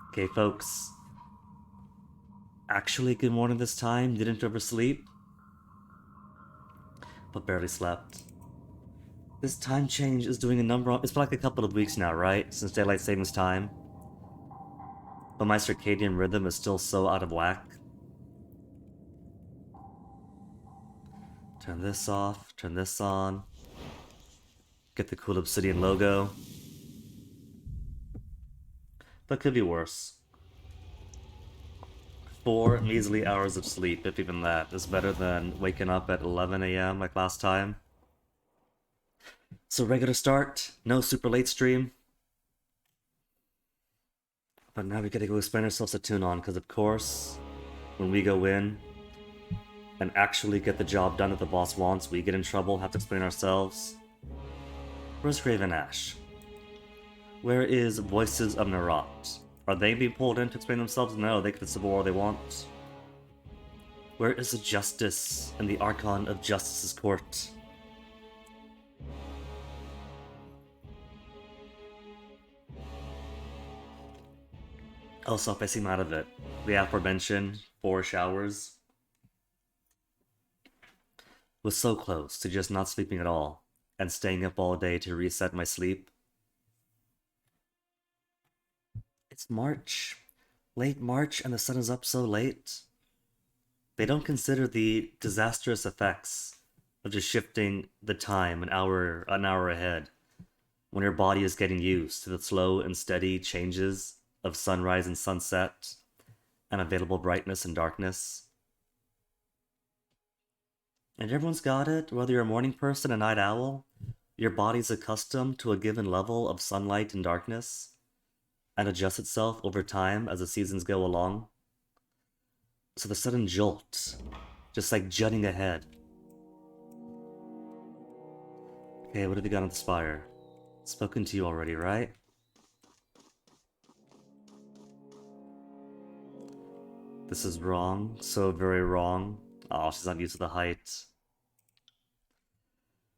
Okay, folks. Actually, good morning this time. Didn't oversleep, but barely slept. This time change is doing a number on. It's been like a couple of weeks now, right? Since daylight savings time. But my circadian rhythm is still so out of whack. Turn this off, turn this on. Get the cool obsidian logo. But could be worse. 4 measly hours of sleep, if even that, is better than waking up at 11 a.m. like last time. So regular start, no super late stream. But now we gotta go explain ourselves to Tune On, because of course, when we go in and actually get the job done that the boss wants, we get in trouble, have to explain ourselves. Where's Graven Ash? Where is Voices of Narat? Are they being pulled in to explain themselves? No, they can assemble all they want. Where is the Justice and the Archon of Justice's court? Also, if I seem out of it, the aforementioned 4 showers was so close to just not sleeping at all and staying up all day to reset my sleep. It's March. Late March and the sun is up so late. They don't consider the disastrous effects of just shifting the time an hour ahead when your body is getting used to the slow and steady changes of sunrise and sunset and available brightness and darkness. And everyone's got it, whether you're a morning person, a night owl, your body's accustomed to a given level of sunlight and darkness and adjusts itself over time as the seasons go along. So the sudden jolt, just like jutting ahead. Okay, what have you got on the spire? Spoken to you already, right? This is wrong, so very wrong. Oh, she's not used to the height.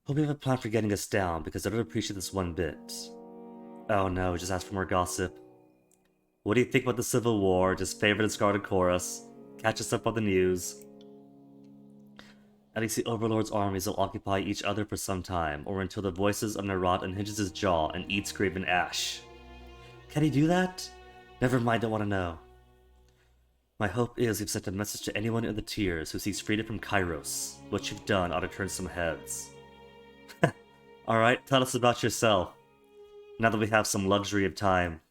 Hope you have a plan for getting us down, because I don't appreciate this one bit. Oh no, just ask for more gossip. What do you think about the Civil War? Just favorite and Scarlet Chorus. Catch us up on the news. At least the Overlord's armies will occupy each other for some time, or until the Voices of Narat unhinges his jaw and eats Graven Ash. Can he do that? Never mind, don't want to know. My hope is you've sent a message to anyone in the tiers who seeks freedom from Kairos. What you've done ought to turn some heads. Alright, tell us about yourself. Now that we have some luxury of time.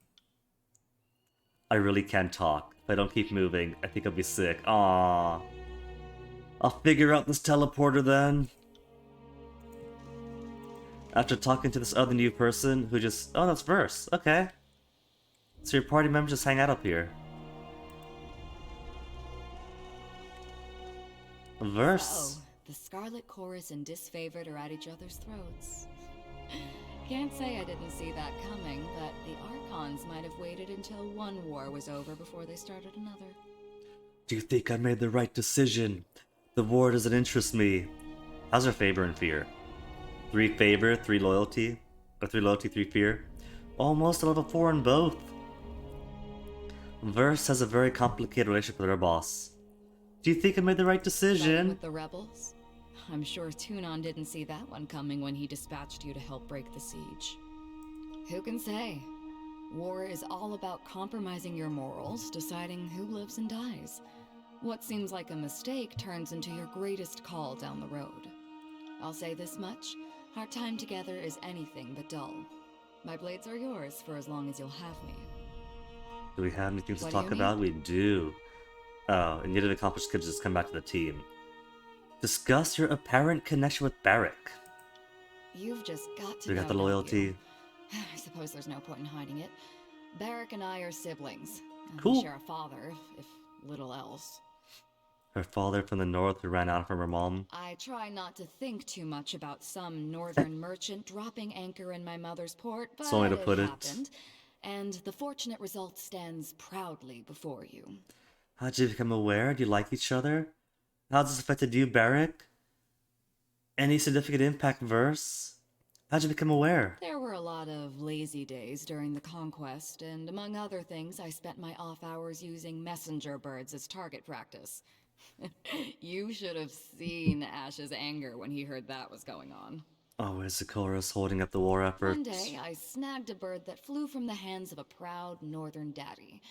I really can't talk. If I don't keep moving, I think I'll be sick. Aww. I'll figure out this teleporter then. After talking to this other new person who just... Oh, that's Verse. Okay. So your party members just hang out up here. Verse. Oh, the Scarlet Chorus and Disfavored are at each other's throats. Can't say I didn't see that coming, but the Archons might have waited until one war was over before they started another. Do you think I made the right decision? The war doesn't interest me. How's our favor and fear? 3 favor, 3 loyalty? Or 3 loyalty, 3 fear? Almost a level 4 in both. Verse has a very complicated relationship with our boss. Do you think I made the right decision? With the rebels? I'm sure Tunon didn't see that one coming when he dispatched you to help break the siege. Who can say? War is all about compromising your morals, deciding who lives and dies. What seems like a mistake turns into your greatest call down the road. I'll say this much, our time together is anything but dull. My blades are yours for as long as you'll have me. Do we have anything to What do talk you about? need? We do. Oh, and you did accomplish kids just come back to the team. Discuss your apparent connection with Barrick. You've just got to We know, got the don't loyalty. you? I suppose there's no point in hiding it. Barrick and I are siblings. Cool. We share a father, if little else. Her father from the north who ran out from her mom. I try not to think too much about some northern merchant dropping anchor in my mother's port, but That's the only way to it put it. happened, and the fortunate result stands proudly before you. How'd you become aware? Do you like each other? How's this affected you, Barrick? Any significant impact, Verse? How'd you become aware? There were a lot of lazy days during the conquest, and among other things, I spent my off hours using messenger birds as target practice. You should have seen Ash's anger when he heard that was going on. Oh, is Chorus holding up the war One effort? day, I snagged a bird that flew from the hands of a proud northern daddy.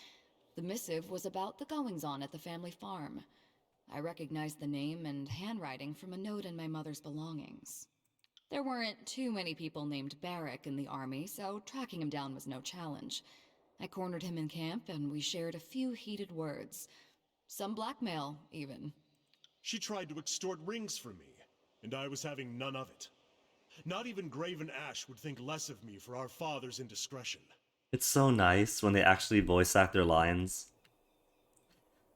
The missive was about the goings on at the family farm. I recognized the name and handwriting from a note in my mother's belongings. There weren't too many people named Barrack in the army, so tracking him down was no challenge. I cornered him in camp, and we shared a few heated words. Some blackmail, even. She tried to extort rings from me, and I was having none of it. Not even Graven Ash would think less of me for our father's indiscretion. It's so nice when they actually voice act their lines.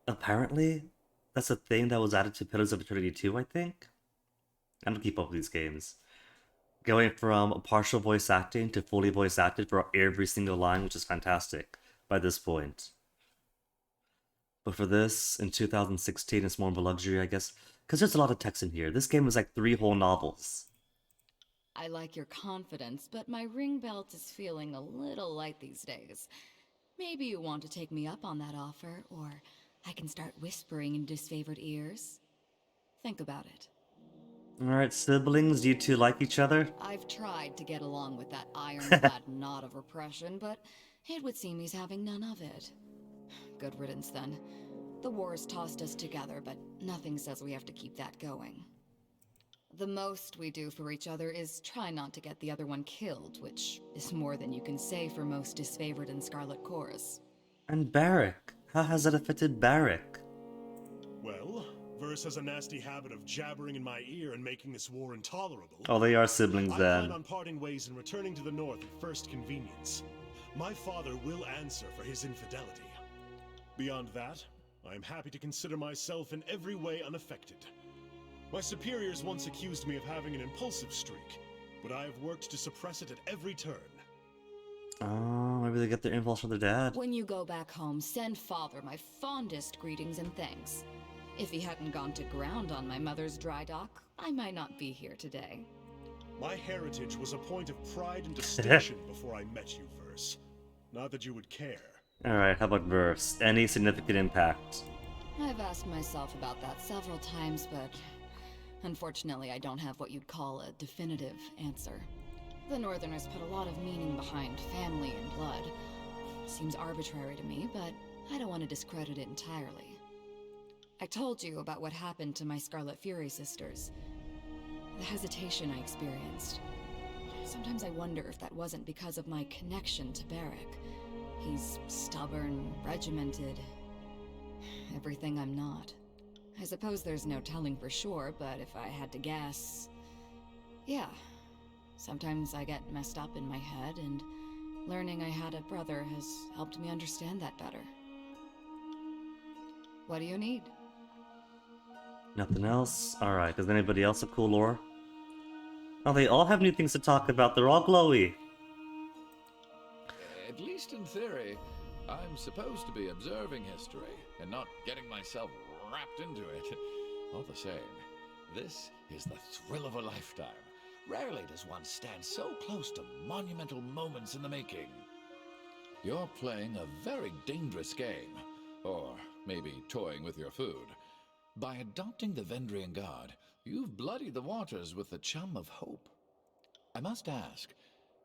Apparently, that's a thing that was added to Pillars of Eternity 2, I think? I don't keep up with these games. Going from partial voice acting to fully voice acted for every single line, which is fantastic by this point. But for this, in 2016, it's more of a luxury, I guess, because there's a lot of text in here. This game was like 3 whole novels. I like your confidence, but my ring belt is feeling a little light these days. Maybe you want to take me up on that offer, or I can start whispering in disfavored ears. Think about it. Alright, siblings, do you two like each other? I've tried to get along with that ironclad knot of repression, but it would seem he's having none of it. Good riddance, then. The war's tossed us together, but nothing says we have to keep that going. The most we do for each other is try not to get the other one killed, which is more than you can say for most disfavored in Scarlet Chorus. And Barrack. How has that affected Barrack? Well, Verse has a nasty habit of jabbering in my ear and making this war intolerable. Oh, they are siblings I then. plan on parting ways and returning to the north at first convenience. My father will answer for his infidelity. Beyond that, I am happy to consider myself in every way unaffected. My superiors once accused me of having an impulsive streak, but I have worked to suppress it at every turn. Oh, maybe they get their impulse from their dad. When you go back home, send Father my fondest greetings and thanks. If he hadn't gone to ground on my mother's dry dock, I might not be here today. My heritage was a point of pride and distinction before I met you, Verse. Not that you would care. Alright, how about Verse? Any significant impact? I've asked myself about that several times, but unfortunately I don't have what you'd call a definitive answer. The Northerners put a lot of meaning behind family and blood. Seems arbitrary to me, but I don't want to discredit it entirely. I told you about what happened to my Scarlet Fury sisters. The hesitation I experienced. Sometimes I wonder if that wasn't because of my connection to Barrack. He's stubborn, regimented. Everything I'm not. I suppose there's no telling for sure, but if I had to guess... Yeah. Sometimes I get messed up in my head, and learning I had a brother has helped me understand that better. What do you need? Nothing else? Alright, does anybody else have cool lore? Oh, they all have new things to talk about. They're all glowy. At least in theory, I'm supposed to be observing history and not getting myself wrapped into it. All the same, this is the thrill of a lifetime. Rarely does one stand so close to monumental moments in the making. You're playing a very dangerous game, or maybe toying with your food. By adopting the Vendrian God, you've bloodied the waters with the chum of hope. I must ask,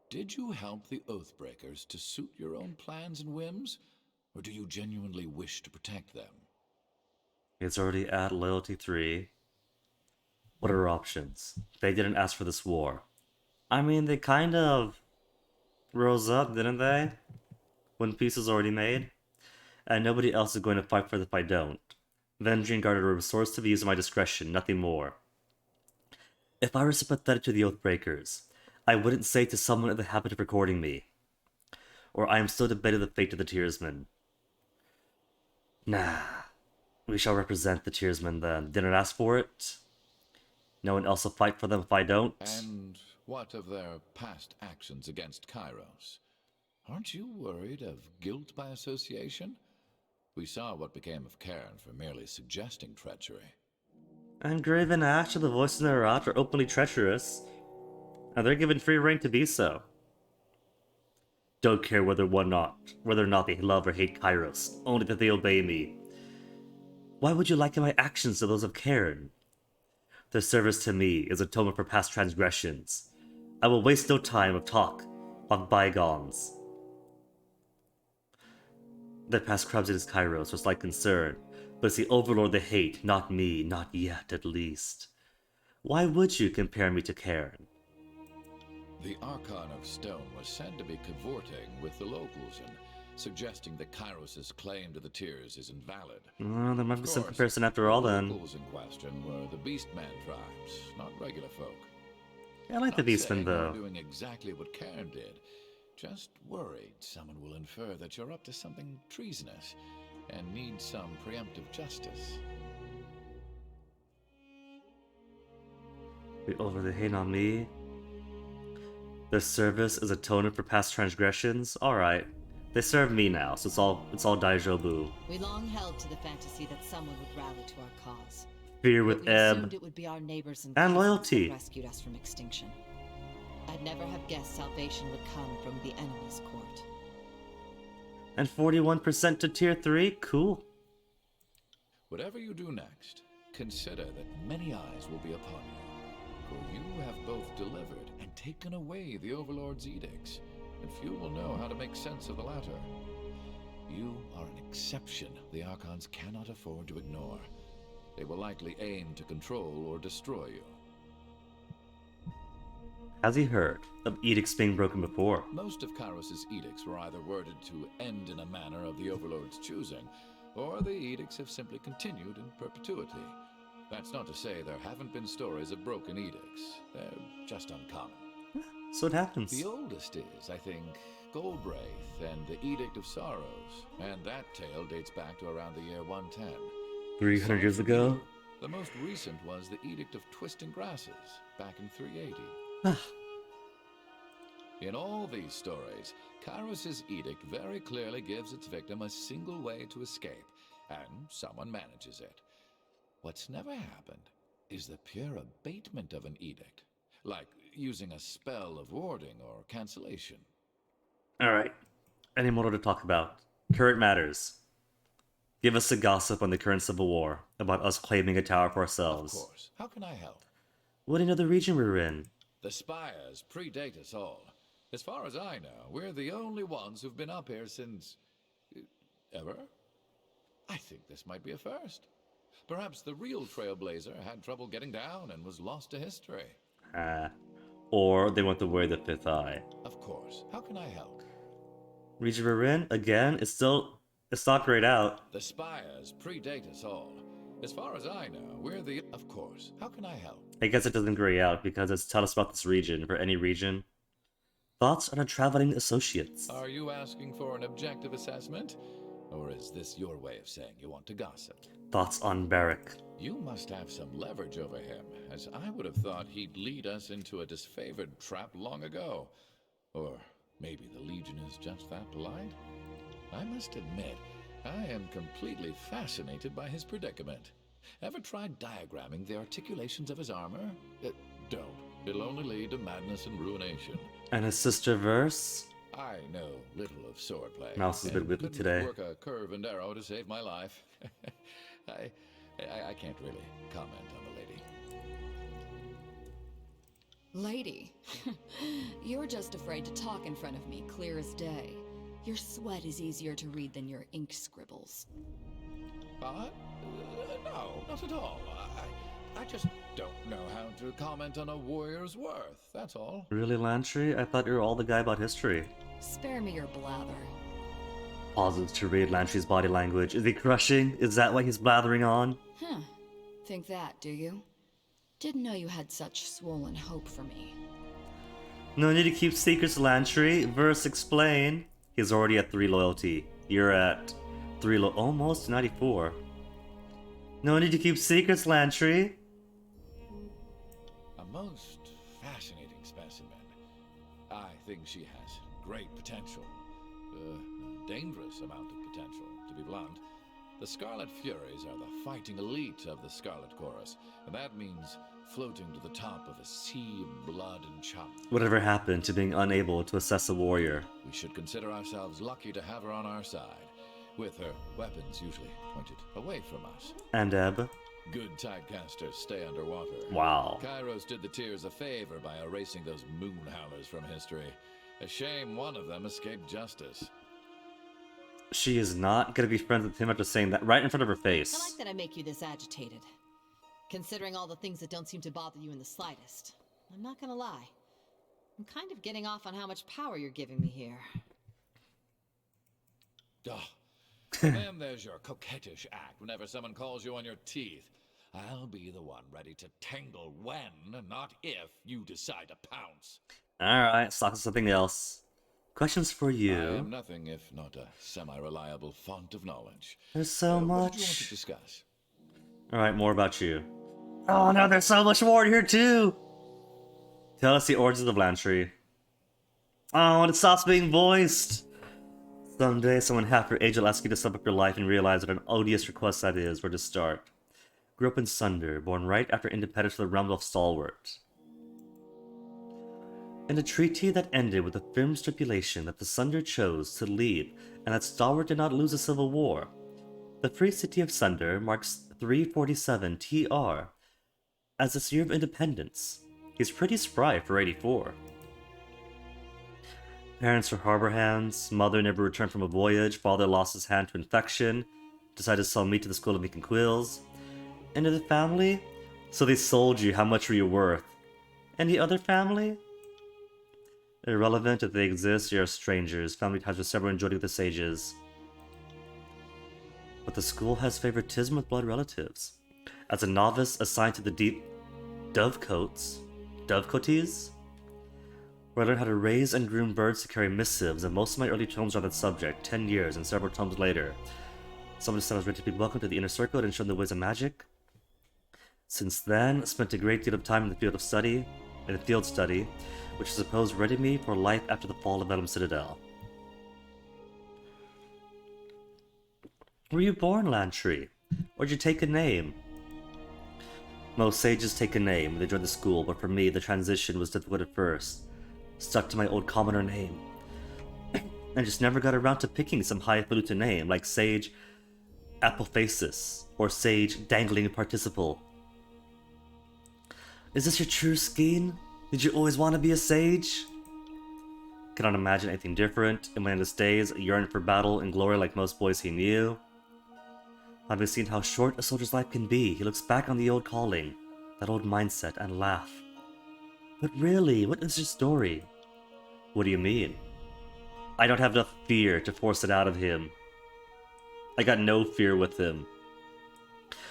did you help the Oathbreakers to suit your own plans and whims, or do you genuinely wish to protect them? It's already at Loyalty 3. What are our options? They didn't ask for this war. I mean, they kind of rose up, didn't they? When peace was already made. And nobody else is going to fight for it if I don't. Vendrian guarded a resource to be used at my discretion, nothing more. If I were sympathetic to the Oathbreakers, I wouldn't say to someone in the habit of recording me. Or I am still debating the fate of the Tearsmen. Nah. We shall represent the Tearsmen then. Didn't ask for it. No one else will fight for them if I don't. And what of their past actions against Kairos? Aren't you worried of guilt by association? We saw what became of Cairn for merely suggesting treachery. And Graven Ash and the voices in their are openly treacherous. And they're given free reign to be so. Don't care whether or not they love or hate Kairos, only that they obey me. Why would you liken my actions to those of Cairn? Their service to me is atonement for past transgressions. I will waste no time of talk on bygones. Their past crimes against Kairos was slight concern, but it's the overlord they hate, not me, not yet at least. Why would you compare me to Cairn? The Archon of Stone was said to be cavorting with the locals and suggesting that Kairos' claim to the tiers is invalid. Well, there must be some Of course, comparison after all the then. locals in question were the Beastman tribes, not regular folk. I like the Not Beastmen saying you're though. doing exactly what Cairn did. Just worried someone will infer that you're up to something treasonous and need some preemptive justice. They over the hate on me. Their service is atonement for past transgressions. Alright. They serve me now, so it's all Daijobu. We long held to the fantasy that someone would rally to our cause. Fear But with we assumed ebb. it would be our neighbors and And cousins loyalty. that rescued us from extinction. I'd never have guessed salvation would come from the enemy's court. And 41% to tier 3? Cool. Whatever you do next, consider that many eyes will be upon you. For you have both delivered and taken away the Overlord's edicts, and few will know how to make sense of the latter. You are an exception the Archons cannot afford to ignore. They will likely aim to control or destroy you. Has he heard of edicts being broken before? Most of Kairos' edicts were either worded to end in a manner of the Overlord's choosing, or the edicts have simply continued in perpetuity. That's not to say there haven't been stories of broken edicts. They're just uncommon. So it happens. The oldest is, I think, Goldbraith and the Edict of Sorrows, and that tale dates back to around the year 110. 300 years ago? The most recent was the Edict of Twisting Grasses, back in 380. In all these stories, Kairos' edict very clearly gives its victim a single way to escape, and someone manages it. What's never happened is the pure abatement of an edict, like using a spell of warding or cancellation. Alright. Any more to talk about? Current matters. Give us a gossip on the current civil war, about us claiming a tower for Of ourselves. course, how can I help? What another region we're in? The Spires predate us all. As far as I know, we're the only ones who've been up here since... ever? I think this might be a first. Perhaps the real Trailblazer had trouble getting down and was lost to history. Or they want to wear the fifth eye. Of course. How can I help? Region we're in, again, it's not grayed out. The Spires predate us all. As far as I know, we're the... Of course. How can I help? I guess it doesn't gray out because it's tell us about this region for any region. Thoughts on our traveling associates? Are you asking for an objective assessment? Or is this your way of saying you want to gossip? Thoughts on Barrack? You must have some leverage over him, as I would have thought he'd lead us into a disfavored trap long ago. Or maybe the Legion is just that polite? I must admit, I am completely fascinated by his predicament. Ever tried diagramming the articulations of his armor? Don't. It'll only lead to madness and ruination. And his sister verse? I know little of swordplay. Mouse is a bit and whippy couldn't today. work a curve and arrow to save my life. I can't really comment on the lady. Lady, you're just afraid to talk in front of me, clear as day. Your sweat is easier to read than your ink scribbles. No, not at all. I just don't know how to comment on a warrior's worth, that's all. Really, Lantry? I thought you were all the guy about history. Spare me your blather. Pauses to read Lantry's body language. Is he crushing? Is that why he's blathering on? Huh. Think that, do you? Didn't know you had such swollen hope for me. No need to keep secrets, Lantry. Verse explain. He's already at 3 loyalty. You're at 3 almost 94. No need to keep secrets, Lantry. A most fascinating specimen. I think she has great potential. A dangerous amount of potential, to be blunt. The Scarlet Furies are the fighting elite of the Scarlet Chorus, and that means floating to the top of a sea of blood and chum. Whatever happened to being unable to assess a warrior? We should consider ourselves lucky to have her on our side, with her weapons usually pointed away from us. And Ebb? Good tidecasters stay underwater. Wow. Kairos did the Tears a favor by erasing those moon howlers from history. A shame one of them escaped justice. She is not gonna be friends with him after saying that right in front of her I face. like that I make you this agitated. Considering all the things that don't seem to bother you in the slightest. I'm not gonna lie. I'm kind of getting off on how much power you're giving me here. Oh, and then there's your coquettish act whenever someone calls you on your teeth. I'll be the one ready to tangle when, not if, you decide to pounce. Alright, let's talk about something else. Questions for I you. am nothing if not a semi-reliable font of knowledge. There's so much. What did you want to discuss? Alright, more about you. Oh no, there's so much more here too! Tell us the origins of Lantry. Oh, and it stops being voiced! Someday, someone half your age will ask you to sum up your life and realize what an odious request that is, where to start. Grew up in Sunder, born right after independence of the realm of Stalwart. In a treaty that ended with a firm stipulation that the Sunder chose to leave and that Stalwart did not lose a civil war, the free city of Sunder marks 347 TR as its year of independence. He's pretty spry for 84. Parents were harbor hands, mother never returned from a voyage, father lost his hand to infection, decided to sell meat to the school of Ink and Quills. Into the family? So they sold you, how much were you worth? Any other family? Irrelevant if they exist, you are strangers, family ties with several enjoyed with the sages. But the school has favoritism with blood relatives. As a novice assigned to the deep dovecotes, where I learned how to raise and groom birds to carry missives, and most of my early tomes are on that subject, 10 years and several tomes later. Someone said I was ready to be welcomed to the inner circle and shown the ways of magic. Since then, I spent a great deal of time in the field study, which I suppose readied me for life after the fall of Venom Citadel. Were you born Lantry? Or did you take a name? Most sages take a name when they join the school, but for me, the transition was difficult at first. Stuck to my old commoner name. And just never got around to picking some highfalutin name, like Sage Apophasis, or Sage Dangling Participle. Is this your true scheme? Did you always want to be a sage? Cannot imagine anything different, and when in his days yearned for battle and glory like most boys he knew. Having seen how short a soldier's life can be, he looks back on the old calling, that old mindset, and laugh. But really, what is your story? What do you mean? I don't have enough fear to force it out of him. I got no fear with him.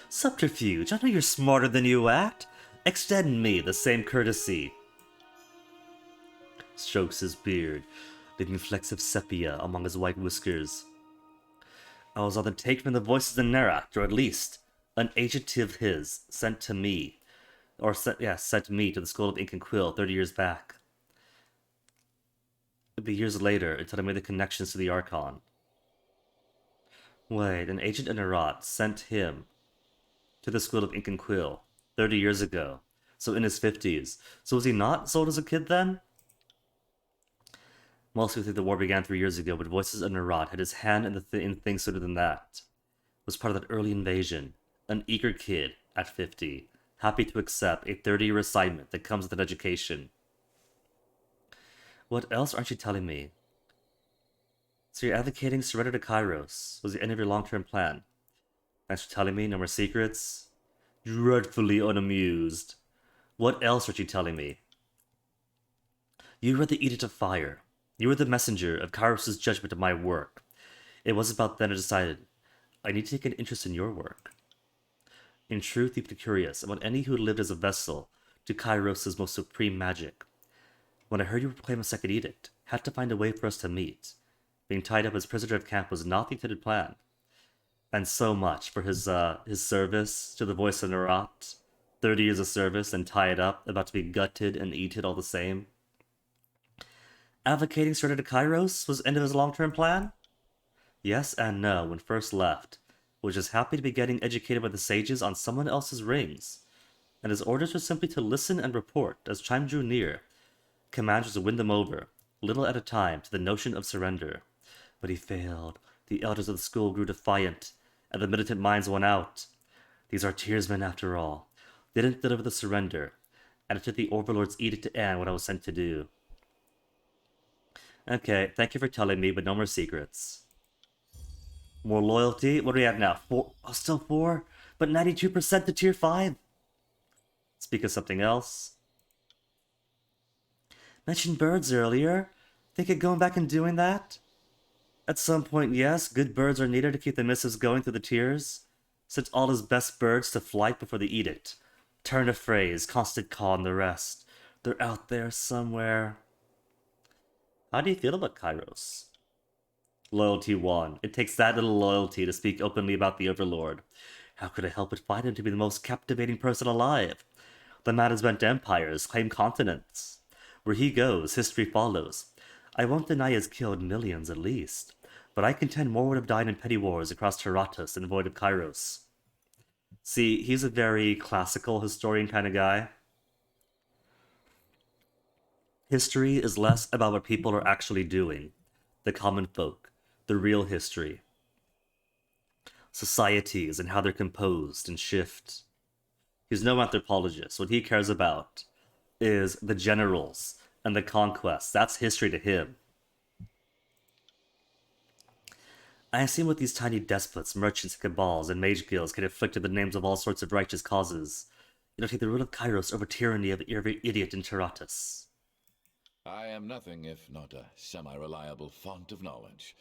Subterfuge, I know you're smarter than you act. Extend me the same courtesy. Strokes his beard, leaving flecks of sepia among his white whiskers. I was on the take from the voices in Nerat, or at least an agent of his sent me to the School of Ink and Quill 30 years back. It'd be years later until I made the connections to the Archon. Wait, an agent in Nerat sent him to the School of Ink and Quill 30 years ago, so in his 50s. So was he not sold as a kid then? Most people think the war began 3 years ago, but Voices of Nerat had his hand in things sooner than that. Was part of that early invasion. An eager kid at 50, happy to accept a 30-year assignment that comes with an education. What else aren't you telling me? So you're advocating surrender to Kairos. Was the end of your long-term plan? Thanks for telling me, no more secrets. Dreadfully unamused. What else aren't you telling me? You read the Edict of Fire. You were the messenger of Kairos' judgment of my work. It was about then I decided, I need to take an interest in your work. In truth, you've been curious about any who lived as a vessel to Kairos' most supreme magic. When I heard you proclaim a second edict, had to find a way for us to meet. Being tied up as prisoner of camp was not the intended plan. And so much for his service to the Voice of Nerat. 30 years of service and tied up, about to be gutted and eaten all the same. Advocating surrender to Kairos was the end of his long-term plan? Yes and no. When first left, was just happy to be getting educated by the sages on someone else's rings. and his orders were simply to listen and report as time drew near. Command was to win them over, little at a time, to the notion of surrender. But he failed. The elders of the school grew defiant, and the militant minds won out. These are tearsmen after all. They didn't deliver the surrender, and it took the overlord's edict to end what I was sent to do. Okay, thank you for telling me, but no more secrets. More loyalty? What do we have now? 4? Oh, still 4? But 92% to tier 5? Speak of something else. Mentioned birds earlier. Think of going back and doing that? At some point, yes, good birds are needed to keep the missives going through the tiers. Sent all his best birds to flight before the edict. Turn of phrase, constant call, and the rest. They're out there somewhere. How do you feel about Kairos? Loyalty 1. It takes that little loyalty to speak openly about the Overlord. How could I help but find him to be the most captivating person alive? The man has bent empires, claimed continents. Where he goes, history follows. I won't deny he has killed millions at least, but I contend more would have died in petty wars across Terratus and the void of Kairos. See, he's a very classical historian kind of guy. History is less about what people are actually doing, the common folk, the real history. Societies and how they're composed and shift. He's no anthropologist. What he cares about is the generals and the conquests. That's history to him. I have seen what these tiny despots, merchants, cabals, and mage guilds can inflict in the names of all sorts of righteous causes. It'll take the rule of Kairos over tyranny of every idiot in Terratus. I am nothing if not a semi-reliable font of knowledge.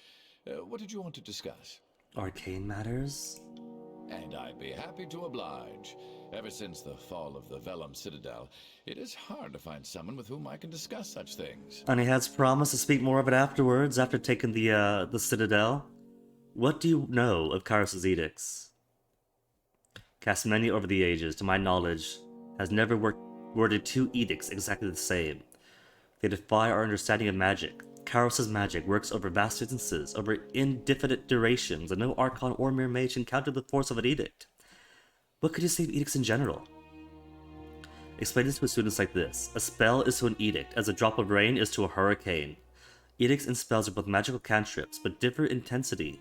What did you want to discuss? Arcane matters? And I'd be happy to oblige. Ever since the fall of the Vellum Citadel, it is hard to find someone with whom I can discuss such things. And he has promised to speak more of it afterwards, after taking the Citadel. What do you know of Kairos' edicts? Cast many over the ages, to my knowledge, has never worded 2 edicts exactly the same. They defy our understanding of magic. Kairos' magic works over vast distances, over indefinite durations, and no archon or mere mage can counter the force of an edict. What could you say of edicts in general? Explain this to students like this. A spell is to an edict, as a drop of rain is to a hurricane. Edicts and spells are both magical cantrips, but differ in intensity.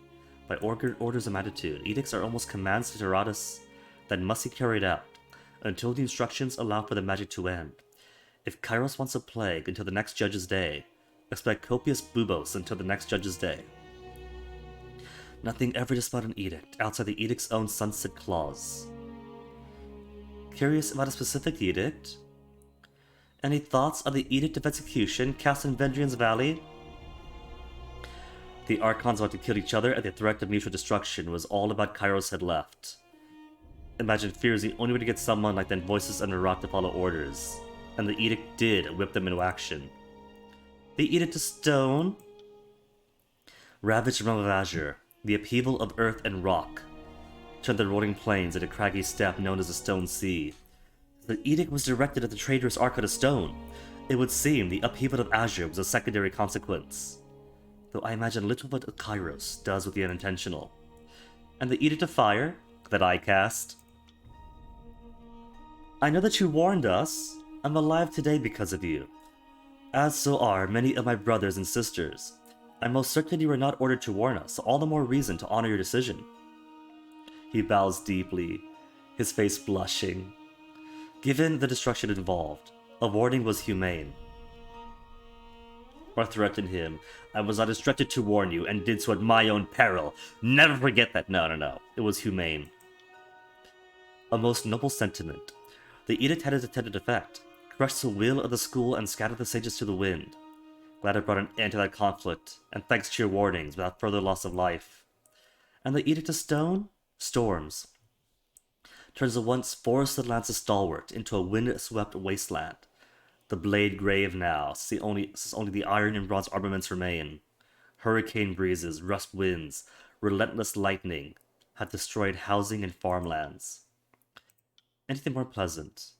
By orders of magnitude, edicts are almost commands to Terratus that must be carried out, until the instructions allow for the magic to end. If Kairos wants a plague until the next judge's day, expect copious bubbos until the next judge's day. Nothing ever dispelled an edict outside the edict's own sunset clause. Curious about a specific edict? Any thoughts on the Edict of Execution cast in Vendrian's Valley? The Archons want to kill each other, and the threat of mutual destruction was all about Kairos had left. Imagine fear is the only way to get someone like the voices under rock to follow orders, and the edict did whip them into action. The Edict of Stone ravaged the realm of Azure, the upheaval of earth and rock, turned the rolling plains into a craggy steppe known as the Stone Sea. The edict was directed at the traitorous Archon of Stone. It would seem the upheaval of Azure was a secondary consequence, though I imagine little what Kairos does with the unintentional. And the Edict of Fire that I cast. I know that you warned us. I'm alive today because of you, as so are many of my brothers and sisters. I'm most certain you were not ordered to warn us, so all the more reason to honor your decision. He bows deeply, his face blushing. Given the destruction involved, a warning was humane. Or threatened him. I was not instructed to warn you, and did so at my own peril. Never forget that. No. It was humane. A most noble sentiment. The edict had its intended effect. Crushed the will of the school and scattered the sages to the wind. Glad it brought an end to that conflict, and thanks to your warnings, without further loss of life. And the Edict of Stone? Storms. Turns the once forested lands of stalwart into a wind-swept wasteland. The blade grave now, since only the iron and bronze armaments remain. Hurricane breezes, rust winds, relentless lightning have destroyed housing and farmlands. Anything more pleasant?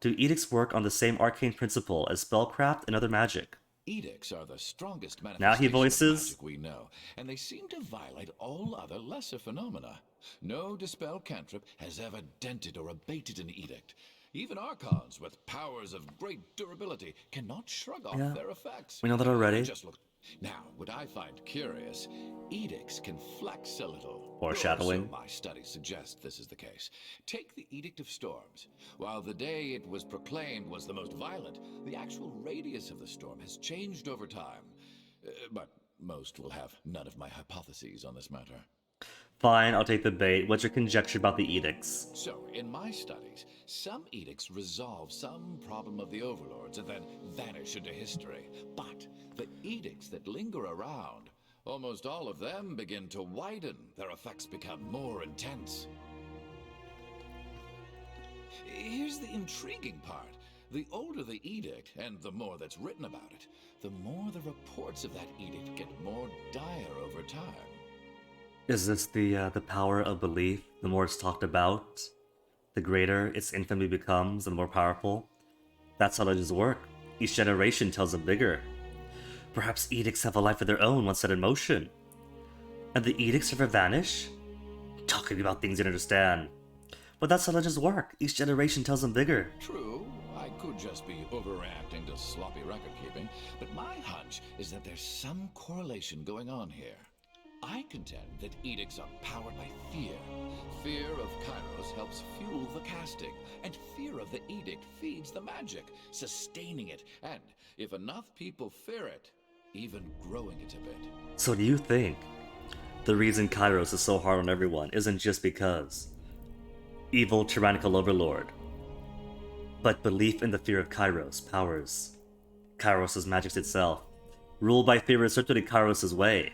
Do edicts work on the same arcane principle as spellcraft and other magic? Edicts are the strongest Now he manifestation of voices. magic we know, and they seem to violate all other lesser phenomena. No dispel cantrip has ever dented or abated an edict. Even archons with powers of great durability cannot shrug off Yeah, their effects. we know that already. Just look. Now, what I find curious, edicts can flex a little. Foreshadowing. Or so my studies suggest this is the case. Take the Edict of Storms. While the day it was proclaimed was the most violent, the actual radius of the storm has changed over time. But most will have none of my hypotheses on this matter. Fine, I'll take the bait. What's your conjecture about the edicts? So, in my studies, some edicts resolve some problem of the overlords and then vanish into history. But the edicts that linger around, almost all of them begin to widen. Their effects become more intense. Here's the intriguing part. The older the edict, and the more that's written about it, the more the reports of that edict get more dire over time. Is this the power of belief? The more it's talked about, the greater its infamy becomes and the more powerful. That's how legends work. Each generation tells them bigger. Perhaps edicts have a life of their own once set in motion. And the edicts ever vanish? Talking about things you don't understand. But that's how legends work. Each generation tells them bigger. True, I could just be overreacting to sloppy record keeping, but my hunch is that there's some correlation going on here. I contend that edicts are powered by fear. Fear of Kairos helps fuel the casting, and fear of the edict feeds the magic, sustaining it, and if enough people fear it, even growing it a bit. So do you think the reason Kairos is so hard on everyone isn't just because evil tyrannical overlord, but belief in the fear of Kairos powers Kairos' magic itself? Ruled by fear is certainly Kairos' way.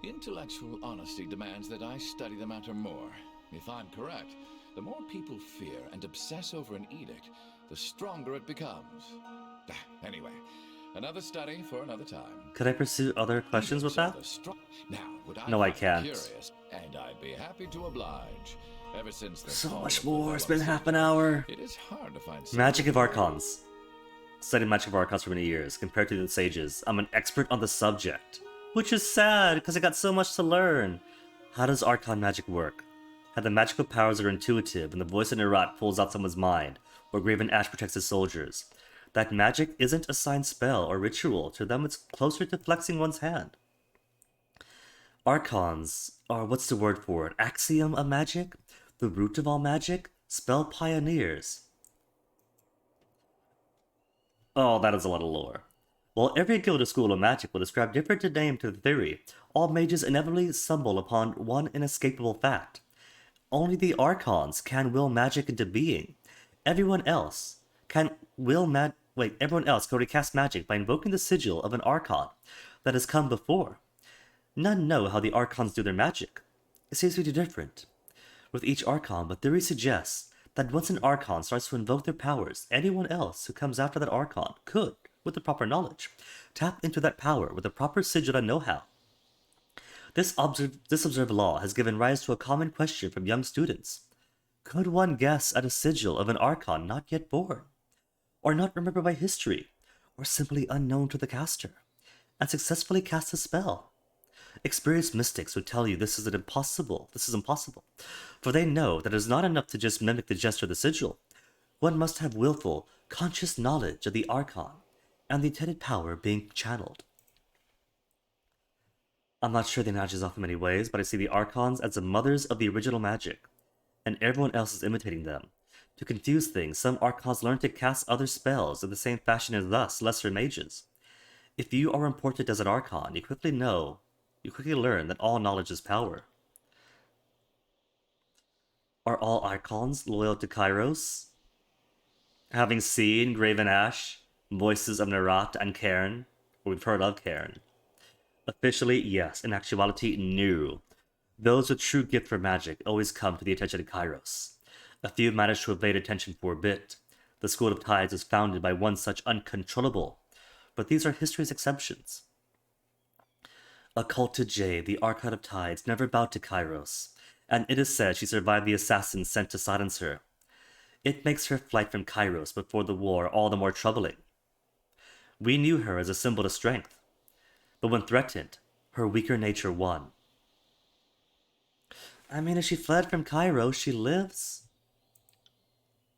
Intellectual honesty demands that I study the matter more. If I'm correct, the more people fear and obsess over an edict, the stronger it becomes. Anyway, another study for another time. Could I pursue other questions with that? Now, would I No, I find can't. Curious, and I'd be happy to oblige. Ever since the So fall much of the more. It's been Velox half an System, hour. It is hard to find Magic of something- Archons. Studied Magic of Archons for many years. Compared to the sages, I'm an expert on the subject. Which is sad, because I got so much to learn. How does Archon magic work? How the magical powers are intuitive, and the voice in Iraq pulls out someone's mind, or Graven Ash protects his soldiers. That magic isn't a signed spell or ritual. To them, it's closer to flexing one's hand. Archons are, what's the word for it? Axiom of magic? The root of all magic? Spell pioneers. Oh, that is a lot of lore. While every guild or school of magic will describe different name to the theory, all mages inevitably stumble upon one inescapable fact. Only the Archons can will magic into being. Everyone else can everyone else can recast magic by invoking the sigil of an Archon that has come before. None know how the Archons do their magic. It seems to be different with each Archon, but theory suggests that once an Archon starts to invoke their powers, anyone else who comes after that Archon could, with the proper knowledge, tap into that power with the proper sigil and know-how. This observed law has given rise to a common question from young students. Could one guess at a sigil of an Archon not yet born, or not remembered by history, or simply unknown to the caster, and successfully cast a spell? Experienced mystics would tell you this is impossible, for they know that it is not enough to just mimic the gesture of the sigil. One must have willful, conscious knowledge of the Archon, and the intended power being channeled. I'm not sure the analogy is off in many ways, but I see the Archons as the mothers of the original magic, and everyone else is imitating them. To confuse things, some Archons learn to cast other spells in the same fashion as us, lesser mages. If you are important as an Archon, you quickly learn that all knowledge is power. Are all Archons loyal to Kairos? Having seen Graven Ash, Voices of Nerat and Cairn, or we've heard of Cairn. Officially, yes. In actuality, no. Those with true gift for magic always come to the attention of Kairos. A few manage to evade attention for a bit. The School of Tides is founded by one such uncontrollable, but these are history's exceptions. Occulted Jade, the Archon of Tides, never bowed to Kairos, and it is said she survived the assassins sent to silence her. It makes her flight from Kairos before the war all the more troubling. We knew her as a symbol of strength, but when threatened, her weaker nature won. I mean, if she fled from Kairos, she lives.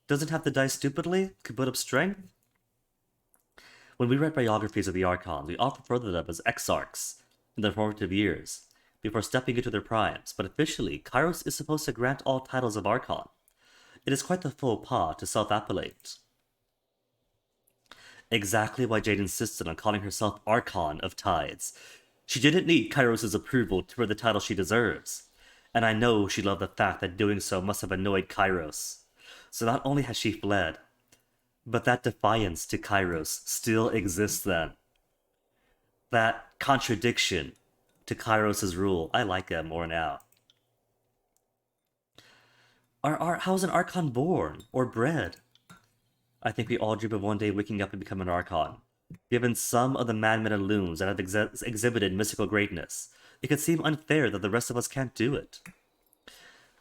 Doesn't have to die stupidly, could put up strength. When we read biographies of the Archons, we often refer to them as exarchs in their formative years, before stepping into their primes, but officially, Kairos is supposed to grant all titles of Archon. It is quite the faux pas to self-appellate. Exactly why Jade insisted on calling herself Archon of Tides. She didn't need Kairos' approval to earn the title she deserves, and I know she loved the fact that doing so must have annoyed Kairos. So not only has she fled, but that defiance to Kairos still exists then. That contradiction to Kairos' rule, I like it more now. How is an Archon born or bred? I think we all dream of one day waking up and become an Archon. Given some of the madmen and loons that have exhibited mystical greatness, it could seem unfair that the rest of us can't do it.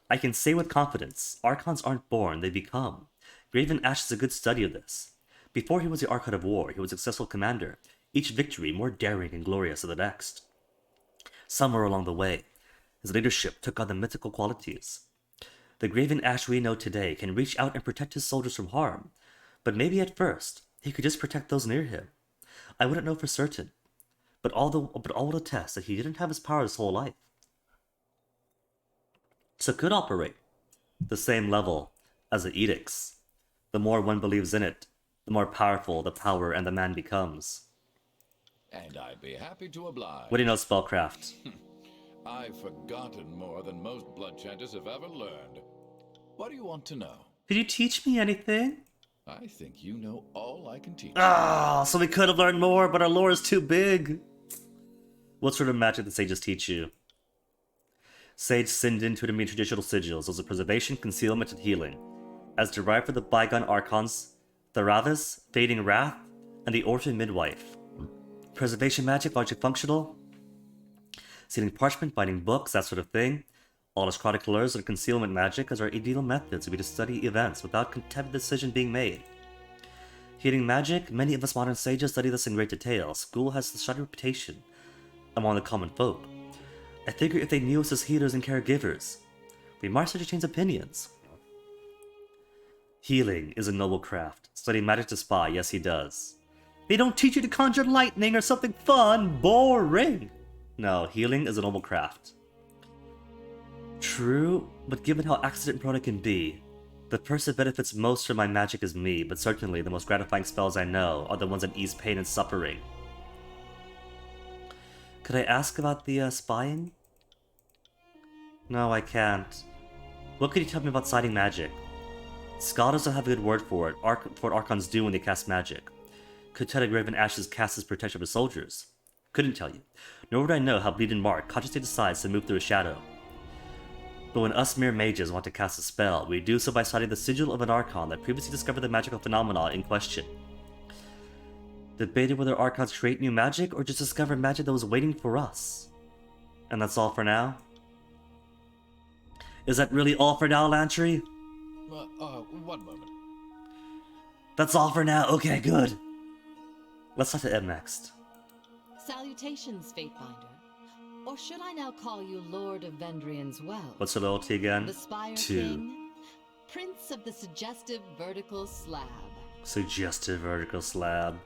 I can say with confidence, Archons aren't born, they become. Graven Ash is a good study of this. Before he was the Archon of War, he was a successful commander, each victory more daring and glorious than the next. Somewhere along the way, his leadership took on the mythical qualities. The Graven Ash we know today can reach out and protect his soldiers from harm, but maybe at first, he could just protect those near him. I wouldn't know for certain, but all will attest that he didn't have his power his whole life. So could operate the same level as the edicts. The more one believes in it, the more powerful the power and the man becomes. And I'd be happy to oblige. What do you know spellcraft? I've forgotten more than most bloodchanters have ever learned. What do you want to know? Could you teach me anything? I think you know all I can teach. Ah, so we could have learned more, but our lore is too big. What sort of magic did sages teach you? Sage sinned into to mean traditional sigils. Those are preservation, concealment, and healing. As derived from the bygone archons, Theravis, Fading Wrath, and the Orphan Midwife. Preservation magic, largely functional. Sealing parchment, binding books, that sort of thing. All as chroniclers and concealment magic as our ideal methods would be to study events without contempt decision being made. Healing magic, many of us modern sages study this in great detail. School has a shoddy reputation among the common folk. I figure if they knew us as healers and caregivers, we might start to change opinions. Healing is a noble craft. Study magic to spy, yes he does. They don't teach you to conjure lightning or something fun, boring! No, healing is a noble craft. True, but given how accident-prone it can be, the person that benefits most from my magic is me, but certainly the most gratifying spells I know are the ones that ease pain and suffering. Could I ask about the spying? No, I can't. What could you tell me about sighting magic? Scholars don't have a good word for it, for what Archons do when they cast magic. Could tell Graven Ash's cast his protection of his soldiers. Couldn't tell you. Nor would I know how Bleeding Mark consciously decides to move through a shadow. But when us mere mages want to cast a spell, we do so by studying the sigil of an Archon that previously discovered the magical phenomena in question. Debated whether Archons create new magic or just discover magic that was waiting for us. And that's all for now? Is that really all for now, Lantry? One moment. That's all for now? Okay, good. Let's talk to Ed next. Salutations, Fatebinder. Or should I now call you Lord of Vendrian's Well? What's your loyalty again? The Spire 2. King, Prince of the Suggestive Vertical Slab. Suggestive vertical slab.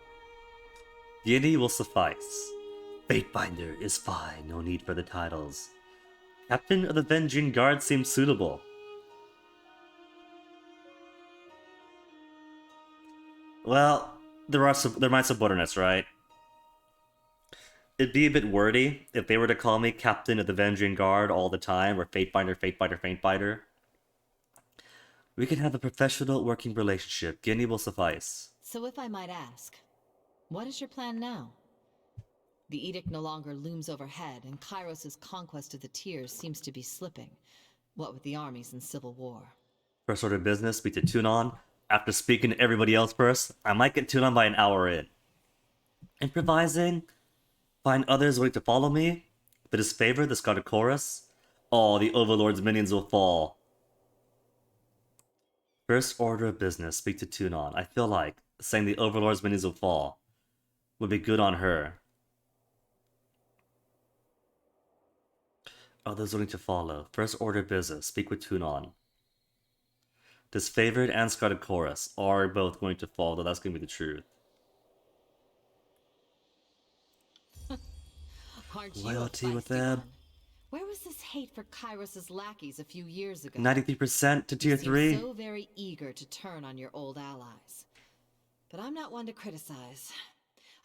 Deity will suffice. Fatebinder is fine, no need for the titles. Captain of the Vendrian Guard seems suitable. Well, there might subordinates, right? It'd be a bit wordy if they were to call me Captain of the Vendrian Guard all the time, or Fatebinder, Fatebinder, Fatebinder. We can have a professional working relationship. Guinea will suffice. So if I might ask, what is your plan now? The edict no longer looms overhead, and Kairos' conquest of the tiers seems to be slipping. What with the armies in civil war. First order of business, speak to Tunon. After speaking to everybody else first, I might get Tunon by an hour in. Improvising, find others willing to follow me, but disfavor the Scarlet Chorus. All the Overlord's minions will fall. First order of business, speak to Tunon. I feel like saying the Overlord's minis will fall would be good on her. Others willing to follow. First order of business, speak with Tunon. Disfavored and Scarlet Chorus are both going to fall, though that's going to be the truth. Aren't you a Loyalty with feisty them. one? Where was this hate for Kairos' lackeys a few years ago? 93% to You tier seem 3. so very eager to turn on your old allies. But I'm not one to criticize.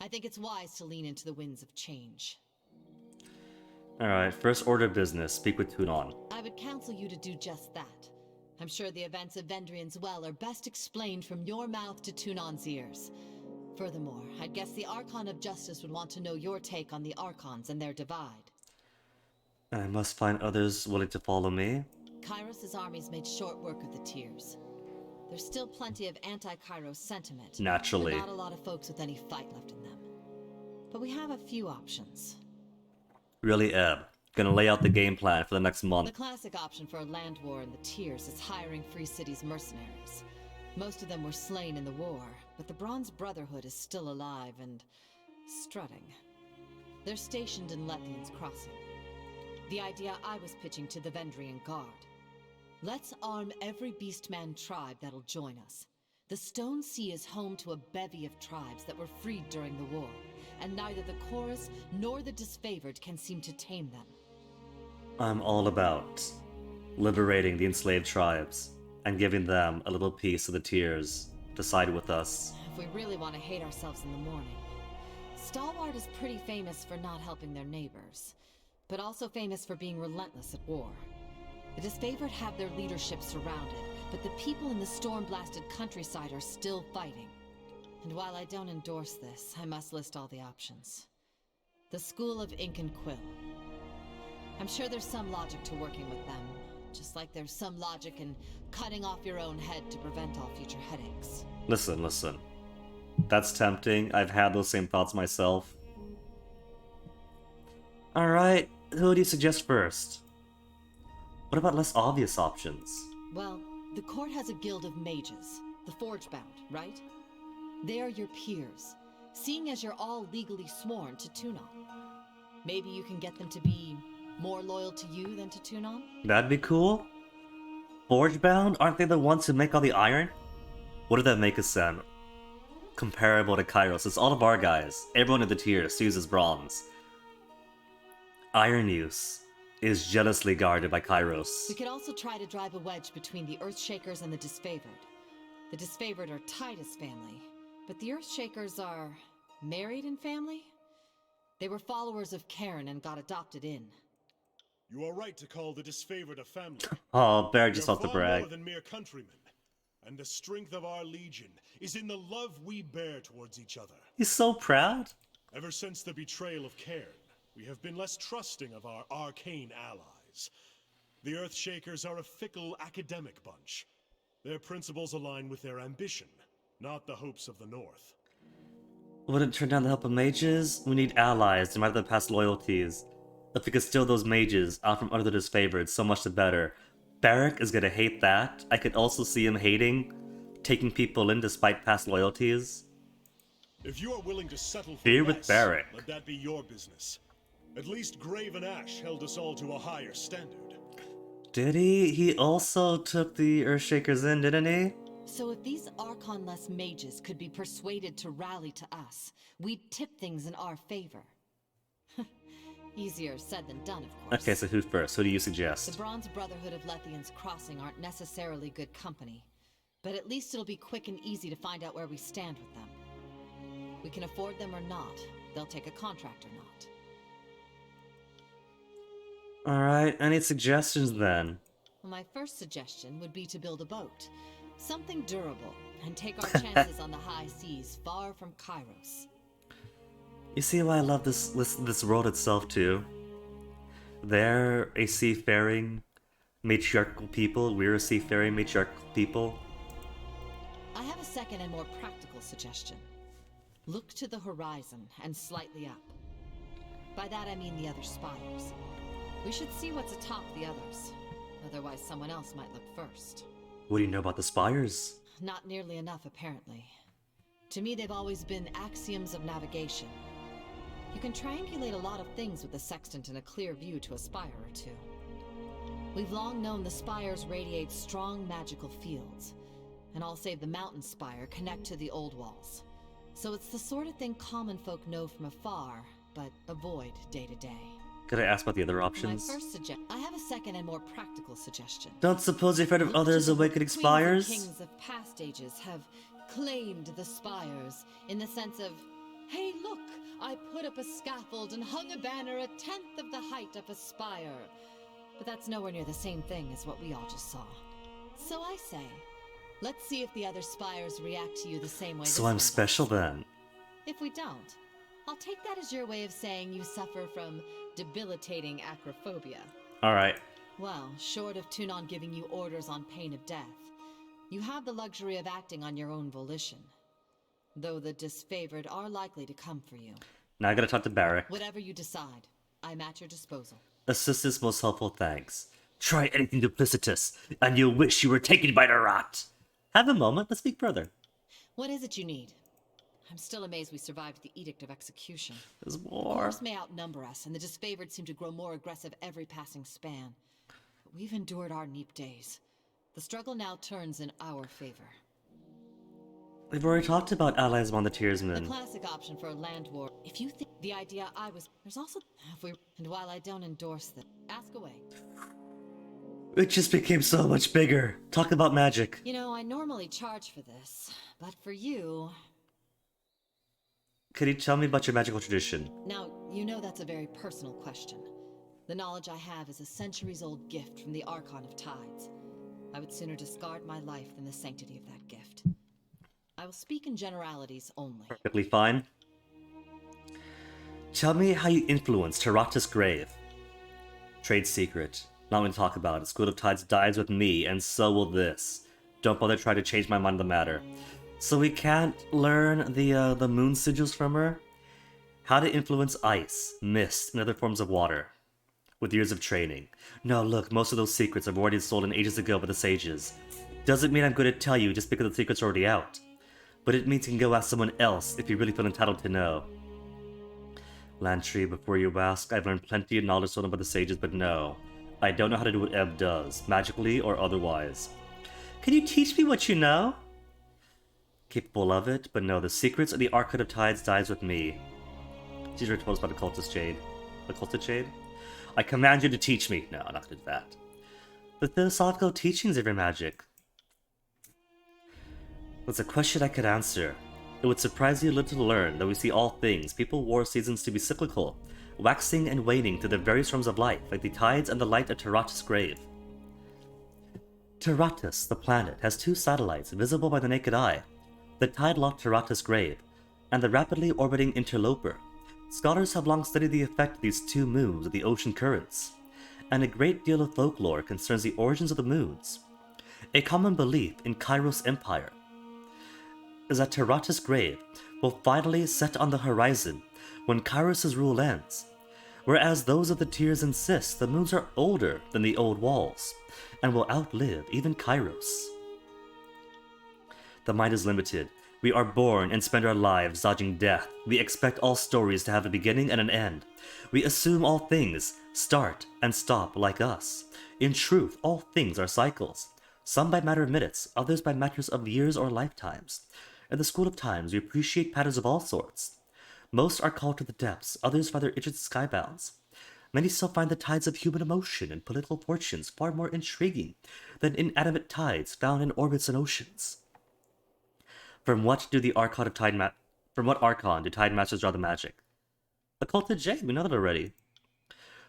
I think it's wise to lean into the winds of change. Alright, first order of business, speak with Tunon. I would counsel you to do just that. I'm sure the events of Vendrian's Well are best explained from your mouth to Tunon's ears. Furthermore, I'd guess the Archon of Justice would want to know your take on the Archons and their divide. I must find others willing to follow me. Kairos' armies made short work of the tiers. There's still plenty of anti-Kairos sentiment. Naturally. But not a lot of folks with any fight left in them. But we have a few options. Really, Eb. Gonna lay out the game plan for the next The month. classic option for a land war in the tiers is hiring Free City's mercenaries. Most of them were slain in the war, but the Bronze Brotherhood is still alive and strutting. They're stationed in Lethian's Crossing. The idea I was pitching to the Vendrian Guard. Let's arm every Beastman tribe that'll join us. The Stone Sea is home to a bevy of tribes that were freed during the war, and neither the Chorus nor the Disfavored can seem to tame them. I'm all about liberating the enslaved tribes and giving them a little piece of the tiers to side with us. If we really want to hate ourselves in the morning. Stalwart is pretty famous for not helping their neighbors, but also famous for being relentless at war. The Disfavored have their leadership surrounded, but the people in the storm-blasted countryside are still fighting. And while I don't endorse this, I must list all the options. The School of Ink and Quill. I'm sure there's some logic to working with them, just like there's some logic in cutting off your own head to prevent all future headaches. Listen. That's tempting. I've had those same thoughts myself. Alright, who do you suggest first? What about less obvious options? Well, the court has a guild of mages, the Forgebound, right? They are your peers, seeing as you're all legally sworn to Tunon. Maybe you can get them to be more loyal to you than to Tunon? That'd be cool. Forgebound? Aren't they the ones who make all the iron? What did that make us then? Comparable to Kairos. It's all of our guys. Everyone in the tiers uses bronze. Iron use is jealously guarded by Kairos. We could also try to drive a wedge between the Earthshakers and the Disfavored. The Disfavored are Titus family, but the Earthshakers are married in family? They were followers of Karen and got adopted in. You are right to call the Disfavored a family. Oh, Bear just They're wants to far brag. more than mere countrymen. And the strength of our legion is in the love we bear towards each other. He's so proud. Ever since the betrayal of Cairn, we have been less trusting of our arcane allies. The Earthshakers are a fickle academic bunch. Their principles align with their ambition, not the hopes of the North. Wouldn't turn down the help of mages? We need allies, no matter the past loyalties. If we could steal those mages out from under the disfavored, so much the better. Barrack is gonna hate that. I could also see him hating taking people in despite past loyalties. If you are willing to settle for Fear less, with Barrack. let that be your business. At least Graven Ash held us all to a higher standard. Did he? He also took the Earthshakers in, didn't he? So if these Archon-less mages could be persuaded to rally to us, we'd tip things in our favor. Easier said than done, of course. Okay, so who first? Who do you The suggest? Bronze Brotherhood of Lethian's Crossing aren't necessarily good company, but at least it'll be quick and easy to find out where we stand with them. We can afford them or not. They'll take a contract or not. Alright, any suggestions then? Well, my first suggestion would be to build a boat. Something durable, and take our chances on the high seas far from Kairos. You see why I love this world itself too? They're a seafaring, matriarchal people. We're a seafaring, matriarchal people. I have a second and more practical suggestion. Look to the horizon and slightly up. By that I mean the other spires. We should see what's atop the others. Otherwise someone else might look first. What do you know about the spires? Not nearly enough, apparently. To me, they've always been axioms of navigation. You can triangulate a lot of things with the sextant and a clear view to a spire or two. We've long known the spires radiate strong magical fields, and all save the mountain spire connect to the old walls. So it's the sort of thing common folk know from afar, but avoid day to day. Could I ask about the other options? I have a second and more practical suggestion. Don't suppose you've heard of Look others to the awakening queens and spires? kings of past ages have claimed the spires in the sense of, hey look, I put up a scaffold and hung a banner 1/10 of the height of a spire. But that's nowhere near the same thing as what we all just saw. So I say, let's see if the other spires react to you the same way. So I'm special then. If we don't, I'll take that as your way of saying you suffer from debilitating acrophobia. Alright. Well, short of Tunon giving you orders on pain of death, you have the luxury of acting on your own volition. Though the disfavored are likely to come for you. Now I gotta talk to Barrack. Whatever you decide, I'm at your disposal. Assistance most helpful, thanks. Try anything duplicitous, and you'll wish you were taken by the rot. Have a moment, let's speak further. What is it you need? I'm still amazed we survived the Edict of Execution. There's The more. Course may outnumber us, and the disfavored seem to grow more aggressive every passing span. But we've endured our neap days. The struggle now turns in our favor. We've already talked about allies among the The Tearsmen. classic option for a land war. If you think the idea there's also and while I don't endorse this, ask away. It just became so much bigger. Talk about magic. You know, I normally charge for this, but for you, Could you tell me about your magical tradition? now you know that's a very personal question. The knowledge I have is a centuries-old gift from the Archon of Tides. I would sooner discard my life than the sanctity of that gift. I will speak in generalities only. Perfectly fine. Tell me how you influenced Herotus' grave. Trade secret. Not going to talk about it. School of Tides dies with me, and so will this. Don't bother trying to change my mind on the matter. So we can't learn the moon sigils from her? How to influence ice, mist, and other forms of water. With years of training. No, look, most of those secrets I've already stolen ages ago by the sages. Doesn't mean I'm going to tell you just because the secret's already out. But it means you can go ask someone else if you really feel entitled to know. Lantry, before you ask, I've learned plenty of knowledge stolen by the sages, but no. I don't know how to do what Ebb does, magically or otherwise. Can you teach me what you know? Capable of it, but no, the secrets of the Archon of Tides dies with me. Teacher told us about Occultist Jade. Occultist Jade? I command you to teach me. No, I'm not gonna do that. The philosophical teachings of your magic. That's a question I could answer. It would surprise you a little to learn that we see all things, people, war seasons to be cyclical, waxing and waning through the various forms of life, like the tides and the light of Teratus' grave. Teratus, the planet, has two satellites visible by the naked eye, the tide-locked Teratus grave, and the rapidly orbiting interloper. Scholars have long studied the effect of these two moons of the ocean currents, and a great deal of folklore concerns the origins of the moons. A common belief in Kairos Empire is that Teratus' grave will finally set on the horizon when Kairos' rule ends, whereas those of the Tears insist the moons are older than the old walls, and will outlive even Kairos. The mind is limited. We are born and spend our lives dodging death. We expect all stories to have a beginning and an end. We assume all things start and stop like us. In truth, all things are cycles, some by matter of minutes, others by matters of years or lifetimes. In the School of Times, we appreciate patterns of all sorts. Most are called to the depths, others find their ancient skybounds. Many still find the tides of human emotion and political fortunes far more intriguing than inanimate tides found in orbits and oceans. From what archon do tide masters draw the magic? Occulted Jade, we know that already.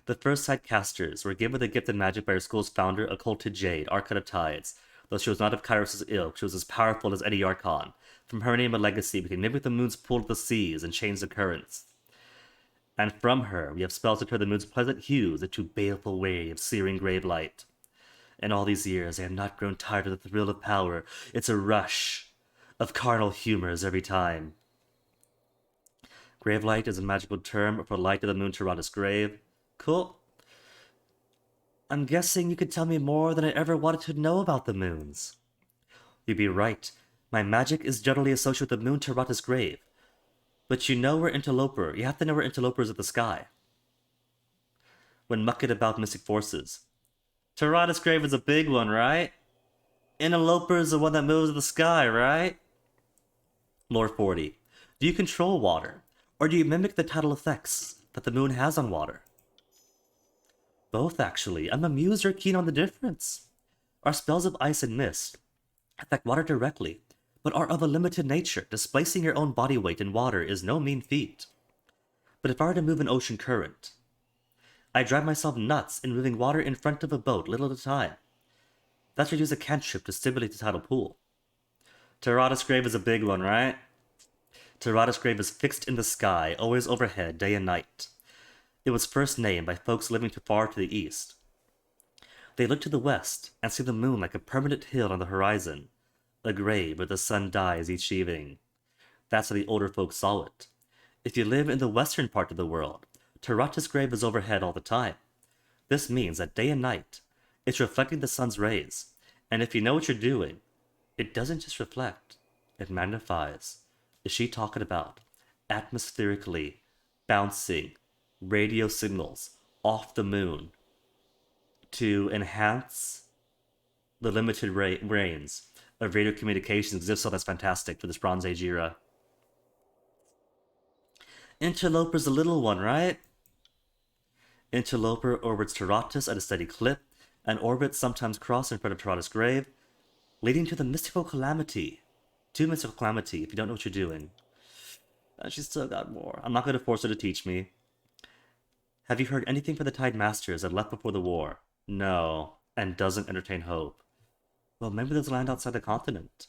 The first tide casters were given the gift of magic by our school's founder, Occulted Jade, Archon of Tides. Though she was not of Kairos' ilk, she was as powerful as any Archon. From her name and legacy, we can mimic the moon's pull of the seas and change the currents. And from her, we have spells to turn the moon's pleasant hues into baleful waves of searing grave light. In all these years, I have not grown tired of the thrill of power. It's a rush of carnal humors every time. Gravelight is a magical term for light of the moon Teratus' grave. Cool. I'm guessing you could tell me more than I ever wanted to know about the moons. You'd be right. My magic is generally associated with the moon Tarata's grave. But you know we're interloper. You have to know we're interlopers of the sky. When mucking about mystic forces. Tarata's grave is a big one, right? Interloper is the one that moves in the sky, right? Lore 40. Do you control water? Or do you mimic the tidal effects that the moon has on water? Both, actually. I'm amused you're keen on the difference. Our spells of ice and mist affect water directly, but are of a limited nature. Displacing your own body weight in water is no mean feat. But if I were to move an ocean current, I drive myself nuts in moving water in front of a boat little at a time. That's why I use a cantrip to stimulate the tidal pool. Tarata's grave is a big one, right? Tarata's grave is fixed in the sky, always overhead, day and night. It was first named by folks living too far to the east. They look to the west and see the moon like a permanent hill on the horizon, a grave where the sun dies each evening. That's how the older folks saw it. If you live in the western part of the world, Tarata's grave is overhead all the time. This means that day and night, it's reflecting the sun's rays, and if you know what you're doing, it doesn't just reflect, it magnifies. Is she talking about atmospherically bouncing radio signals off the moon to enhance the limited range of radio communications? If so, that's fantastic for this Bronze Age era. Interloper's a little one, right? Interloper orbits Taratus at a steady clip, and orbits sometimes cross in front of Tarata's grave, leading to the mystical calamity. To mystical calamity, if you don't know what you're doing. She's still got more. I'm not going to force her to teach me. Have you heard anything from the Tide Masters that left before the war? No, and doesn't entertain hope. Well, maybe there's land outside the continent.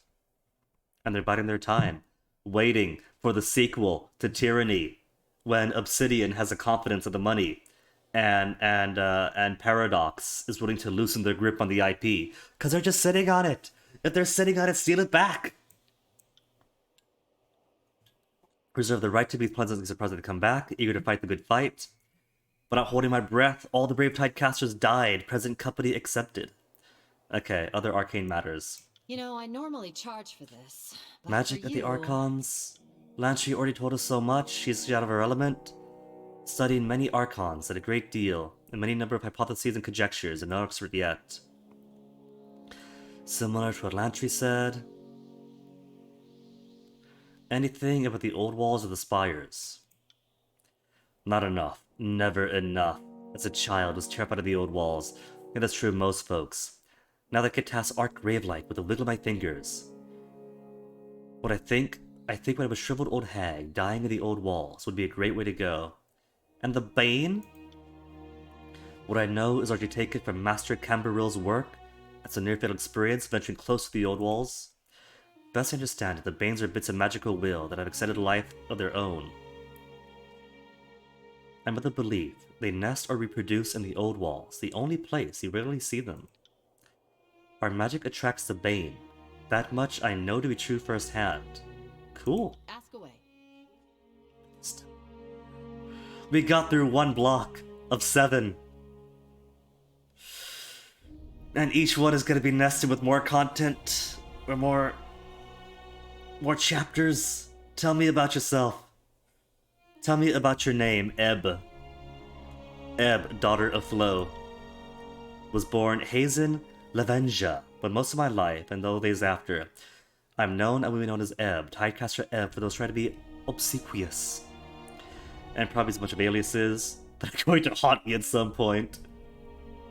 And they're biding their time, waiting for the sequel to Tyranny, when Obsidian has the confidence of the money, and Paradox is willing to loosen their grip on the IP, because they're just sitting on it. If they're sitting on it, steal it back. Reserve the right to be pleasantly surprised when they come back, eager to fight the good fight. But not holding my breath, all the brave tide casters died, present company accepted. Okay, other arcane matters. You know, I normally charge for this. But Magic for at the you- Archons. Lantry already told us so much, she's out of her element. Studying many Archons at a great deal, and many number of hypotheses and conjectures, and no expert yet. Similar to what Lantry said. Anything about the old walls or the spires? Not enough. Never enough. As a child, I was terrified of the old walls. And that's true of most folks. Now that I could task art grave-like with a wiggle of my fingers. What I think when I'm a shriveled old hag dying in the old walls would be a great way to go. And the Bane? What I know is already taken from Master Camberill's work. That's a near-fatal experience venturing close to the old walls. Best I understand it, the Banes are bits of magical will that have extended a life of their own. I'm of the belief they nest or reproduce in the old walls, the only place you rarely see them. Our magic attracts the Bane. That much I know to be true firsthand. Cool. Ask away. We got through one block of 7. And each one is going to be nested with more content, or more chapters. Tell me about yourself. Tell me about your name, Ebb. Ebb, daughter of Flo. Was born Hazen Lavenja, but most of my life, and the days after, I'm known and will be known as Ebb, Tidecaster Ebb, for those trying to be obsequious. And probably a bunch of aliases that are going to haunt me at some point.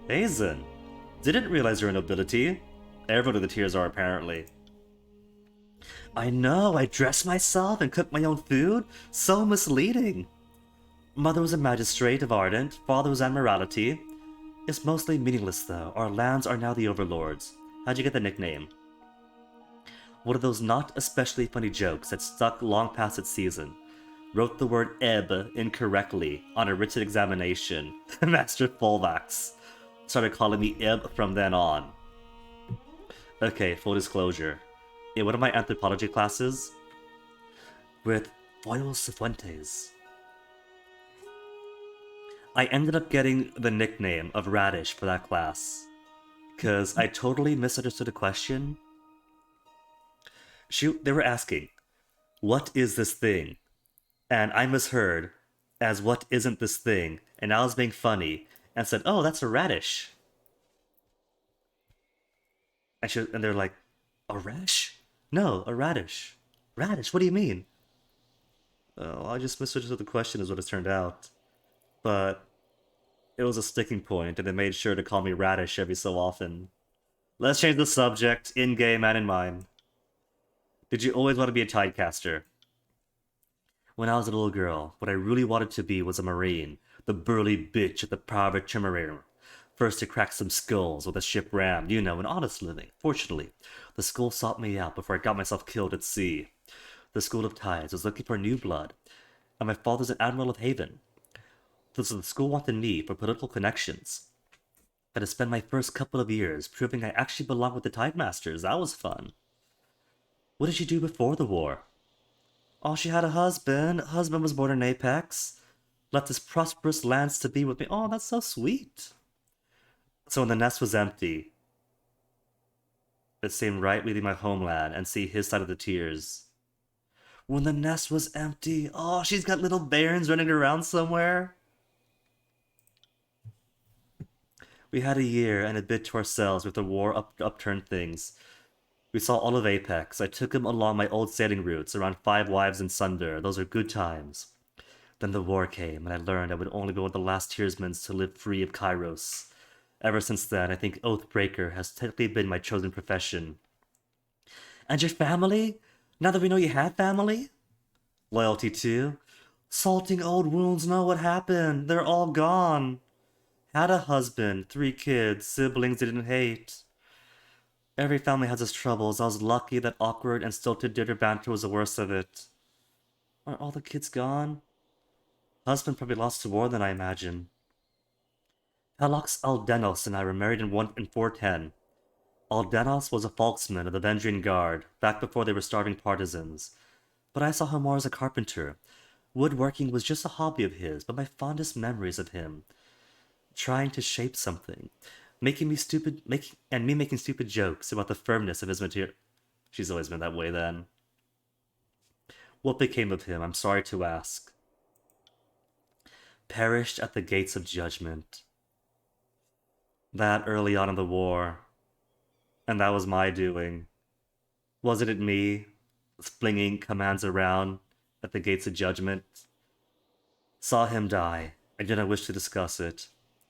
Hazen. Didn't realize you're a nobility. Everyone of the tiers are, apparently. I know, I dress myself and cook my own food? So misleading. Mother was a magistrate of Ardent, father was Admiralty. It's mostly meaningless though, our lands are now the overlords. How'd you get the nickname? One of those not especially funny jokes that stuck long past its season. Wrote the word ebb incorrectly on a written examination. Master Fulvax started calling me Ebb from then on. Okay, full disclosure. In one of my anthropology classes, with Foil Cifuentes, I ended up getting the nickname of Radish for that class. Because I totally misunderstood a question, They were asking, what is this thing? And I misheard as what isn't this thing, and I was being funny and said, oh, that's a radish. And they're like, a radish? No, a radish. Radish, what do you mean? Oh, I just misunderstood the question is what it turned out. But it was a sticking point, and they made sure to call me Radish every so often. Let's change the subject, in-game and in mind. Did you always want to be a tidecaster? When I was a little girl, what I really wanted to be was a marine, the burly bitch at the prow of a trimaran. First to crack some skulls with a ship rammed, you know, an honest living. Fortunately, the school sought me out before I got myself killed at sea. The School of Tides was looking for new blood, and my father's an admiral of Haven. So the school wanted me for political connections. I had to spend my first couple of years proving I actually belonged with the Tidemasters. That was fun. What did you do before the war? Oh, she had a husband. Husband was born in Apex. Left his prosperous lands to be with me. Oh, that's so sweet. So when the nest was empty, it seemed right leaving my homeland and see his side of the tears. When the nest was empty, oh, she's got little bairns running around somewhere. We had a year and a bit to ourselves with the war upturned things. We saw all of Apex. I took him along my old sailing routes, around Five Wives and Sunder. Those are good times. Then the war came, and I learned I would only go with the last tiersmen to live free of Kairos. Ever since then, I think Oathbreaker has technically been my chosen profession. And your family? Now that we know you had family? Loyalty too? Salting old wounds, know what happened. They're all gone. Had a husband, 3 kids, siblings I didn't hate. Every family has its troubles. I was lucky that awkward and stilted dinner banter was the worst of it. Are all the kids gone? Husband probably lost to war than I imagine. Pelox Aldenos and I were married in 410. Aldenos was a Falksman of the Vendrian Guard, back before they were starving partisans. But I saw him more as a carpenter. Woodworking was just a hobby of his, but my fondest memories of him trying to shape something, making stupid jokes about the firmness of his material. She's always been that way then. What became of him, I'm sorry to ask. Perished at the gates of judgment. That early on in the war. And that was my doing. Wasn't it me, flinging commands around at the gates of judgment? Saw him die. I did not wish to discuss it.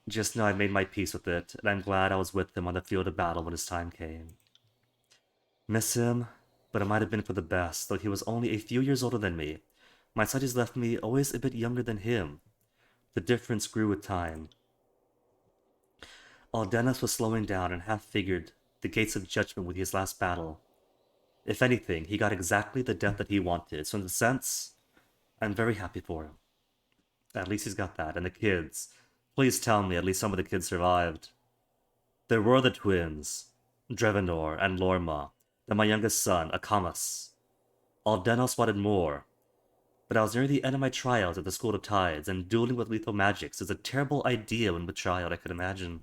Just know I made my peace with it, and I'm glad I was with him on the field of battle when his time came. Miss him, but it might have been for the best, though he was only a few years older than me. My studies left me always a bit younger than him. The difference grew with time. Aldenos was slowing down and half figured the gates of judgment with his last battle. If anything, he got exactly the death that he wanted, so in a sense, I'm very happy for him. At least he's got that, and the kids. Please tell me at least some of the kids survived. There were the twins, Drevenor and Lorma, and my youngest son, Akamas. Aldenos wanted more, but I was near the end of my trials at the School of Tides, and dueling with lethal magics is a terrible idea when with child, I could imagine.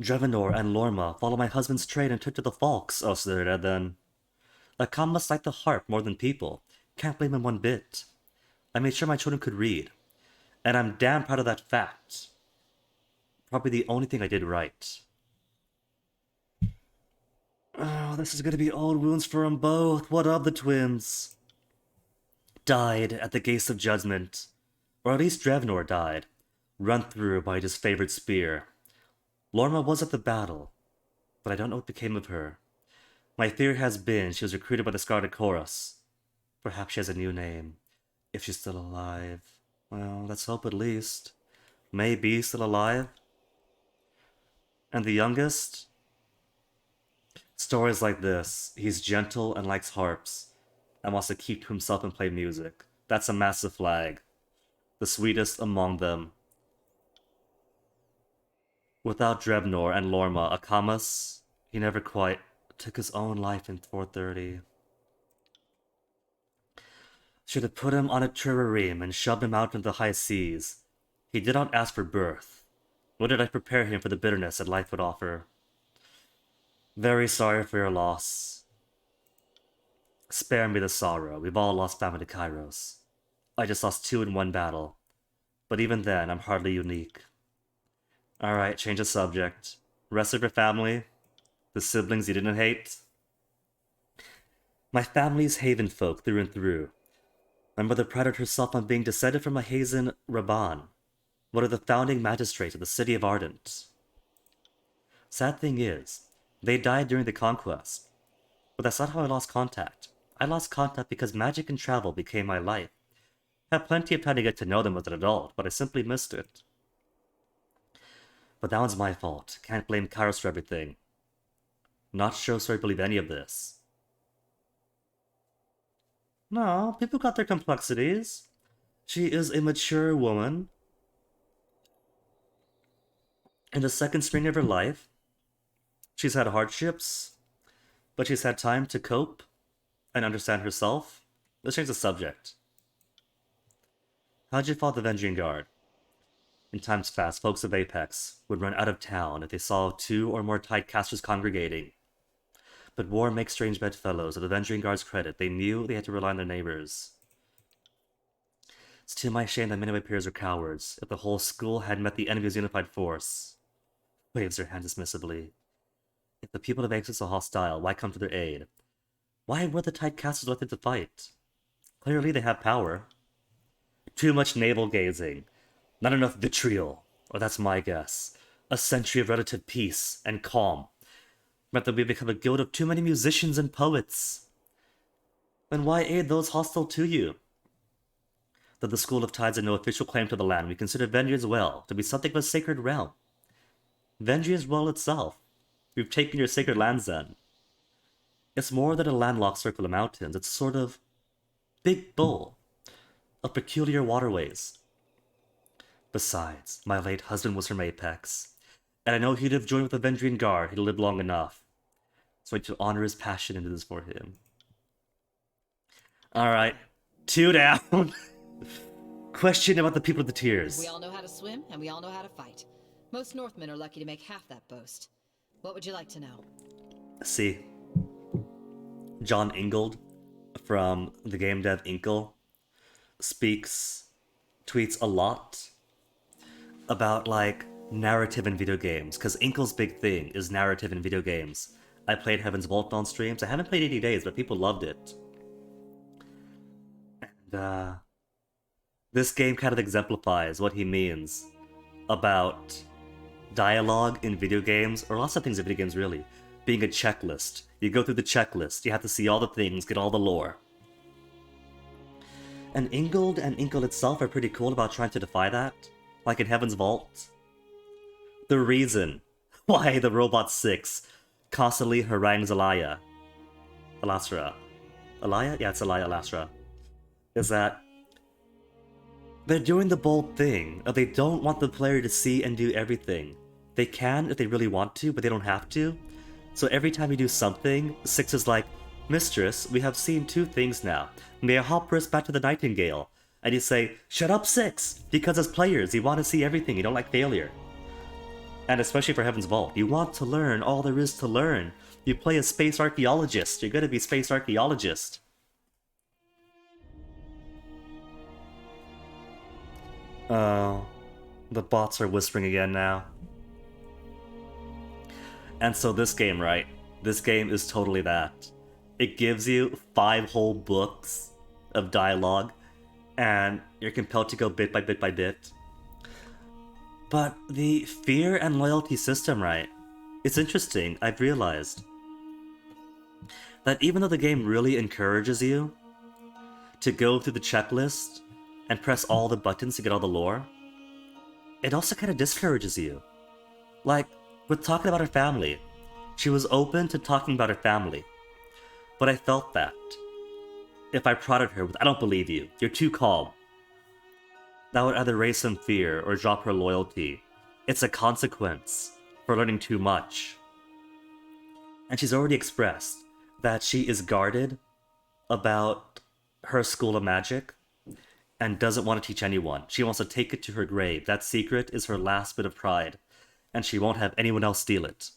Drevenor and Lorma followed my husband's trade and took to the Falks. Oh, so they're dead then. Akamas liked the harp more than people. Can't blame him one bit. I made sure my children could read. And I'm damn proud of that fact. Probably the only thing I did right. Oh, this is gonna be old wounds for them both. What of the twins? Died at the gates of judgment. Or at least Drevenor died. Run through by his favorite spear. Lorma was at the battle, but I don't know what became of her. My theory has been she was recruited by the Scarlet Chorus. Perhaps she has a new name. If she's still alive. Well, let's hope at least. Maybe still alive. And the youngest? Stories like this. He's gentle and likes harps, and wants to keep to himself and play music. That's a massive flag. The sweetest among them. Without Drevenor and Lorma, Akamas, he never quite took his own life in 430. Should have put him on a trireme and shoved him out into the high seas. He did not ask for birth, nor did I prepare him for the bitterness that life would offer. Very sorry for your loss. Spare me the sorrow. We've all lost family to Kairos. I just lost 2 in one battle. But even then, I'm hardly unique. Alright, change the subject. Rest of your family? The siblings you didn't hate? My family's Haven folk through and through. My mother prided herself on being descended from a Hazen Rabban, one of the founding magistrates of the city of Ardent. Sad thing is, they died during the conquest. But that's not how I lost contact. I lost contact because magic and travel became my life. I had plenty of time to get to know them as an adult, but I simply missed it. But that one's my fault. Can't blame Kairos for everything. Not sure so I believe any of this. No, people got their complexities. She is a mature woman. In the second spring of her life, she's had hardships, but she's had time to cope and understand herself. Let's change the subject. How'd you fought the Venging Guard? In times past, folks of Apex would run out of town if they saw 2 or more Tidecasters congregating. But war makes strange bedfellows. To the Venging Guard's credit, they knew they had to rely on their neighbors. It's to my shame that many of my peers are cowards. If the whole school had met the enemy's unified force. Waves her hand dismissively. If the people of Apex are hostile, why come to their aid? Why were the Tidecasters elected to fight? Clearly they have power. Too much navel-gazing. Not enough vitriol. Or that's my guess. A century of relative peace and calm meant that we become a guild of too many musicians and poets. Then why aid those hostile to you? That the School of Tides had no official claim to the land, we consider Vengeance Well to be something of a sacred realm. Vengeance Well itself. We've taken your sacred lands then. It's more than a landlocked circle of mountains. It's sort of big bowl of peculiar waterways. Besides, my late husband was from Apex, and I know he'd have joined with the Vendrian Guard. He'd lived long enough. So I need to honor his passion and do this for him. Alright, 2 down. Question about the people of the Tears. We all know how to swim, and we all know how to fight. Most Northmen are lucky to make half that boast. What would you like to know? See, John Ingold from the game dev Inkle tweets a lot about, like, narrative in video games, because Inkle's big thing is narrative in video games. I played Heaven's Vault on streams. I haven't played 80 Days, but people loved it. And, this game kind of exemplifies what he means about dialogue in video games, or lots of things in video games really, being a checklist. You go through the checklist, you have to see all the things, get all the lore. And Ingold and Inkle itself are pretty cool about trying to defy that, like in Heaven's Vault. The reason why the Robot 6 constantly harangues Alasra, yeah, it's Alasra, is that they're doing the bold thing of they don't want the player to see and do everything. They can if they really want to, but they don't have to. So every time you do something, 6 is like, Mistress, we have seen 2 things now. May I hop us back to the Nightingale? And you say, shut up 6! Because as players, you want to see everything, you don't like failure. And especially for Heaven's Vault, you want to learn all there is to learn. You play a space archaeologist, you're gonna be space archaeologist. Oh, the bots are whispering again now. And so this game, right? This game is totally that. It gives you 5 whole books of dialogue, and you're compelled to go bit by bit by bit. But the fear and loyalty system, right? It's interesting, I've realized that even though the game really encourages you to go through the checklist and press all the buttons to get all the lore, it also kind of discourages you. Like, with talking about her family, she was open to talking about her family, but I felt that if I prodded her with, I don't believe you, you're too calm, that would either raise some fear or drop her loyalty. It's a consequence for learning too much. And she's already expressed that she is guarded about her school of magic and doesn't want to teach anyone. She wants to take it to her grave. That secret is her last bit of pride, and she won't have anyone else steal it.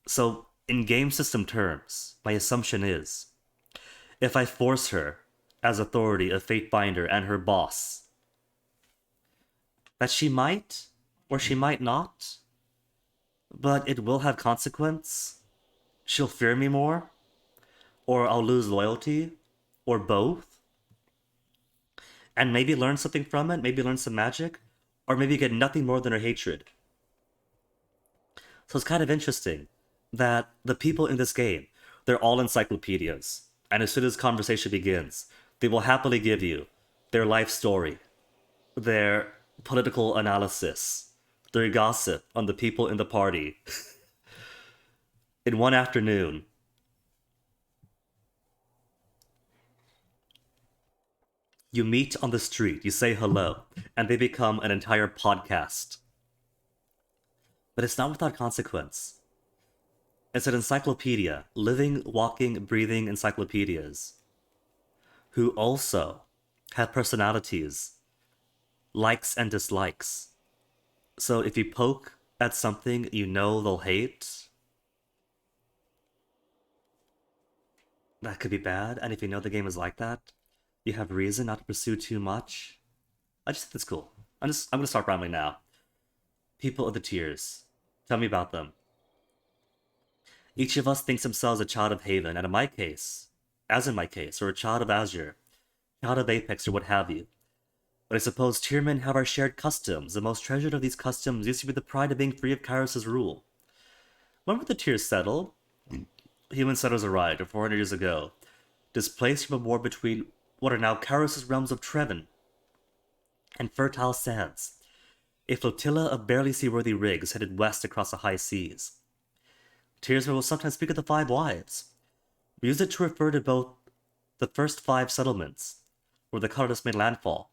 So, in game system terms, my assumption is, if I force her, as authority of Fatebinder and her boss, that she might, or she might not, but it will have consequence. She'll fear me more, or I'll lose loyalty, or both, and maybe learn something from it, maybe learn some magic, or maybe get nothing more than her hatred. So it's kind of interesting that the people in this game, they're all encyclopedias. And as soon as conversation begins, they will happily give you their life story, their political analysis, their gossip on the people in the party. In one afternoon, you meet on the street, you say hello, and they become an entire podcast. But it's not without consequence. It's an encyclopedia, living, walking, breathing encyclopedias, who also have personalities, likes and dislikes. So if you poke at something you know they'll hate, that could be bad. And if you know the game is like that, you have reason not to pursue too much. I just think it's cool. I'm gonna start rambling now. People of the tiers. Tell me about them. Each of us thinks themselves a child of Haven, and in my case, as in my case, or a child of Azure, child of Apex, or what have you. But I suppose tiermen have our shared customs. The most treasured of these customs used to be the pride of being free of Kairos' rule. When were the tiers settled? Human settlers arrived 400 years ago, displaced from a war between what are now Kairos' realms of Trevin and fertile sands. A flotilla of barely seaworthy rigs headed west across the high seas. Tiersmen will sometimes speak of the Five Wives. We use it to refer to both the first 5 settlements, where the colonists made landfall,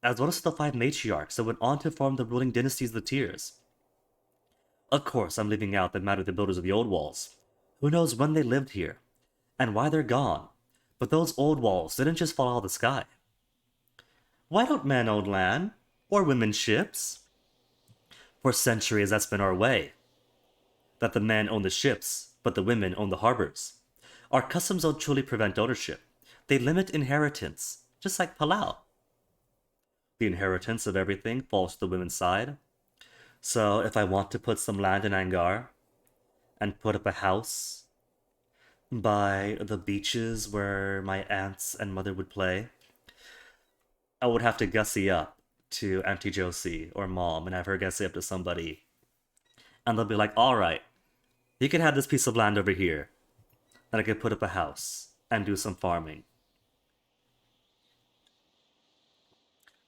as well as the 5 matriarchs that went on to form the ruling dynasties of the Tiers. Of course, I'm leaving out the matter of the builders of the old walls. Who knows when they lived here, and why they're gone, but those old walls didn't just fall out of the sky. Why don't men own land, or women ships? For centuries that's been our way. That the men own the ships, but the women own the harbors. Our customs don't truly prevent ownership. They limit inheritance, just like Palau. The inheritance of everything falls to the women's side. So if I want to put some land in Angar, and put up a house by the beaches where my aunts and mother would play, I would have to gussy up to Auntie Josie or Mom and have her gussy up to somebody. And they'll be like, alright, you can have this piece of land over here. And I could put up a house and do some farming.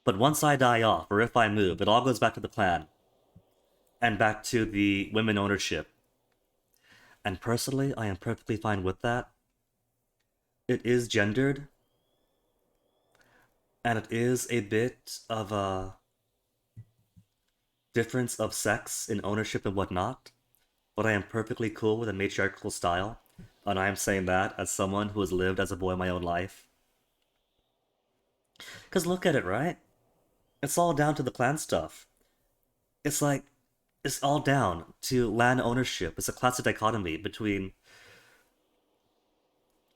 But once I die off, or if I move, it all goes back to the clan. And back to the women ownership. And personally, I am perfectly fine with that. It is gendered. And it is a bit of a difference of sex in ownership and whatnot. But I am perfectly cool with a matriarchal style. And I am saying that as someone who has lived as a boy my own life. Because look at it, right? It's all down to the clan stuff. It's like, it's all down to land ownership. It's a classic dichotomy between,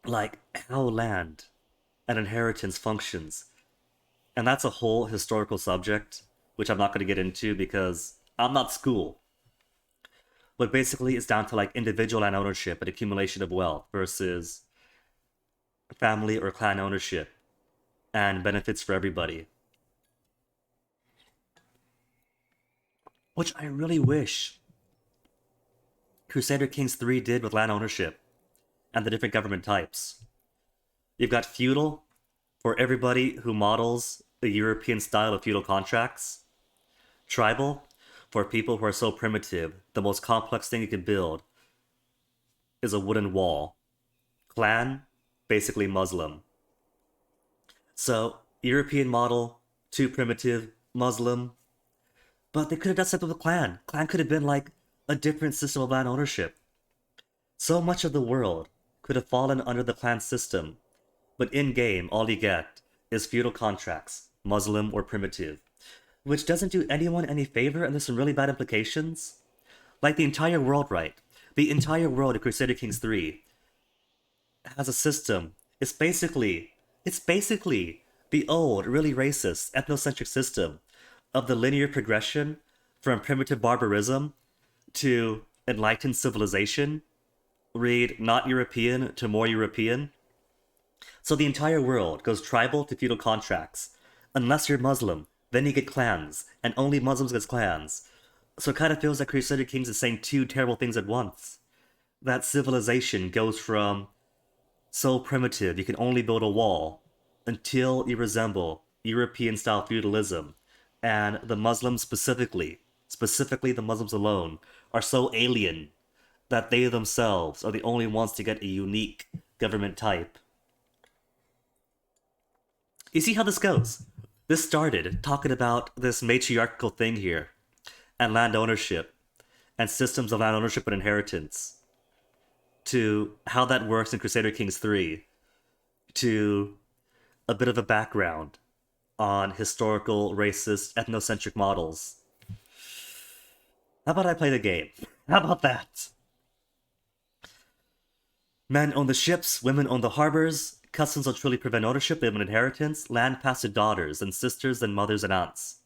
like, how land and inheritance functions. And that's a whole historical subject, which I'm not going to get into because I'm not school. But basically, it's down to, like, individual land ownership and accumulation of wealth versus family or clan ownership and benefits for everybody. Which I really wish Crusader Kings 3 did with land ownership and the different government types. You've got feudal for everybody who models the European style of feudal contracts. Tribal for people who are so primitive, the most complex thing you can build is a wooden wall. Clan, basically Muslim. So, European model, too primitive, Muslim. But they could have done something with clan. Clan could have been like a different system of land ownership. So much of the world could have fallen under the clan system. But in-game, all you get is feudal contracts, Muslim or primitive. Which doesn't do anyone any favor, and there's some really bad implications. Like the entire world, right? The entire world of Crusader Kings 3 has a system It's basically the old, really racist, ethnocentric system of the linear progression from primitive barbarism to enlightened civilization. Read not European to more European. So the entire world goes tribal to feudal contracts. Unless you're Muslim, then you get clans, and only Muslims get clans. So it kind of feels like Crusader Kings is saying two terrible things at once. That civilization goes from so primitive you can only build a wall until you resemble European style feudalism. And the Muslims specifically the Muslims alone, are so alien that they themselves are the only ones to get a unique government type. You see how this goes? This started talking about this matriarchal thing here, and land ownership, and systems of land ownership and inheritance, to how that works in Crusader Kings 3, to a bit of a background on historical, racist, ethnocentric models. How about I play the game? How about that? Men own the ships, women own the harbors, customs will truly prevent ownership, they have an inheritance, land passed to daughters, and sisters, and mothers and aunts.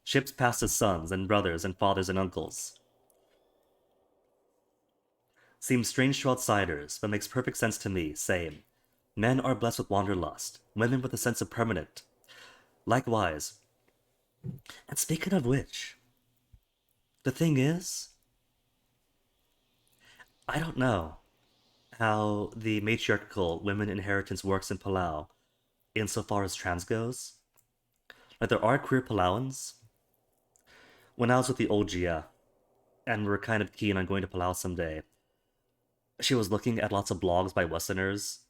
Ships passed to sons, and brothers, and fathers, and uncles. Seems strange to outsiders, but makes perfect sense to me, same. Men are blessed with wanderlust, women with a sense of permanent. Likewise. And speaking of which, the thing is, I don't know how the matriarchal women inheritance works in Palau insofar as trans goes. Like, there are queer Palauans. When I was with the old Gia, and we were kind of keen on going to Palau someday, she was looking at lots of blogs by Westerners.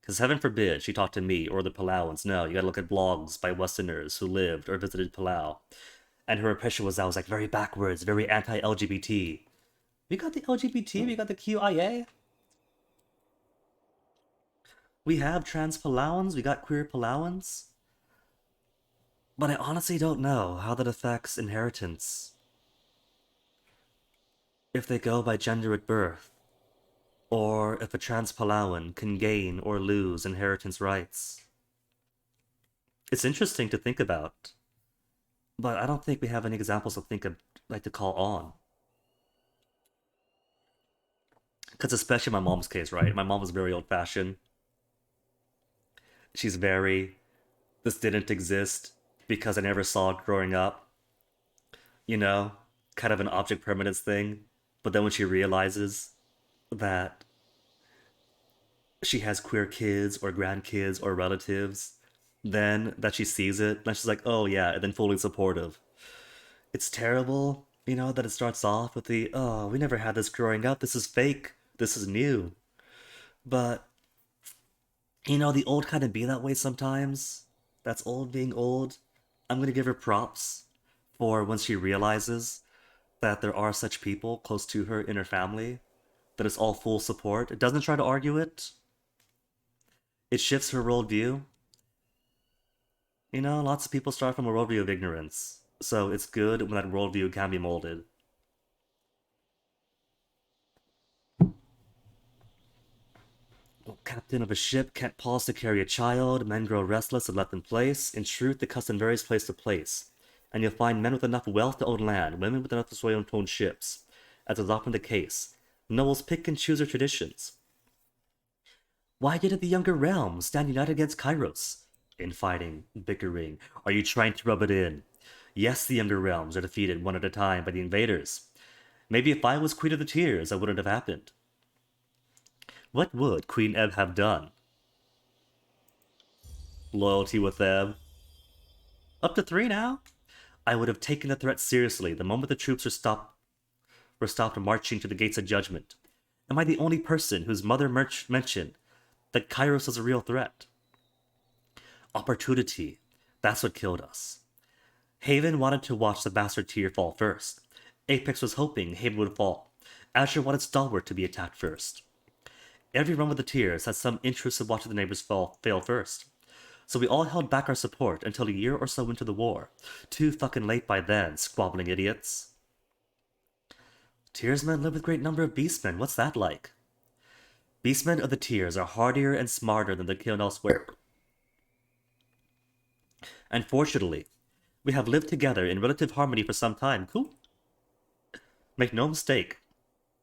Because heaven forbid she talked to me or the Palauans. No, you gotta look at blogs by Westerners who lived or visited Palau. And her impression was I was like very backwards, very anti-LGBT. We got the LGBT, we got the QIA. We have trans Palauans, we got queer Palauans. But I honestly don't know how that affects inheritance. If they go by gender at birth, or if a trans Palauan can gain or lose inheritance rights. It's interesting to think about, but I don't think we have any examples to call on. Because especially my mom's case, right? My mom was very old-fashioned. She's very, this didn't exist because I never saw it growing up. You know, kind of an object permanence thing. But then when she realizes that she has queer kids or grandkids or relatives, then that she sees it, then she's like, oh yeah, and then fully supportive. It's terrible, that it starts off with the, oh, we never had this growing up, this is fake, this is new. But, the old kind of be that way sometimes. That's old being old. I'm gonna give her props for when she realizes that there are such people close to her in her family, that it's all full support. It doesn't try to argue it. It shifts her worldview. Lots of people start from a worldview of ignorance. So it's good when that worldview can be molded. Captain of a ship can't pause to carry a child. Men grow restless and let them place. In truth, the custom varies place to place. And you'll find men with enough wealth to own land, women with enough to own ships. As is often the case, nobles pick and choose their traditions. Why did the younger realms stand united against Kairos? Infighting, bickering. Are you trying to rub it in? Yes, the younger realms are defeated one at a time by the invaders. Maybe if I was Queen of the Tears, that wouldn't have happened. What would Queen Eb have done? Loyalty with them. Up to 3 now? I would have taken the threat seriously the moment the troops were stopped marching to the gates of judgment. Am I the only person whose mother mentioned that Kairos was a real threat? Opportunity. That's what killed us. Haven wanted to watch the bastard tier fall first. Apex was hoping Haven would fall. Azure wanted Stalwart to be attacked first. Every run with the tiers had some interest in watching the neighbors fail first. So we all held back our support until a year or so into the war. Too fucking late by then, squabbling idiots. Tiersmen live with great number of beastmen, what's that like? Beastmen of the Tears are hardier and smarter than the killed elsewhere. And fortunately, we have lived together in relative harmony for some time. Cool. Make no mistake,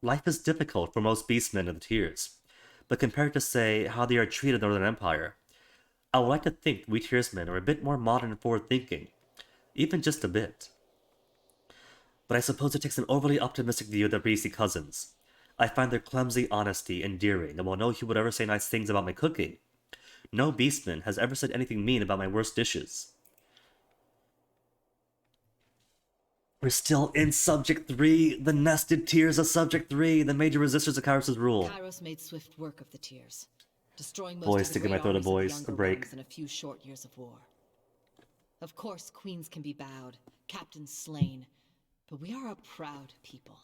life is difficult for most Beastmen of the Tears. But compared to, say, how they are treated in the Northern Empire, I would like to think we Tearsmen are a bit more modern and forward-thinking. Even just a bit. But I suppose it takes an overly optimistic view of the Breezy cousins. I find their clumsy honesty endearing, and while no one would ever say nice things about my cooking, no Beastman has ever said anything mean about my worst dishes. We're still in Subject 3, the nested tiers of Subject 3, the major resistors of Kairos' rule. Kairos made swift work of the Tears, destroying most Boys, of the sticking my great throat a armies of the voice, younger a break. realms in a few short years of war. Of course, queens can be bowed, captains slain, but we are a proud people.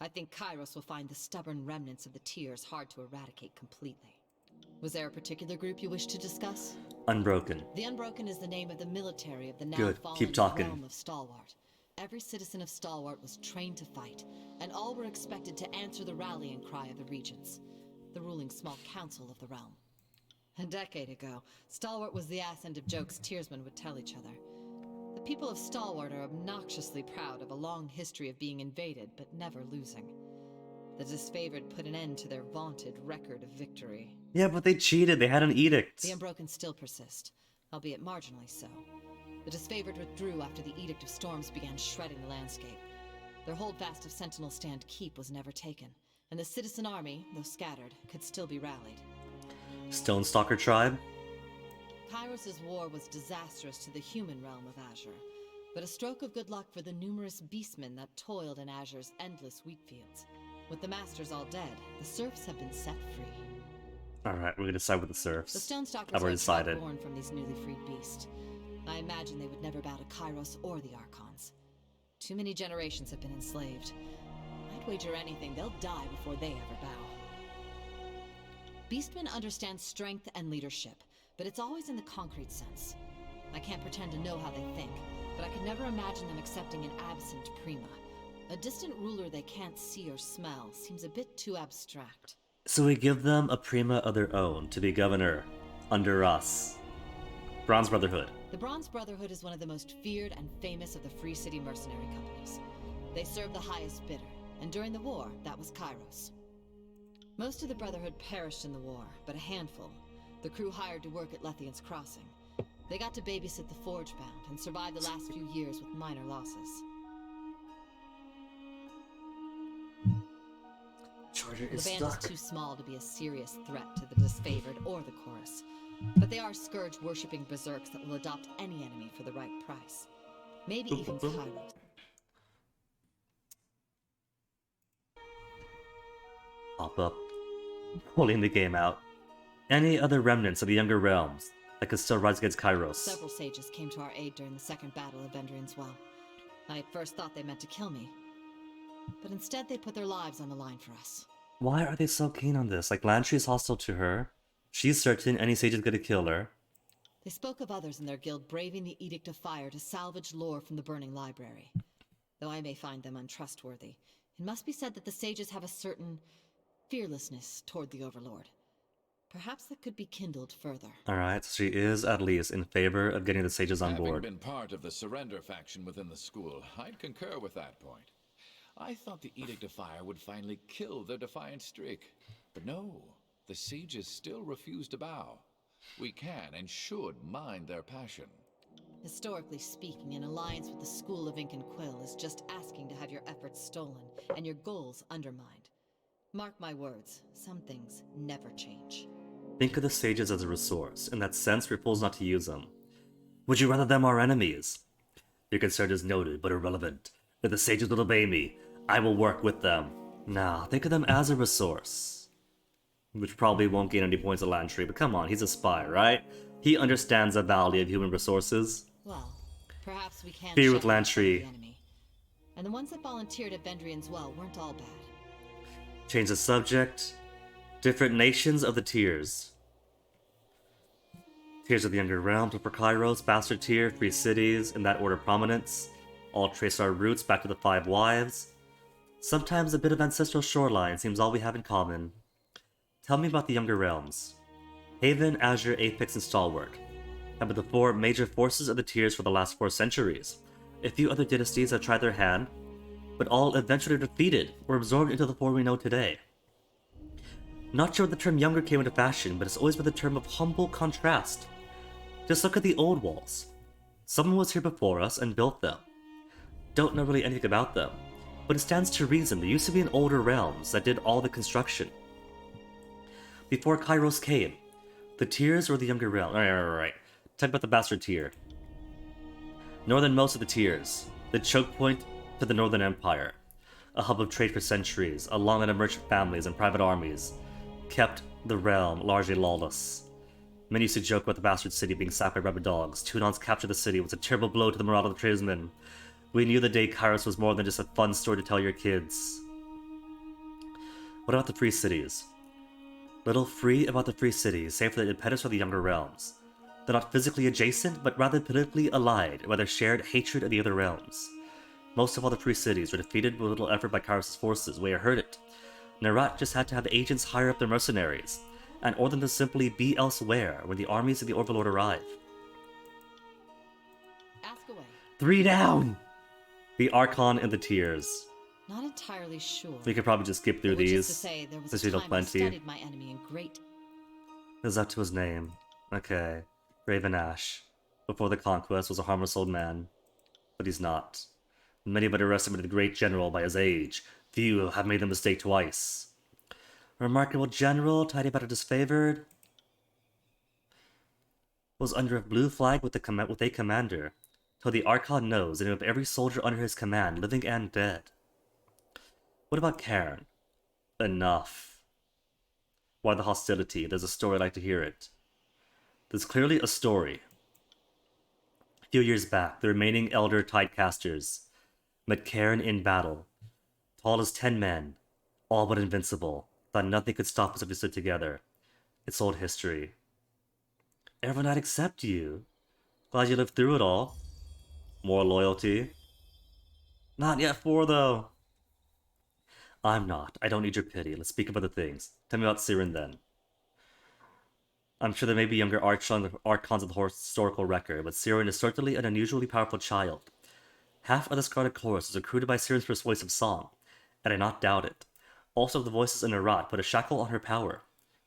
I think Kairos will find the stubborn remnants of the Tears hard to eradicate completely. Was there a particular group you wish to discuss? Unbroken. The Unbroken is the name of the military of the now Good, fallen keep talking. realm of Stalwart. Every citizen of Stalwart was trained to fight, and all were expected to answer the rallying cry of the Regents, the ruling small council of the realm. A decade ago, Stalwart was the ass end of jokes Tearsmen would tell each other. The people of Stalwart are obnoxiously proud of a long history of being invaded, but never losing. The Disfavored put an end to their vaunted record of victory. Yeah, but they cheated. They had an edict. The Unbroken still persist, albeit marginally so. The Disfavored withdrew after the Edict of Storms began shredding the landscape. Their holdfast of Sentinel Stand Keep was never taken, and the citizen army, though scattered, could still be rallied. Stonestalker tribe? Kairos' war was disastrous to the human realm of Azure, but a stroke of good luck for the numerous beastmen that toiled in Azure's endless wheat fields. With the masters all dead, the serfs have been set free. Alright, we're gonna decide with the serfs. The Stonestalkers I've already are decided. born from these newly freed beasts. I imagine they would never bow to Kairos or the Archons. Too many generations have been enslaved. I'd wager anything they'll die before they ever bow. Beastmen understand strength and leadership, but it's always in the concrete sense. I can't pretend to know how they think, but I could never imagine them accepting an absent Prima. A distant ruler they can't see or smell seems a bit too abstract. So we give them a Prima of their own to be governor under us. Bronze Brotherhood. The Bronze Brotherhood is one of the most feared and famous of the Free City mercenary companies. They serve the highest bidder, and during the war, that was Kairos. Most of the Brotherhood perished in the war, but a handful, the crew hired to work at Lethian's Crossing. They got to babysit the Forgebound and survived the last few years with minor losses. Charger The is band stuck. is too small to be a serious threat to the Disfavored or the Chorus, but they are scourge-worshipping berserks that will adopt any enemy for the right price. Maybe even Kairos. Pop up. Pulling the game out. Any other remnants of the younger realms that could still rise against Kairos? Several sages came to our aid during the Second Battle of Vendrian's Well. I at first thought they meant to kill me, but instead they put their lives on the line for us. Why are they so keen on this? Like, Lantry is hostile to her. She's certain any sage is gonna kill her. They spoke of others in their guild braving the Edict of Fire to salvage lore from the burning library. Though I may find them untrustworthy, it must be said that the sages have a certain fearlessness toward the Overlord. Perhaps that could be kindled further. Alright, so she is at least in favor of getting the sages on Having board. been part of the surrender faction within the school, I'd concur with that point. I thought the Edict of Fire would finally kill their defiant streak. But no, the sages still refuse to bow. We can and should mind their passion. Historically speaking, an alliance with the School of Ink and Quill is just asking to have your efforts stolen and your goals undermined. Mark my words, some things never change. Think of the sages as a resource. In that sense, we're fools not to use them. Would you rather them our enemies? Your concern is noted, but irrelevant. If the sages will obey me, I will work with them. Nah, think of them as a resource. Which probably won't gain any points at Lantry, but come on, he's a spy, right? He understands the value of human resources. Well, perhaps we can Fear with shepherd some of Lantry. the enemy. And the ones that volunteered at Vendrian's Well weren't all bad. Change the subject. Different nations of the tiers. Tiers of the Younger Realms, Upper Kairos, Bastard Tier, Free Cities, in that order of prominence. All trace our roots back to the Five Wives. Sometimes a bit of ancestral shoreline seems all we have in common. Tell me about the Younger Realms. Haven, Azure, Apex, and Stalwart have been the four major forces of the tiers for the last 4 centuries. A few other dynasties have tried their hand, but all eventually defeated or absorbed into the 4 we know today. Not sure when the term younger came into fashion, but it's always been the term of humble contrast. Just look at the old walls. Someone was here before us and built them. Don't know really anything about them, but it stands to reason there used to be an older realms that did all the construction. Before Kairos came, the tiers were the younger realm. Right. Talk about the bastard tier. Northernmost of the tiers, the choke point to the Northern Empire, a hub of trade for centuries, a long line of merchant families and private armies, kept the realm largely lawless. Many used to joke about the bastard city being sacked by rabid dogs. Tunon's capture of the city was a terrible blow to the morale of the tradesmen. We knew the day Kairos was more than just a fun story to tell your kids. What about the free cities? Little free about the free cities, save for the independence of the younger realms. They're not physically adjacent, but rather politically allied by their shared hatred of the other realms. Most of all the free cities were defeated with little effort by Kairos' forces, we heard it. Nerat just had to have agents hire up their mercenaries, and order them to simply be elsewhere when the armies of the overlord arrive. Ask away. 3 down! The Archon and the tiers. Not entirely sure. We could probably just skip through Which these, is to say, there was since a we know time I plenty. studied my enemy in great. Is up to his name. Okay. Raven Ash. Before the conquest was a harmless old man. But he's not. Many but underestimated the great general by his age. Few have made the mistake twice. A remarkable general, tidy but disfavored. Was under a blue flag with a commander. Till the Archon knows and knew of every soldier under his command, living and dead. What about Cairn? Enough. Why the hostility? There's a story, I'd like to hear it. There's clearly a story. A few years back, the remaining elder tidecasters met Cairn in battle. Tall as 10 men, all but invincible. Thought nothing could stop us if we stood together. It's old history. Everyone I'd accept you. Glad you lived through it all. More loyalty. Not yet 4, though. I'm not. I don't need your pity. Let's speak of other things. Tell me about Siren, then. I'm sure there may be younger archons of the historical record, but Siren is certainly an unusually powerful child. Half of the Scarlet Chorus was recruited by Siren's persuasive song, and I not doubt it. Also, the voices in Nerat put a shackle on her power.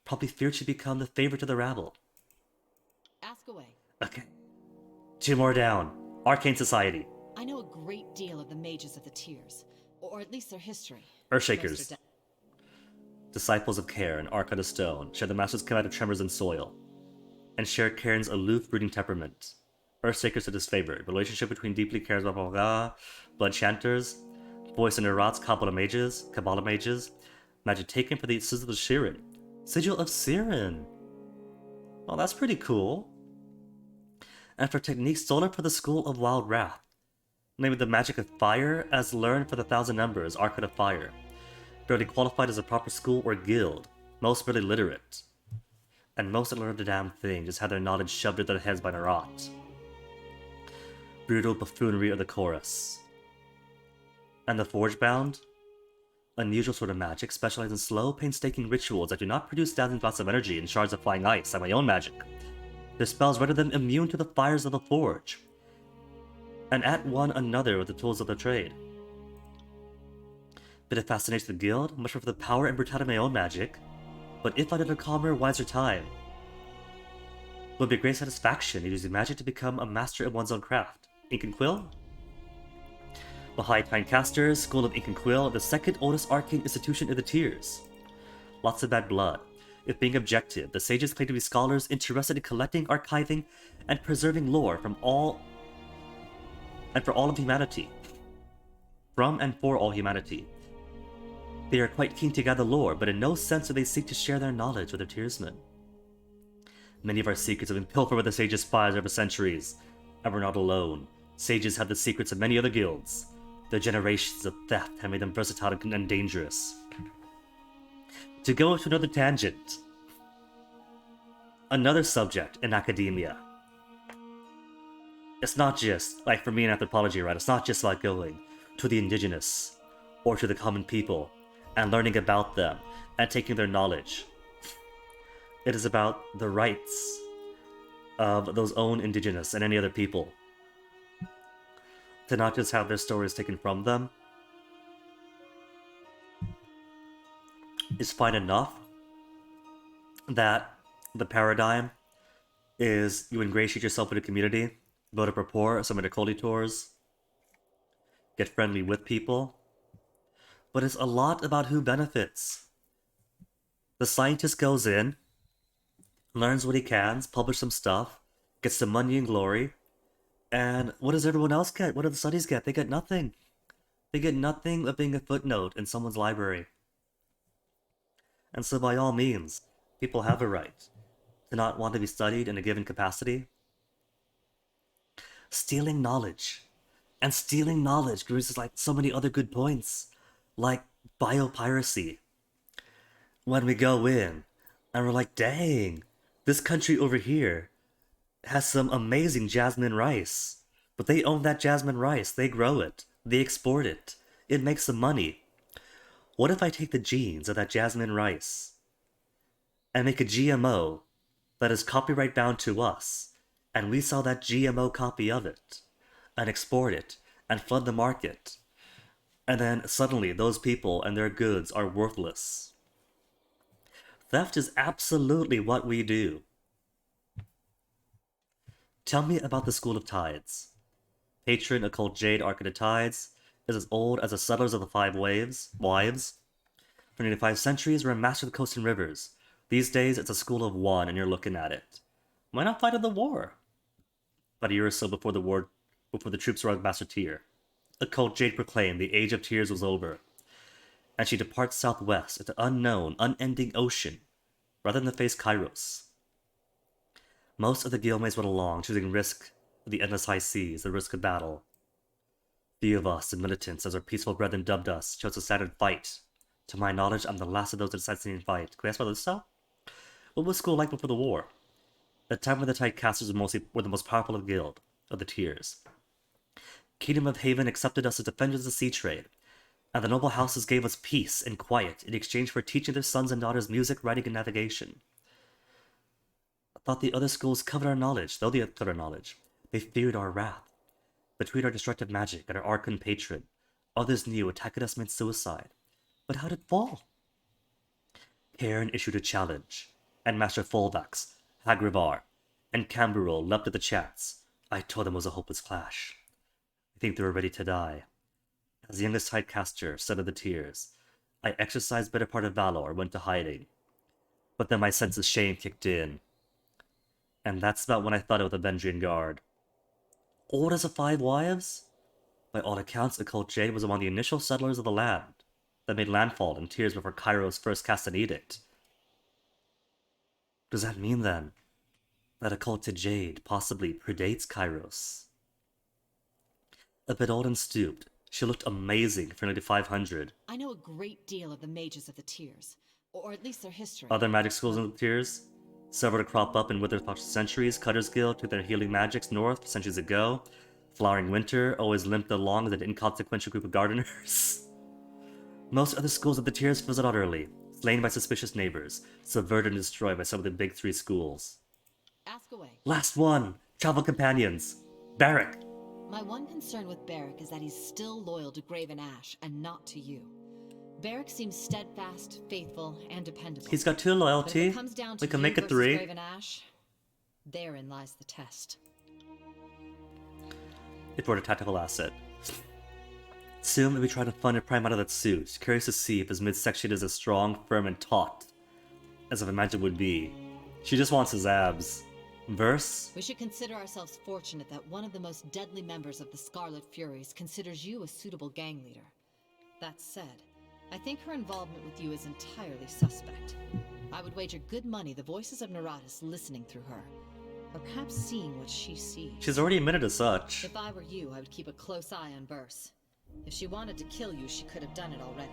Probably feared she'd become the favorite of the rabble. Ask away. Okay. 2 more down. Arcane Society. I know a great deal of the mages of the tiers, or at least their history. Earthshakers. Most are dead. Disciples of Cairn, Archon of Stone, share the master's command of tremors and soil, and share Cairn's aloof, brooding temperament. Earthshakers are disfavored. Relationship between deeply charismatic blood chanters, voice in Nerat's Kabbalah mages, magic taken for the Sigil of Siren. Sigil of Siren! Oh, that's pretty cool. And for techniques stolen for the School of Wild Wrath, namely the magic of fire as learned for the Thousand Numbers, Archon of Fire. Barely qualified as a proper school or guild, most barely literate. And most that learned a damn thing just had their knowledge shoved into their heads by Nerat. Brutal buffoonery of the chorus. And the Forgebound? Unusual sort of magic, specialized in slow, painstaking rituals that do not produce dazzling blasts of energy and shards of flying ice like my own magic. Their spells render them immune to the fires of the forge, and at one another with the tools of their trade. Bit of fascination with the guild, much more for the power and brutality of my own magic, but if I did a calmer, wiser time, it would be a great satisfaction using magic to become a master in one's own craft. Ink and Quill? The High Time Casters, School of Ink and Quill, the second oldest arcane institution in the tiers. Lots of bad blood. If being objective, the sages claim to be scholars interested in collecting, archiving, and preserving lore from all and for all of humanity. From and for all humanity. They are quite keen to gather lore, but in no sense do they seek to share their knowledge with their tiersmen. Many of our secrets have been pilfered by the sages' spies over centuries, and we're not alone. Sages have the secrets of many other guilds. Their generations of theft have made them versatile and dangerous. To go to another tangent. Another subject in academia. It's not just, like for me in anthropology, right? It's not just like going to the indigenous or to the common people and learning about them and taking their knowledge. It is about the rights of those own indigenous and any other people to not just have their stories taken from them is fine enough. That the paradigm is you ingratiate yourself with a community, build up rapport, some of the culty tours, get friendly with people. But it's a lot about who benefits. The scientist goes in, learns what he can, publish some stuff, gets some money and glory, and what does everyone else get? What do the studies get? They get nothing. They get nothing but being a footnote in someone's library. And so by all means, people have a right to not want to be studied in a given capacity. Stealing knowledge. And stealing knowledge produces like so many other good points. Like biopiracy. When we go in and we're like, dang, this country over here has some amazing jasmine rice. But they own that jasmine rice. They grow it. They export it. It makes some money. What if I take the genes of that jasmine rice and make a GMO that is copyright bound to us, and we sell that GMO copy of it, and export it, and flood the market, and then suddenly those people and their goods are worthless? Theft is absolutely what we do. Tell me about the School of Tides. Patron occult Jade Arc of the Tides is as old as the settlers of the Five Wives. For nearly 5 centuries, we're a master of the coast and rivers. These days, it's a school of one, and you're looking at it. Why not fight in the war? About a year or so before the troops arrived at Master Tier, occult Jade proclaimed the Age of Tears was over, and she departs southwest into unknown, unending ocean, rather than face Kairos. Most of the guildmates went along, choosing risk of the endless high seas, the risk of battle. Few of us, the militants, as our peaceful brethren dubbed us, chose to stand and fight. To my knowledge, I'm the last of those that decided to fight. Can we ask about this stuff? What was school like before the war? At the time when the Tidecasters were the most powerful of guild, of the tiers. Kingdom of Haven accepted us as defenders of the sea trade, and the noble houses gave us peace and quiet in exchange for teaching their sons and daughters music, writing, and navigation. I thought the other schools coveted our knowledge, they feared our wrath. Between our destructive magic and our archon patron, others knew attacking us meant suicide. But how did it fall? Cairn issued a challenge, and Master Folvax, Hagrivar, and Camberol leapt at the chance. I told them it was a hopeless clash. I think they were ready to die. As the youngest Tidecaster studied the tears, I exercised better part of valor, went to hiding. But then my sense of shame kicked in. And that's about when I thought of the Vendrian Guard. Old as the Five Wives? By all accounts, occult Jade was among the initial settlers of the land that made landfall in Tears before Kairos first cast an edict. Does that mean, then, that occulted Jade possibly predates Kairos? A bit old and stooped, she looked amazing for nearly 500. I know a great deal of the mages of the Tiers, or at least their history. Other magic schools in the Tiers? Several to crop up in Wither's for centuries. Cutter's Guild took their healing magics north centuries ago. Flowering Winter always limped along as an inconsequential group of gardeners. Most other schools of the Tiers fizzled out early, slain by suspicious neighbors, subverted and destroyed by some of the big 3 schools. Ask away. Last one! Travel companions! Barrack! My one concern with Barrack is that he's still loyal to Graven Ash, and not to you. Barrack seems steadfast, faithful, and dependable. He's got 2 loyalty. But if it comes down to We can you make it versus 3. Graven Ash, therein lies the test. It brought a tactical asset. Soon we try to find a prime out of that suit, curious to see if his midsection is as strong, firm, and taut as I've imagined would be. She just wants his abs. Verse? We should consider ourselves fortunate that one of the most deadly members of the Scarlet Furies considers you a suitable gang leader. That said, I think her involvement with you is entirely suspect. I would wager good money the voices of Neratis listening through her, or perhaps seeing what she sees. She's already admitted as such. If I were you, I would keep a close eye on Burse. If she wanted to kill you, she could have done it already.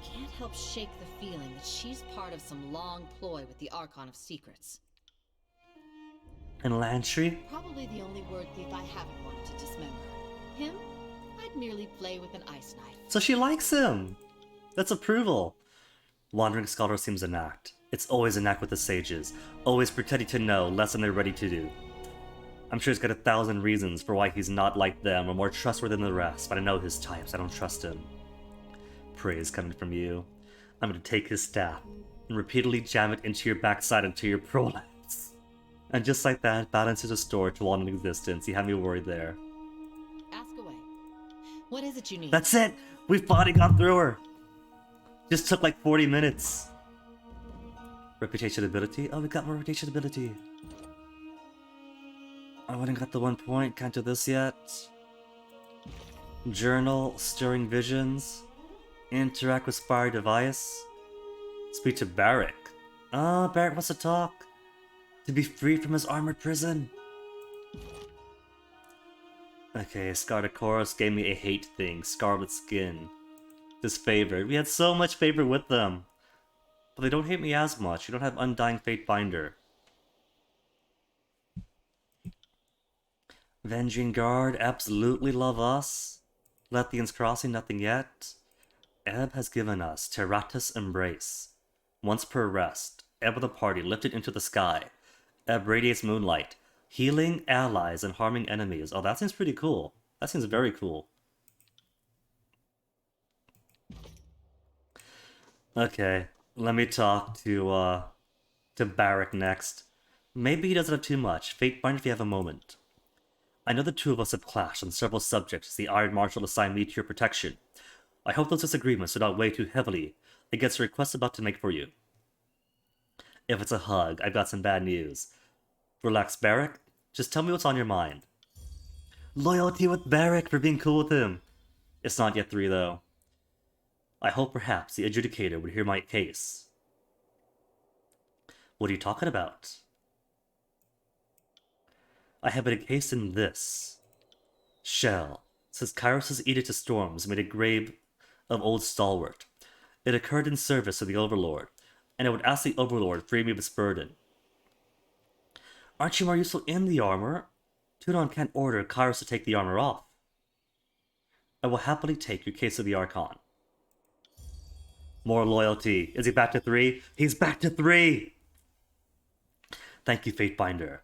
I can't help shake the feeling that she's part of some long ploy with the Archon of Secrets. And Lantry? Probably the only word thief I haven't wanted to dismember. Him? I'd merely play with an ice knife. So she likes him! That's approval. Wandering Scholar seems an act. It's always a knack with the sages, always pretending to know less than they're ready to do. I'm sure he's got 1,000 reasons for why he's not like them or more trustworthy than the rest, but I know his types, I don't trust him. Praise coming from you. I'm gonna take his staff and repeatedly jam it into your backside until your prolapse. And just like that, balance is restored to all non-existence. You had me worried there. Ask away. What is it you need? That's it! We've finally gone through her! Just took like 40 minutes. Reputation ability? Oh, we got more reputation ability. I wouldn't got the 1 point, can't do this yet. Journal, stirring visions. Interact with Spire device. Speak to Barrick. Ah, Barrick wants to talk. To be free from his armored prison. Okay, Scarlet Chorus gave me a hate thing. Scarlet Skin. Disfavored. We had so much favor with them. But they don't hate me as much. You don't have Undying Fate Binder. Venging Guard, absolutely love us. Lethian's Crossing, nothing yet. Ebb has given us Terratus Embrace. Once per rest, Ebb of the party lifted into the sky. Ebb radiates moonlight, healing allies and harming enemies. Oh, that seems pretty cool. That seems very cool. Okay, let me talk to Barrick next. Maybe he doesn't have too much. Fate Binder if you have a moment. I know the two of us have clashed on several subjects as the Iron Marshal assigned me to your protection. I hope those disagreements do not weigh too heavily against the request I'm about to make for you. If it's a hug, I've got some bad news. Relax, Barrick. Just tell me what's on your mind. Loyalty with Barrick for being cool with him. It's not yet 3, though. I hope perhaps the adjudicator would hear my case. What are you talking about? I have been encased in this shell since Kairos' Edict to Storms made a grave of old stalwart. It occurred in service of the overlord, and I would ask the overlord free me of its burden. Aren't you more useful in the armor? Tunon can't order Kairos to take the armor off. I will happily take your case of the Archon. More loyalty. Is he back to 3? He's back to 3! Thank you, Fatebinder.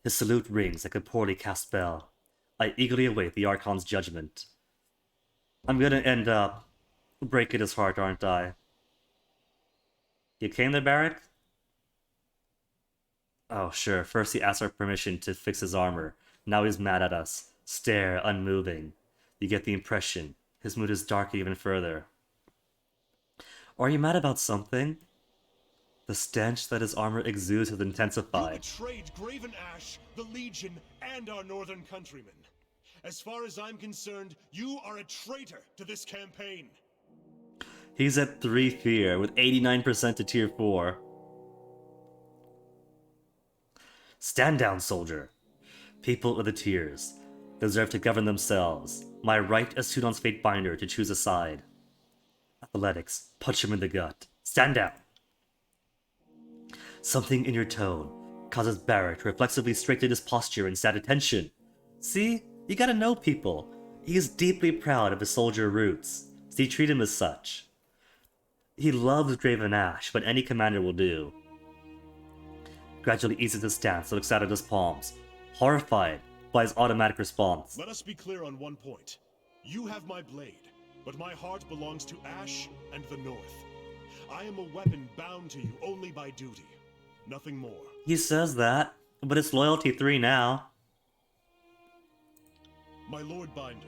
His salute rings like a poorly cast spell. I eagerly await the Archon's judgment. I'm gonna end up breaking his heart, aren't I? You came there, Barrick? Oh, sure. First he asked our permission to fix his armor. Now he's mad at us. Stare, unmoving. You get the impression. His mood is dark even further. Are you mad about something? The stench that his armor exudes has You intensified. betrayed Graven Ash, the Legion, and our northern countrymen. As far as I'm concerned, you are a traitor to this campaign. He's at 3 fear with 89% to tier 4. Stand down, soldier. People of the tiers deserve to govern themselves. My right as Tudon's Fatebinder to choose a side. Athletics, punch him in the gut. Stand down. Something in your tone causes Barrett to reflexively straighten his posture and stand attention. See? You gotta know people. He is deeply proud of his soldier roots, so you treat him as such. He loves Graven Ash, but any commander will do. Gradually eases his stance and looks out at his palms, horrified by his automatic response. Let us be clear on one point. You have my blade, but my heart belongs to Ash and the North. I am a weapon bound to you only by duty. Nothing more. He says that, but it's loyalty 3 now. My Lord Binder,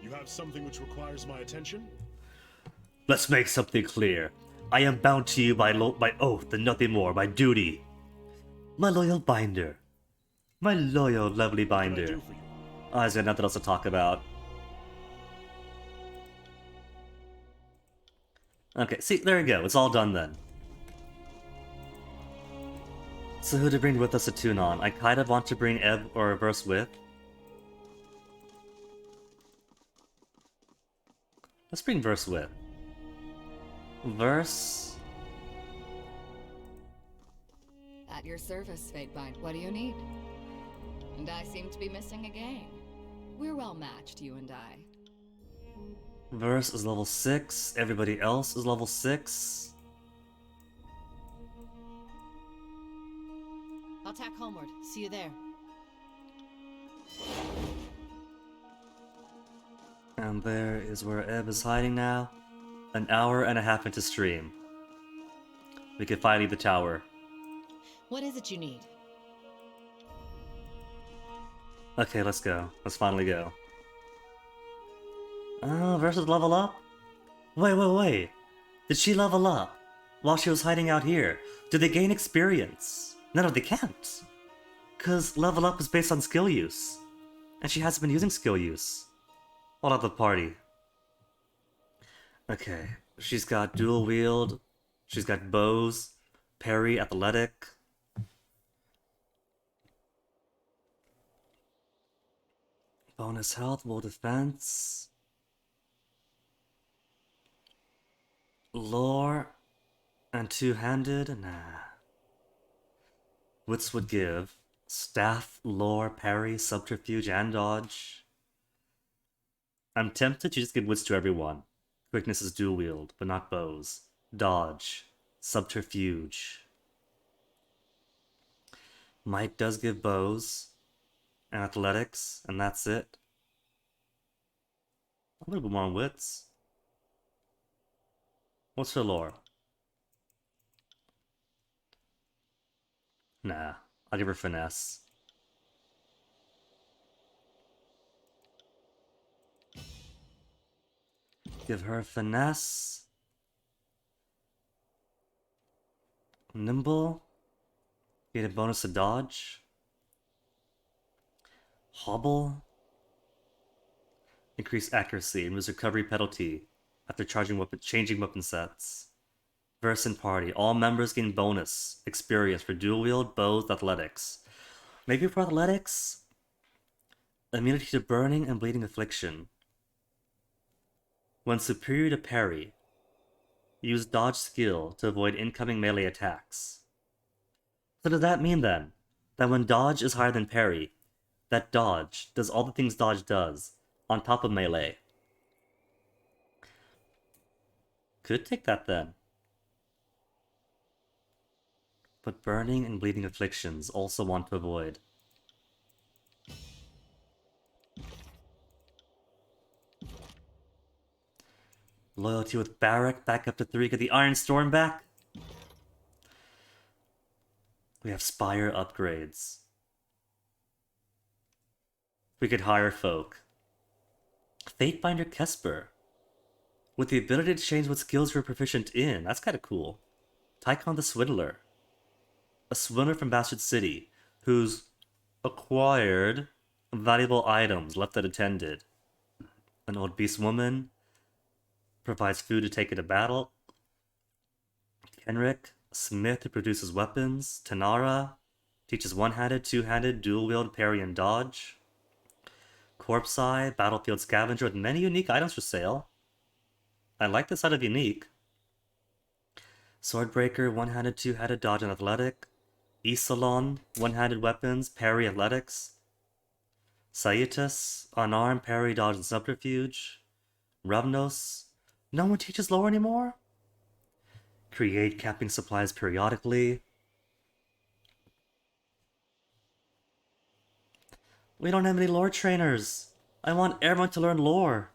you have something which requires my attention? Let's make something clear. I am bound to you by oath and nothing more, by duty. My loyal binder. My loyal, lovely What can I binder. do for you? He's got nothing else to talk about. Okay, see, there we go. It's all done then. So who to bring with us to Tunon? I kind of want to bring Ebb or Reverse with. Let's bring Verse with. Verse... At your service, Fatebind. What do you need? And I seem to be missing a game. We're well matched, you and I. Verse is level 6. Everybody else is level 6. I'll tack homeward. See you there. And there is where Ebb is hiding now. An hour and a half into stream. We can finally leave the tower. What is it you need? Okay, let's go. Let's finally go. Versus level up? Wait. Did she level up while she was hiding out here? Did they gain experience? No, they can't. Because level up is based on skill use. And she hasn't been using skill use. All at the party. Okay, she's got dual wield. She's got bows. Parry, athletic. Bonus health, will defense. Lore. And two-handed? Nah. Wits would give. Staff, lore, parry, subterfuge, and dodge. I'm tempted to just give wits to everyone. Quickness is dual wield, but not bows. Dodge. Subterfuge. Might does give bows. And athletics, and that's it. I'm gonna go more on wits. What's her lore? Nah, I'll give her finesse. Give her finesse. Nimble. Get a bonus to dodge. Hobble. Increase accuracy, removes recovery penalty after changing weapon sets. Verse and party. All members gain bonus experience for dual wield, bows, athletics. Maybe for athletics? Immunity to burning and bleeding affliction. When superior to parry, use dodge skill to avoid incoming melee attacks. So does that mean then that when dodge is higher than parry, that dodge does all the things dodge does on top of melee? Could take that then. But burning and bleeding afflictions also want to avoid. Loyalty with Barrack back up to 3. Get the Iron Storm back. We have Spire upgrades. We could hire folk. Fatebinder Kesper. With the ability to change what skills you're proficient in. That's kind of cool. Tychon the Swindler. A swindler from Bastard City who's acquired valuable items left unattended. An old beast woman. Provides food to take into battle. Kenrick, smith who produces weapons. Tanara, teaches one-handed, two-handed, dual-wield, parry, and dodge. Corpse Eye, battlefield scavenger with many unique items for sale. I like this side of unique. Swordbreaker, one-handed, two-handed, dodge, and athletic. Isolon, one-handed weapons, parry, athletics. Saitus, unarmed, parry, dodge, and subterfuge. Ravnos, no one teaches lore anymore? Create camping supplies periodically. We don't have any lore trainers. I want everyone to learn lore.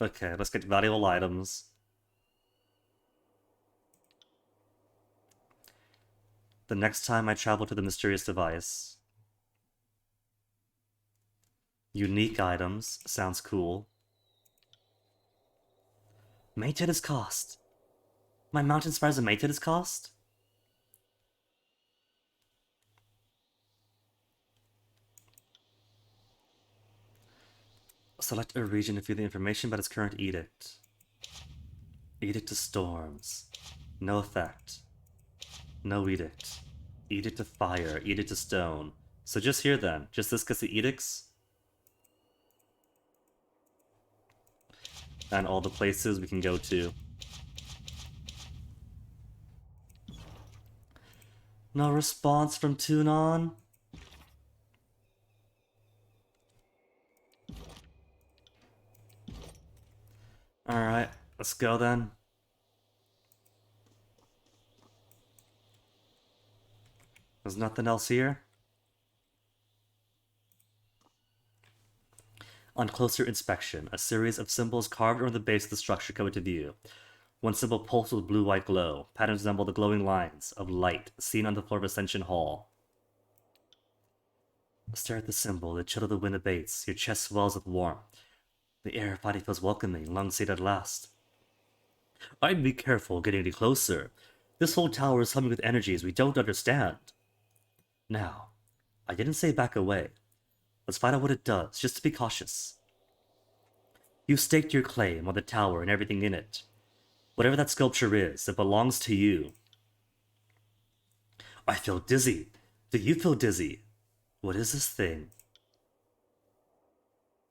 Okay, let's get valuable items. The next time I travel to the mysterious device. Unique items. Sounds cool. Mated is cost. My mountain spires and mated is cost? Select a region to view the information about its current edict. Edict to storms. No effect. No edict. Edict to fire. Edict to stone. So just here then. Just this gets the edicts. And all the places we can go to. No response from Tunon. Alright, let's go then. There's nothing else here? On closer inspection, a series of symbols carved around the base of the structure come into view. One symbol pulsed with blue-white glow. Patterns resemble the glowing lines of light seen on the floor of Ascension Hall. Stare at the symbol, the chill of the wind abates. Your chest swells with warmth. The air finally feels welcoming, lungs seat at last. I'd be careful getting any closer. This whole tower is humming with energies we don't understand. Now, I didn't say back away. Let's find out what it does, just to be cautious. You staked your claim on the tower and everything in it. Whatever that sculpture is, it belongs to you. I feel dizzy. Do you feel dizzy? What is this thing?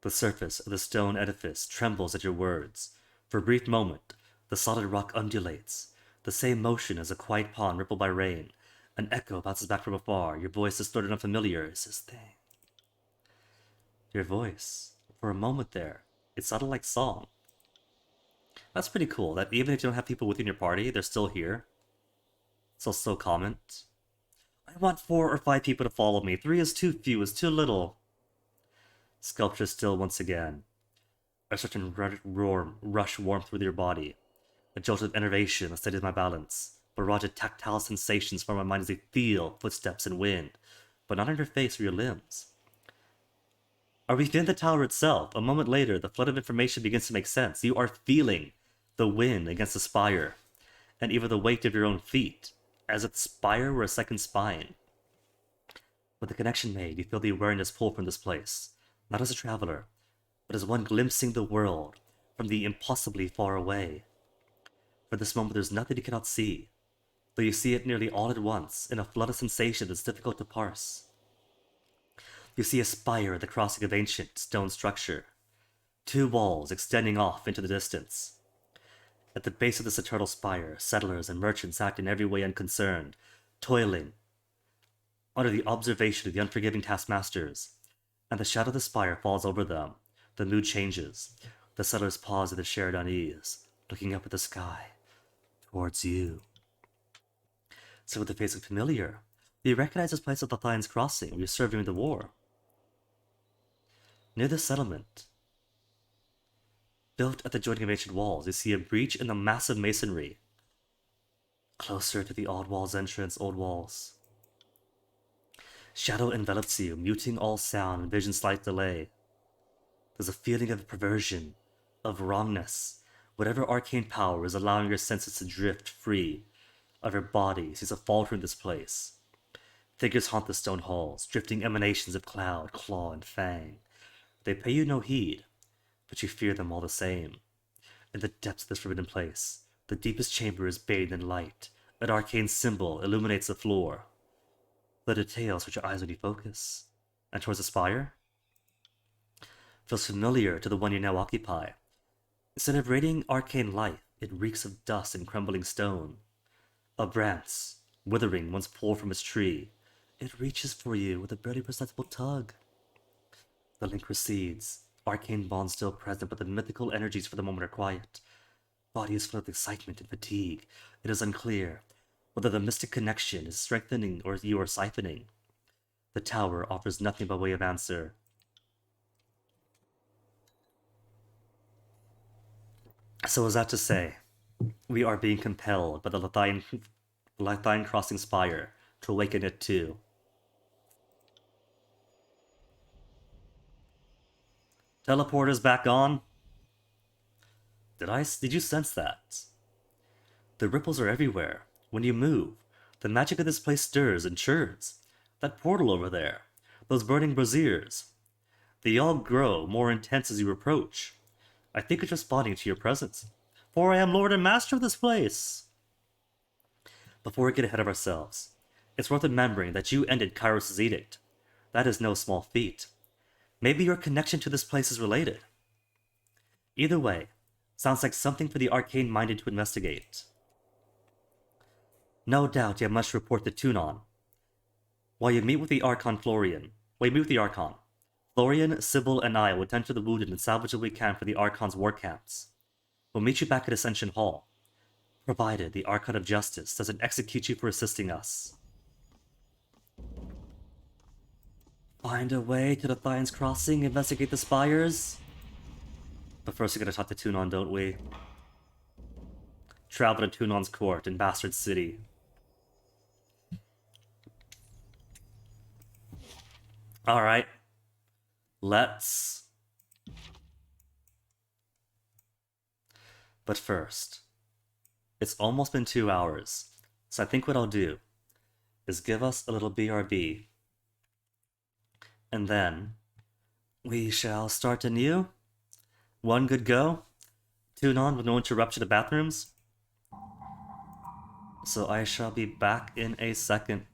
The surface of the stone edifice trembles at your words. For a brief moment, the solid rock undulates, the same motion as a quiet pond rippled by rain. An echo bounces back from afar, your voice distorted and unfamiliar. Is this thing? Your voice. For a moment there, it sounded like song. That's pretty cool, that even if you don't have people within your party, they're still here. So slow comment. I want 4 or 5 people to follow me. 3 is too few, is too little. Sculpture still once again. A certain rush warmth through your body. A jolt of enervation that steadies my balance. Barrage of tactile sensations from my mind as they feel footsteps and wind, but not on your face or your limbs. Are we within the tower itself? A moment later, the flood of information begins to make sense. You are feeling the wind against the spire, and even the weight of your own feet, as if the spire were a second spine. With the connection made, you feel the awareness pull from this place, not as a traveler, but as one glimpsing the world from the impossibly far away. For this moment, there's nothing you cannot see, though you see it nearly all at once, in a flood of sensation that's difficult to parse. You see a spire at the crossing of ancient stone structure, 2 walls extending off into the distance. At the base of this eternal spire, settlers and merchants act in every way unconcerned, toiling under the observation of the unforgiving taskmasters, and the shadow of the spire falls over them. The mood changes. The settlers pause at their shared unease, looking up at the sky, towards you. So with the face look familiar, you recognize this place of the Thion's Crossing, where you served during the war. Near the settlement, built at the joining of ancient walls, you see a breach in the massive masonry. Closer to the old walls entrance, old walls. Shadow envelops you, muting all sound and vision slight delay. There's a feeling of perversion, of wrongness. Whatever arcane power is allowing your senses to drift free of your body seems to falter in this place. Figures haunt the stone halls, drifting emanations of cloud, claw, and fang. They pay you no heed, but you fear them all the same. In the depths of this forbidden place, the deepest chamber is bathed in light. An arcane symbol illuminates the floor. The details which your eyes when you focus, and towards the spire, feels familiar to the one you now occupy. Instead of radiating arcane light, it reeks of dust and crumbling stone. A branch, withering, once pulled from its tree. It reaches for you with a barely perceptible tug. The link recedes, arcane bonds still present, but the mythical energies for the moment are quiet. Body is full of excitement and fatigue. It is unclear whether the mystic connection is strengthening or you are siphoning. The tower offers nothing by way of answer. So is that to say, we are being compelled by the Lithian Crossing Spire to awaken it too. Teleporter's back on? Did you sense that? The ripples are everywhere. When you move, the magic of this place stirs and churns. That portal over there, those burning braziers, they all grow more intense as you approach. I think it's responding to your presence, for I am Lord and Master of this place. Before we get ahead of ourselves, it's worth remembering that you ended Kairos' edict. That is no small feat. Maybe your connection to this place is related. Either way, sounds like something for the arcane-minded to investigate. No doubt you have much to report to Tunon. While you meet with the Archon, Florian, Sybil, and I will tend to the wounded and salvage what we can for the Archon's war camps. We'll meet you back at Ascension Hall, provided the Archon of Justice doesn't execute you for assisting us. Find a way to the Thion's Crossing, investigate the spires. But first we gotta talk to Tunon, don't we? Travel to Tunon's court in Bastard City. Alright. Let's... But first, it's almost been 2 hours, so I think what I'll do is give us a little BRB. And then we shall start anew. One good go. Tune on with no interruption to bathrooms. So I shall be back in a second.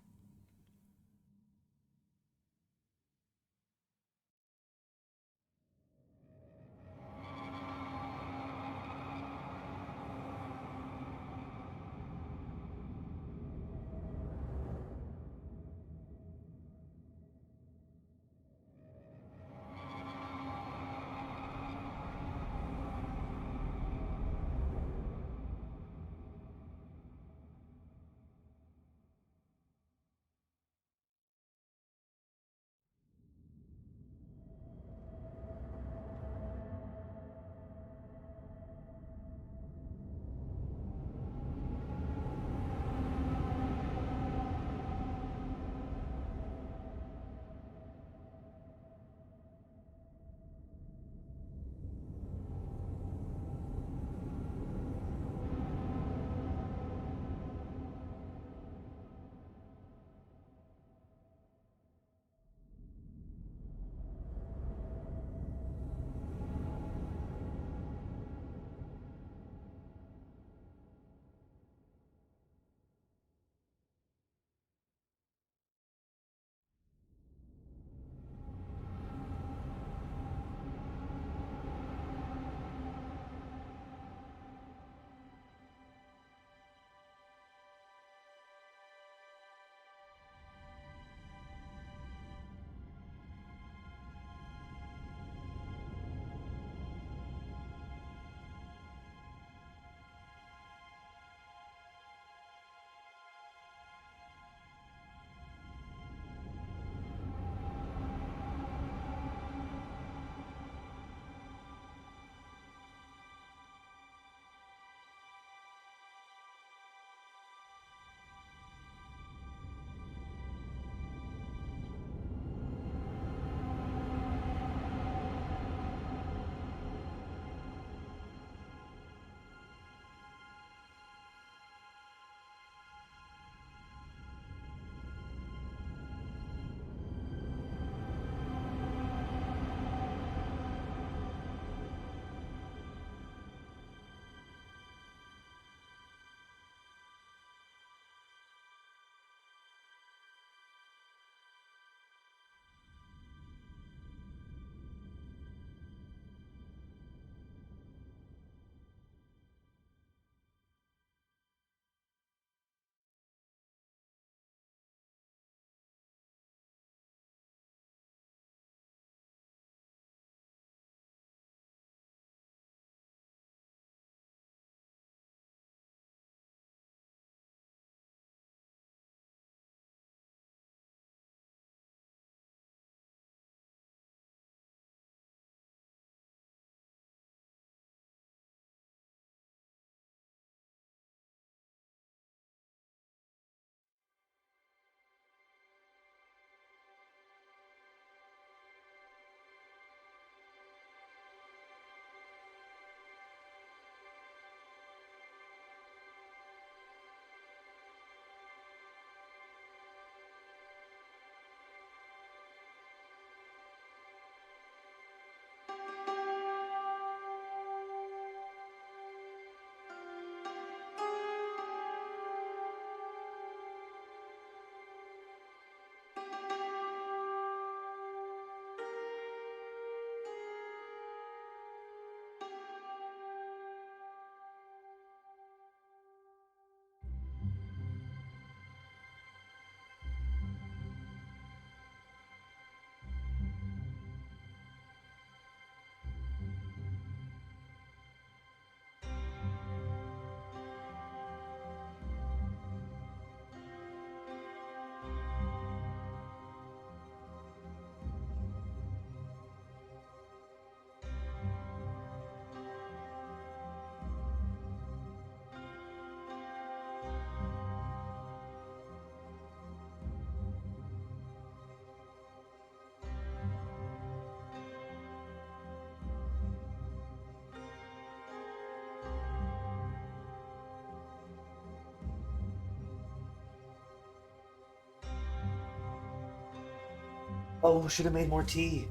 Oh, should have made more tea.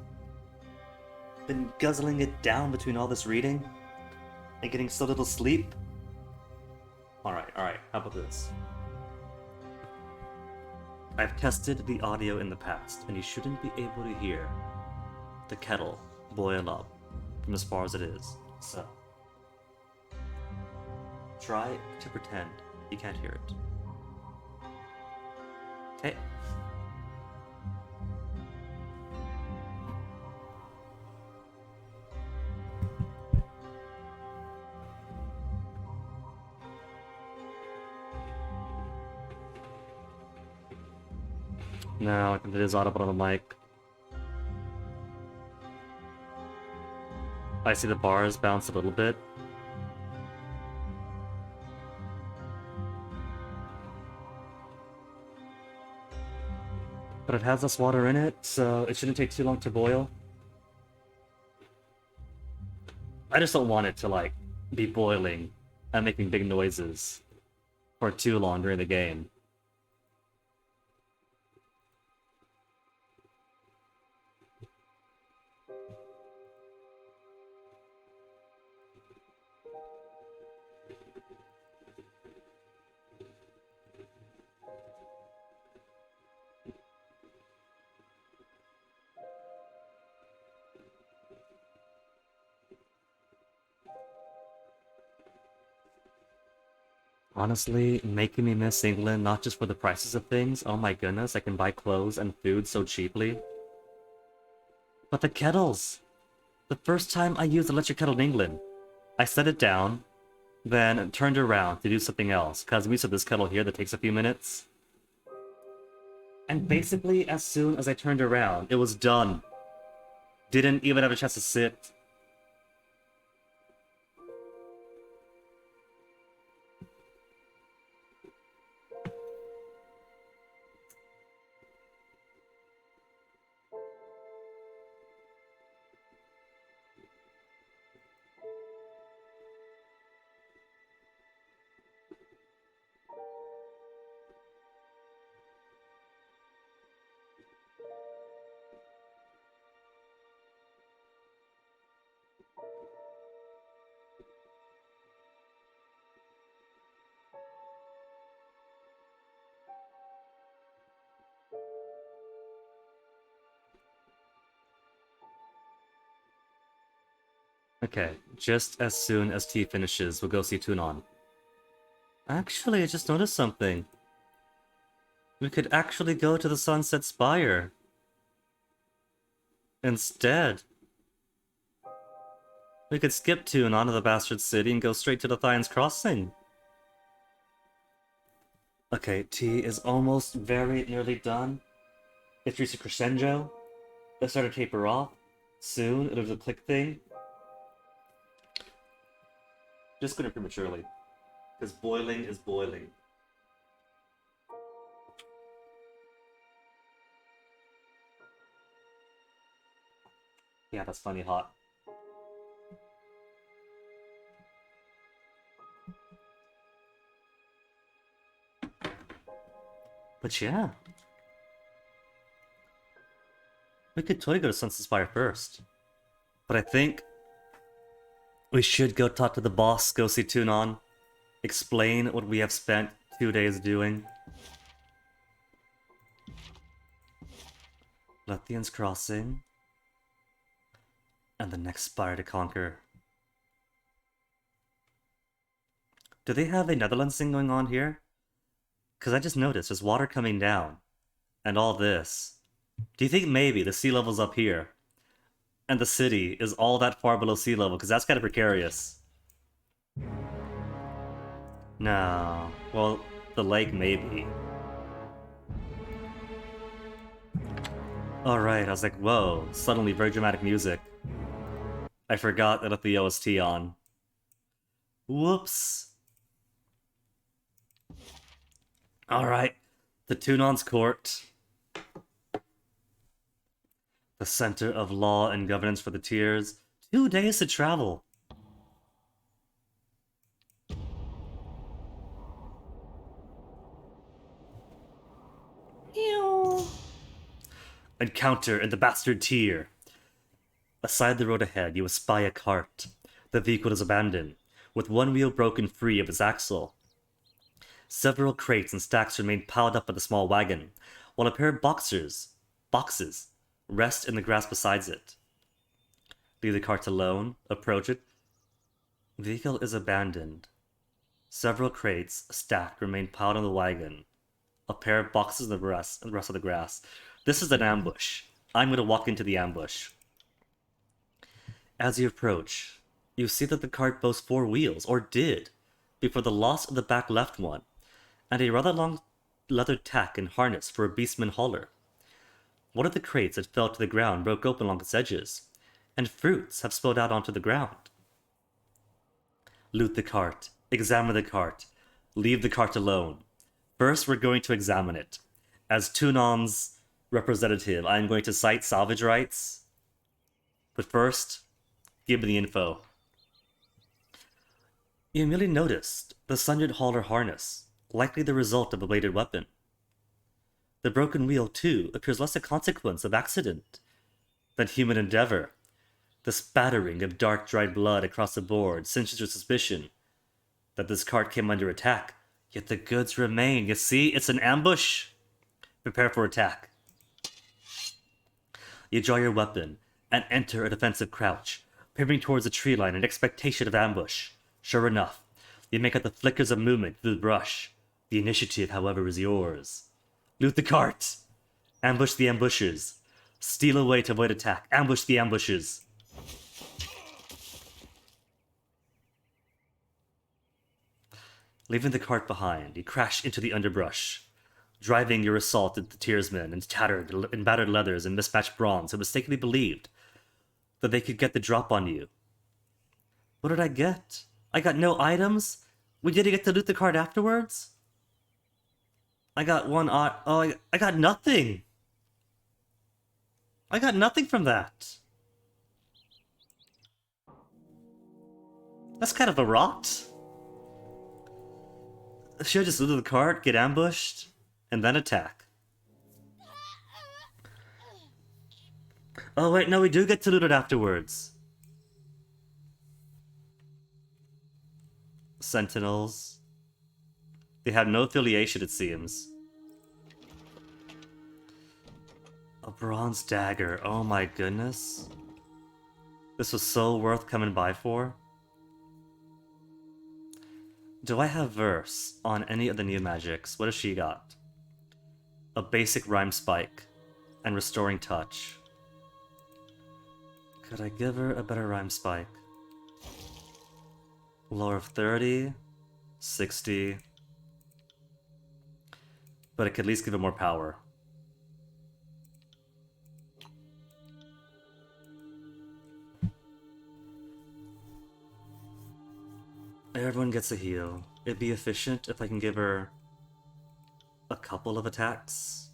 Been guzzling it down between all this reading and getting so little sleep. Alright, how about this? I've tested the audio in the past, and you shouldn't be able to hear the kettle boil up from as far as it is. So, try to pretend you can't hear it. Okay. No, I think it is audible on the mic. I see the bars bounce a little bit. But it has less water in it, so it shouldn't take too long to boil. I just don't want it to, like, be boiling and making big noises for too long during the game. Honestly, making me miss England, not just for the prices of things. Oh my goodness, I can buy clothes and food so cheaply. But the kettles! The first time I used electric kettle in England, I set it down, then turned around to do something else, because we used to have this kettle here that takes a few minutes. And basically, as soon as I turned around, it was done. Didn't even have a chance to sit. Okay, just as soon as tea finishes, we'll go see Tunon. Actually, I just noticed something. We could actually go to the Sunset Spire. Instead. We could skip Tunon to the Bastard City and go straight to the Thion's Crossing. Okay, tea is almost very nearly done. It's reached a crescendo. Let's start to taper off. Soon, it'll do the click thing. Just going prematurely. Because boiling is boiling. Yeah, that's funny hot. But yeah. We could totally go to Sunset Spire first. But I think we should go talk to the boss, go see Tunon, explain what we have spent 2 days doing. Lethian's Crossing. And the next spire to conquer. Do they have a Netherlands thing going on here? Because I just noticed there's water coming down. And all this. Do you think maybe the sea level's up here? And the city is all that far below sea level? Because that's kind of precarious. No. Well, the lake maybe. Alright, I was like, whoa. Suddenly very dramatic music. I forgot that I left the OST on. Whoops. Alright. The Tunon's Court. The center of law and governance for the tiers. 2 days to travel. Ew. Encounter in the bastard tier. Aside the road ahead, you espy a cart. The vehicle is abandoned, with one wheel broken free of its axle. Several crates and stacks remain piled up in the small wagon, while a pair of boxes, rest in the grass beside it. Leave the cart alone, approach it. Vehicle is abandoned. Several crates, stacked, remain piled on the wagon. A pair of boxes in the rest of the grass. This is an ambush. I'm going to walk into the ambush. As you approach, you see that the cart boasts 4 wheels, or did, before the loss of the back left one, and a rather long leather tack and harness for a beastman hauler. One of the crates that fell to the ground broke open along its edges, and fruits have spilled out onto the ground. Loot the cart, examine the cart, leave the cart alone. First, we're going to examine it. As Tunon's representative, I am going to cite salvage rights. But first, give me the info. You immediately noticed the sundered hauler harness, likely the result of a bladed weapon. The broken wheel, too, appears less a consequence of accident than human endeavor. The spattering of dark, dried blood across the board cinches your suspicion that this cart came under attack, yet the goods remain. You see, it's an ambush. Prepare for attack. You draw your weapon and enter a defensive crouch, pivoting towards the tree line in expectation of ambush. Sure enough, you make out the flickers of movement through the brush. The initiative, however, is yours. Loot the cart. Ambush the ambushers. Steal away to avoid attack. Ambush the ambushers. Leaving the cart behind, you crash into the underbrush. Driving your assault at the tiersmen in tattered and battered leathers and mismatched bronze who mistakenly believed that they could get the drop on you. What did I get? I got no items? We didn't get to loot the cart afterwards? I got one I got nothing! I got nothing from that! That's kind of a rot. Should I just loot the cart, get ambushed, and then attack? Oh wait, no, we do get to loot it afterwards. Sentinels. They have no affiliation, it seems. A bronze dagger, oh my goodness. This was so worth coming by for. Do I have verse on any of the new magics? What has she got? A basic rhyme spike and restoring touch. Could I give her a better rhyme spike? Lore of 30, 60. But it could at least give it more power. Everyone gets a heal. It'd be efficient if I can give her a couple of attacks.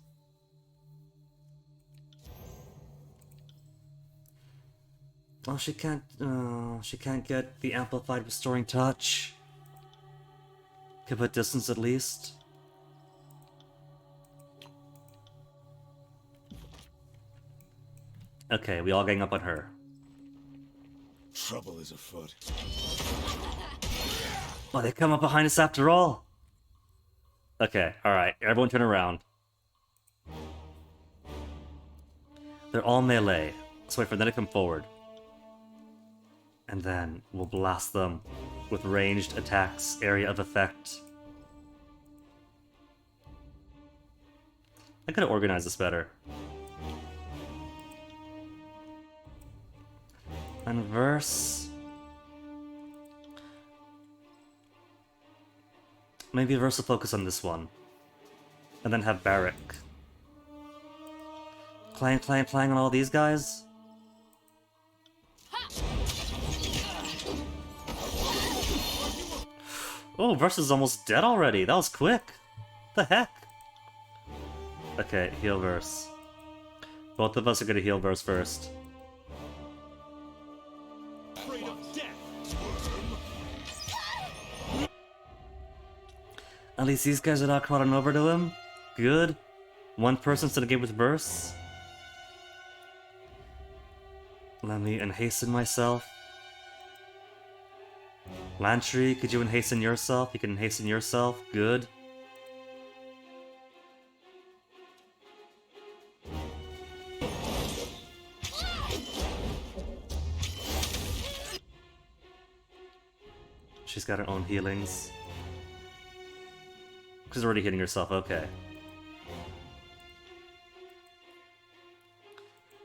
Oh, she can't get the amplified restoring touch. Could put distance at least. Okay, we all gang up on her. Trouble is afoot. Oh, they come up behind us after all. Okay, alright, everyone turn around. They're all melee, so wait for them to come forward. And then we'll blast them with ranged attacks, area of effect. I gotta organize this better. And verse. Maybe verse will focus on this one. And then have Barrack. Clang, clang, clang on all these guys? Oh, Verse is almost dead already. That was quick. The heck? Okay, heal Verse. Both of us are gonna heal Verse first. Afraid of death. At least these guys are not crawling over to him. Good. One person's in the game with Verse. Let me hasten myself. Lantry, could you hasten yourself? You can hasten yourself. Good. She's got her own healings. She's already hitting herself, okay.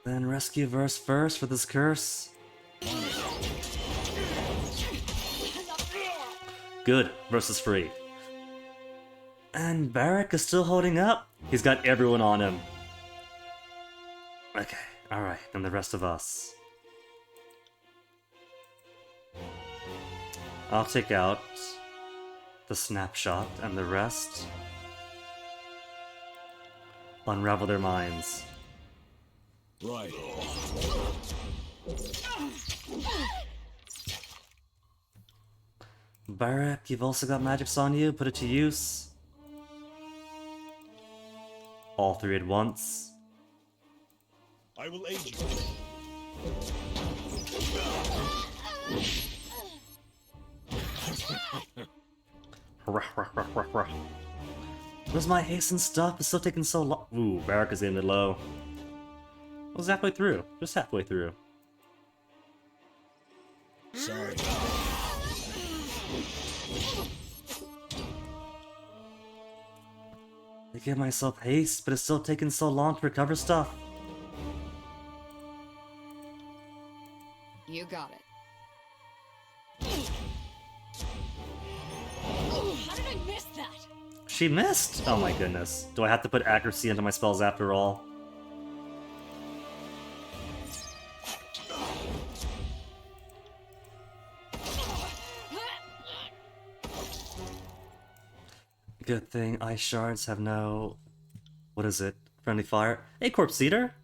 Then rescue verse first for this curse. Good, verse is free. And Barrack is still holding up. He's got everyone on him. Okay, alright, and the rest of us. I'll take out the snapshot and the rest. Unravel their minds. Right. Barrack, you've also got magics on you. Put it to use. All three at once. I will aid you. Where's my hasten stuff? It's still taking so long. Ooh, Barrack is aiming it low. I was halfway through. Just halfway through. Sorry. I give myself haste, but it's still taking so long to recover stuff. You got it. How did I miss that? She missed! Oh my goodness. Do I have to put accuracy into my spells after all? Good thing ice shards have no... What is it? Friendly fire? Hey, Corpse Eater!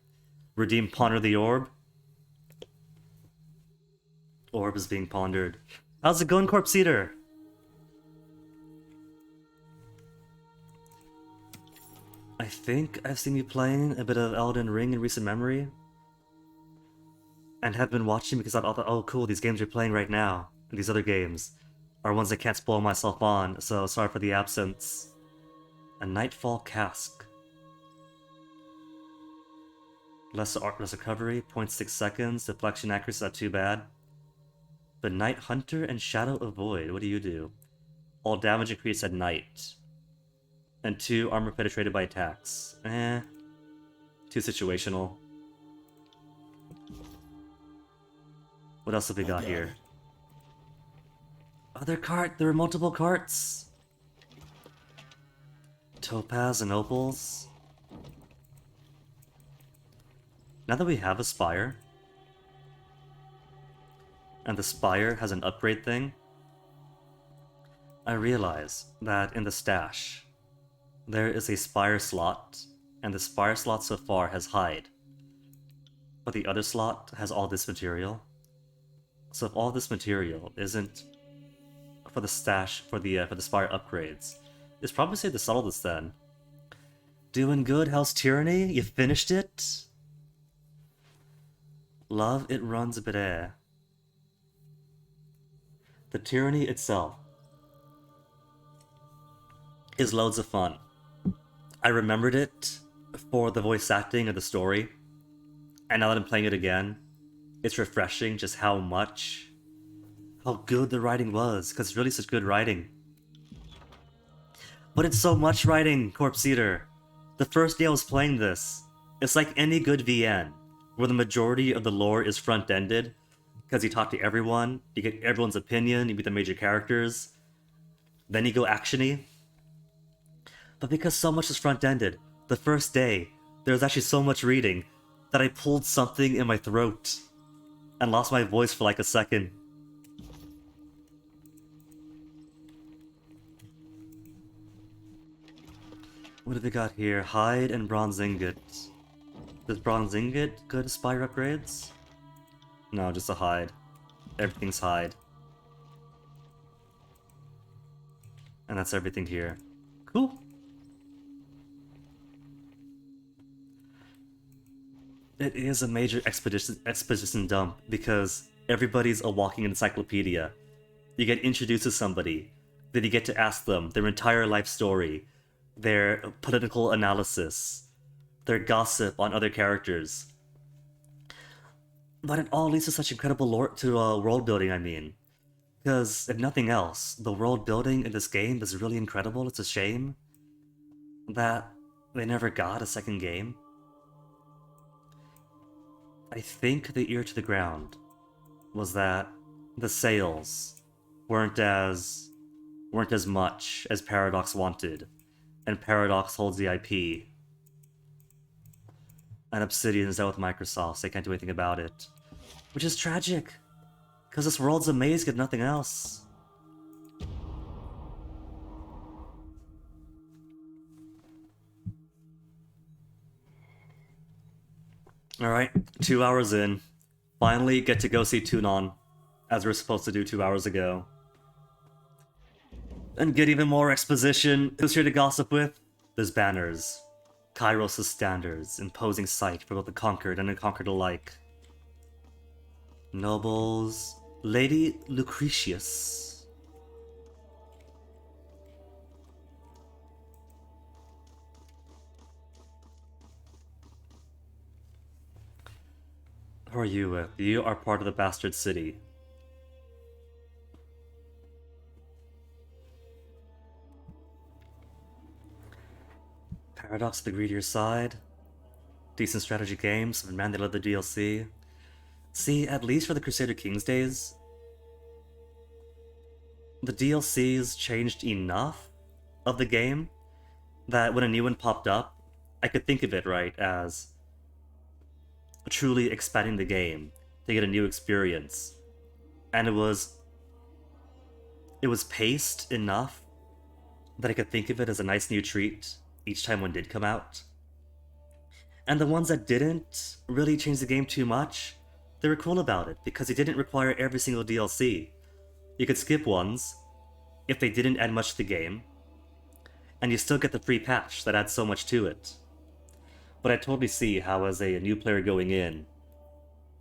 Redeem Ponder the Orb. Orb is being pondered. How's it going, Corpse Eater? I think I've seen you playing a bit of Elden Ring in recent memory. And have been watching because I thought, oh cool, these games you're playing right now, and these other games, are ones I can't spoil myself on, so sorry for the absence. A Nightfall Cask. Less recovery, 0.6 seconds, deflection accuracy not too bad. But Night Hunter and Shadow of Void, what do you do? All damage increased at night. And 2 armor penetrated by attacks. Too situational. What else have we got here? Other cart, there are multiple carts. Topaz and opals. Now that we have a spire, and the spire has an upgrade thing, I realize that in the stash, there is a spire slot, and the spire slot so far has hide. But the other slot has all this material. So if all this material isn't for the stash for the spire upgrades, it's probably safe to settle this then. Doing good, how's Tyranny? You finished it? Love, it runs a bit air. The Tyranny itself is loads of fun. I remembered it for the voice acting of the story, and now that I'm playing it again, it's refreshing just how good the writing was, because it's really such good writing. But it's so much writing, Corpse Eater. The first day I was playing this, it's like any good VN, where the majority of the lore is front-ended, because you talk to everyone, you get everyone's opinion, you meet the major characters, then you go action-y. But because so much is front-ended, the first day, there was actually so much reading that I pulled something in my throat and lost my voice for like a second. What do we got here? Hide and bronze ingot. Does bronze ingot go to spire upgrades? No, just a hide. Everything's hide. And that's everything here. Cool. It is a major exposition dump because everybody's a walking encyclopedia. You get introduced to somebody, then you get to ask them their entire life story, their political analysis, their gossip on other characters. But it all leads to such incredible world building, I mean. Because, if nothing else, the world building in this game is really incredible. It's a shame that they never got a second game. I think the ear to the ground was that the sales weren't as much as Paradox wanted, and Paradox holds the IP. And Obsidian is out with Microsoft, so they can't do anything about it. Which is tragic, because this world's amazing if nothing else. Alright, 2 hours in. Finally get to go see Tunon, as we were supposed to do 2 hours ago. And get even more exposition. Who's here to gossip with? There's banners. Kairos' standards, imposing sight for both the conquered and unconquered alike. Nobles... Lady Lucretius. Who are you with? You are part of the Bastard City. Paradox to the greedier side. Decent strategy games, and man, they love the DLC. See, at least for the Crusader Kings days, the DLCs changed enough of the game that when a new one popped up, I could think of it, right, as truly expanding the game to get a new experience. And it was paced enough that I could think of it as a nice new treat each time one did come out. And the ones that didn't really change the game too much, they were cool about it because it didn't require every single DLC. You could skip ones if they didn't add much to the game, and you still get the free patch that adds so much to it. But I totally see how, as a new player going in,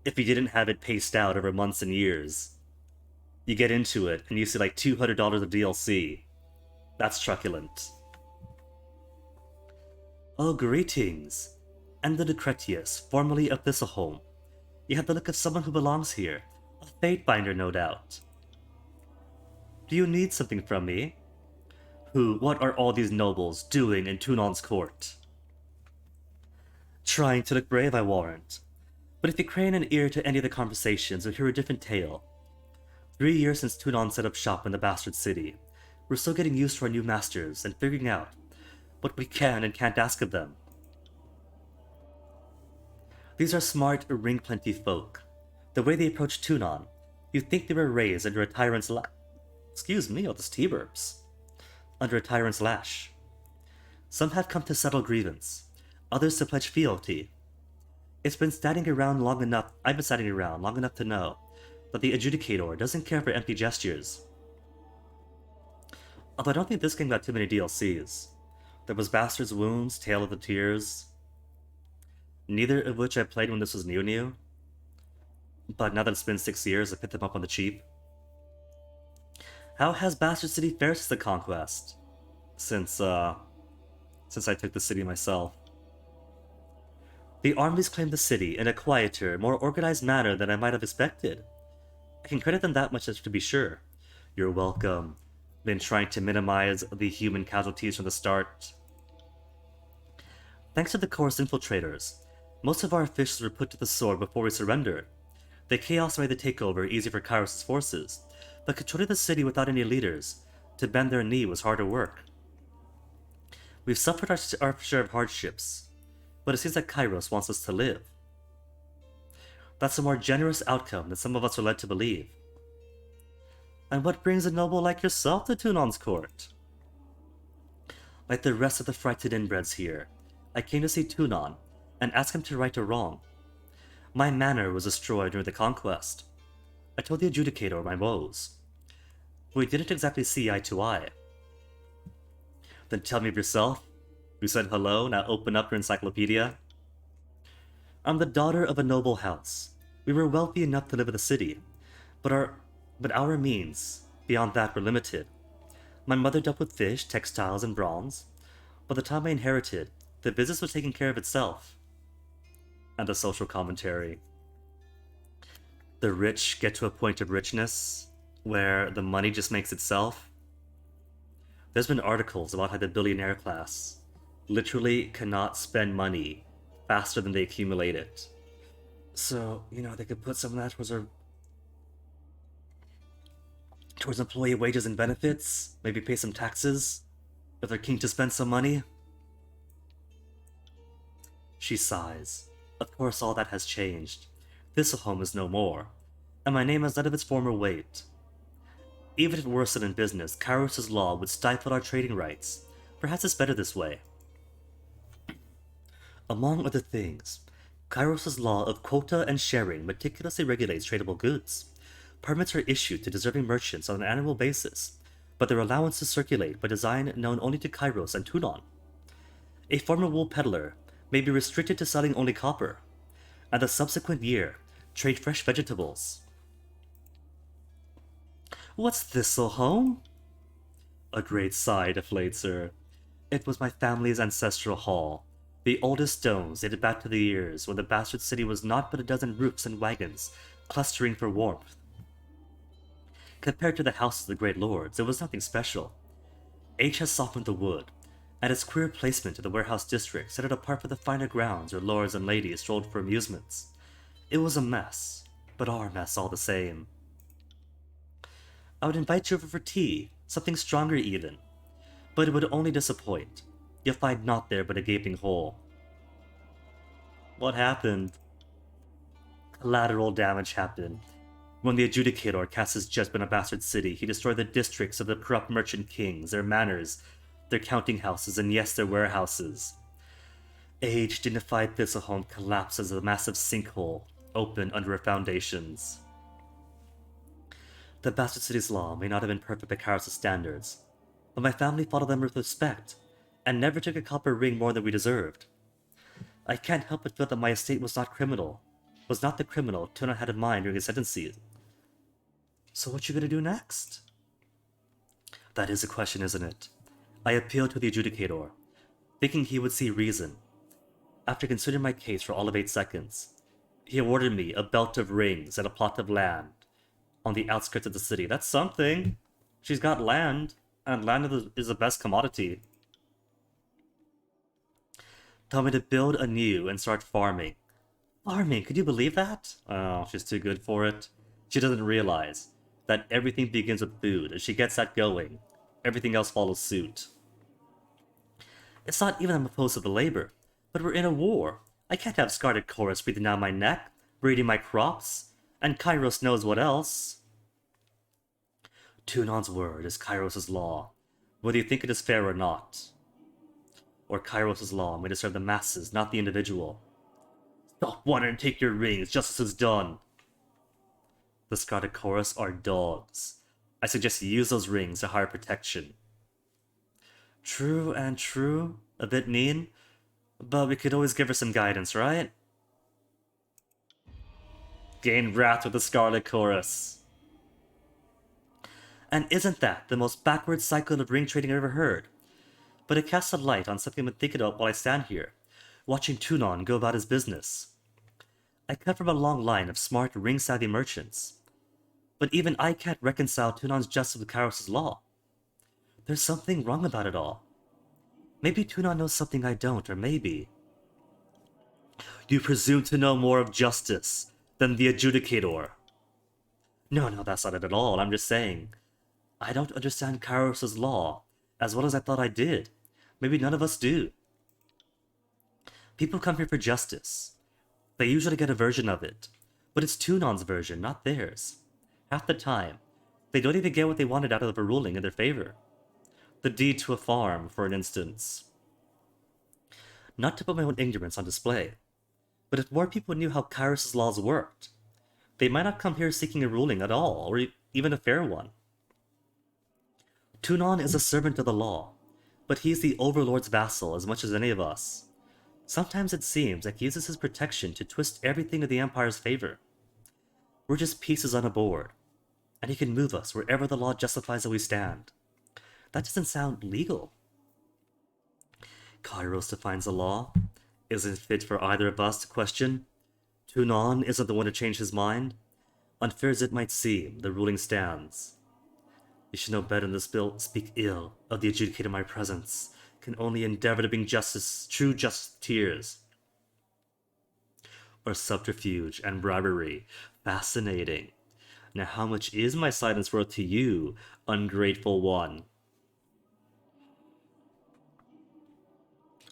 if you didn't have it paced out over months and years, you get into it and you see like $200 of DLC. That's truculent. Oh, greetings. And the Lucretius, formerly of Thistleholm. You have the look of someone who belongs here. A Fatebinder, no doubt. Do you need something from me? What are all these nobles doing in Tunon's court? Trying to look brave, I warrant. But if you crane an ear to any of the conversations, you'll hear a different tale. 3 years since Tunon set up shop in the Bastard City. We're still getting used to our new masters and figuring out what we can and can't ask of them. These are smart, ring-plenty folk. The way they approach Tunon, you'd think they were raised under a tyrant's Excuse me, all this T-burps. Under a tyrant's lash. Some have come to settle grievance, others to pledge fealty. I've been standing around long enough to know that the Adjudicator doesn't care for empty gestures. Although I don't think this game got too many DLCs. There was Bastard's Wounds, Tale of the Tears, neither of which I played when this was new. But now that it's been 6 years, I picked them up on the cheap. How has Bastard City fared since the conquest? Since I took the city myself. The armies claimed the city in a quieter, more organized manner than I might have expected. I can credit them that much, to be sure. You're welcome. Been trying to minimize the human casualties from the start. Thanks to the Chorus infiltrators, most of our officials were put to the sword before we surrendered. The chaos made the takeover easy for Kairos' forces, but controlling the city without any leaders to bend their knee was harder work. We've suffered our share of hardships, but it seems like Kairos wants us to live. That's a more generous outcome than some of us are led to believe. And what brings a noble like yourself to Tunon's court? Like the rest of the frightened inbreds here, I came to see Tunon and ask him to right a wrong. My manor was destroyed during the conquest. I told the Adjudicator my woes. We didn't exactly see eye to eye. Then tell me of yourself. You said hello, now open up your encyclopedia. I'm the daughter of a noble house. We were wealthy enough to live in the city, but our means beyond that were limited. My mother dealt with fish, textiles, and bronze. By the time I inherited, the business was taking care of itself. And the social commentary. The rich get to a point of richness where the money just makes itself. There's been articles about how the billionaire class literally cannot spend money faster than they accumulate it. So, they could put some of that towards employee wages and benefits, maybe pay some taxes, if they're keen to spend some money. She sighs. Of course all that has changed. Thistleholm is no more, and my name has none of its former weight. Even if it were still in business, Kairos' law would stifle our trading rights. Perhaps it's better this way. Among other things, Kairos' law of quota and sharing meticulously regulates tradable goods. Permits are issued to deserving merchants on an annual basis, but their allowances circulate by design known only to Kairos and Tunon. A former wool peddler may be restricted to selling only copper, and the subsequent year trade fresh vegetables. What's Thistleholm? A great sigh deflates her. It was my family's ancestral hall. The oldest stones dated back to the years when the bastard city was naught but a dozen roofs and wagons clustering for warmth. Compared to the houses of the great lords, it was nothing special. Age has softened the wood, and its queer placement in the warehouse district set it apart from the finer grounds where lords and ladies strolled for amusements. It was a mess, but our mess all the same. I would invite you over for tea, something stronger even, but it would only disappoint. You'll find naught there but a gaping hole. What happened? Collateral damage happened. When the Adjudicator cast his judgment on Bastard City, he destroyed the districts of the corrupt merchant kings, their manors, their counting houses, and yes, their warehouses. Age dignified Thistleholm collapsed as a massive sinkhole opened under her foundations. The Bastard City's law may not have been perfect by Kairos' standards, but my family followed them with respect, and never took a copper ring more than we deserved. I can't help but feel that my estate was not the criminal Tuna had in mind during his sentencing. So what you gonna do next? That is a question, isn't it? I appealed to the Adjudicator, thinking he would see reason. After considering my case for all of 8 seconds, he awarded me a belt of rings and a plot of land on the outskirts of the city. That's something. She's got land, and land is the best commodity. Told me to build anew and start farming. Farming, could you believe that? Oh, she's too good for it. She doesn't realize that everything begins with food. As she gets that going, everything else follows suit. It's not even I'm opposed to the labor, but we're in a war. I can't have scarlet chorus breathing down my neck, breeding my crops, and Kairos knows what else. Tunon's word is Kairos' law, whether you think it is fair or not. Or Kairos' law may disturb the masses, not the individual. Stop one and take your rings, justice is done. The Scarlet Chorus are dogs. I suggest you use those rings to hire protection. True and true, a bit mean, but we could always give her some guidance, right? Gain wrath with the Scarlet Chorus. And isn't that the most backward cycle of ring trading I've ever heard? But it casts a light on something I've been thinking about while I stand here, watching Tunon go about his business. I come from a long line of smart, ring-savvy merchants, but even I can't reconcile Tunon's justice with Kairos' law. There's something wrong about it all. Maybe Tunon knows something I don't, or maybe... You presume to know more of justice than the Adjudicator. No, that's not it at all. I'm just saying, I don't understand Kairos' law as well as I thought I did. Maybe none of us do. People come here for justice. They usually get a version of it, but it's Tunon's version, not theirs. Half the time, they don't even get what they wanted out of a ruling in their favor. The deed to a farm, for an instance. Not to put my own ignorance on display, but if more people knew how Kairos' laws worked, they might not come here seeking a ruling at all, or even a fair one. Tunon is a servant of the law, but he's the overlord's vassal as much as any of us. Sometimes it seems like he uses his protection to twist everything in the Empire's favor. We're just pieces on a board, and he can move us wherever the law justifies that we stand. That doesn't sound legal. Kairos defines the law. Isn't fit for either of us to question. Tunon isn't the one to change his mind. Unfair as it might seem, the ruling stands. You should know better than this bill speak ill of the adjudicator in my presence. Can only endeavor to bring justice, true justice to tears. Or subterfuge and bribery. Fascinating. Now how much is my silence worth to you, ungrateful one?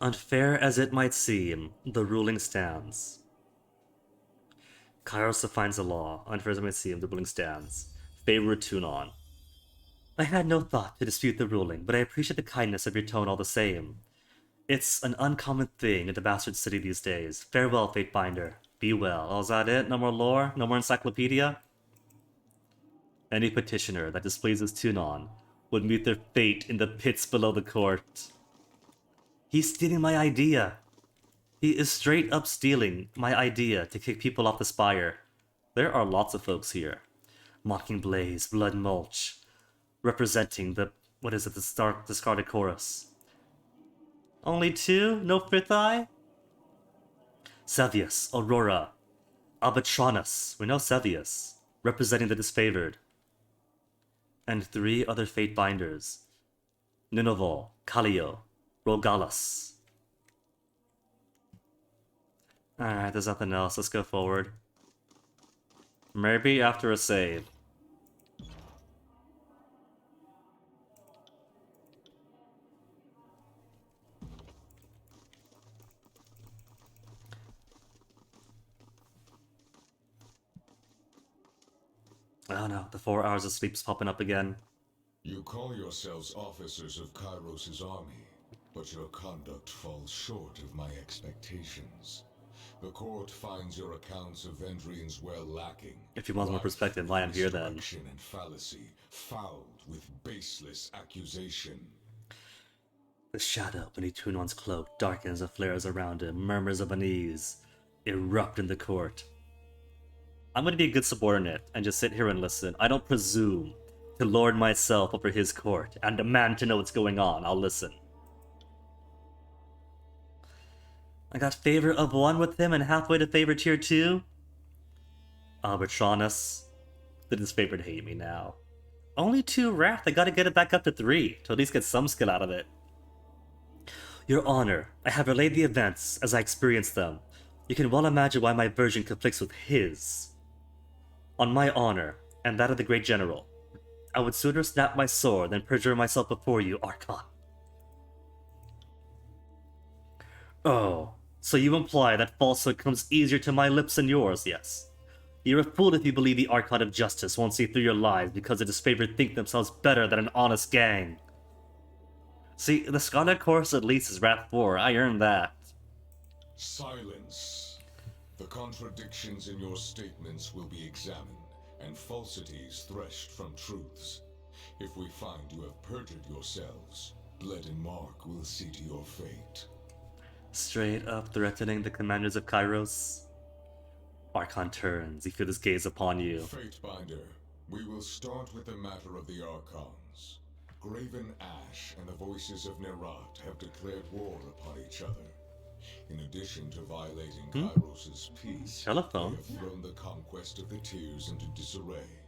Unfair as it might seem, the ruling stands. Kairos defines the law. Unfair as it might seem, the ruling stands. Favor Tunon. I had no thought to dispute the ruling, but I appreciate the kindness of your tone all the same. It's an uncommon thing in the bastard city these days. Farewell, Fatebinder. Be well. Oh, is that it? No more lore? No more encyclopedia? Any petitioner that displeases Tunon would meet their fate in the pits below the court. He's stealing my idea. He is straight up stealing my idea to kick people off the spire. There are lots of folks here. Mocking Blaze, Blood Mulch, representing the, the discarded chorus. Only two? No fifth eye? Sevius, Aurora, Albatronus, we know Sevius, representing the disfavored. And three other fate binders. Nineveh, Callio, Rogalus. Alright, there's nothing else. Let's go forward. Maybe after a save. Oh no, the 4 hours of sleep's popping up again. You call yourselves officers of Kairos' army, but your conduct falls short of my expectations. The court finds your accounts of Vendrian's well lacking. If you want more perspective, why I'm here then. Misdirection and fallacy, fouled with baseless accusation. The shadow beneath Tunon's cloak darkens and flares around him. Murmurs of unease erupt in the court. I'm gonna be a good subordinate and just sit here and listen. I don't presume to lord myself over his court and demand to know what's going on. I'll listen. I got favor of 1 with him and halfway to favor tier 2. Albatronus. The disfavored hate me now. Only 2 wrath. I gotta get it back up to 3 to at least get some skill out of it. Your Honor, I have relayed the events as I experienced them. You can well imagine why my version conflicts with his. On my honor, and that of the great general, I would sooner snap my sword than perjure myself before you, Archon. Oh, so you imply that falsehood comes easier to my lips than yours, yes? You're a fool if you believe the Archon of Justice won't see through your lies because the disfavored think themselves better than an honest gang. See, the Scarlet Chorus at least is Wrath 4, I earned that. Silence. The contradictions in your statements will be examined, and falsities threshed from truths. If we find you have perjured yourselves, Bled and Mark will see to your fate. Straight up threatening the commanders of Kairos. Archon turns, he feels his gaze upon you. Fatebinder, we will start with the matter of the Archons. Graven Ash and the Voices of Nerat have declared war upon each other. In addition to violating Kairos' peace, Telephone. they have thrown the conquest of the Tears into disarray.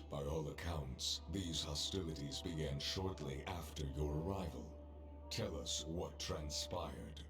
By all accounts, these hostilities began shortly after your arrival. Tell us what transpired.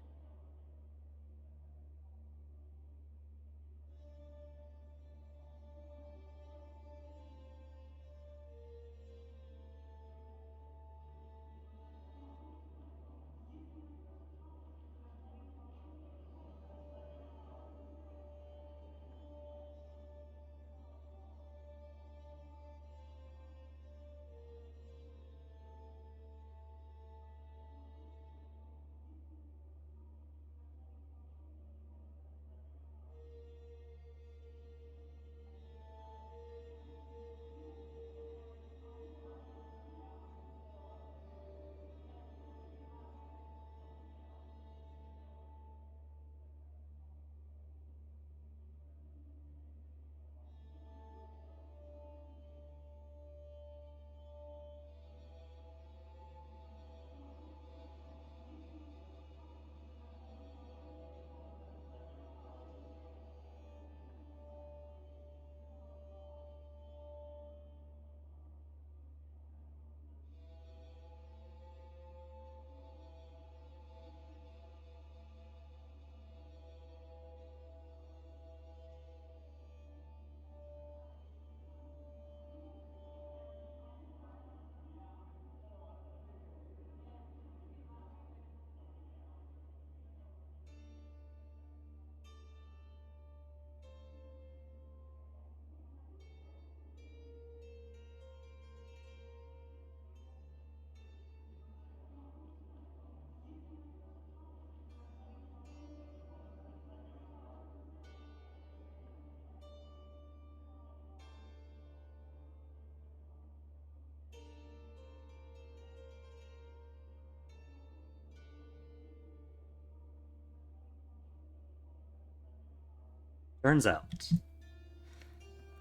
Turns out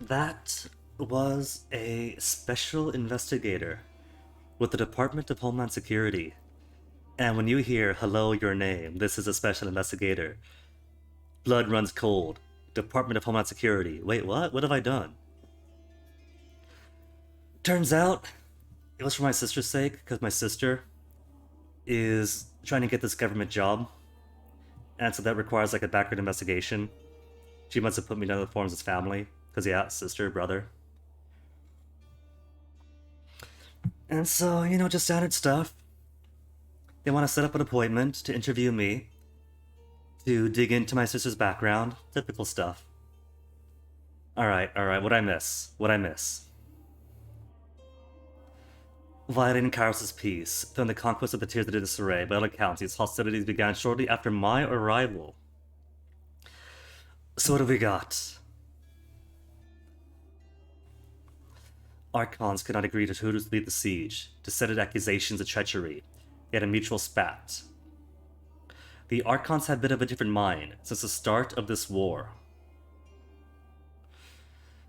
that was a special investigator with the Department of Homeland Security. And when you hear, hello, your name, this is a special investigator, blood runs cold. Department of Homeland Security. Wait, what? What have I done? Turns out it was for my sister's sake, because my sister is trying to get this government job. And so that requires like a background investigation. She must have put me down the forms as family. Because, yeah, sister, brother. And so, you know, just standard stuff. They want to set up an appointment to interview me, to dig into my sister's background. Typical stuff. Alright, what'd I miss? Violating Kairos' peace, during the conquest of the Tears of Disarray, by all accounts, these hostilities began shortly after my arrival. So what do we got? Archons could not agree to who to lead the siege, dissented accusations of treachery, yet a mutual spat. The Archons had a bit of a different mind since the start of this war.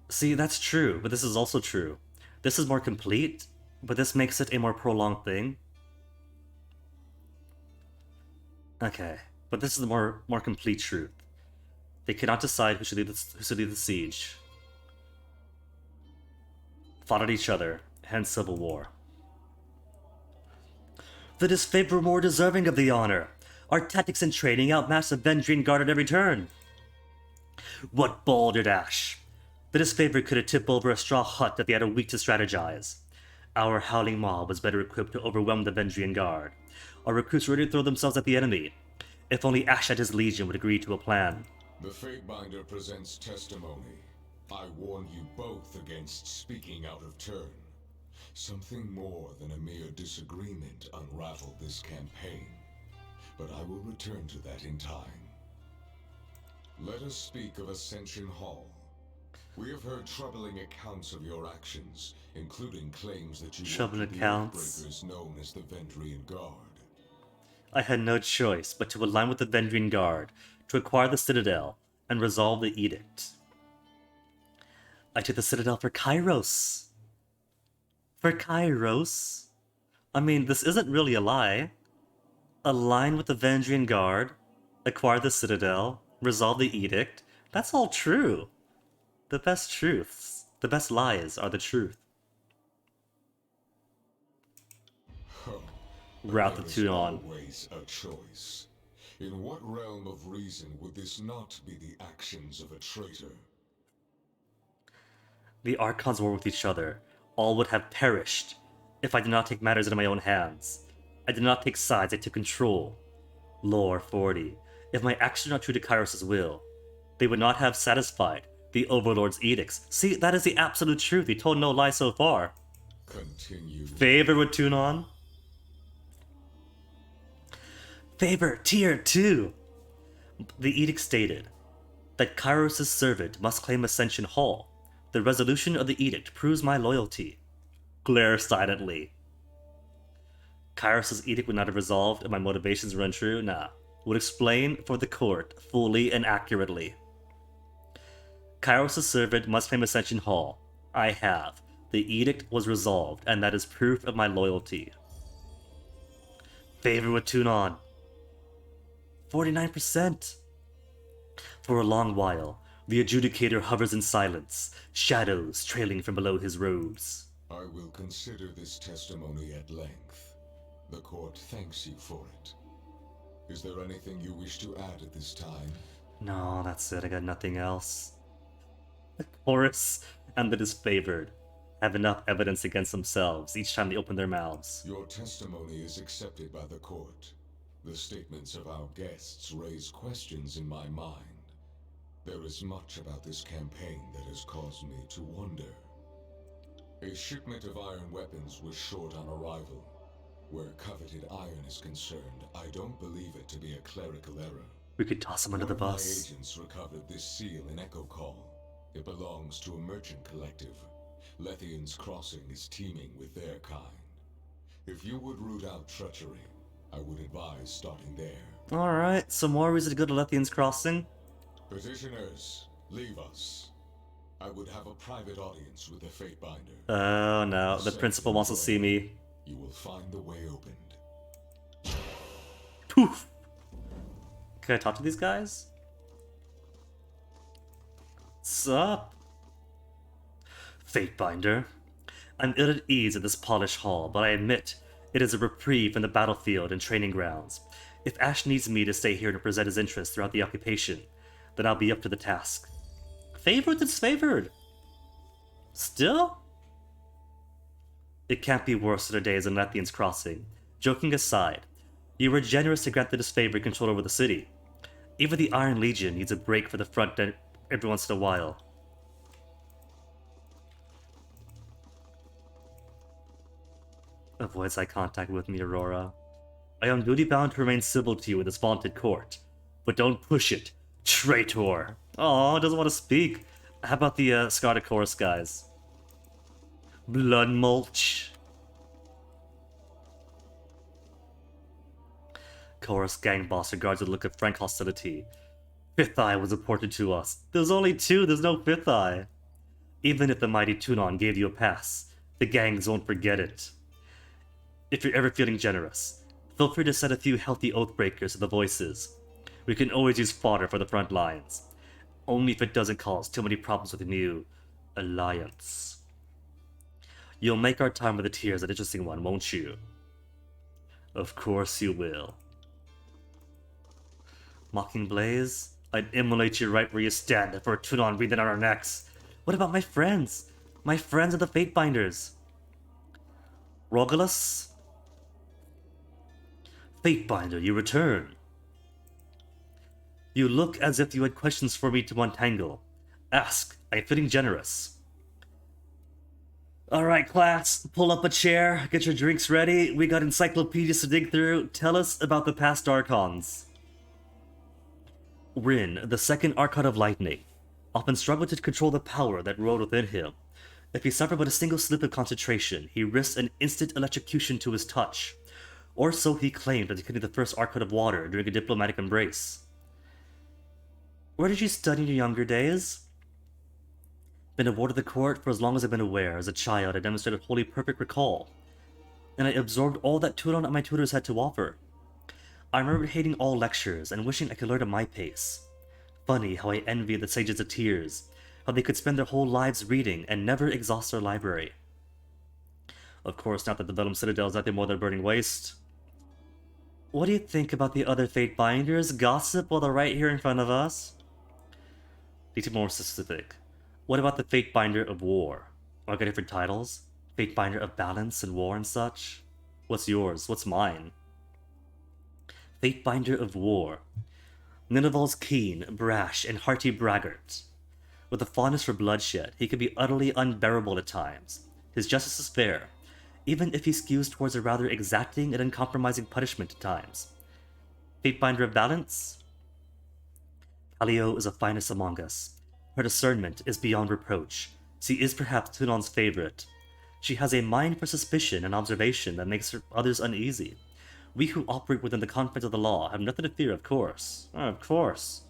See, that's true, but this is also true. This is more complete, but this makes it a more prolonged thing. Okay, but this is the more complete truth. They cannot decide who should lead the siege. Fought at each other, hence civil war. The disfavored were more deserving of the honor. Our tactics and training outmatched the Vendrian Guard at every turn. What ball did Ash? The disfavored could have tipped over a straw hut if he had a week to strategize. Our howling mob was better equipped to overwhelm the Vendrian Guard. Our recruits were ready to throw themselves at the enemy. If only Ash and his legion would agree to a plan. The Fatebinder presents testimony. I warn you both against speaking out of turn. Something more than a mere disagreement unraveled this campaign. But I will return to that in time. Let us speak of Ascension Hall. We have heard troubling accounts of your actions, including claims that you Troubling worked with accounts? the Oathbreakers known as the Vendrian Guard. I had no choice but to align with the Vendrian Guard, to acquire the Citadel, and resolve the edict. I took the Citadel for Kairos. For Kairos? I mean, this isn't really a lie. Align with the Vendrian Guard, acquire the Citadel, resolve the edict. That's all true. The best truths, the best lies are the truth. Oh, Route the there is tune on. always a choice. In what realm of reason would this not be the actions of a traitor? The Archons war with each other. All would have perished if I did not take matters into my own hands. I did not take sides, I took control. Lore 40. If my actions are not true to Kairos' will, they would not have satisfied the Overlord's edicts. See, that is the absolute truth. He told no lie so far. Continue. Favor would tune on. Favor, tier 2. The edict stated that Kairos' servant must claim Ascension Hall. The resolution of the edict proves my loyalty. Glare silently. Kairos' edict would not have resolved if my motivations were untrue? Nah. Would explain for the court fully and accurately. Kairos' servant must claim Ascension Hall. I have. The edict was resolved, and that is proof of my loyalty. Favor would tune on. 49%. For a long while, the adjudicator hovers in silence, shadows trailing from below his robes. I will consider this testimony at length. The court thanks you for it. Is there anything you wish to add at this time? No, that's it. I got nothing else. The chorus and the disfavored have enough evidence against themselves each time they open their mouths. Your testimony is accepted by the court. The statements of our guests raise questions in my mind. There is much about this campaign that has caused me to wonder. A shipment of iron weapons was short on arrival. Where coveted iron is concerned, I don't believe it to be a clerical error. We could toss him under the One of bus. my agents recovered this seal in Echo Call. It belongs to a merchant collective. Lethian's Crossing is teeming with their kind. If you would root out treachery, I would advise starting there. Alright, some more reason to go to Lethian's Crossing. Petitioners, Leave us. I would have a private audience with the Fatebinder. Oh no, the Send principal him wants to for see aid. me. You will find the way opened. Poof! Can I talk to these guys? Sup? Fatebinder. I'm ill at ease at this polished hall, but I admit it is a reprieve from the battlefield and training grounds. If Ash needs me to stay here to present his interests throughout the occupation, then I'll be up to the task. Favored is favored. Still? It can't be worse than our days in Lethian's Crossing. Joking aside, you were generous to grant the disfavored control over the city. Even the Iron Legion needs a break for the front every once in a while. Avoids eye contact with me, Aurora. I am duty-bound to remain civil to you in this vaunted court. But don't push it, traitor! Aw, doesn't want to speak. How about the Scarlet Chorus guys? Blood mulch. Chorus gang boss regards with a look of frank hostility. Fifth Eye was important to us. There's only two, there's no Fifth Eye. Even if the mighty Tunon gave you a pass, the gangs won't forget it. If you're ever feeling generous, feel free to send a few healthy Oathbreakers to the Voices. We can always use fodder for the front lines. Only if it doesn't cause too many problems with the new alliance. You'll make our time with the Tears an interesting one, won't you? Of course you will. Mocking Blaze? I'd immolate you right where you stand for a Tunon breathing on our necks. What about my friends? My friends are the Fatebinders. Rogalus? Fatebinder, you return. You look as if you had questions for me to untangle. Ask, I'm feeling generous. Alright, class, pull up a chair, get your drinks ready. We got encyclopedias to dig through. Tell us about the past Archons. Rin, the second Archon of Lightning, often struggled to control the power that rode within him. If he suffered but a single slip of concentration, he risked an instant electrocution to his touch. Or so he claimed after killing the first Archon of Water during a diplomatic embrace. Where did you study in your younger days? Been a ward of the court for as long as I've been aware. As a child, I demonstrated wholly perfect recall, and I absorbed all that Tunon and my tutors had to offer. I remember hating all lectures and wishing I could learn at my pace. Funny how I envied the Sages of Tears, how they could spend their whole lives reading and never exhaust their library. Of course, not that the Vellum Citadel is nothing more than a burning waste. What do you think about the other Fatebinders? Gossip while they're right here in front of us? Need to be more specific. What about the Fatebinder of War? Or I got different titles? Fatebinder of Balance and War and such? What's yours? What's mine? Fatebinder of War. Nineveh's keen, brash, and hearty braggart. With a fondness for bloodshed, he can be utterly unbearable at times. His justice is fair, even if he skews towards a rather exacting and uncompromising punishment at times. Fatebinder of Balance? Calio is the finest among us. Her discernment is beyond reproach. She is perhaps Tunon's favorite. She has a mind for suspicion and observation that makes others uneasy. We who operate within the confines of the law have nothing to fear, of course. Oh, of course.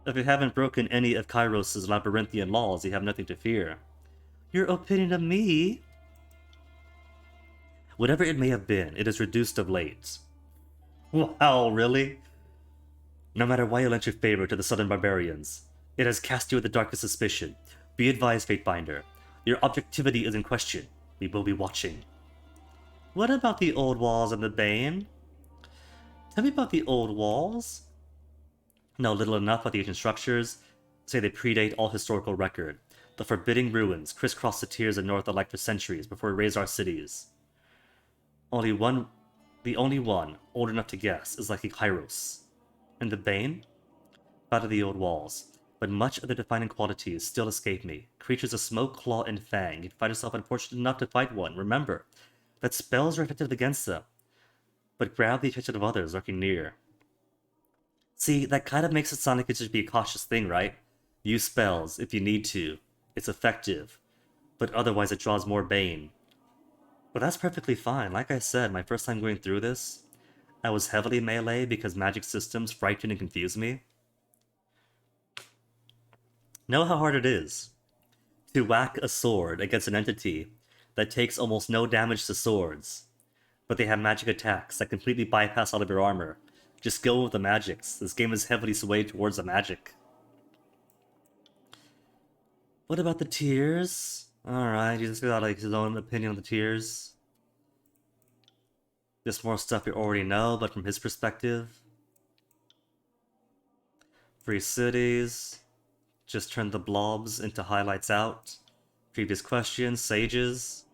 If you haven't broken any of Kairos' labyrinthian laws, you have nothing to fear. Your opinion of me? Whatever it may have been, it is reduced of late. Wow, really? No matter why you lent your favor to the southern barbarians, it has cast you with the darkest suspicion. Be advised, Fatebinder. Your objectivity is in question. We will be watching. What about the old walls and the Bane? Tell me about the old walls. Know little enough about the ancient structures. Say they predate all historical record. The forbidding ruins crisscross the tiers of North alike for centuries before we raised our cities. The only one old enough to guess is likely Kairos. And the Bane? Out of the old walls, but much of their defining qualities still escape me. Creatures of smoke, claw, and fang. If you find yourself unfortunate enough to fight one, remember that spells are effective against them, but grab the attention of others lurking near. See, that kind of makes it sound like it should be a cautious thing, right? Use spells if you need to. It's effective, but otherwise it draws more bane. But that's perfectly fine. Like I said, my first time going through this, I was heavily melee because magic systems frightened and confused me. Know how hard it is to whack a sword against an entity that takes almost no damage to swords, but they have magic attacks that completely bypass all of your armor. Just go with the magics. This game is heavily swayed towards the magic. What about the tears? Alright, you just got like his own opinion on the tears. Just more stuff you already know, but from his perspective. Free cities. Just turn the blobs into highlights out. Previous questions, sages.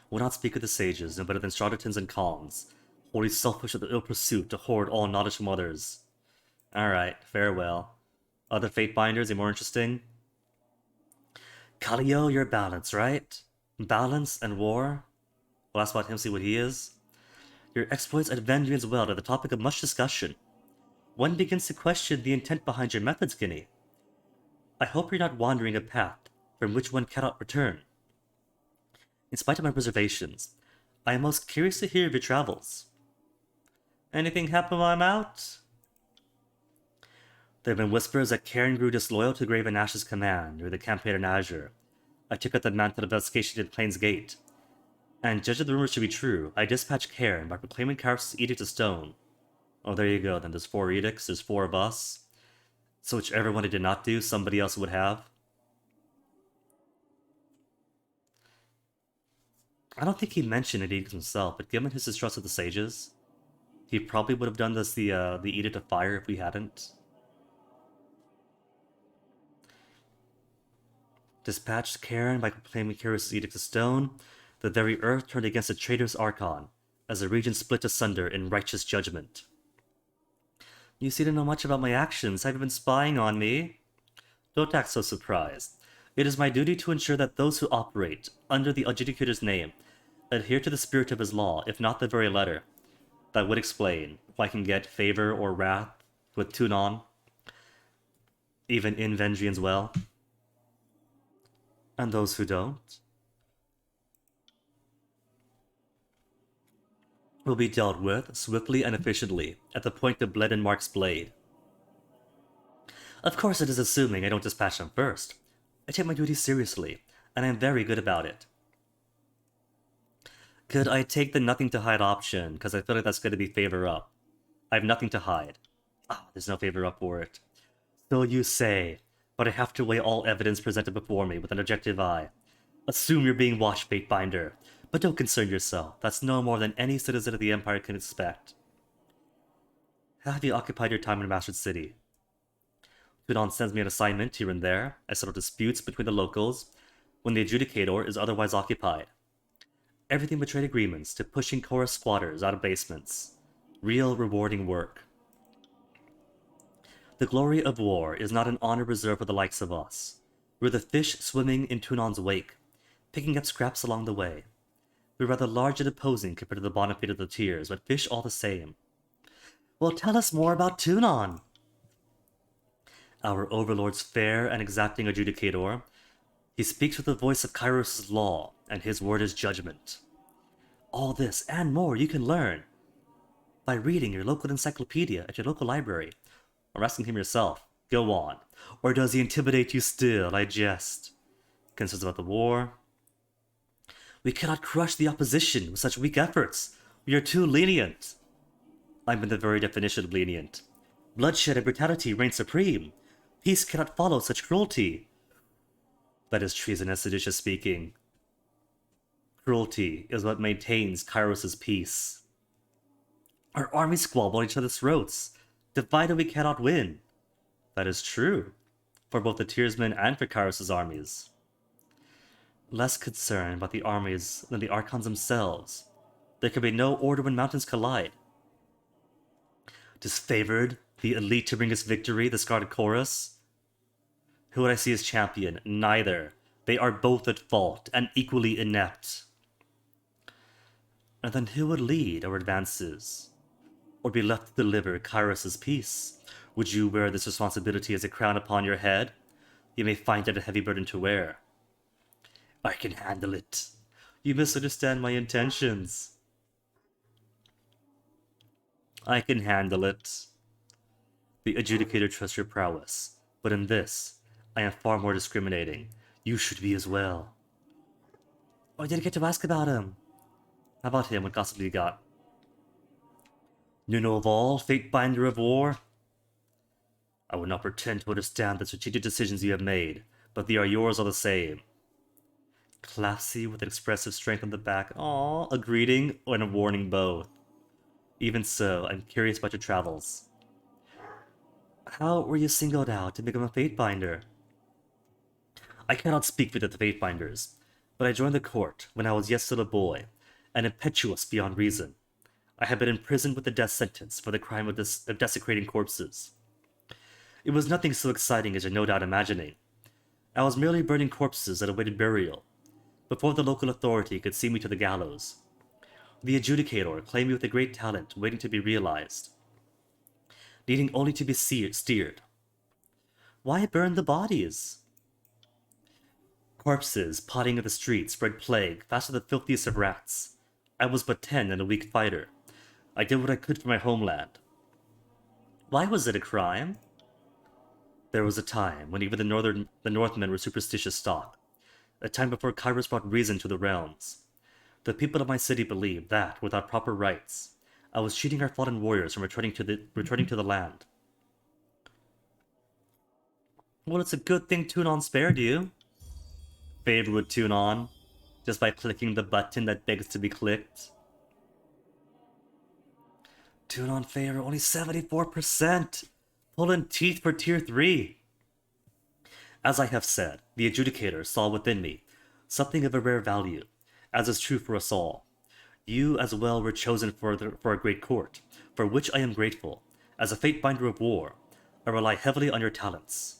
Will not speak of the sages, no better than charlatans and cons. Wholly selfish of the ill pursuit to hoard all knowledge from others. Alright, farewell. Other fate binders are more interesting. Kalio, you're balance, right? Balance and war? Well, ask about him, see what he is. Your exploits at Vendrian's Weld are the topic of much discussion. One begins to question the intent behind your methods, Guinea. I hope you're not wandering a path from which one cannot return. In spite of my reservations, I am most curious to hear of your travels. Anything happen while I'm out? There have been whispers that Karen grew disloyal to Graven Ash's command during the campaign in Azure. I took up the mantle of investigation at Plains Gate. And judging the rumors to be true, I dispatched Karen by proclaiming Karos' edict to stone. Oh, there you go, then there's 4 edicts, there's 4 of us. So whichever one I did not do, somebody else would have. I don't think he mentioned an edict himself, but given his distrust of the sages, he probably would have done this the Edict of Fire if we hadn't. Dispatched Karen by proclaiming Karos' edict to stone. The very earth turned against the traitorous Archon, as the region split asunder in righteous judgment. You seem to know much about my actions. Have you been spying on me? Don't act so surprised. It is my duty to ensure that those who operate under the Adjudicator's name adhere to the spirit of his law, if not the very letter. That would explain if I can get favor or wrath with Tunon, even in Vendrian's Well. And those who don't will be dealt with swiftly and efficiently at the point of Bledenmark's blade. Of course, it is assuming I don't dispatch them first. I take my duty seriously, and I am very good about it. Could I take the nothing to hide option, because I feel like that's going to be favor up. I have nothing to hide. There's no favor up for it. So you say, but I have to weigh all evidence presented before me with an objective eye. Assume you're being watched, Fatebinder, but don't concern yourself. That's no more than any citizen of the Empire can expect. How have you occupied your time in Mastered City? Tunon sends me an assignment here and there. I settle disputes between the locals when the Adjudicator is otherwise occupied. Everything but trade agreements to pushing chorus squatters out of basements. Real rewarding work. The glory of war is not an honor reserved for the likes of us. We're the fish swimming in Tunon's wake, picking up scraps along the way. We're rather large and imposing compared to the bona fide of the tiers, but fish all the same. Well, tell us more about Tunon. Our overlord's fair and exacting adjudicator. He speaks with the voice of Kairos' law, and his word is judgment. All this and more you can learn by reading your local encyclopedia at your local library, or asking him yourself. Go on. Or does he intimidate you still? I jest. Concerns about the war. We cannot crush the opposition with such weak efforts. We are too lenient. I'm in the very definition of lenient. Bloodshed and brutality reign supreme. Peace cannot follow such cruelty. That is treasonous, seditious speaking. Cruelty is what maintains Kairos' peace. Our armies squabble at each other's throats. Divided we cannot win. That is true, for both the Tiersmen and for Kairos' armies. Less concerned about the armies than the Archons themselves. There can be no order when mountains collide. Disfavored, the elite to bring us victory, the Scarlet Chorus? Who would I see as champion? Neither. They are both at fault, and equally inept. And then who would lead our advances? Or be left to deliver Kairos' peace? Would you wear this responsibility as a crown upon your head? You may find it a heavy burden to wear. I can handle it. You misunderstand my intentions. I can handle it. The Adjudicator trusts your prowess, but in this, I am far more discriminating. You should be as well. Oh, I didn't get to ask about him. How about him? What gossip do you got? You know of all, fate binder of war? I would not pretend to understand the strategic decisions you have made, but they are yours all the same. Classy with an expressive strength on the back. Aw, a greeting or a warning both. Even so, I'm curious about your travels. How were you singled out to become a fate binder? I cannot speak for the fate binders, but I joined the court when I was yet still a boy, and impetuous beyond reason. I had been imprisoned with the death sentence for the crime of desecrating corpses. It was nothing so exciting as you're no doubt imagining. I was merely burning corpses that awaited burial, before the local authority could see me to the gallows. The adjudicator claimed me with a great talent waiting to be realized, needing only to be steered. Why burn the bodies? Corpses potting in the streets spread plague faster than the filthiest of rats. I was but 10 and a weak fighter. I did what I could for my homeland. Why was it a crime? There was a time when even the Northmen were superstitious stock. A time before Kairos brought reason to the realms. The people of my city believed that, without proper rites, I was cheating our fallen warriors from returning to the land. Well, it's a good thing Tunon spared you. Favor would tune on, just by clicking the button that begs to be clicked. Tune on favor, only 74%. Pulling teeth for tier 3. As I have said, the adjudicator saw within me something of a rare value, as is true for us all. You as well were chosen for a great court, for which I am grateful. As a fate binder of war, I rely heavily on your talents.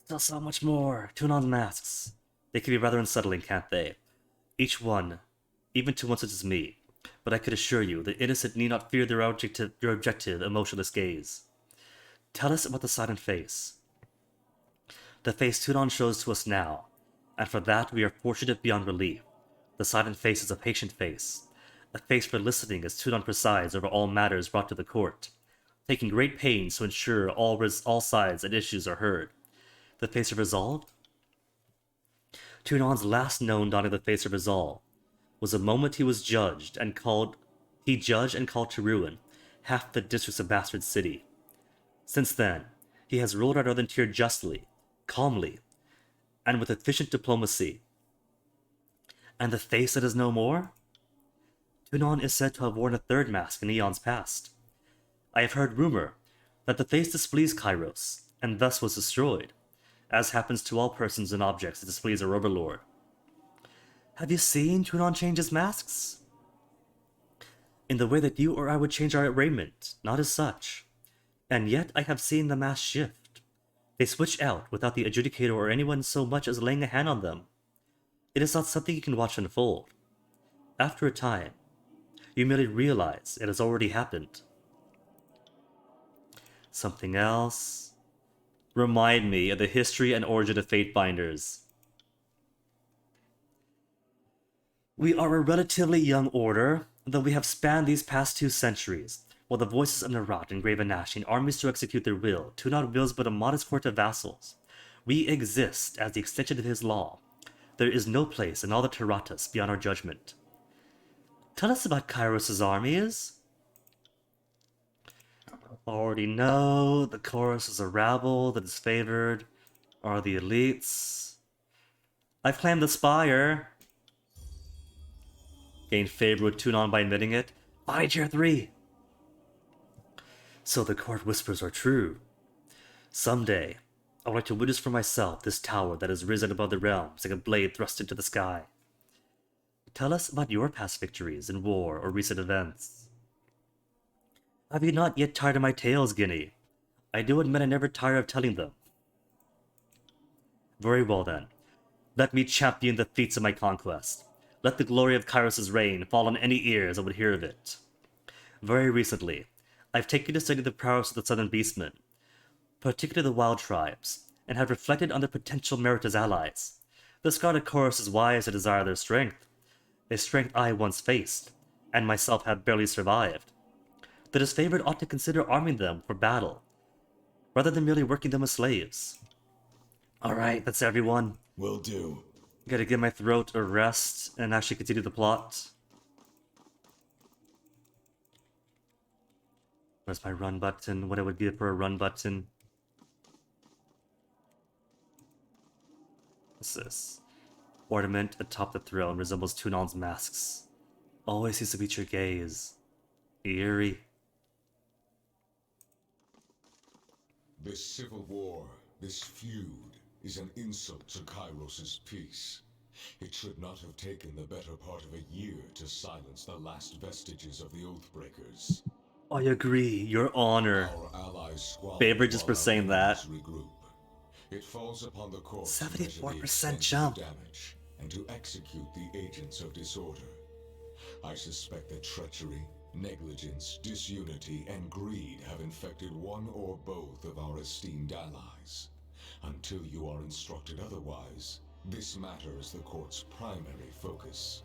Still so much more. Tune on masks. They can be rather unsettling, can't they? Each one, even to one such as me. But I could assure you, the innocent need not fear your objective, emotionless gaze. Tell us about the silent face. The face Tunon shows to us now, and for that we are fortunate beyond relief. The silent face is a patient face, a face for listening as Tunon presides over all matters brought to the court, taking great pains to ensure all sides and issues are heard. The face of resolve? Tunon's last known dawning of the face of resolve was the moment he judged and called to ruin half the districts of Bastard City. Since then, he has ruled our northern tier justly, calmly, and with efficient diplomacy. And the face that is no more? Tunon is said to have worn a third mask in eons past. I have heard rumor that the face displeased Kairos, and thus was destroyed, as happens to all persons and objects that displease their overlord. Have you seen Tunon change his masks? In the way that you or I would change our raiment, not as such. And yet I have seen the masks shift. They switch out without the adjudicator or anyone so much as laying a hand on them. It is not something you can watch unfold. After a time, you merely realize it has already happened. Something else? Remind me of the history and origin of Fate Binders. We are a relatively young order, though we have spanned these past 2 centuries. While the voices of Nerat and Graven Ash need armies to execute their will, Tunon wills but a modest court of vassals. We exist as the extension of his law. There is no place in all the Teratas beyond our judgment. Tell us about Kairos' armies. Already know, the chorus is a rabble that is favored, are the elites. I've claimed the Spire. Gained favor with Tunon by admitting it. Body tier 3. So the court whispers are true. Someday, I would like to witness for myself this tower that has risen above the realms like a blade thrust into the sky. Tell us about your past victories in war or recent events. Have you not yet tired of my tales, Guinea? I do admit I never tire of telling them. Very well then. Let me champion the feats of my conquest. Let the glory of Kairos' reign fall on any ears that would hear of it. Very recently, I've taken to study the prowess of the southern beastmen, particularly the wild tribes, and have reflected on their potential merit as allies. The Scarlet Chorus is wise to desire their strength, a strength I once faced, and myself have barely survived. The disfavored ought to consider arming them for battle, rather than merely working them as slaves. Alright, that's everyone. Will do. Gotta give my throat a rest and actually continue the plot. Where's my run button? What I would give for a run button. What's this? Ornament atop the throne resembles Tunon's masks. Always seems to meet your gaze. Eerie. This civil war, this feud, is an insult to Kairos' peace. It should not have taken the better part of a year to silence the last vestiges of the Oathbreakers. I agree, Your Honor. Our allies squabble Favorite just for while our saying that. enemies regroup. It falls upon the court 74% jump. damage and to execute the agents of disorder. I suspect that treachery, negligence, disunity, and greed have infected one or both of our esteemed allies. Until you are instructed otherwise, this matter is the court's primary focus.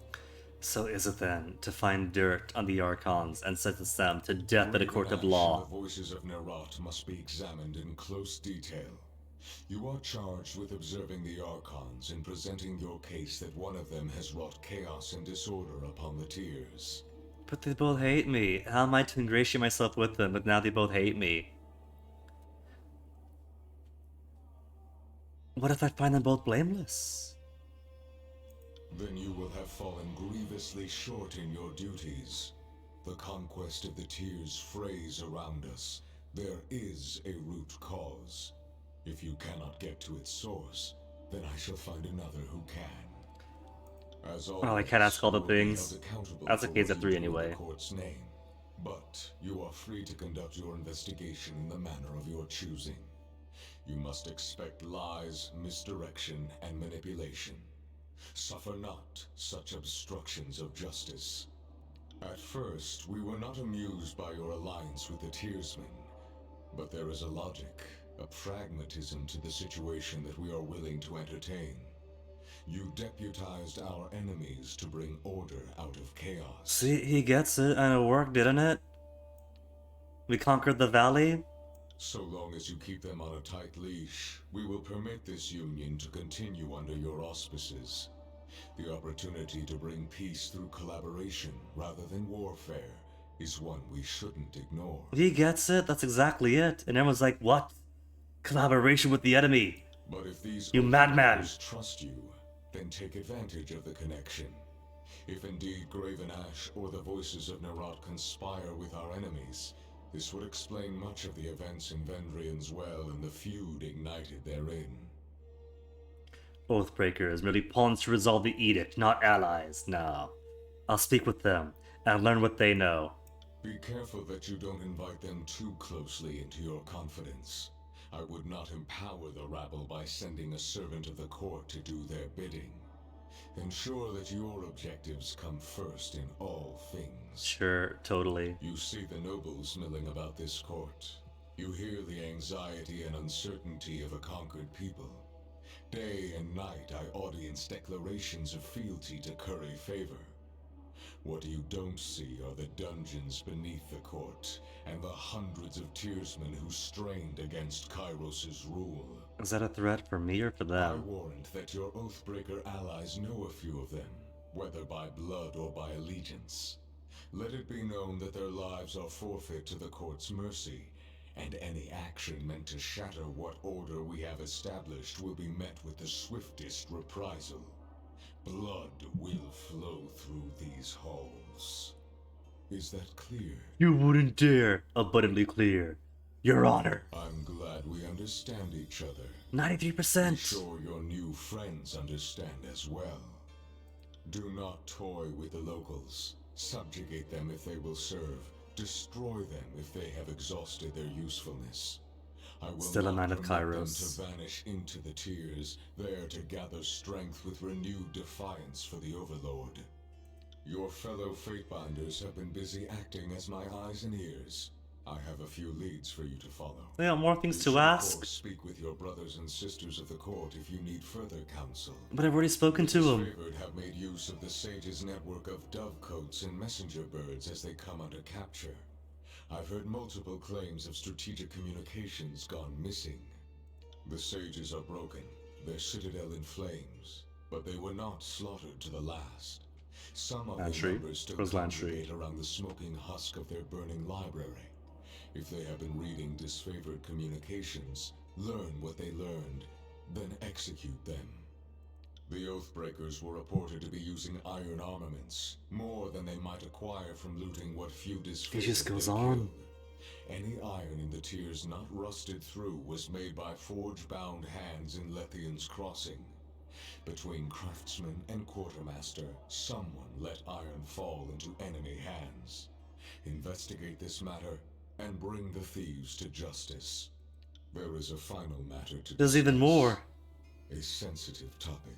So is it then to find dirt on the Archons and sentence them to death in a court of Raven Ash law? and the voices of Nerat must be examined in close detail. You are charged with observing the Archons and presenting your case that one of them has wrought chaos and disorder upon the tiers. But they both hate me. How am I to ingratiate myself with them if now they both hate me? What if I find them both blameless? Then you will have fallen grievously short in your duties. The conquest of the tiers frays around us. There is a root cause. If you cannot get to its source, then I shall find another who can. As always, Well, I can't ask all the you will be things. held accountable That's the for case what at you 3 do in anyway. the court's name. But you are free to conduct your investigation in the manner of your choosing. You must expect lies, misdirection, and manipulation. Suffer not such obstructions of justice. At first, we were not amused by your alliance with the Tiersmen, but there is a logic, a pragmatism to the situation that we are willing to entertain. You deputized our enemies to bring order out of chaos. See, he gets it, and it worked, didn't it? We conquered the valley? So long as you keep them on a tight leash, we will permit this union to continue under your auspices. The opportunity to bring peace through collaboration rather than warfare is one we shouldn't ignore. He gets it, that's exactly it. And everyone's like, what? Collaboration with the enemy? But if these You madman. Oathbreakers trust you, then take advantage of the connection. If indeed Graven Ash or the voices of Nerat conspire with our enemies, this would explain much of the events in Vendrian's Well and the feud ignited therein. Oathbreakers, merely pawns to resolve the edict, not allies. No. I'll speak with them, and learn what they know. Be careful that you don't invite them too closely into your confidence. I would not empower the rabble by sending a servant of the court to do their bidding. Ensure that your objectives come first in all things. Sure, totally. You see the nobles milling about this court. You hear the anxiety and uncertainty of a conquered people. Day and night I audience declarations of fealty to curry favor. What you don't see are the dungeons beneath the court, and the hundreds of tiersmen who strained against Kairos' rule. Is that a threat for me or for I them? warrant that your Oathbreaker allies know a few of them, whether by blood or by allegiance. Let it be known that their lives are forfeit to the court's mercy, and any action meant to shatter what order we have established will be met with the swiftest reprisal. Blood will flow through these halls. Is that clear? You wouldn't dare! Abundantly clear. Your Honor. I'm glad we understand each other. 93%! Be sure your new friends understand as well. Do not toy with the locals. Subjugate them if they will serve. Destroy them if they have exhausted their usefulness. I will Still a not man of permit them Kairos. to vanish into the tiers, there to gather strength with renewed defiance for the Overlord. Your fellow Fatebinders have been busy acting as my eyes and ears. I have a few leads for you to follow. They got more things You to should, of ask. course, speak with your brothers and sisters of the court if you need further counsel. But I've already spoken to him. Disfavored have made use of the sage's network of dovecoats and messenger birds as they come under capture. I've heard multiple claims of strategic communications gone missing. The sages are broken, their citadel in flames, but they were not slaughtered to the last. Some of their Lantry? numbers still Where's Lantry? congregate around the smoking husk of their burning library. If they have been reading disfavored communications, learn what they learned, then execute them. The Oathbreakers were reported to be using iron armaments, more than they might acquire from looting what few disfavored He just goes they on. killed. Any iron in the tiers not rusted through was made by forge-bound hands in Lethian's Crossing. Between craftsman and quartermaster, someone let iron fall into enemy hands. Investigate this matter and bring the thieves to justice. There is a final matter to There's even discuss. more. A sensitive topic.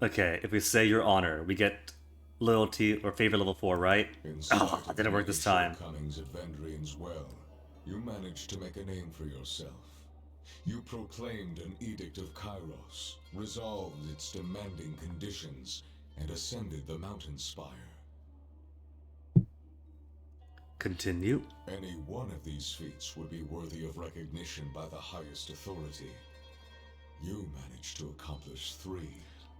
Okay, if we say your honor, we get loyalty or favor level 4, right? In spite Oh, of didn't work many this time. shortcomings at Vendrian's Well, you managed to make a name for yourself. You proclaimed an Edict of Kairos, resolved its demanding conditions, and ascended the mountain spire. Continue. Any one of these feats would be worthy of recognition by the highest authority. You managed to accomplish 3.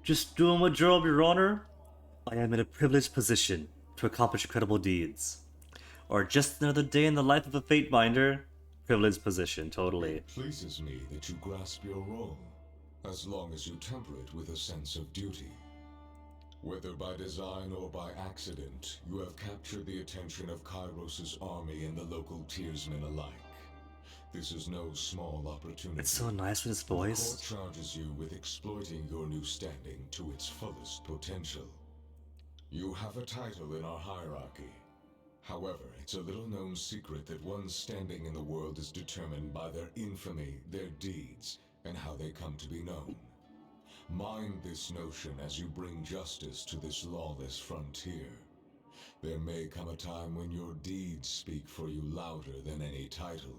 Just doing my job, your honor. I am in a privileged position to accomplish incredible deeds. Or just another day in the life of a fate minder. Privileged position, totally. It pleases me that you grasp your role, as long as you temper it with a sense of duty. Whether by design or by accident, you have captured the attention of Kairos' army and the local tiersmen alike. This is no small opportunity. It's so nice with his The voice. court charges you with exploiting your new standing to its fullest potential. You have a title in our hierarchy. However, it's a little-known secret that one's standing in the world is determined by their infamy, their deeds, and how they come to be known. Mind this notion as you bring justice to this lawless frontier. There may come a time when your deeds speak for you louder than any title.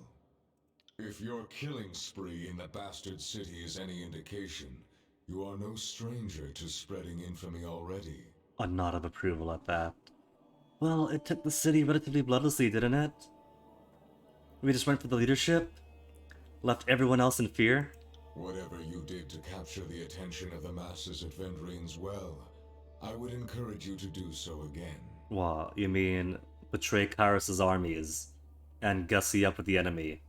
If your killing spree in the bastard city is any indication, you are no stranger to spreading infamy already. A nod of approval at that. Well, it took the city relatively bloodlessly, didn't it? We just went for the leadership? Left everyone else in fear? Whatever you did to capture the attention of the masses at Vendrian's Well, I would encourage you to do so again. What, you mean betray Kairos' armies and gussy up with the enemy?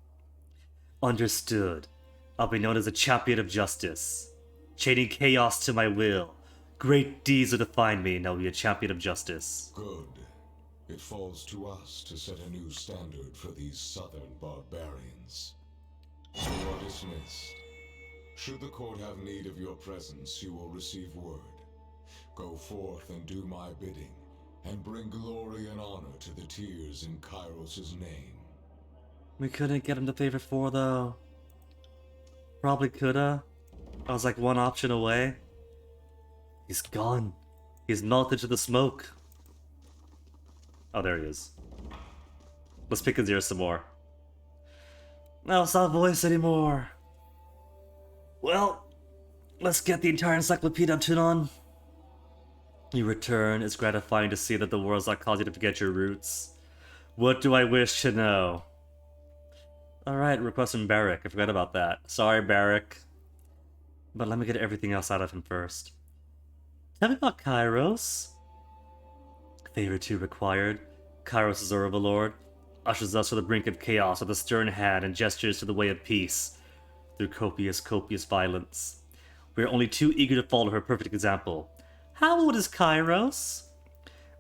Understood. I'll be known as a champion of justice. Chaining chaos to my will. Great deeds will define me, and I'll be a champion of justice. Good. It falls to us to set a new standard for these southern barbarians. You are dismissed. Should the court have need of your presence, you will receive word. Go forth and do my bidding, and bring glory and honor to the tiers in Kairos' name. We couldn't get him to favor 4, though. Probably coulda. I was like one option away. He's gone. He's melted to the smoke. Oh, there he is. Let's pick his ears some more. No, it's not voice anymore. Well, let's get the entire encyclopedia up to on. You return. It's gratifying to see that the world's not causing you to forget your roots. What do I wish to know? Alright, request from Barrick. I forgot about that. Sorry, Barrick. But let me get everything else out of him first. Tell me about Kairos. Favor 2 required. Kairos' overlord ushers us to the brink of chaos with a stern hand and gestures to the way of peace through copious violence. We are only too eager to follow her perfect example. How old is Kairos?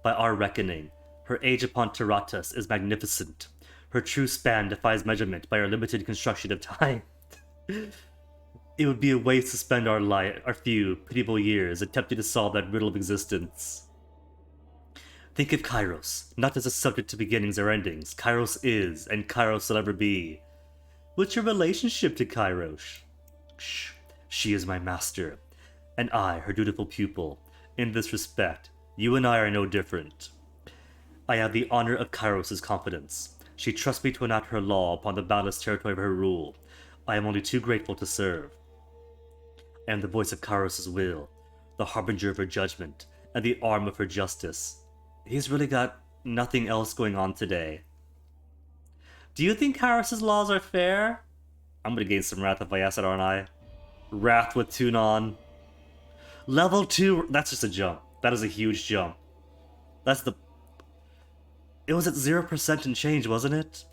By our reckoning, her age upon Taratus is magnificent. Her true span defies measurement by our limited construction of time. It would be a waste to spend our few pitiable years attempting to solve that riddle of existence. Think of Kairos, not as a subject to beginnings or endings. Kairos is, and Kairos will ever be. What's your relationship to Kairos? Shh. She is my master, and I, her dutiful pupil. In this respect, you and I are no different. I have the honor of Kairos' confidence. She trusts me to enact her law upon the boundless territory of her rule. I am only too grateful to serve. I am the voice of Kairos' will, the harbinger of her judgment, and the arm of her justice. He's really got nothing else going on today. Do you think Kairos' laws are fair? I'm gonna gain some wrath if I ask it, aren't I? Wrath with Tunon. Level 2, that's just a jump. That is a huge jump. That's the... It was at 0% and change, wasn't it?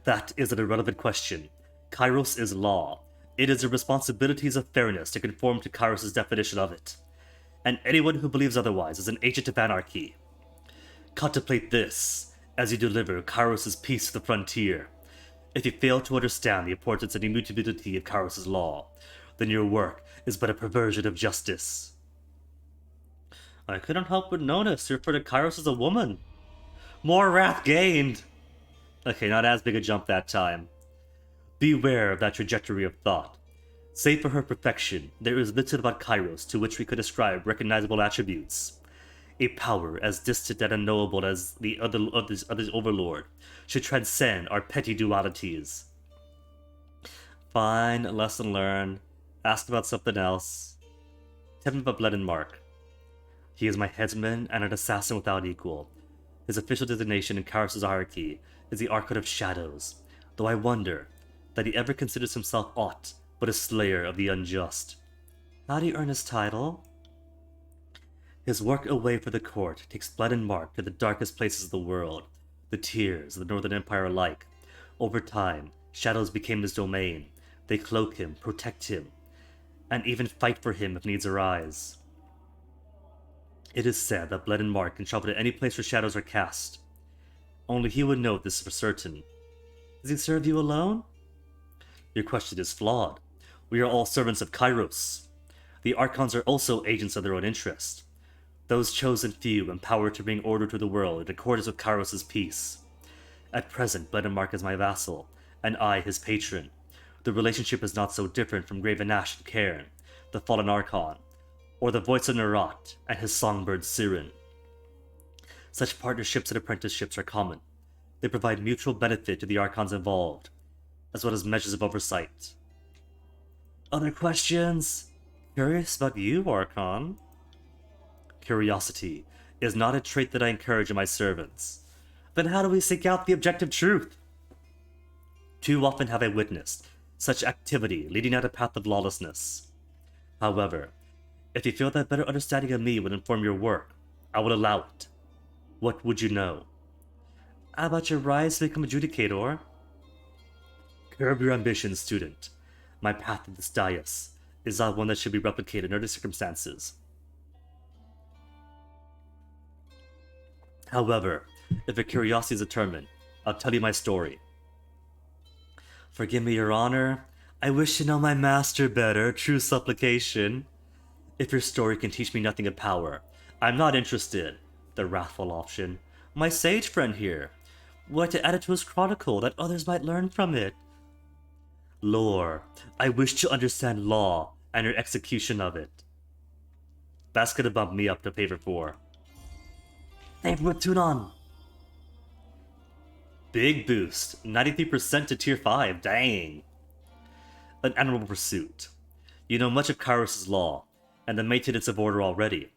That is an irrelevant question. Kairos is law. It is the responsibilities of fairness to conform to Kairos' definition of it. And anyone who believes otherwise is an agent of anarchy. Contemplate this as you deliver Kairos' peace to the frontier. If you fail to understand the importance and immutability of Kairos' law, then your work is but a perversion of justice. I couldn't help but notice you refer to Kairos as a woman. More wrath gained! Okay, not as big a jump that time. Beware of that trajectory of thought. Save for her perfection, there is little about Kairos to which we could ascribe recognizable attributes. A power as distant and unknowable as the other's overlord should transcend our petty dualities. Fine, lesson learned. Ask about something else. Tell me about Blenheim Mark. He is my headsman and an assassin without equal. His official designation in Kairos' hierarchy is the Archon of Shadows, though I wonder that he ever considers himself aught but a slayer of the unjust. How do you earn his title? His work away for the court takes Blenheim Mark to the darkest places of the world, the tiers of the Northern Empire alike. Over time, Shadows became his domain. They cloak him, protect him, and even fight for him if needs arise. It is said that Blenheim Mark can travel to any place where shadows are cast. Only he would know this for certain. Does he serve you alone? Your question is flawed. We are all servants of Kairos. The Archons are also agents of their own interest. Those chosen few empowered to bring order to the world in accordance with Kairos' peace. At present, Blenheim Mark is my vassal, and I his patron. The relationship is not so different from Graven Ash and Cairn, the fallen Archon, or the voice of Nerat and his songbird Siren. Such partnerships and apprenticeships are common. They provide mutual benefit to the Archons involved, as well as measures of oversight. Other questions? Curious about you, Archon? Curiosity is not a trait that I encourage in my servants. Then how do we seek out the objective truth? Too often have I witnessed such activity leading down a path of lawlessness. However, if you feel that better understanding of me would inform your work, I will allow it. What would you know? How about your rise to become adjudicator? Curb your ambition, student. My path to this dais is not one that should be replicated in other circumstances. However, if your curiosity is determined, I'll tell you my story. Forgive me, Your Honor. I wish to know my master better, true supplication. If your story can teach me nothing of power, I'm not interested. The wrathful option. My sage friend here. What to add it to his chronicle that others might learn from it? Lore. I wish to understand law and your execution of it. That's gonna bump me up to favor 4. Favor with Tunon. Big boost. 93% to tier 5. Dang. An admirable pursuit. You know much of Kairos' law, and the maintenance of order already.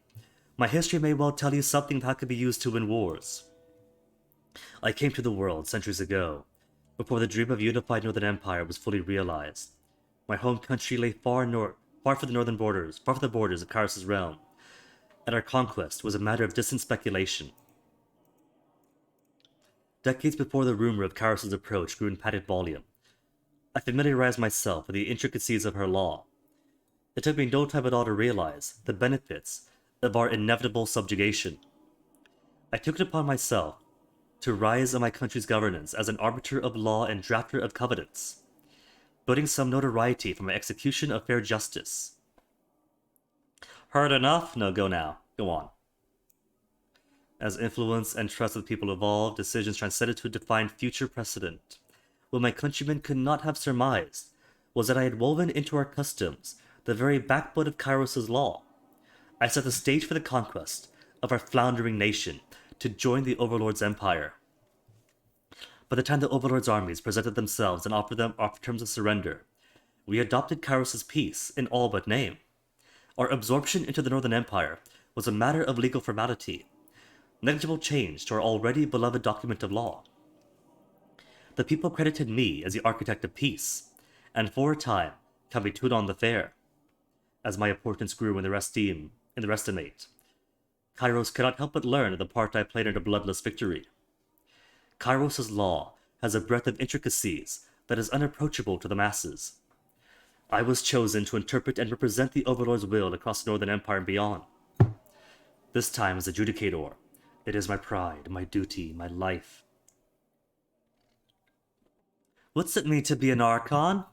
My history may well tell you something that could be used to win wars. I came to the world centuries ago, before the dream of unified Northern Empire was fully realized. My home country lay far from the borders of Kairos' realm, and our conquest was a matter of distant speculation. Decades before the rumor of Kairos' approach grew in padded volume, I familiarized myself with the intricacies of her law. It took me no time at all to realize the benefits of our inevitable subjugation. I took it upon myself to rise in my country's governance as an arbiter of law and drafter of covenants, building some notoriety from my execution of fair justice. Heard enough? No, go now. Go on. As influence and trust of the people evolved, decisions transcended to a defined future precedent. What my countrymen could not have surmised was that I had woven into our customs the very backbone of Kairos' law. I set the stage for the conquest of our floundering nation to join the Overlord's empire. By the time the Overlord's armies presented themselves and offered terms of surrender, we adopted Kairos' peace in all but name. Our absorption into the Northern Empire was a matter of legal formality, negligible change to our already beloved document of law. The people credited me as the architect of peace, and for a time can be tooed on the fair. As my importance grew in their estimate, Kairos cannot help but learn of the part I played in a bloodless victory. Kairos' law has a breadth of intricacies that is unapproachable to the masses. I was chosen to interpret and represent the Overlord's will across the Northern Empire and beyond. This time as adjudicator, it is my pride, my duty, my life. What's it mean to be an Archon?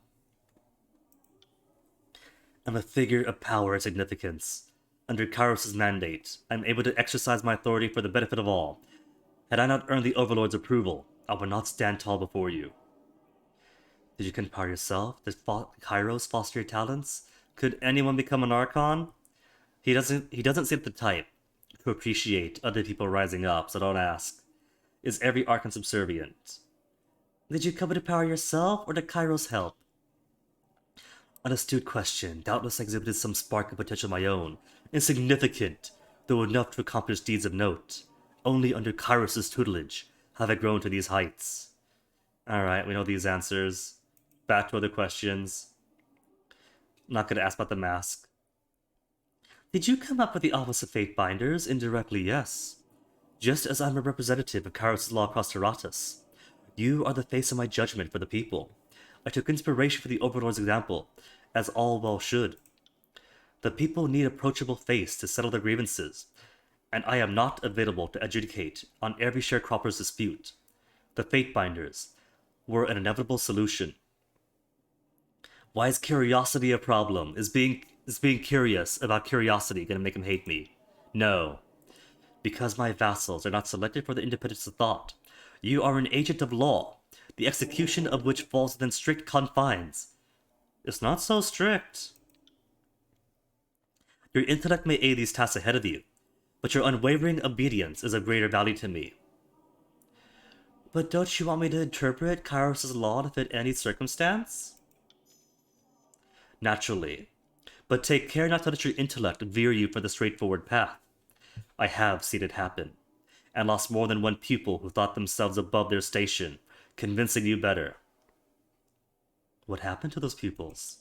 I'm a figure of power and significance. Under Kairos' mandate, I'm able to exercise my authority for the benefit of all. Had I not earned the Overlord's approval, I would not stand tall before you. Did you compare yourself? Did Kairos foster your talents? Could anyone become an Archon? He doesn't seem the type to appreciate other people rising up, so don't ask. Is every Archon subservient? Did you come to power yourself, or did Kairos help? An astute question, doubtless exhibited some spark of potential of my own. Insignificant, though enough to accomplish deeds of note. Only under Kairos' tutelage have I grown to these heights. Alright, we know these answers. Back to other questions. Not gonna ask about the mask. Did you come up with the Office of Fate Binders? Indirectly, yes. Just as I'm a representative of Kairos' law across Teratus. You are the face of my judgment for the people. I took inspiration from the Overlord's example, as all well should. The people need approachable face to settle their grievances, and I am not available to adjudicate on every sharecropper's dispute. The Fate Binders were an inevitable solution. Why is curiosity a problem? Is being curious about curiosity gonna make him hate me? No. Because my vassals are not selected for their independence of thought. You are an agent of law, the execution of which falls within strict confines. It's not so strict. Your intellect may aid these tasks ahead of you, but your unwavering obedience is of greater value to me. But don't you want me to interpret Kairos' law to fit any circumstance? Naturally. But take care not to let your intellect veer you from the straightforward path. I have seen it happen, and lost more than one pupil who thought themselves above their station, convincing you better. What happened to those pupils?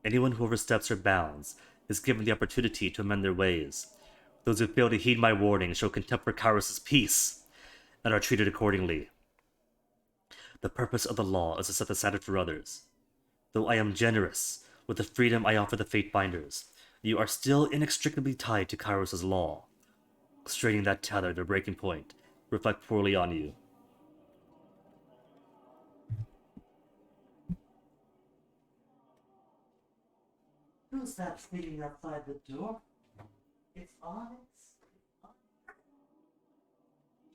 Anyone who oversteps her bounds is given the opportunity to amend their ways. Those who fail to heed my warning show contempt for Kairos' peace, and are treated accordingly. The purpose of the law is to set the standard for others. Though I am generous with the freedom I offer the Fate Binders, you are still inextricably tied to Kairos' law. Straining that tether to breaking point reflect poorly on you. Who's that speaking outside the door? It's Onyx.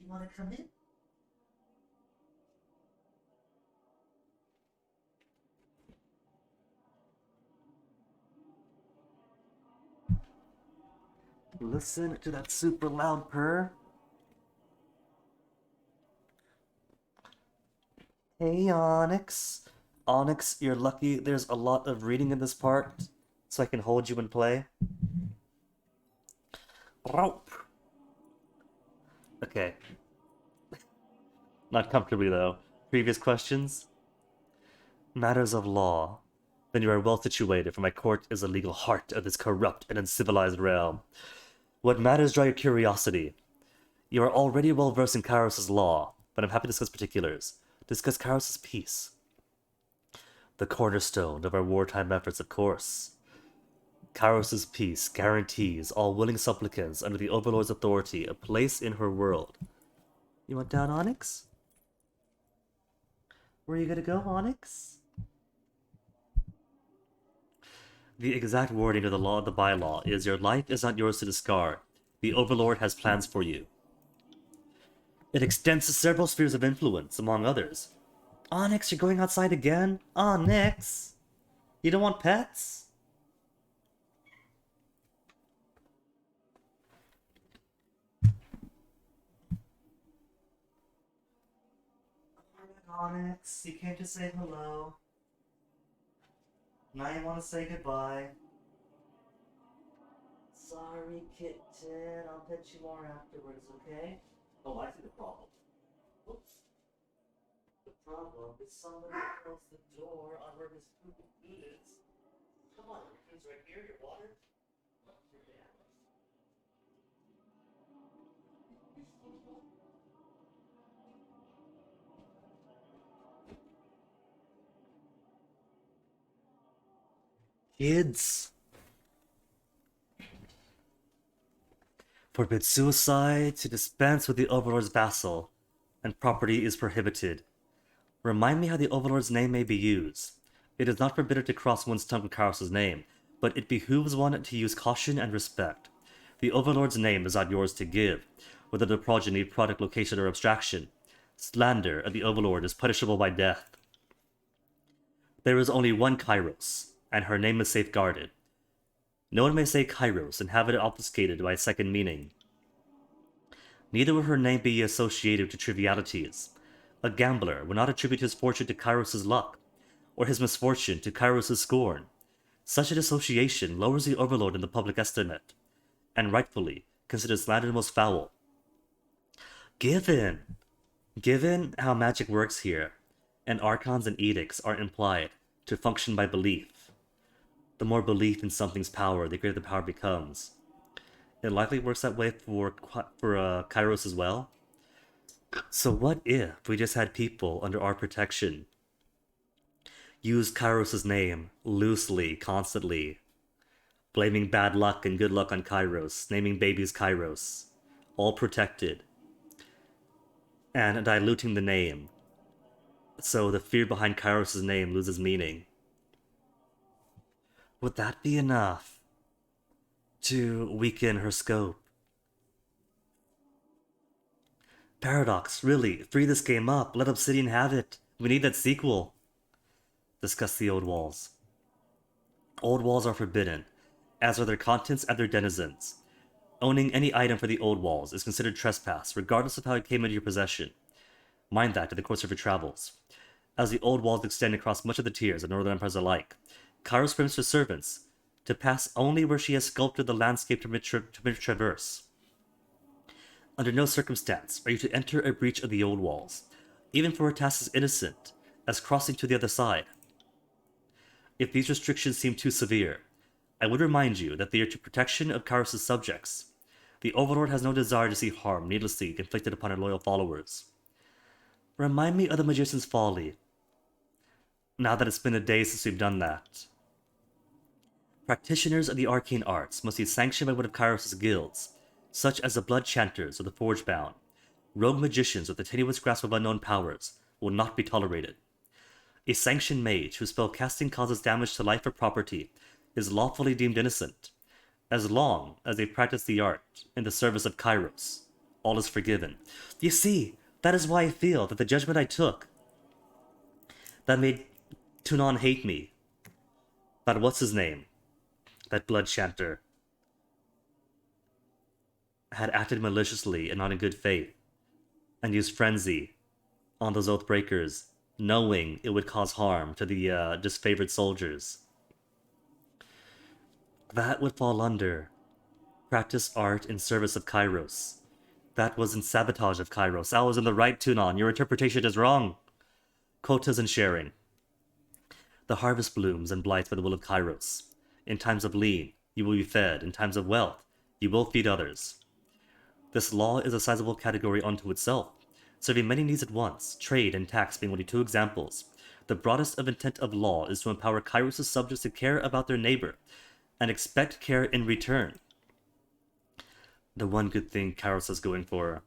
You want to come in? Listen to that super loud purr. Hey, Onyx. Onyx, you're lucky there's a lot of reading in this part, so I can hold you and play. Rope. Okay. Not comfortably, though. Previous questions? Matters of law. Then you are well situated, for my court is the legal heart of this corrupt and uncivilized realm. What matters draw your curiosity. You are already well versed in Kairos' law, but I'm happy to discuss particulars. Discuss Kairos' peace. The cornerstone of our wartime efforts, of course. Kairos' peace guarantees all willing supplicants under the Overlord's authority a place in her world. You want down, Onyx? Where are you gonna go, Onyx? The exact wording of the law of the bylaw is your life is not yours to discard. The Overlord has plans for you. It extends to several spheres of influence, among others. Onyx, you're going outside again? Onyx! You don't want pets? Onyx, you came to say hello. Now you want to say goodbye. Sorry, kitten. I'll pet you more afterwards, okay? Oh, I see the problem. Oops. The Somebody close the door on where his food is. Come on, your food's right here, your water. Kids. Forbid suicide, to dispense with the Overlord's vassal, and property is prohibited. Remind me how the Overlord's name may be used. It is not forbidden to cross one's tongue with Kairos' name, but it behooves one to use caution and respect. The Overlord's name is not yours to give, whether the progeny, product, location, or abstraction. Slander of the Overlord is punishable by death. There is only one Kairos, and her name is safeguarded. No one may say Kairos and have it obfuscated by a second meaning. Neither will her name be associated to trivialities. A gambler will not attribute his fortune to Kairos' luck, or his misfortune to Kairos' scorn. Such an association lowers the Overlord in the public estimate, and rightfully considers slander the most foul. Given how magic works here, and archons and edicts are implied to function by belief, the more belief in something's power, the greater the power becomes. It likely works that way for Kairos as well. So what if we just had people under our protection use Kairos' name loosely, constantly, blaming bad luck and good luck on Kairos, naming babies Kairos, all protected, and diluting the name, so the fear behind Kairos' name loses meaning? Would that be enough to weaken her scope? Paradox, really, free this game up, let Obsidian have it. We need that sequel. Discuss the old walls. Old walls are forbidden, as are their contents and their denizens. Owning any item for the old walls is considered trespass, regardless of how it came into your possession. Mind that in the course of your travels. As the old walls extend across much of the tiers of northern empires alike, Kairos permits her servants to pass only where she has sculpted the landscape to traverse. Under no circumstance are you to enter a breach of the old walls, even for a task as innocent as crossing to the other side. If these restrictions seem too severe, I would remind you that they are to protection of Kairos' subjects. The Overlord has no desire to see harm needlessly inflicted upon her loyal followers. Remind me of the Magician's Folly, now that it's been a day since we've done that. Practitioners of the arcane arts must be sanctioned by one of Kairos' guilds, such as the Blood Chanters or the Forge-bound. Rogue magicians with a tenuous grasp of unknown powers will not be tolerated. A sanctioned mage whose spell casting causes damage to life or property is lawfully deemed innocent. As long as they practice the art in the service of Kairos, all is forgiven. You see, that is why I feel that the judgment I took that made Tunon hate me, that what's his name, that Blood Chanter, had acted maliciously and not in good faith, and used frenzy on those Oathbreakers, knowing it would cause harm to the disfavored soldiers. That would fall under practice art in service of Kairos. That was in sabotage of Kairos. I was in the right, Tunon. Your interpretation is wrong. Quotas and sharing. The harvest blooms and blights by the will of Kairos. In times of lean, you will be fed. In times of wealth, you will feed others. This law is a sizable category unto itself, serving many needs at once, trade and tax being only two examples. The broadest of intent of law is to empower Kairos' subjects to care about their neighbor, and expect care in return. The one good thing Kairos is going for.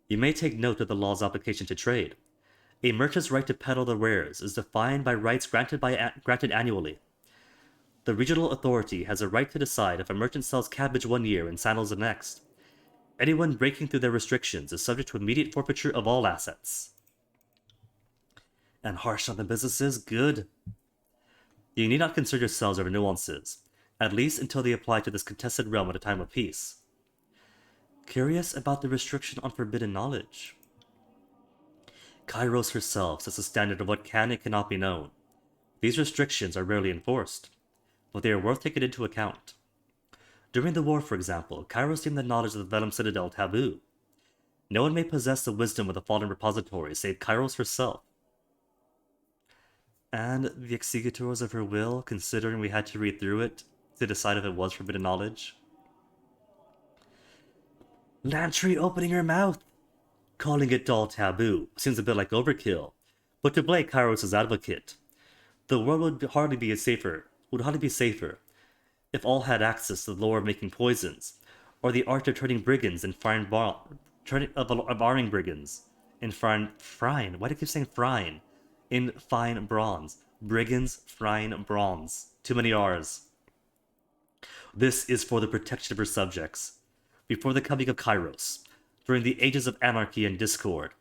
You may take note of the law's application to trade. A merchant's right to peddle their wares is defined by rights granted annually. The regional authority has a right to decide if a merchant sells cabbage one year and sandals the next. Anyone breaking through their restrictions is subject to immediate forfeiture of all assets. And harsh on the businesses? Good. You need not concern yourselves over nuances, at least until they apply to this contested realm at a time of peace. Curious about the restriction on forbidden knowledge? Kairos herself sets a standard of what can and cannot be known. These restrictions are rarely enforced, but they are worth taking into account. During the war, for example, Kairos deemed the knowledge of the Venom Citadel taboo. No one may possess the wisdom of the fallen repository save Kairos herself. And the executors of her will, considering we had to read through it to decide if it was forbidden knowledge. Lantry opening her mouth! Calling it all taboo seems a bit like overkill, but to play Kairos' advocate, the world would hardly be safer if all had access to the lore of making poisons, or the art of turning brigands in of arming brigands in fine. Why do I keep saying frine? In fine bronze. Brigands, frine, bronze. Too many R's. This is for the protection of her subjects. Before the coming of Kairos, during the ages of anarchy and discord,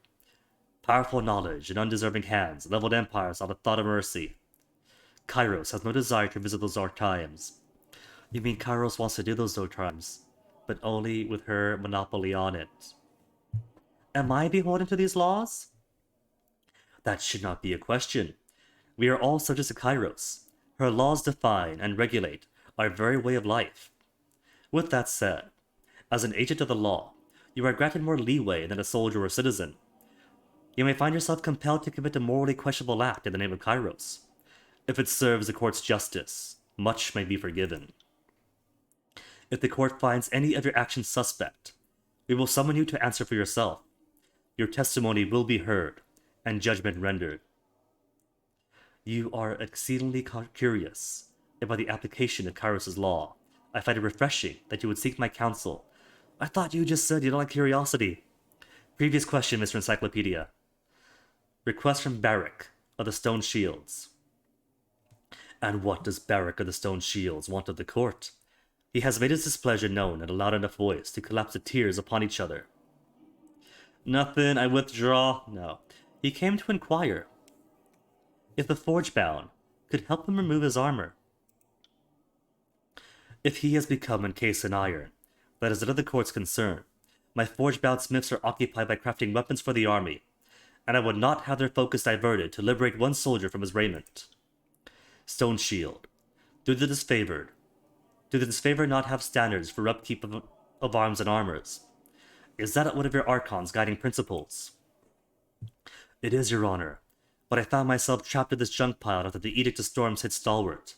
powerful knowledge and undeserving hands leveled empires without a thought of mercy. Kairos has no desire to visit those dark times. You mean Kairos wants to do those dark times, but only with her monopoly on it. Am I beholden to these laws? That should not be a question. We are all subjects to Kairos. Her laws define and regulate our very way of life. With that said, as an agent of the law, you are granted more leeway than a soldier or citizen. You may find yourself compelled to commit a morally questionable act in the name of Kairos. If it serves the court's justice, much may be forgiven. If the court finds any of your actions suspect, we will summon you to answer for yourself. Your testimony will be heard, and judgment rendered. You are exceedingly curious about the application of Kairos' law. I find it refreshing that you would seek my counsel. I thought you just said you don't like curiosity. Previous question, Mr. Encyclopedia. Request from Barrack of the Stone Shields. And what does Barrack of the Stone Shields want of the court? He has made his displeasure known in a loud enough voice to collapse the tears upon each other. Nothing, I withdraw. No. He came to inquire if the Forgebound could help him remove his armor. If he has become encased in iron, that is none of the court's concern. My Forgebound smiths are occupied by crafting weapons for the army, and I would not have their focus diverted to liberate one soldier from his raiment. Stone Shield, do the disfavored not have standards for upkeep of arms and armors? Is that one of your Archon's guiding principles? It is, Your Honor, but I found myself trapped in this junk pile after the Edict of Storms hit Stalwart.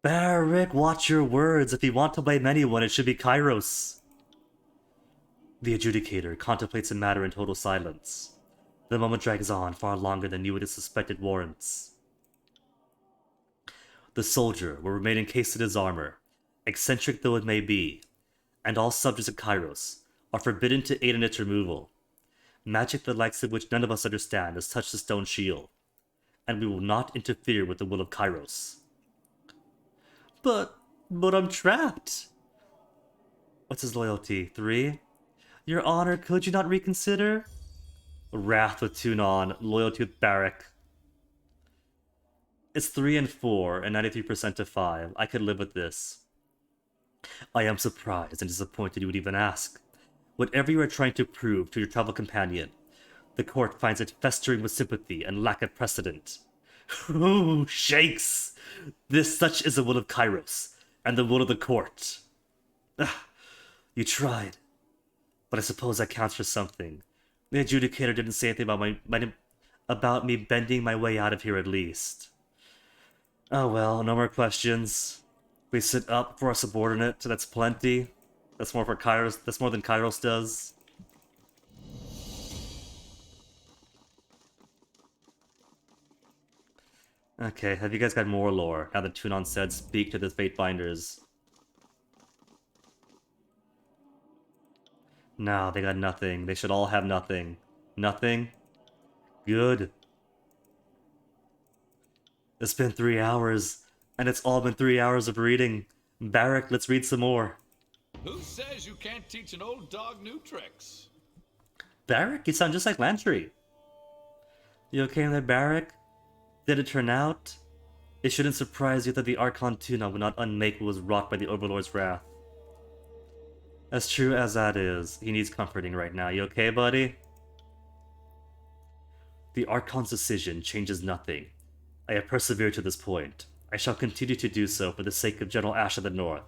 Barrack, watch your words. If you want to blame anyone, it should be Kairos. The adjudicator contemplates the matter in total silence. The moment drags on far longer than you would have suspected warrants. The soldier will remain encased in his armor, eccentric though it may be, and all subjects of Kairos are forbidden to aid in its removal. Magic the likes of which none of us understand has touched the stone shield, and we will not interfere with the will of Kairos. But I'm trapped. What's his loyalty? 3? Your Honor, could you not reconsider? Wrath with Tunon, loyalty with Barrack. It's 3 and 4, and 93% to 5. I could live with this. I am surprised and disappointed you would even ask. Whatever you are trying to prove to your travel companion, the court finds it festering with sympathy and lack of precedent. Ooh, shakes! Such is the will of Kairos, and the will of the court. You tried, but I suppose that counts for something. The adjudicator didn't say anything about me bending my way out of here at least. Oh well, no more questions. We sit up for a subordinate, that's plenty. That's more for Kairos. That's more than Kairos does. Okay, have you guys got more lore? Now that Tunon said speak to the Fatebinders. No, they got nothing. They should all have nothing. Nothing? Good. It's been 3 hours, and it's all been 3 hours of reading. Barrack, let's read some more. Who says you can't teach an old dog new tricks? Barrack, you sound just like Lantry. You okay in there, Barrack? Did it turn out? It shouldn't surprise you that the Archon Tuna would not unmake what was wrought by the Overlord's wrath. As true as that is, he needs comforting right now. You okay, buddy? The Archon's decision changes nothing. I have persevered to this point. I shall continue to do so for the sake of General Ash of the North.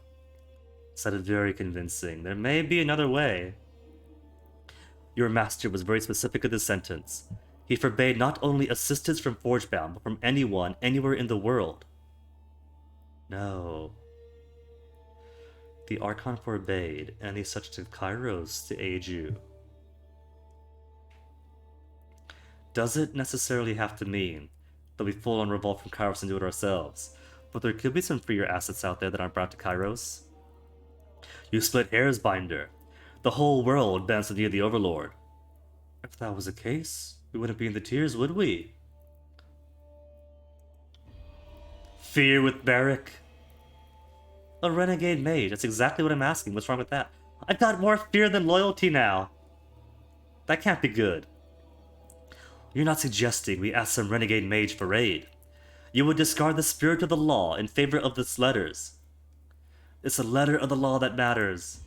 Sounded very convincing. There may be another way. Your master was very specific in this sentence. He forbade not only assistance from Forgebound, but from anyone, anywhere in the world. No. The Archon forbade any such to Kairos to aid you. Does it necessarily have to mean that we full on revolt from Kairos and do it ourselves? But there could be some freer assets out there that aren't brought to Kairos. You split hairs, Binder. The whole world bends to you, the Overlord. If that was the case, we wouldn't be in the tears, would we? Fear with Barrack. A renegade mage, that's exactly what I'm asking. What's wrong with that? I've got more fear than loyalty now. That can't be good. You're not suggesting we ask some renegade mage for aid. You would discard the spirit of the law in favor of its letters. It's the letter of the law that matters.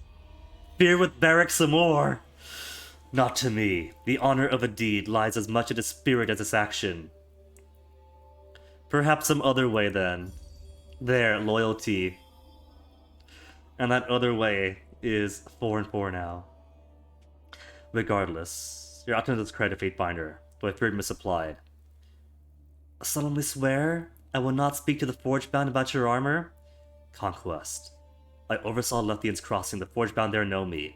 Fear with Barrack some more. Not to me. The honor of a deed lies as much in its spirit as its action. Perhaps some other way then. There, loyalty. And that other way is 4 and 4 now. Regardless, your optimism is credit, Fatebinder, though I feared misapplied. I solemnly swear I will not speak to the Forgebound about your armor. Conquest. I oversaw Lethian's crossing. The Forgebound there know me.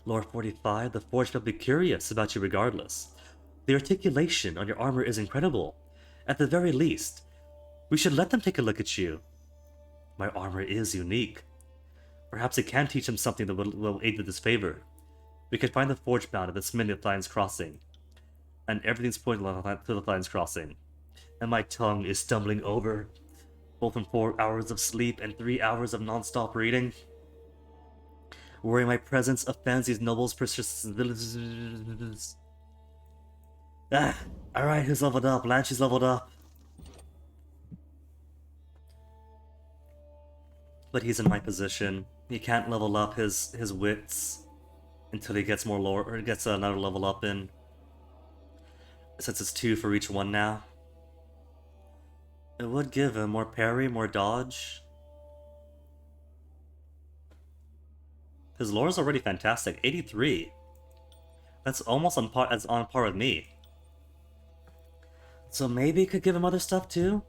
Lore 45, the Forgebound will be curious about you regardless. The articulation on your armor is incredible. At the very least, we should let them take a look at you. My armor is unique. Perhaps it can teach them something that will aid with his favor. We could find the Forgebound at this minute Lion's Crossing. And everything's pointing to the Lion's Crossing. And my tongue is stumbling over. Both from 4 hours of sleep and 3 hours of non-stop reading. Worrying my presence offends these nobles' persistence. Alright, who's leveled up? Lanchy's leveled up. But he's in my position. He can't level up his wits until he gets more lore, or gets another level up in. Since it's 2 for each one now. It would give him more parry, more dodge. His lore is already fantastic. 83. That's almost on par with me. So maybe it could give him other stuff too?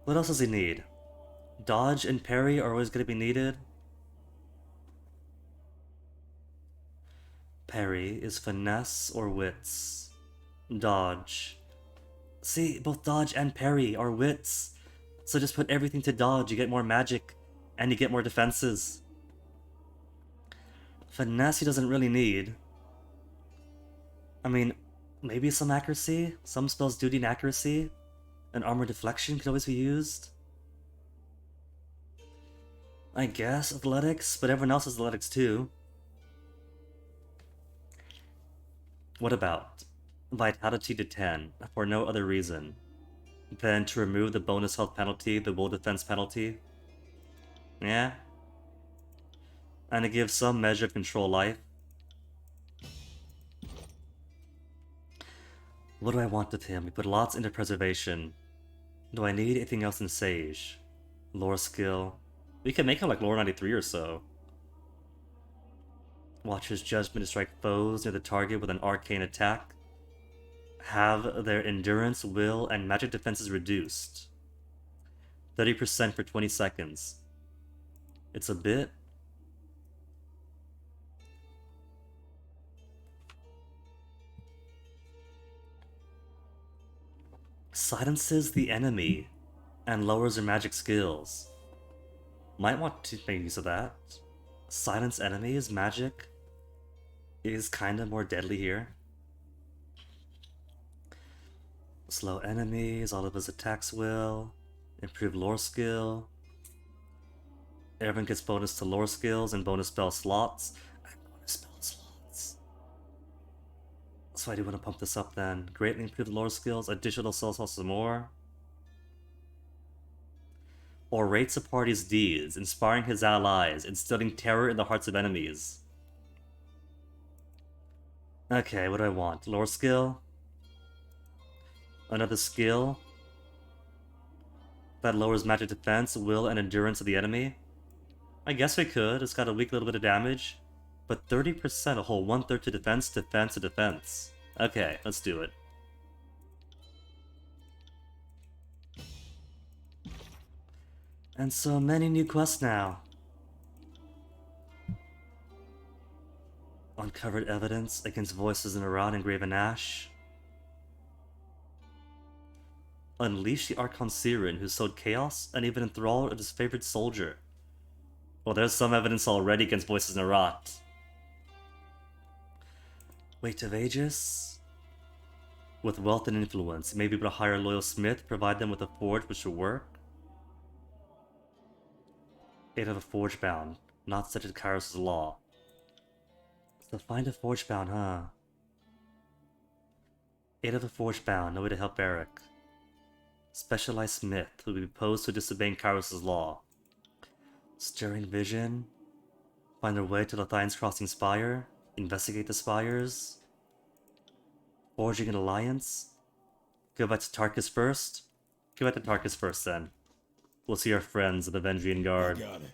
What else does he need? Dodge and parry are always going to be needed. Parry is finesse or wits. Dodge. See, both dodge and parry are wits. So just put everything to dodge, you get more magic, and you get more defenses. Finesse he doesn't really need. I mean, maybe some accuracy? Some spells do need accuracy. And armor deflection could always be used. I guess athletics, but everyone else has athletics too. What about vitality to 10 for no other reason than to remove the bonus health penalty, the will defense penalty? Yeah. And to give some measure of control life. What do I want with him? We put lots into preservation. Do I need anything else in Sage? Lore skill. We can make him like Lore 93 or so. Watcher's Judgment to strike foes near the target with an arcane attack. Have their endurance, will, and magic defenses reduced. 30% for 20 seconds. It's a bit. Silences the enemy and lowers their magic skills. Might want to make use of that. Silence enemies, magic is kinda more deadly here. Slow enemies, all of his attacks will. Improve lore skill. Everyone gets bonus to lore skills and bonus spell slots. And bonus spell slots. So I do want to pump this up then. Greatly improve lore skills, additional spell slots some more. Orates a party's deeds, inspiring his allies, instilling terror in the hearts of enemies. Okay, what do I want? Lore skill? Another skill that lowers magic defense, will, and endurance of the enemy? I guess we could. It's got a weak little bit of damage. But 30%, a whole 1/3 to defense, defense, to defense. Okay, let's do it. And so many new quests now. Uncovered evidence against voices in Iran and Graven Ash. Unleash the Archon Siren, who sowed chaos and even enthralled his favorite soldier. Well, there's some evidence already against voices in Arat. Weight of Aegis. With wealth and influence, you may be able to hire a loyal smith, provide them with a forge which will work. 8 of a forge bound, not such as Kairos' law. So find a forge bound, huh? 8 of a forge bound, no way to help Eric. Specialized smith who will be opposed to disobeying Kairos' law. Stirring vision. Find their way to the Lithian's Crossing Spire. Investigate the spires. Forging an alliance. Go back to Tarkus first. Go back to Tarkus first then. We'll see our friends of the Vendrian Guard. Got it.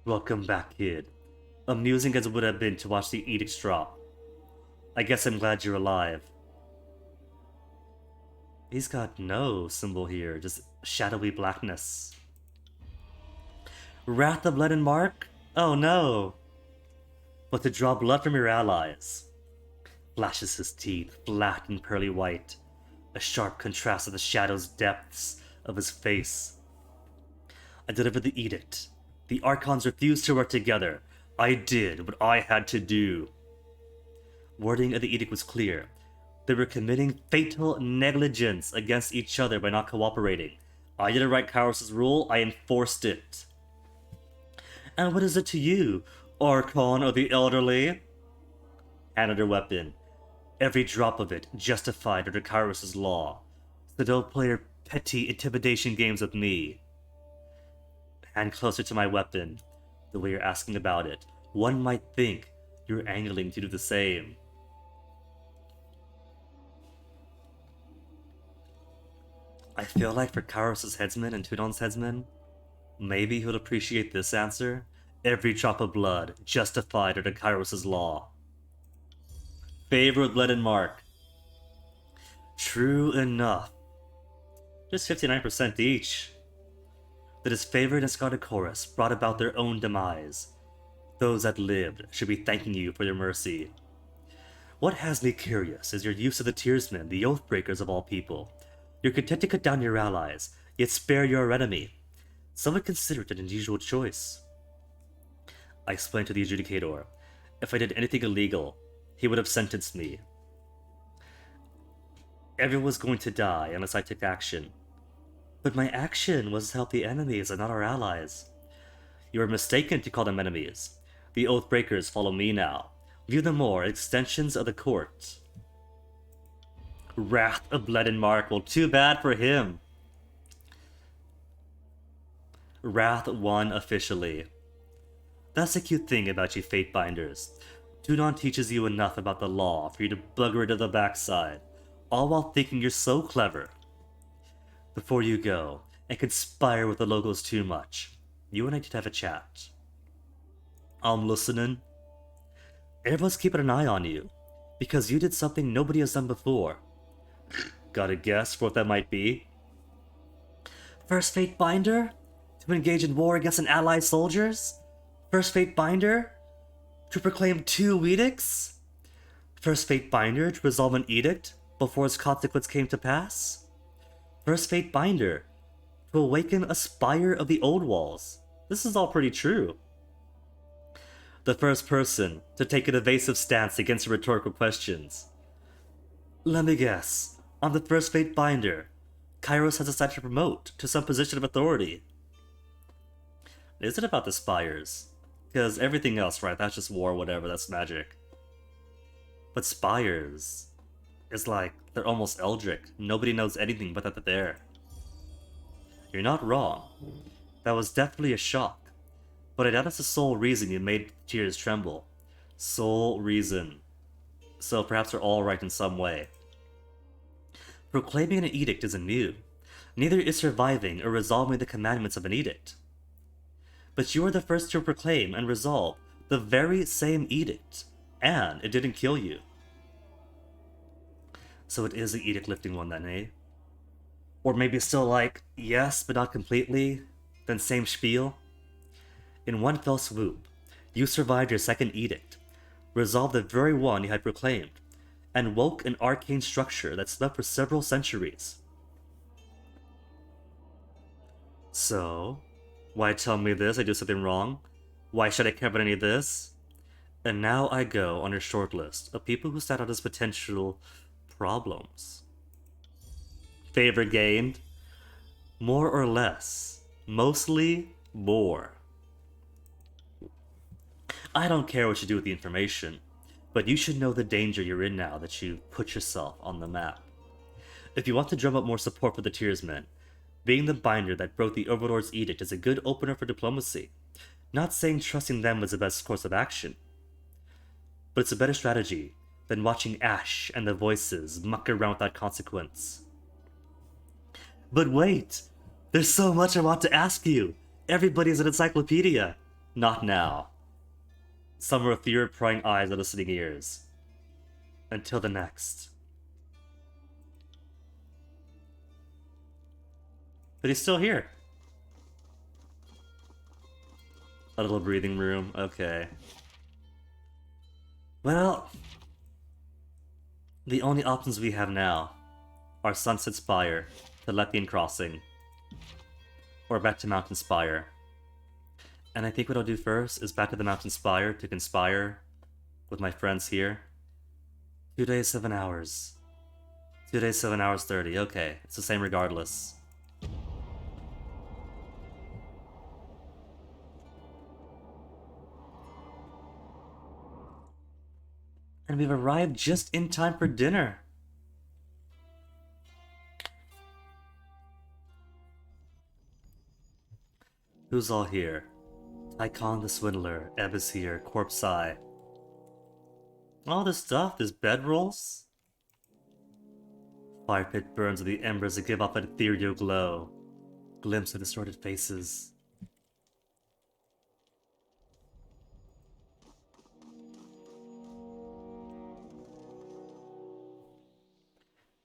Welcome back, kid. Amusing as it would have been to watch the edicts drop. I guess I'm glad you're alive. He's got no symbol here, just shadowy blackness. Wrath of Blood and Mark? Oh no! But to draw blood from your allies. Flashes his teeth, flat and pearly white. A sharp contrast of the shadow's depths of his face. I delivered the edict. The Archons refused to work together. I did what I had to do. Wording of the edict was clear. They were committing fatal negligence against each other by not cooperating. I didn't write Kairos' rule, I enforced it. And what is it to you, Archon of the Elderly? Handed her weapon. Every drop of it justified under Kairos' law. So don't play your petty intimidation games with me. Hand closer to my weapon. The way you're asking about it, one might think you're angling to do the same. I feel like for Kairos' headsman and Tudon's headsman, maybe he'll appreciate this answer. Every drop of blood justified under Kairos' law. Favor with Blood and Mark. True enough. Just 59% each. The disfavored and scarred chorus brought about their own demise. Those that lived should be thanking you for your mercy. What has me curious is your use of the Tearsmen, the Oathbreakers of all people. You're content to cut down your allies, yet spare your enemy. Some would consider it an unusual choice. I explained to the adjudicator, if I did anything illegal, he would have sentenced me. Everyone was going to die unless I took action. But my action was to help the enemies and not our allies. You are mistaken to call them enemies. The Oathbreakers follow me now. View them more as extensions of the court. Wrath of Blood and Mark. Well, too bad for him. Wrath won officially. That's the cute thing about you Fatebinders. Tudon teaches you enough about the law for you to bugger it to the backside, all while thinking you're so clever. Before you go and conspire with the locals too much, you and I need to have a chat. I'm listening. Everyone's keeping an eye on you, because you did something nobody has done before. Got a guess for what that might be? First Fatebinder? To engage in war against an allied soldiers? First Fatebinder? To proclaim 2 edicts? First Fatebinder to resolve an edict before its consequence came to pass? First Fatebinder to awaken a spire of the old walls. This is all pretty true. The first person to take an evasive stance against rhetorical questions. Let me guess. I'm the first Fatebinder Kairos has decided to promote to some position of authority. Is it about the spires? Because everything else, right, that's just war, whatever, that's magic. But spires is like, they're almost eldritch. Nobody knows anything but that they're there. You're not wrong. That was definitely a shock. But I doubt it's the sole reason you made tears tremble. Sole reason. So perhaps we're all right in some way. Proclaiming an edict isn't new. Neither is surviving or resolving the commandments of an edict. But you are the first to proclaim and resolve the very same edict, and it didn't kill you. So it is the edict lifting one then, eh? Or maybe still like, yes, but not completely, then same spiel. In one fell swoop, you survived your second edict, resolved the very one you had proclaimed, and woke an arcane structure that slept for several centuries. So, why tell me this? I do something wrong? Why should I care about any of this? And now I go on your short list of people who stand out as potential problems. Favor gained? More or less. Mostly more. I don't care what you do with the information, but you should know the danger you're in now that you've put yourself on the map. If you want to drum up more support for the Tearsmen, being the binder that broke the Overlord's edict is a good opener for diplomacy. Not saying trusting them was the best course of action, but it's a better strategy than watching Ash and the Voices muck around without consequence. But wait! There's so much I want to ask you! Everybody's an encyclopedia! Not now. Some are with fear-prying eyes and listening ears. Until the next. But he's still here. A little breathing room, okay. Well, the only options we have now are Sunset Spire, Telethian Crossing, or back to Mountain Spire. And I think what I'll do first is back to the Mountain Spire to conspire with my friends here. 2 days, 7 hours. 2 days, 7 hours, 30. Okay, it's the same regardless. And we've arrived just in time for dinner. Who's all here? Tycon the Swindler, Ebb is here, Corpse Eye. All this stuff, this bedrolls? Fire pit burns with the embers that give off an ethereal glow. Glimpse of distorted faces.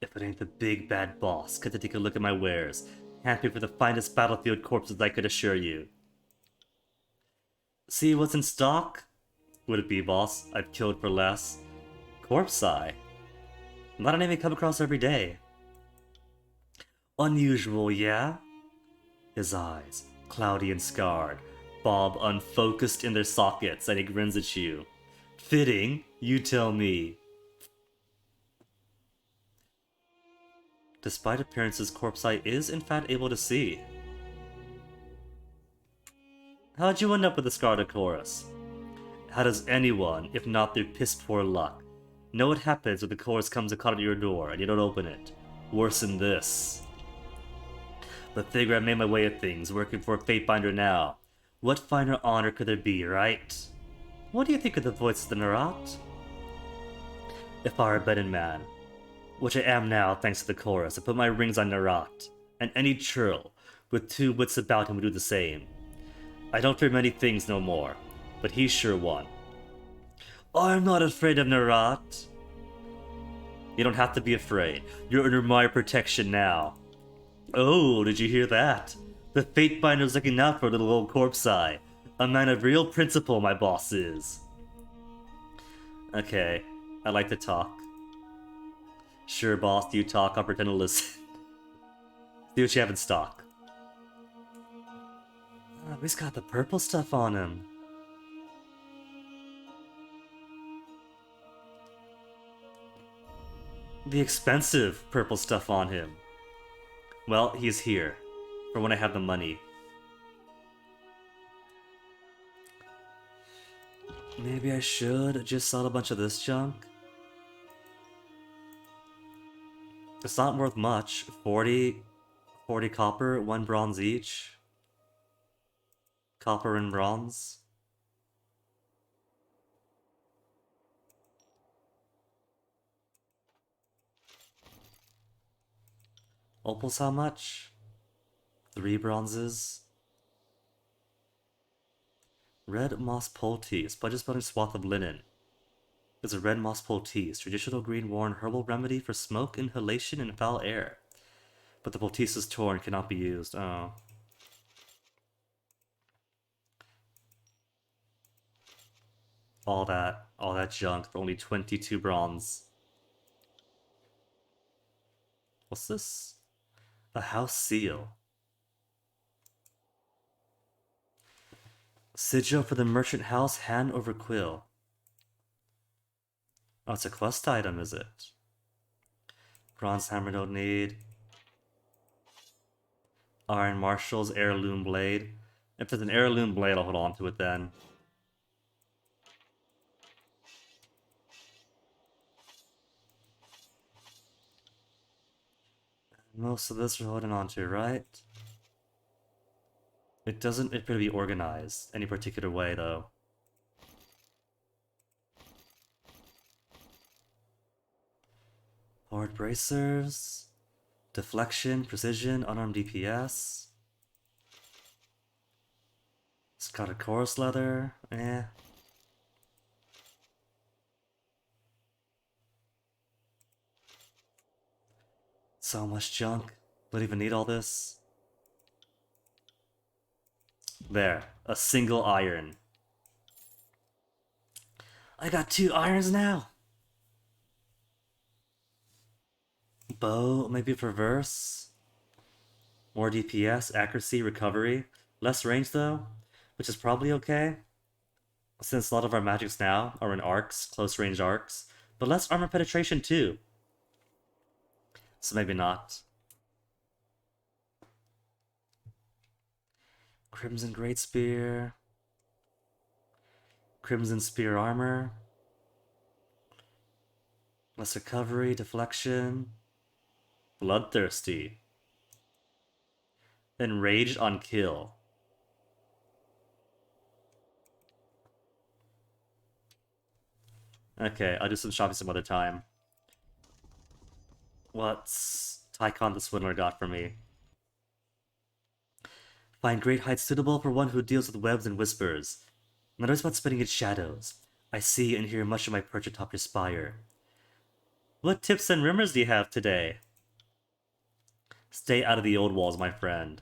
If it ain't the big bad boss, could take a look at my wares. Hand me for the finest battlefield corpses I could assure you. See what's in stock? Would it be, boss? I've killed for less. Corpse Eye. Not an name I come across every day. Unusual, yeah? His eyes, cloudy and scarred, bob unfocused in their sockets, and he grins at you. Fitting, you tell me. Despite appearances, Corpse Eye is in fact able to see. How'd you end up with the Scarlet Chorus? How does anyone, if not through piss-poor luck, know what happens when the chorus comes to cut at your door and you don't open it? Worse than this. But figure I made my way of things, working for a Fatebinder now. What finer honor could there be, right? What do you think of the voice of the Narat? If I were a betting man, which I am now thanks to the chorus, I put my rings on Narat, and any churl with 2 wits about him would do the same. I don't fear many things no more, but he's sure one. I'm not afraid of Narat. You don't have to be afraid. You're under my protection now. Oh, did you hear that? The Fatebinder's looking out for little old Corpse Eye. A man of real principle, my boss is. Okay, I like to talk. Sure, boss, you talk, I'll pretend to listen. See what you have in stock. Oh, he's got the purple stuff on him. The expensive purple stuff on him. Well, he's here. For when I have the money. Maybe I should just sell a bunch of this junk? It's not worth much. 40 copper, 1 bronze each. Copper and bronze. Opals how much? 3 bronzes. Red moss poultice. Budget spelling swath of linen. Is a red moss poultice. Traditional green worn herbal remedy for smoke, inhalation, and foul air. But the poultice is torn, cannot be used. Oh. All that junk for only 22 bronze. What's this? A house seal. Sigil for the merchant house, hand over quill. Oh, it's a quest item, is it? Bronze hammer don't need. Iron Marshal's heirloom blade. If it's an heirloom blade, I'll hold on to it then. Most of this we're holding on to, right? It doesn't appear to be organized any particular way, though. Forward bracers. Deflection, precision, unarmed DPS. It's got a chorus leather. Eh. So much junk. Don't even need all this. There. A single iron. I got 2 irons now! Bow, maybe reverse. More DPS, accuracy, recovery. Less range though, which is probably okay. Since a lot of our magics now are in arcs, close range arcs. But less armor penetration too. So maybe not. Crimson Great Spear. Crimson Spear armor. Less recovery, deflection. Bloodthirsty. Enraged on kill. Okay, I'll do some shopping some other time. What's Tycon the Swindler got for me? Find great heights suitable for one who deals with webs and whispers. Not always about spinning in shadows. I see and hear much of my perch atop your spire. What tips and rumors do you have today? Stay out of the old walls, my friend.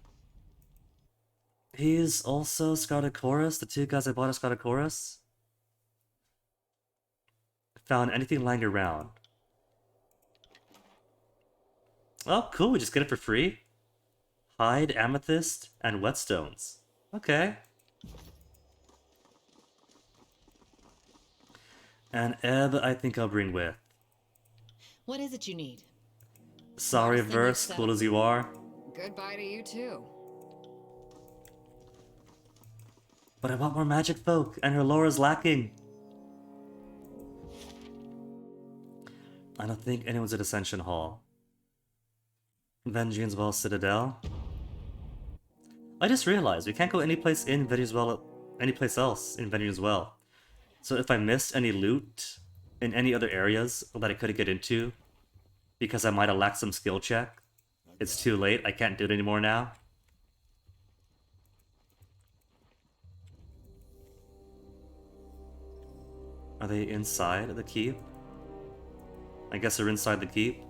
He's also Scarlet Chorus, the 2 guys I bought at Scarlet Chorus. Found anything lying around. Oh, cool, we just get it for free? Hide, amethyst, and whetstones. Okay. And Ebb, I think I'll bring with. What is it you need? Sorry, Smartest thing verse, you've cool said. as you are. Goodbye to you too. But I want more magic folk, and her lore is lacking. I don't think anyone's at Ascension Hall. Vengeance Well Citadel. I just realized we can't go any place in Vengeance Well, any place else in Vengeance Well. So if I missed any loot in any other areas that I couldn't get into, because I might have lacked some skill check, it's too late. I can't do it anymore now. Are they inside the keep? I guess they're inside the keep.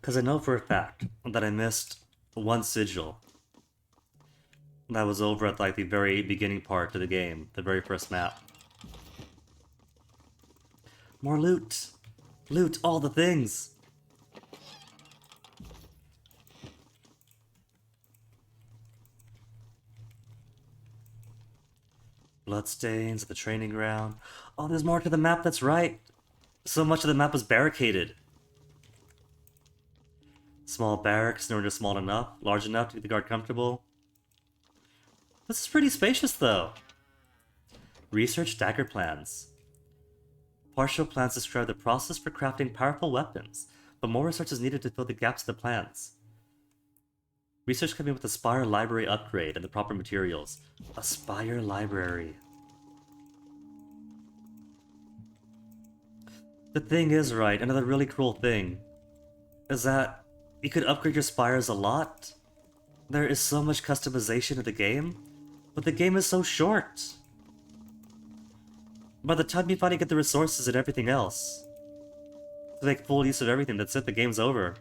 Because I know for a fact that I missed one sigil. That was over at like the very beginning part of the game, the very first map. More loot! Loot all the things! Bloodstains at the training ground. Oh, there's more to the map, that's right! So much of the map was barricaded. Small barracks, nor just small enough, large enough to keep the guard comfortable. This is pretty spacious, though. Research dagger plans. Partial plans describe the process for crafting powerful weapons, but more research is needed to fill the gaps in the plans. Research coming with the Spire Library upgrade and the proper materials. A Spire Library. The thing is, right, another really cool thing is that you could upgrade your spires a lot. There is so much customization in the game, but the game is so short. By the time you finally get the resources and everything else, to make full use of everything, that's it, the game's over.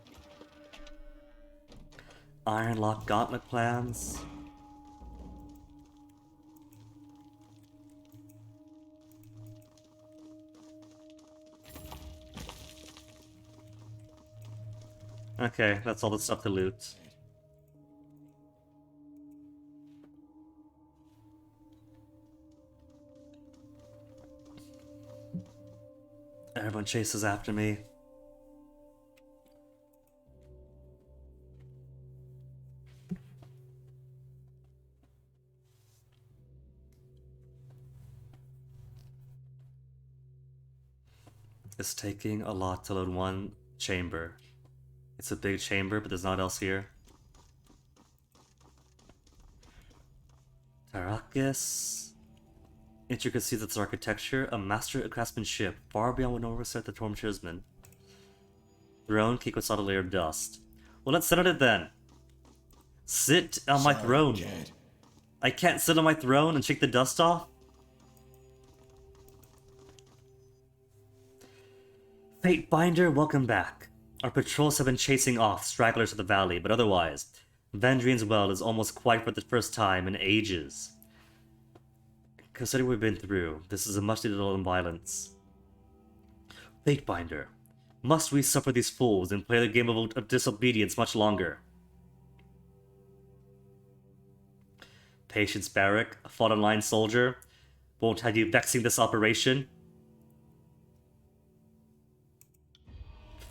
Ironlock gauntlet plans. Okay, that's all the stuff to loot. Everyone chases after me. It's taking a lot to load one chamber. It's a big chamber, but there's not else here. Tarakis. Intricacies of its architecture, a master of craftsmanship, far beyond what normal set the Tormchersman. Throne, cake with solid layer of dust. Well, let's sit on it then. Sit on my throne. Kid. I can't sit on my throne and shake the dust off? Fatebinder, welcome back. Our patrols have been chasing off stragglers of the valley, but otherwise, Vendrian's Well is almost quiet for the first time in ages. Considering what we've been through, this is a much-needed lull in violence. Fatebinder, must we suffer these fools and play the game of disobedience much longer? Patience Barrack, a fallen line soldier, won't have you vexing this operation.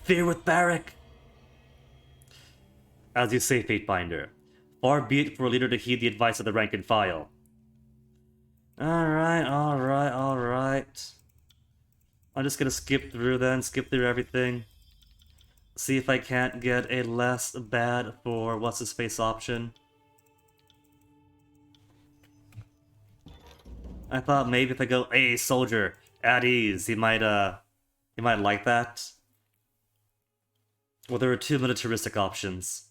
Fear with Barrack! As you say, Fatebinder, far be it for a leader to heed the advice of the rank and file. Alright. I'm just gonna skip through everything. See if I can't get a less bad for what's-his-face option. I thought maybe if I go, hey, soldier, at ease, he might like that. Well, there are two militaristic options.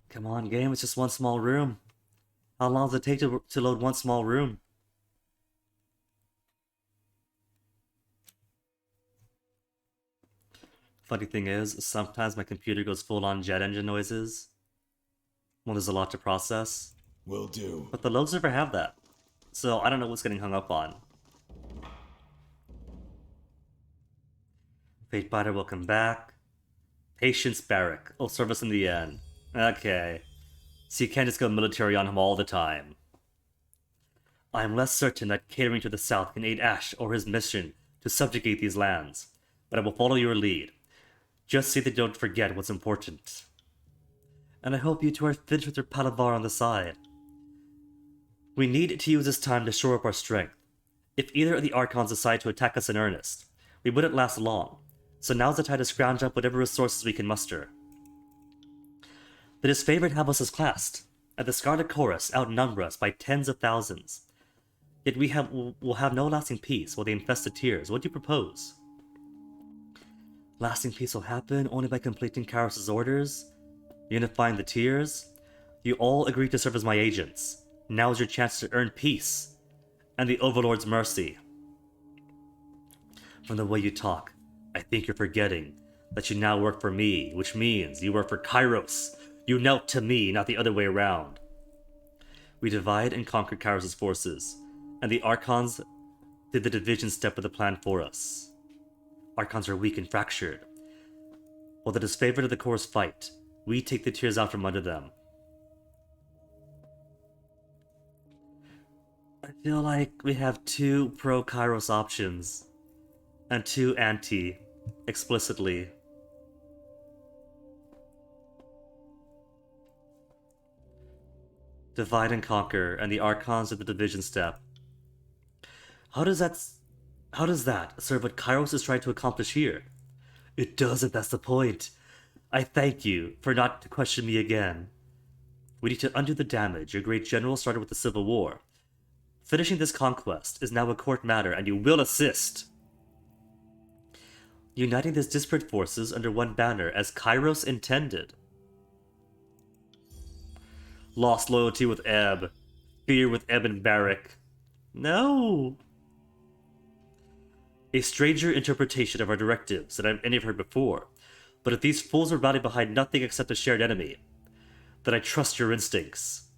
Come on, game, it's just one small room. How long does it take to load one small room? Funny thing is, sometimes my computer goes full-on jet engine noises when there's a lot to process. Will do. But the loads never have that. So I don't know what's getting hung up on. Fatebinder, welcome back. Patience Barrack. I'll serve us in the end. Okay. So you can't just go military on him all the time. I am less certain that catering to the south can aid Ash or his mission to subjugate these lands, but I will follow your lead. Just see that you don't forget what's important. And I hope you two are finished with your palaver on the side. We need to use this time to shore up our strength. If either of the Archons decide to attack us in earnest, we wouldn't last long, so now's the time to scrounge up whatever resources we can muster. The disfavored have us as classed, and the Scarlet Chorus outnumber us by tens of thousands. Yet will have no lasting peace while they infest the tiers. What do you propose? Lasting peace will happen only by completing Karos' orders, unifying the tiers. You all agree to serve as my agents. Now is your chance to earn peace, and the Overlord's mercy. From the way you talk, I think you're forgetting that you now work for me, which means you work for Kairos. You knelt to me, not the other way around. We divide and conquer Kairos' forces, and the Archons did the division step of the plan for us. Archons are weak and fractured. While the disfavored of the Chorus fight, we take the tiers out from under them. I feel like we have two pro-Kairos options, and two anti, explicitly. Divide and conquer, and the Archons at the division step. How does that serve what Kairos is trying to accomplish here? It does if that's the point. I thank you for not to question me again. We need to undo the damage your great general started with the Civil War. Finishing this conquest is now a court matter, and you will assist. Uniting these disparate forces under one banner as Kairos intended. Lost loyalty with Ebb. Fear with Ebb and Barrack. No! A stranger interpretation of our directives than any I've heard before. But if these fools are rallying behind nothing except a shared enemy, then I trust your instincts.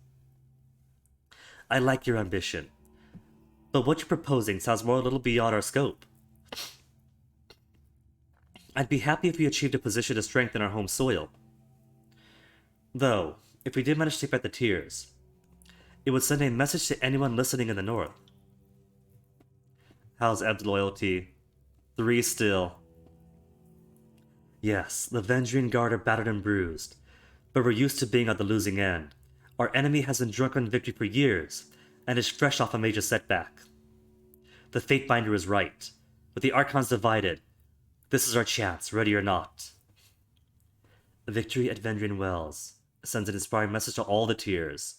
I like your ambition. But what you're proposing sounds more a little beyond our scope. I'd be happy if we achieved a position of strength in our home soil. Though, if we did manage to take back the Tears, it would send a message to anyone listening in the north. How's Ebb's loyalty? 3 still. Yes, the Vendrian Guard are battered and bruised, but we're used to being on the losing end. Our enemy has been drunk on victory for years, and is fresh off a major setback. The Fatebinder is right. With the Archons divided, this is our chance, ready or not. Victory at Vendrian Wells sends an inspiring message to all the Tears.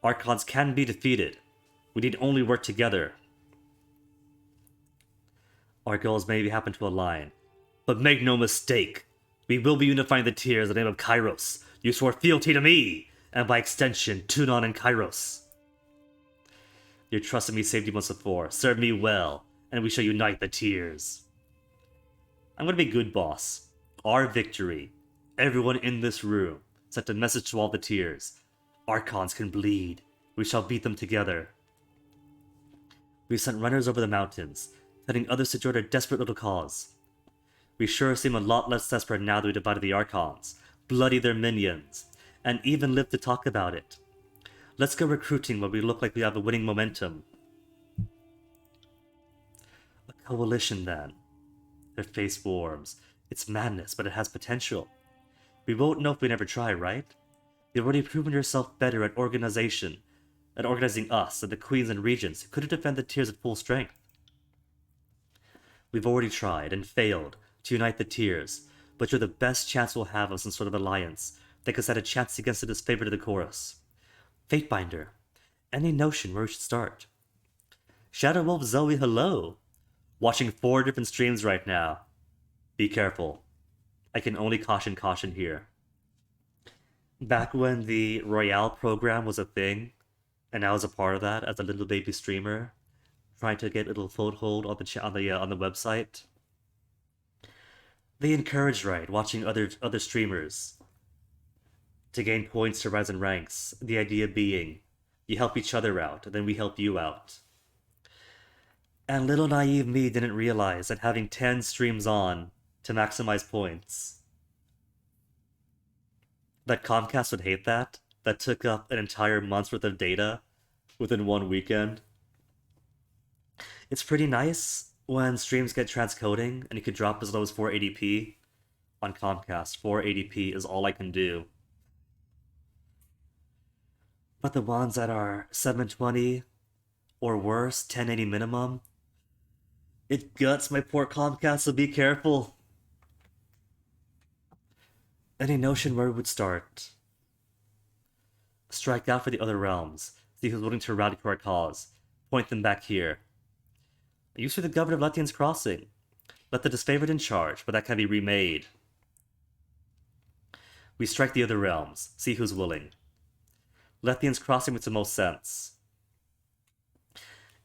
Archons can be defeated. We need only work together. Our goals maybe happen to align, but make no mistake, we will be unifying the Tears in the name of Kairos. You swore fealty to me, and by extension, Tunon and Kairos. Your trust in me saved you once before. Serve me well, and we shall unite the Tears. I'm gonna be good, boss. Our victory, everyone in this room, sent a message to all the Tears. Archons can bleed. We shall beat them together. We sent runners over the mountains, telling others to join our desperate little cause. We sure seem a lot less desperate now that we divided the Archons, bloody their minions, and even live to talk about it. Let's go recruiting when we look like we have a winning momentum. A coalition, then. Their face warms. It's madness, but it has potential. We won't know if we never try, right? You've already proven yourself better at organizing us than the queens and regents who couldn't defend the Tears at full strength. We've already tried and failed to unite the Tears, but you're the best chance we'll have of some sort of alliance that could stand a chance against the disfavored of the chorus. Fatebinder, any notion where we should start? Shadow Wolf Zoe, hello! Watching 4 different streams right now. Be careful. I can only caution here. Back when the Royale program was a thing, and I was a part of that as a little baby streamer, trying to get a little foothold on the website. They encouraged watching other streamers to gain points to rise in ranks. The idea being, you help each other out, and then we help you out. And little naive me didn't realize that having 10 streams on to maximize points, that Comcast would hate that. That took up an entire month's worth of data within one weekend. It's pretty nice when streams get transcoding and you can drop as low as 480p on Comcast. 480p is all I can do. But the ones that are 720 or worse, 1080 minimum, it guts my poor Comcast, so be careful. Any notion where we would start? Strike out for the other realms. See who's willing to rally to our cause. Point them back here. I used to be the governor of Letian's Crossing. Let the disfavored in charge, but that can be remade. We strike the other realms. See who's willing. Letian's Crossing makes the most sense.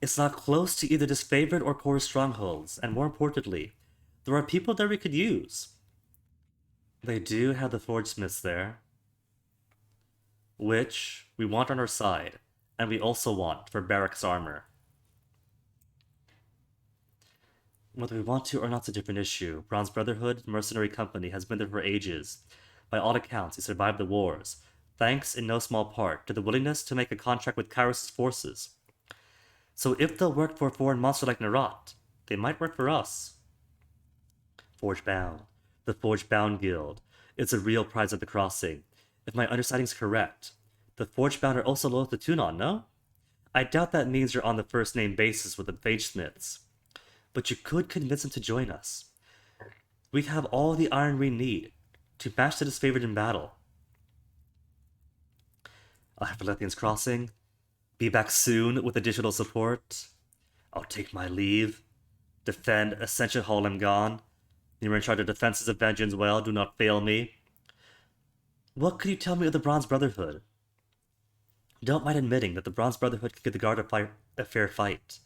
It's not close to either disfavored or core strongholds, and more importantly, there are people there we could use. They do have the Forge Smiths there, which we want on our side, and we also want for Barrack's armor. Whether we want to or not's a different issue. Bronze Brotherhood Mercenary Company has been there for ages. By all accounts, he survived the wars, thanks in no small part to the willingness to make a contract with Kairos' forces. So if they'll work for a foreign monster like Nerat, they might work for us. Forgebound. The Forgebound Guild. It's a real prize at the crossing. If my understanding's correct, the Forgebound are also loyal to Tunon, no? I doubt that means you're on the first name basis with the Fagesmiths. But you could convince them to join us. We have all the iron we need. to match the disfavored in battle. I'll have Lathian's Crossing. Be back soon with additional support. I'll take my leave. Defend Ascension Hall am gone. You are in charge of defenses of vengeance. Well, do not fail me. What could you tell me of the Bronze Brotherhood? Don't mind admitting that the Bronze Brotherhood could give the Guard a fair fight,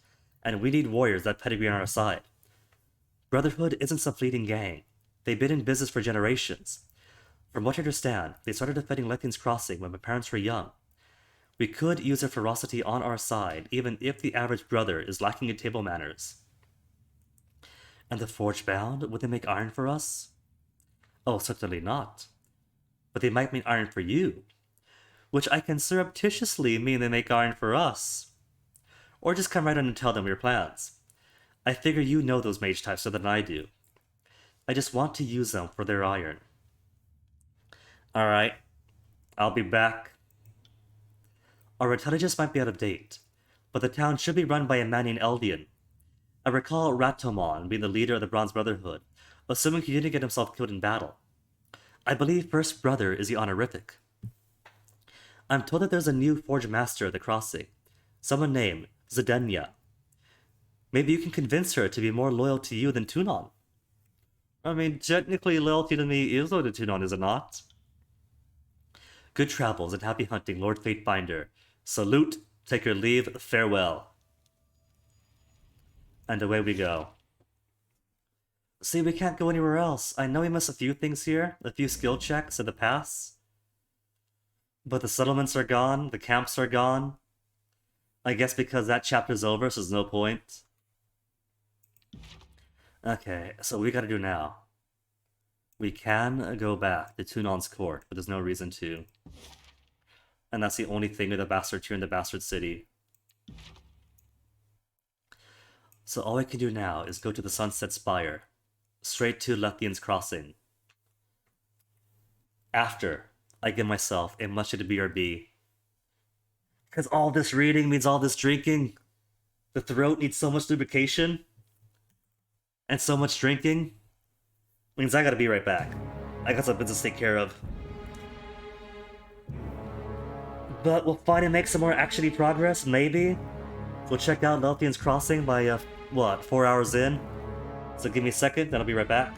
and we need warriors that pedigree on our side. Brotherhood isn't some fleeting gang. They've been in business for generations. From what I understand, they started defending Lethian's Crossing when my parents were young. We could use their ferocity on our side, even if the average brother is lacking in table manners. And the Forge Bound, would they make iron for us? Oh, certainly not. But they might make iron for you, which I can surreptitiously mean they make iron for us. Or just come right in and tell them your plans. I figure you know those mage types better than I do. I just want to use them for their iron. Alright, I'll be back. Our intelligence might be out of date, but the town should be run by a man named Eldian. I recall Ratomon being the leader of the Bronze Brotherhood, assuming he didn't get himself killed in battle. I believe First Brother is the honorific. I'm told that there's a new Forge Master at the Crossing, someone named Zedenya. Maybe you can convince her to be more loyal to you than Tunon. I mean, technically loyalty to me is loyal to Tunon, is it not? Good travels and happy hunting, Lord Fatebinder. Salute, take your leave, farewell. And away we go. See, we can't go anywhere else. I know we missed a few things here, a few skill checks in the pass. But the settlements are gone, the camps are gone. I guess because that chapter's over, so there's no point. Okay, so what we gotta do now. We can go back to Tunon's court, but there's no reason to. And that's the only thing with the Bastard here in the Bastard City. So all I can do now is go to the Sunset Spire, straight to Lethian's Crossing. After I give myself a much-needed BRB. Because all this reading means all this drinking. The throat needs so much lubrication. And so much drinking. Means I gotta be right back. I got some business to take care of. But we'll finally make some more actiony progress, maybe? We'll check out Lethian's Crossing by, 4 hours in? So give me a second, then I'll be right back.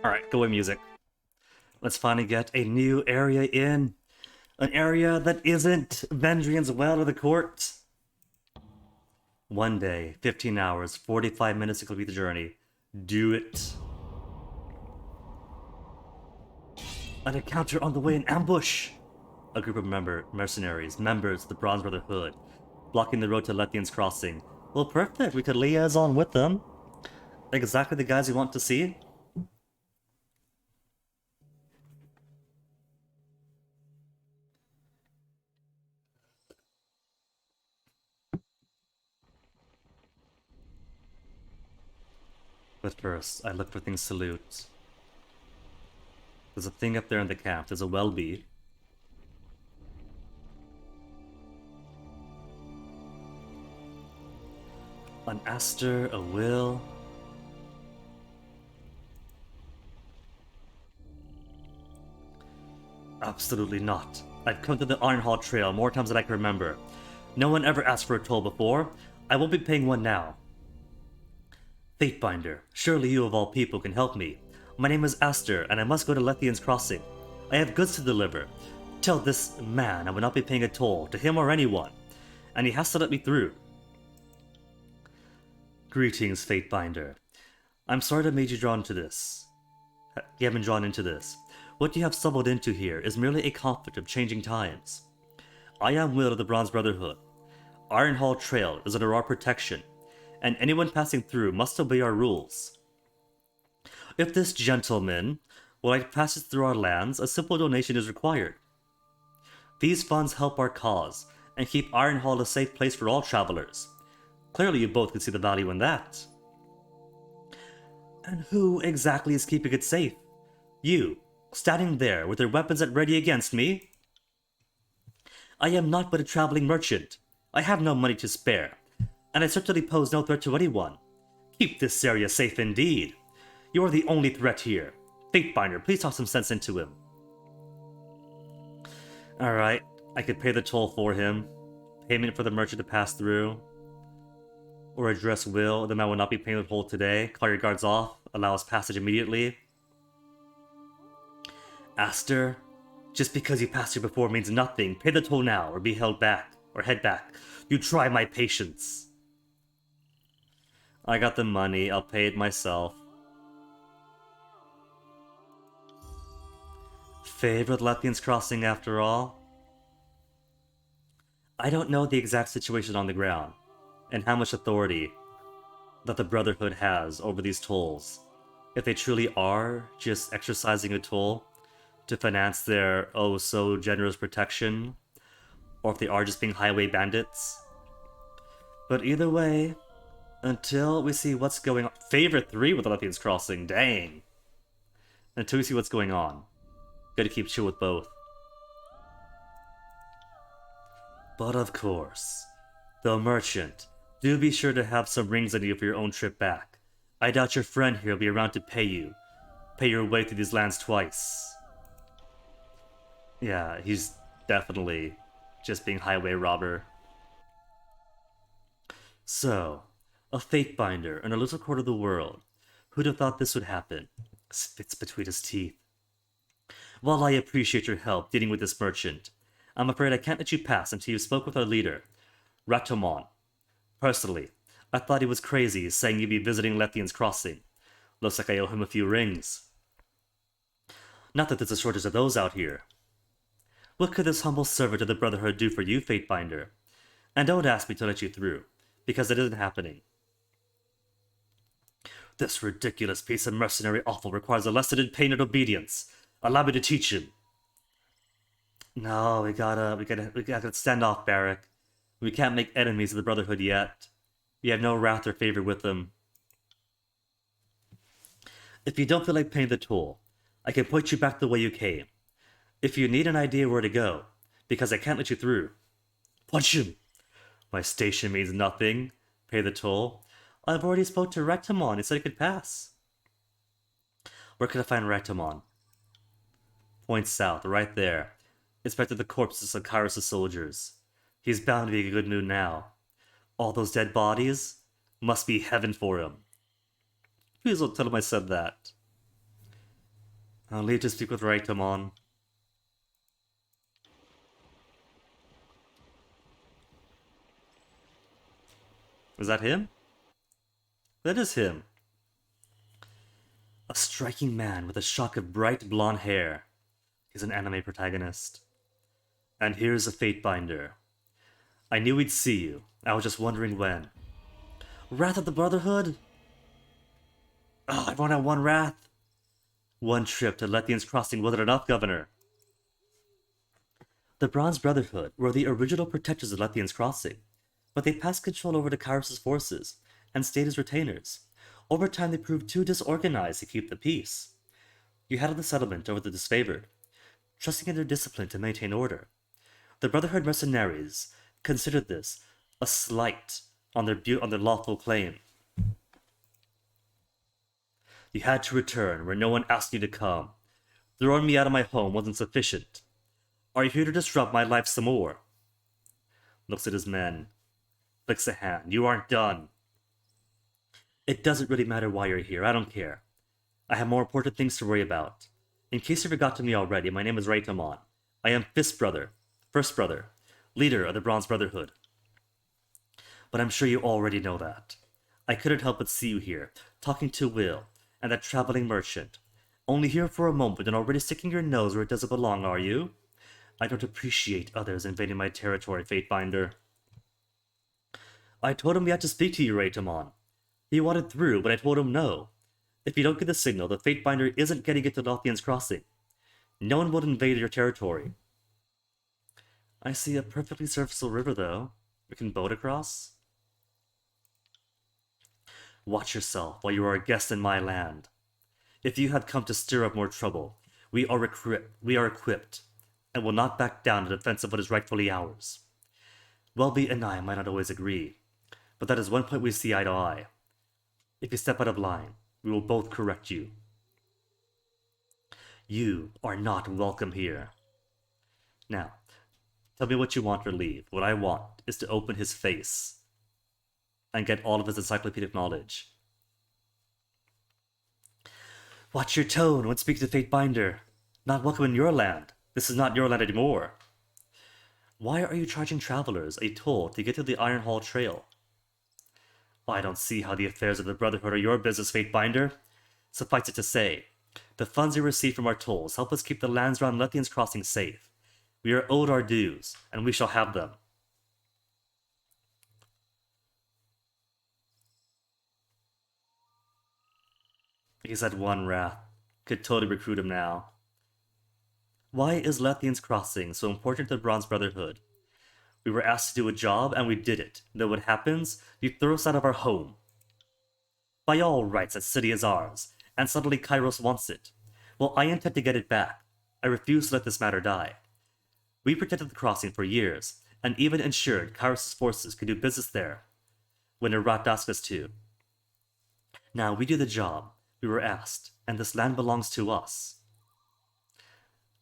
Alright, go away music. Let's finally get a new area in. An area that isn't Vendrian's Well or the Court. One day, 15 hours, 45 minutes to complete the journey. Do it. An encounter on the way, an ambush! A group of mercenaries, members of the Bronze Brotherhood, blocking the road to Lethian's Crossing. Well, perfect, we could liaison with them. Exactly the guys we want to see. But first, I look for things to loot. There's a thing up there in the camp. There's a well-be. An Aster, a Will. Absolutely not. I've come to the Ironhall Trail more times than I can remember. No one ever asked for a toll before. I won't be paying one now. Fatebinder, surely you of all people can help me. My name is Aster, and I must go to Lethian's Crossing. I have goods to deliver. Tell this man I will not be paying a toll, to him or anyone, and he has to let me through. Greetings, Fatebinder. I'm sorry to have made you drawn into this. You have been drawn into this. What you have stumbled into here is merely a conflict of changing times. I am Will of the Bronze Brotherhood. Ironhall Trail is under our protection, and anyone passing through must obey our rules. If this gentleman would like to pass through our lands, a simple donation is required. These funds help our cause, and keep Ironhall a safe place for all travelers. Clearly you both can see the value in that. And who exactly is keeping it safe? You, standing there with your weapons at ready against me? I am not but a traveling merchant. I have no money to spare, and I certainly pose no threat to anyone. Keep this area safe indeed. You are the only threat here. Fatebinder, please talk some sense into him. Alright, I could pay the toll for him. Payment for the merchant to pass through. Or address Will, the man will not be paying the toll today. Call your guards off, allow us passage immediately. Aster, just because you passed here before means nothing. Pay the toll now, or be held back, or head back. You try my patience. I got the money, I'll pay it myself. Favorite Lethian's Crossing after all? I don't know the exact situation on the ground, and how much authority that the Brotherhood has over these tolls. If they truly are just exercising a toll to finance their oh-so-generous protection, or if they are just being highway bandits. But either way, until we see what's going on... Favorite 3 with the Lethian's Crossing, dang! Until we see what's going on. Gotta keep chill with both. But of course, the merchant, do be sure to have some rings on you for your own trip back. I doubt your friend here will be around to pay you. Pay your way through these lands twice. Yeah, he's definitely just being highway robber. So, a Fatebinder in a little court of the world. Who'd have thought this would happen? Spits between his teeth. While I appreciate your help dealing with this merchant, I'm afraid I can't let you pass until you spoke with our leader, Ratomon. Personally, I thought he was crazy saying you'd be visiting Lethian's Crossing. Looks like I owe him a few rings. Not that there's a shortage of those out here. What could this humble servant of the Brotherhood do for you, Fatebinder? And don't ask me to let you through, because it isn't happening. This ridiculous piece of mercenary offal requires a lesson in pain and obedience. Allow me to teach him. No, we gotta stand off, Barrack. We can't make enemies of the Brotherhood yet. We have no wrath or favor with them. If you don't feel like paying the toll, I can point you back the way you came. If you need an idea where to go, because I can't let you through, punch him. My station means nothing. Pay the toll. I've already spoke to Ratomon and said he could pass. Where could I find Ratomon? Point south, right there. Inspected the corpses of Kairos' soldiers. He's bound to be in a good mood now. All those dead bodies must be heaven for him. Please don't tell him I said that. I'll leave to speak with Raitamon. Is that him? That is him. A striking man with a shock of bright blonde hair. He's an anime protagonist. And here's a Fatebinder. I knew we'd see you. I was just wondering when. Wrath of the Brotherhood? Oh, everyone had one wrath. One trip to Lethian's Crossing wasn't enough, Governor. The Bronze Brotherhood were the original protectors of Lethian's Crossing, but they passed control over to Kyros's forces and stayed as retainers. Over time, they proved too disorganized to keep the peace. You had the settlement over the disfavored, trusting in their discipline to maintain order. The Brotherhood mercenaries considered this a slight on their lawful claim. You had to return where no one asked you to come. Throwing me out of my home wasn't sufficient. Are you here to disrupt my life some more? Looks at his men. Flicks a hand. You aren't done. It doesn't really matter why you're here. I don't care. I have more important things to worry about. In case you forgot to me already, my name is Raitamon. I am First Brother, leader of the Bronze Brotherhood. But I'm sure you already know that. I couldn't help but see you here, talking to Will and that traveling merchant. Only here for a moment and already sticking your nose where it doesn't belong, are you? I don't appreciate others invading my territory, Fatebinder. I told him we had to speak to you, Raitamon. He wanted through, but I told him no. If you don't get the signal, the Fatebinder isn't getting it to Lothian's Crossing. No one will invade your territory. I see a perfectly serviceable river, though. We can boat across. Watch yourself while you are a guest in my land. If you have come to stir up more trouble, we are equipped, and will not back down in defense of what is rightfully ours. Welby and I might not always agree, but that is one point we see eye to eye. If you step out of line, we will both correct you. You are not welcome here. Now, tell me what you want or leave. What I want is to open his face and get all of his encyclopedic knowledge. Watch your tone when speaking to Fatebinder. Not welcome in your land. This is not your land anymore. Why are you charging travelers a toll to get to the Iron Hall Trail? I don't see how the affairs of the Brotherhood are your business, Fatebinder. Suffice it to say, the funds we receive from our tolls help us keep the lands around Lethian's Crossing safe. We are owed our dues, and we shall have them. He's had one wrath. Could totally recruit him now. Why is Lethian's Crossing so important to the Bronze Brotherhood? We were asked to do a job, and we did it. Then what happens? You throw us out of our home. By all rights, that city is ours, and suddenly Kairos wants it. Well, I intend to get it back. I refuse to let this matter die. We protected the crossing for years, and even ensured Kairos' forces could do business there when Nerat asked us to. Now we do the job we were asked, and this land belongs to us.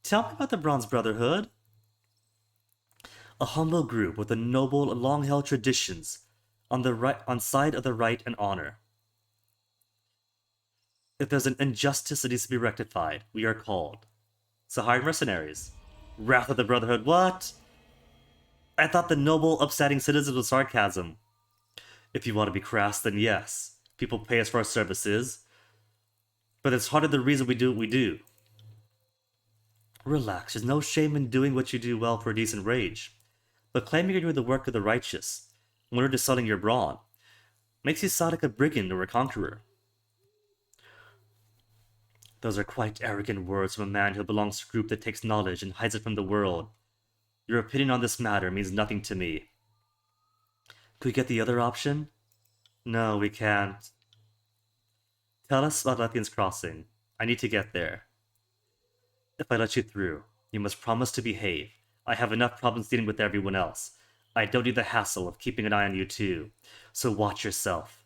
Tell me about the Bronze Brotherhood. A humble group with a noble and long-held traditions on side of the right and honor. If there's an injustice that needs to be rectified, we are called. So hire mercenaries. Wrath of the Brotherhood, what? I thought the noble, upstanding citizens was sarcasm. If you want to be crass, then yes. People pay us for our services. But it's hardly the reason we do what we do. Relax, there's no shame in doing what you do well for a decent wage. But claiming you're doing the work of the righteous, in order to selling your brawn, makes you sound like a brigand or a conqueror. Those are quite arrogant words from a man who belongs to a group that takes knowledge and hides it from the world. Your opinion on this matter means nothing to me. Could we get the other option? No, we can't. Tell us about Lethian's Crossing. I need to get there. If I let you through, you must promise to behave. I have enough problems dealing with everyone else. I don't need the hassle of keeping an eye on you too. So watch yourself.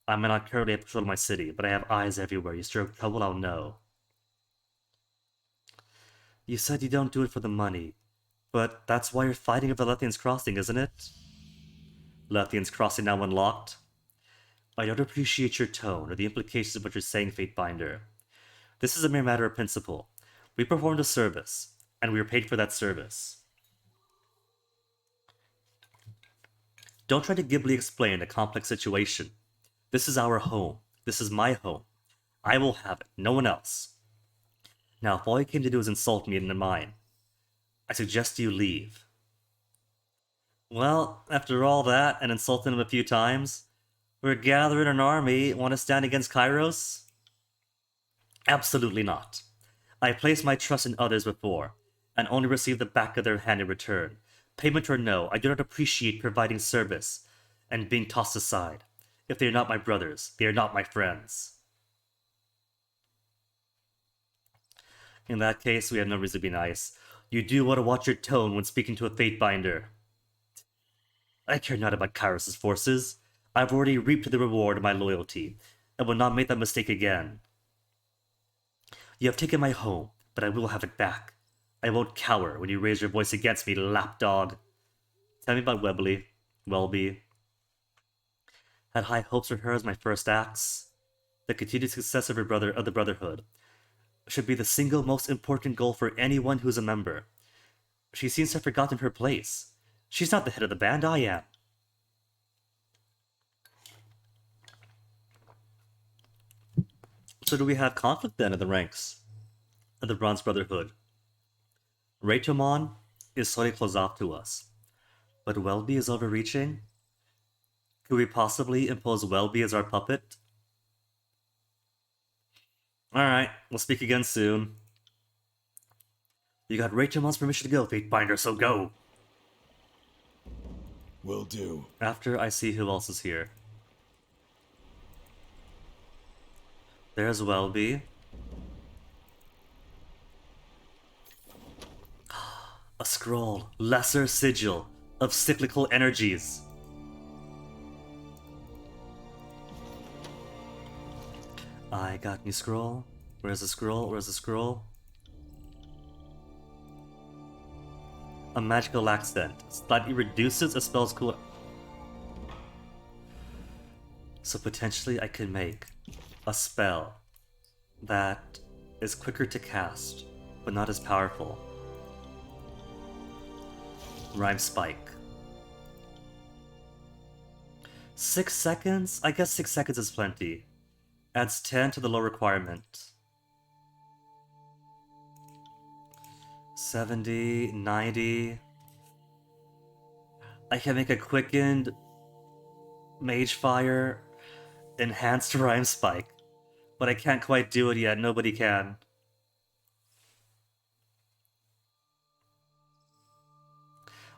I may not currently have control of my city, but I have eyes everywhere. You stir up trouble, I'll know. You said you don't do it for the money, but that's why you're fighting over Lethian's Crossing, isn't it? Lethian's Crossing now unlocked? I don't appreciate your tone or the implications of what you're saying, Fatebinder. This is a mere matter of principle. We performed a service, and we were paid for that service. Don't try to glibly explain a complex situation. This is our home. This is my home. I will have it, no one else. Now, if all you came to do is insult me and mine, I suggest you leave. Well, after all that, and insulting him a few times, we're gathering an army, want to stand against Kairos? Absolutely not. I placed my trust in others before, and only received the back of their hand in return. Payment or no, I do not appreciate providing service and being tossed aside. If they are not my brothers, they are not my friends. In that case, we have no reason to be nice. You do want to watch your tone when speaking to a Fatebinder. I care not about Kairos' forces. I've already reaped the reward of my loyalty, and will not make that mistake again. You have taken my home, but I will have it back. I won't cower when you raise your voice against me, lapdog. Tell me about Welby. Had high hopes for her as my first acts. The continued success of the Brotherhood should be the single most important goal for anyone who's a member. She seems to have forgotten her place. She's not the head of the band, I am. So do we have conflict then in the ranks of the Bronze Brotherhood? Reitomon is slowly closed off to us, but Welby is overreaching? Could we possibly impose Welby as our puppet? Alright, we'll speak again soon. You got Reitomon's permission to go, Fatebinder, so go! Will do. After I see who else is here. There's Welby. A scroll. Lesser sigil of cyclical energies. I got new scroll. Where's the scroll? Where's the scroll? A magical accent. Slightly reduces a spell's cooldown. So potentially I could make a spell that is quicker to cast, but not as powerful. Rhyme Spike. 6 seconds? I guess 6 seconds is plenty. Adds 10 to the low requirement. 70, 90. I can make a quickened Mage Fire enhanced Rhyme Spike, but I can't quite do it yet. Nobody can.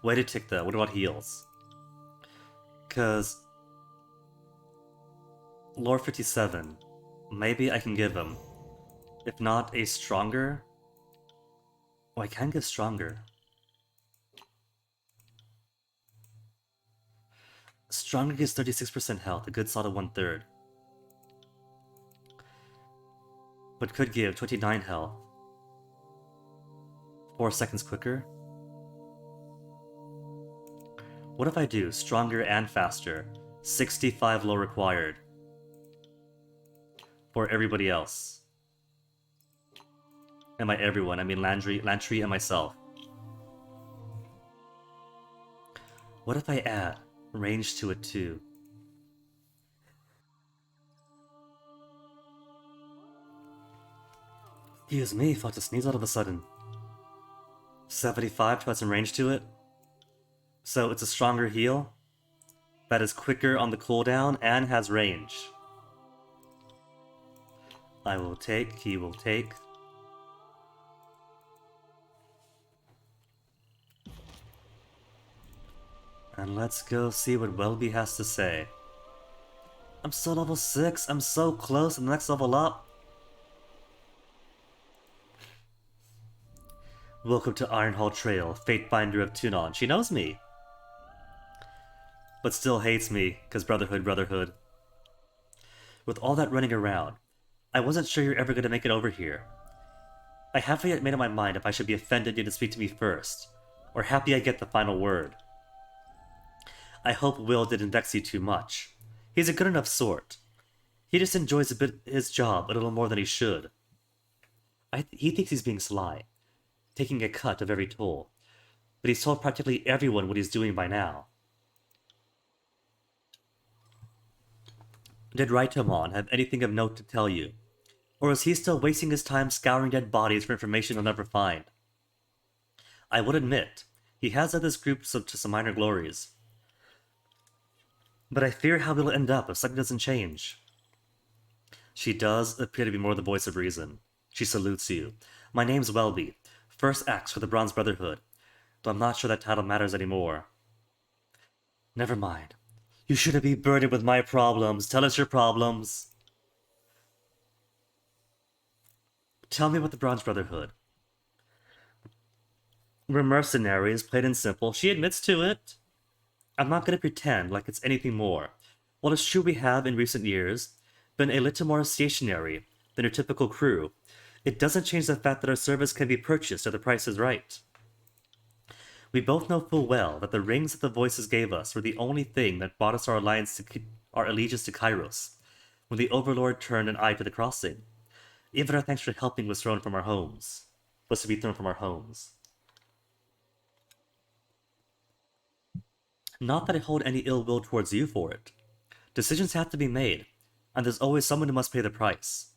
Way to tick though. What about heals? Because Lore 57, maybe I can give him. If not, a stronger. Oh, I can give stronger. Stronger gives 36% health, a good solid 1/3. But could give 29 health. 4 seconds quicker. What if I do stronger and faster? 65 low required. For everybody else. And by everyone, I mean Lantry and myself. What if I add range to it too? Excuse me, thought to sneeze all of a sudden. 75 to add some range to it. So it's a stronger heal that is quicker on the cooldown and has range. I will take, he will take. And let's go see what Welby has to say. I'm still level 6, I'm so close to the next level up. Welcome to Ironhall Trail, Fatebinder of Tunon. She knows me. But still hates me, because Brotherhood. With all that running around, I wasn't sure you're ever going to make it over here. I haven't yet made up my mind if I should be offended you to speak to me first, or happy I get the final word. I hope Will didn't vex you too much. He's a good enough sort. He just enjoys his job a little more than he should. He thinks he's being sly, taking a cut of every toll, but he's told practically everyone what he's doing by now. Did Raitomon have anything of note to tell you? Or is he still wasting his time scouring dead bodies for information he'll never find? I would admit, he has led this group to some minor glories. But I fear how it'll end up if something doesn't change. She does appear to be more the voice of reason. She salutes you. My name's Welby, first axe for the Bronze Brotherhood, though I'm not sure that title matters anymore. Never mind. You shouldn't be burdened with my problems. Tell us your problems. Tell me about the Bronze Brotherhood. We're mercenaries, plain and simple. She admits to it. I'm not going to pretend like it's anything more. While it's true we have, in recent years, been a little more stationary than your typical crew, it doesn't change the fact that our service can be purchased if the price is right. We both know full well that the rings that the voices gave us were the only thing that bought us our allegiance to Kairos, when the overlord turned an eye to the crossing. Even our thanks for helping was thrown from our homes. Was to be thrown from our homes. Not that I hold any ill will towards you for it. Decisions have to be made, and there's always someone who must pay the price.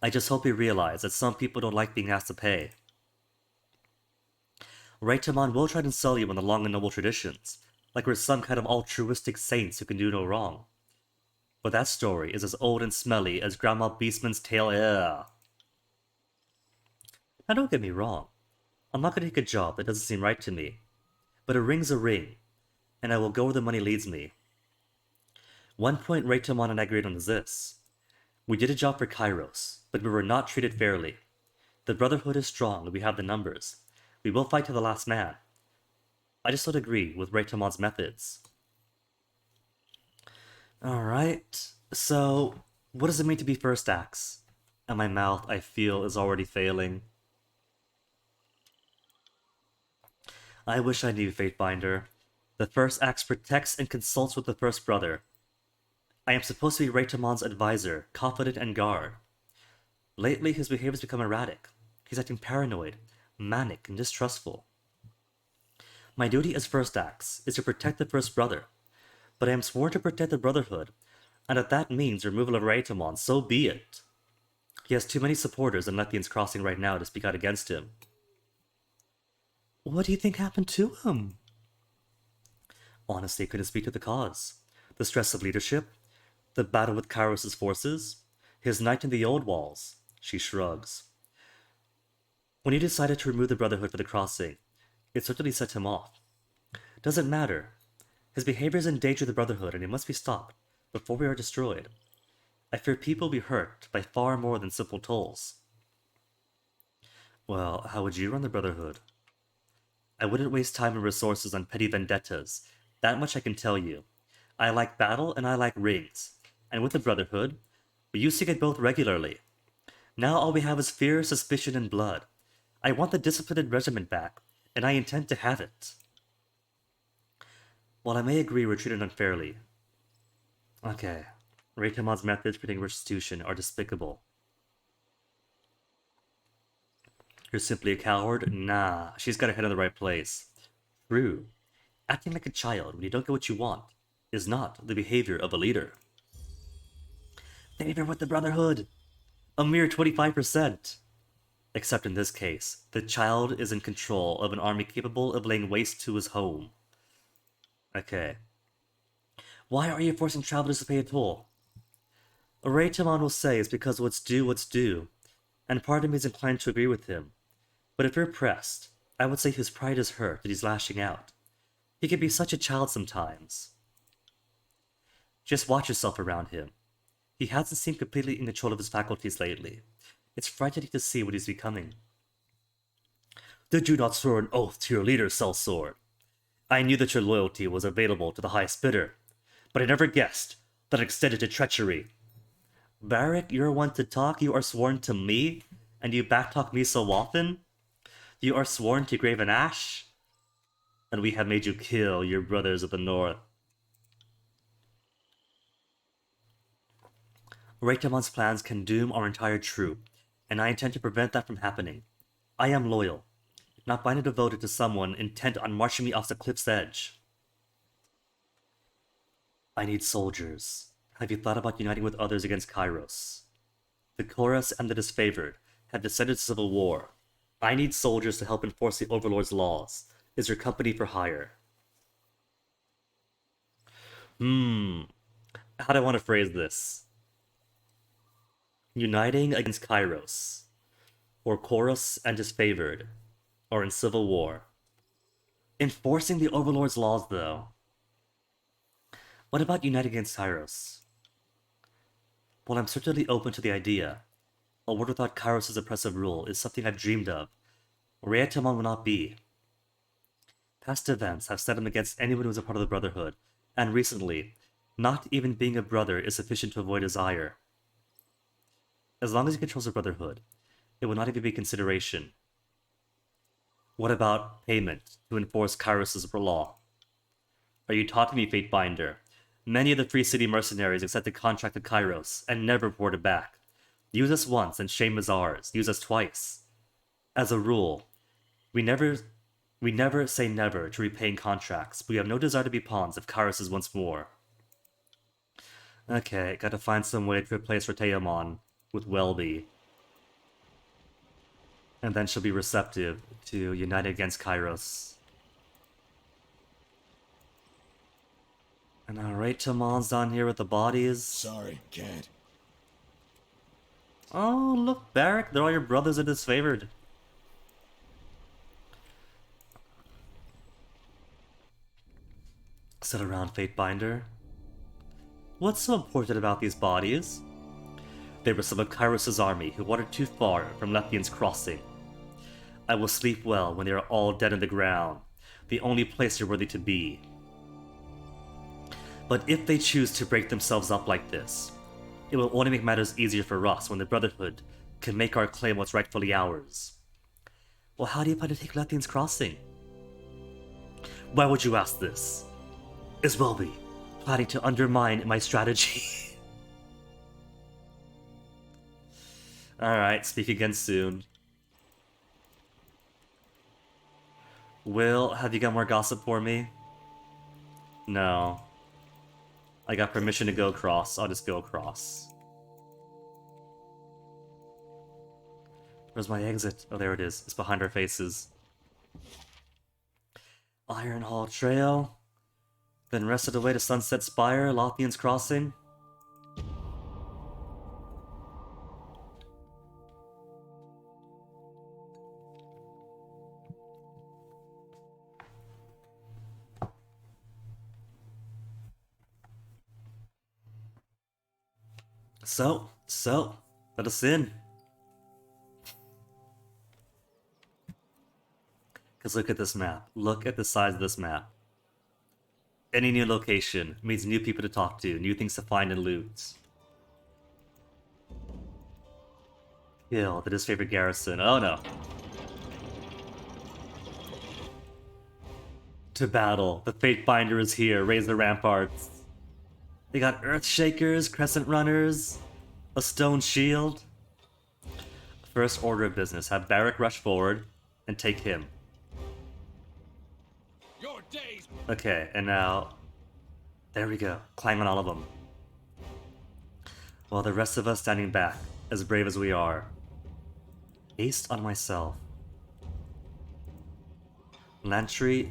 I just hope you realize that some people don't like being asked to pay. Raitamon will try to sell you on the long and noble traditions, like we're some kind of altruistic saints who can do no wrong. But that story is as old and smelly as Grandma Beastman's tail. Now don't get me wrong. I'm not going to take a job that doesn't seem right to me. But a ring's a ring, and I will go where the money leads me. One point Raitamon and I agreed on is this. We did a job for Kairos, but we were not treated fairly. The Brotherhood is strong, and we have the numbers. We will fight to the last man. I just don't agree with Raitamon's methods. Alright, so what does it mean to be first axe? And my mouth, I feel, is already failing. I wish I knew, Fatebinder. The first axe protects and consults with the first brother. I am supposed to be Raitamon's advisor, confidant and guard. Lately, his behavior has become erratic. He's acting paranoid, manic, and distrustful. My duty as first axe is to protect the first brother, but I am sworn to protect the Brotherhood, and if that means removal of Raitamon, so be it. He has too many supporters in Lethian's Crossing right now to speak out against him. What do you think happened to him? Honestly, I couldn't speak to the cause. The stress of leadership, the battle with Kairos' forces, his night in the old walls. She shrugs. When he decided to remove the Brotherhood for the Crossing, it certainly set him off. Doesn't matter. His behavior is in danger of the Brotherhood, and he must be stopped before we are destroyed. I fear people will be hurt by far more than simple tolls. Well, how would you run the Brotherhood? I wouldn't waste time and resources on petty vendettas. That much I can tell you. I like battle and I like rings. And with the Brotherhood, we used to get both regularly. Now all we have is fear, suspicion, and blood. I want the disciplined regiment back, and I intend to have it. While I may agree we're treated unfairly. Okay, Raitamon's methods for getting restitution are despicable. You're simply a coward? Nah, she's got her head in the right place. True. Acting like a child when you don't get what you want is not the behavior of a leader. Favor with the Brotherhood! A mere 25%! Except in this case, the child is in control of an army capable of laying waste to his home. Okay. Why are you forcing travelers to pay a toll? Raitamon will say it's because what's due, and part of me is inclined to agree with him. But if you're pressed, I would say his pride is hurt that he's lashing out. He can be such a child sometimes. Just watch yourself around him. He hasn't seemed completely in control of his faculties lately. It's frightening to see what he's becoming. Did you not swear an oath to your leader, Sellsword? I knew that your loyalty was available to the highest bidder, but I never guessed that it extended to treachery. Varric, you're one to talk, you are sworn to me, and you backtalk me so often? You are sworn to Graven Ash? And we have made you kill your brothers of the North. Raitamon's plans can doom our entire troop, and I intend to prevent that from happening. I am loyal, not blindly devoted to someone intent on marching me off the cliff's edge. I need soldiers. Have you thought about uniting with others against Kairos? The Chorus and the Disfavored have descended to civil war. I need soldiers to help enforce the Overlord's laws. Is your company for hire? How do I want to phrase this? Uniting against Kairos, or Chorus and Disfavored, or in civil war. Enforcing the Overlord's laws, though. What about uniting against Kairos? Well, I'm certainly open to the idea. A world without Kairos' oppressive rule is something I've dreamed of. Rhea-Timon will not be. Past events have set him against anyone who is a part of the Brotherhood, and recently, not even being a brother is sufficient to avoid his ire. As long as he controls the Brotherhood, it will not even be consideration. What about payment to enforce Kairos' law? Are you talking to me, Fatebinder? Many of the Free City mercenaries accepted contract with Kairos and never reported back. Use us once and shame is ours. Use us twice. As a rule, we never say never to repaying contracts, but we have no desire to be pawns if Kairos is once more. Okay, gotta find some way to replace Rhea-Timon with Welby. And then she'll be receptive to unite against Kairos. And now Rhea-Timon's down here with the bodies. Sorry, can't. Oh, look, Barrack, they're all your brothers are disfavored. Sit around, Fatebinder. What's so important about these bodies? They were some of Kairos' army who wandered too far from Lethian's crossing. I will sleep well when they are all dead in the ground, the only place you're worthy to be. But if they choose to break themselves up like this, it will only make matters easier for us when the Brotherhood can make our claim what's rightfully ours. Well, how do you plan to take Lethian's crossing? Why would you ask this? Is Welby planning to undermine my strategy? Alright, speak again soon. Will, have you got more gossip for me? No. I got permission to go across. I'll just go across. Where's my exit? Oh, there it is. It's behind our faces. Iron Hall Trail. Then rested away to Sunset Spire, Lothian's Crossing. So, let us in. Because look at this map. Look at the size of this map. Any new location means new people to talk to, new things to find and loot. Kill the disfavored garrison. Oh no. To battle. The Fatebinder is here. Raise the ramparts. They got Earthshakers, Crescent Runners, a Stone Shield. First order of business. Have Barrack rush forward and take him. Your days. Okay, and now... There we go. Climb on all of them. While the rest of us standing back, as brave as we are. Haste on myself. Lantry,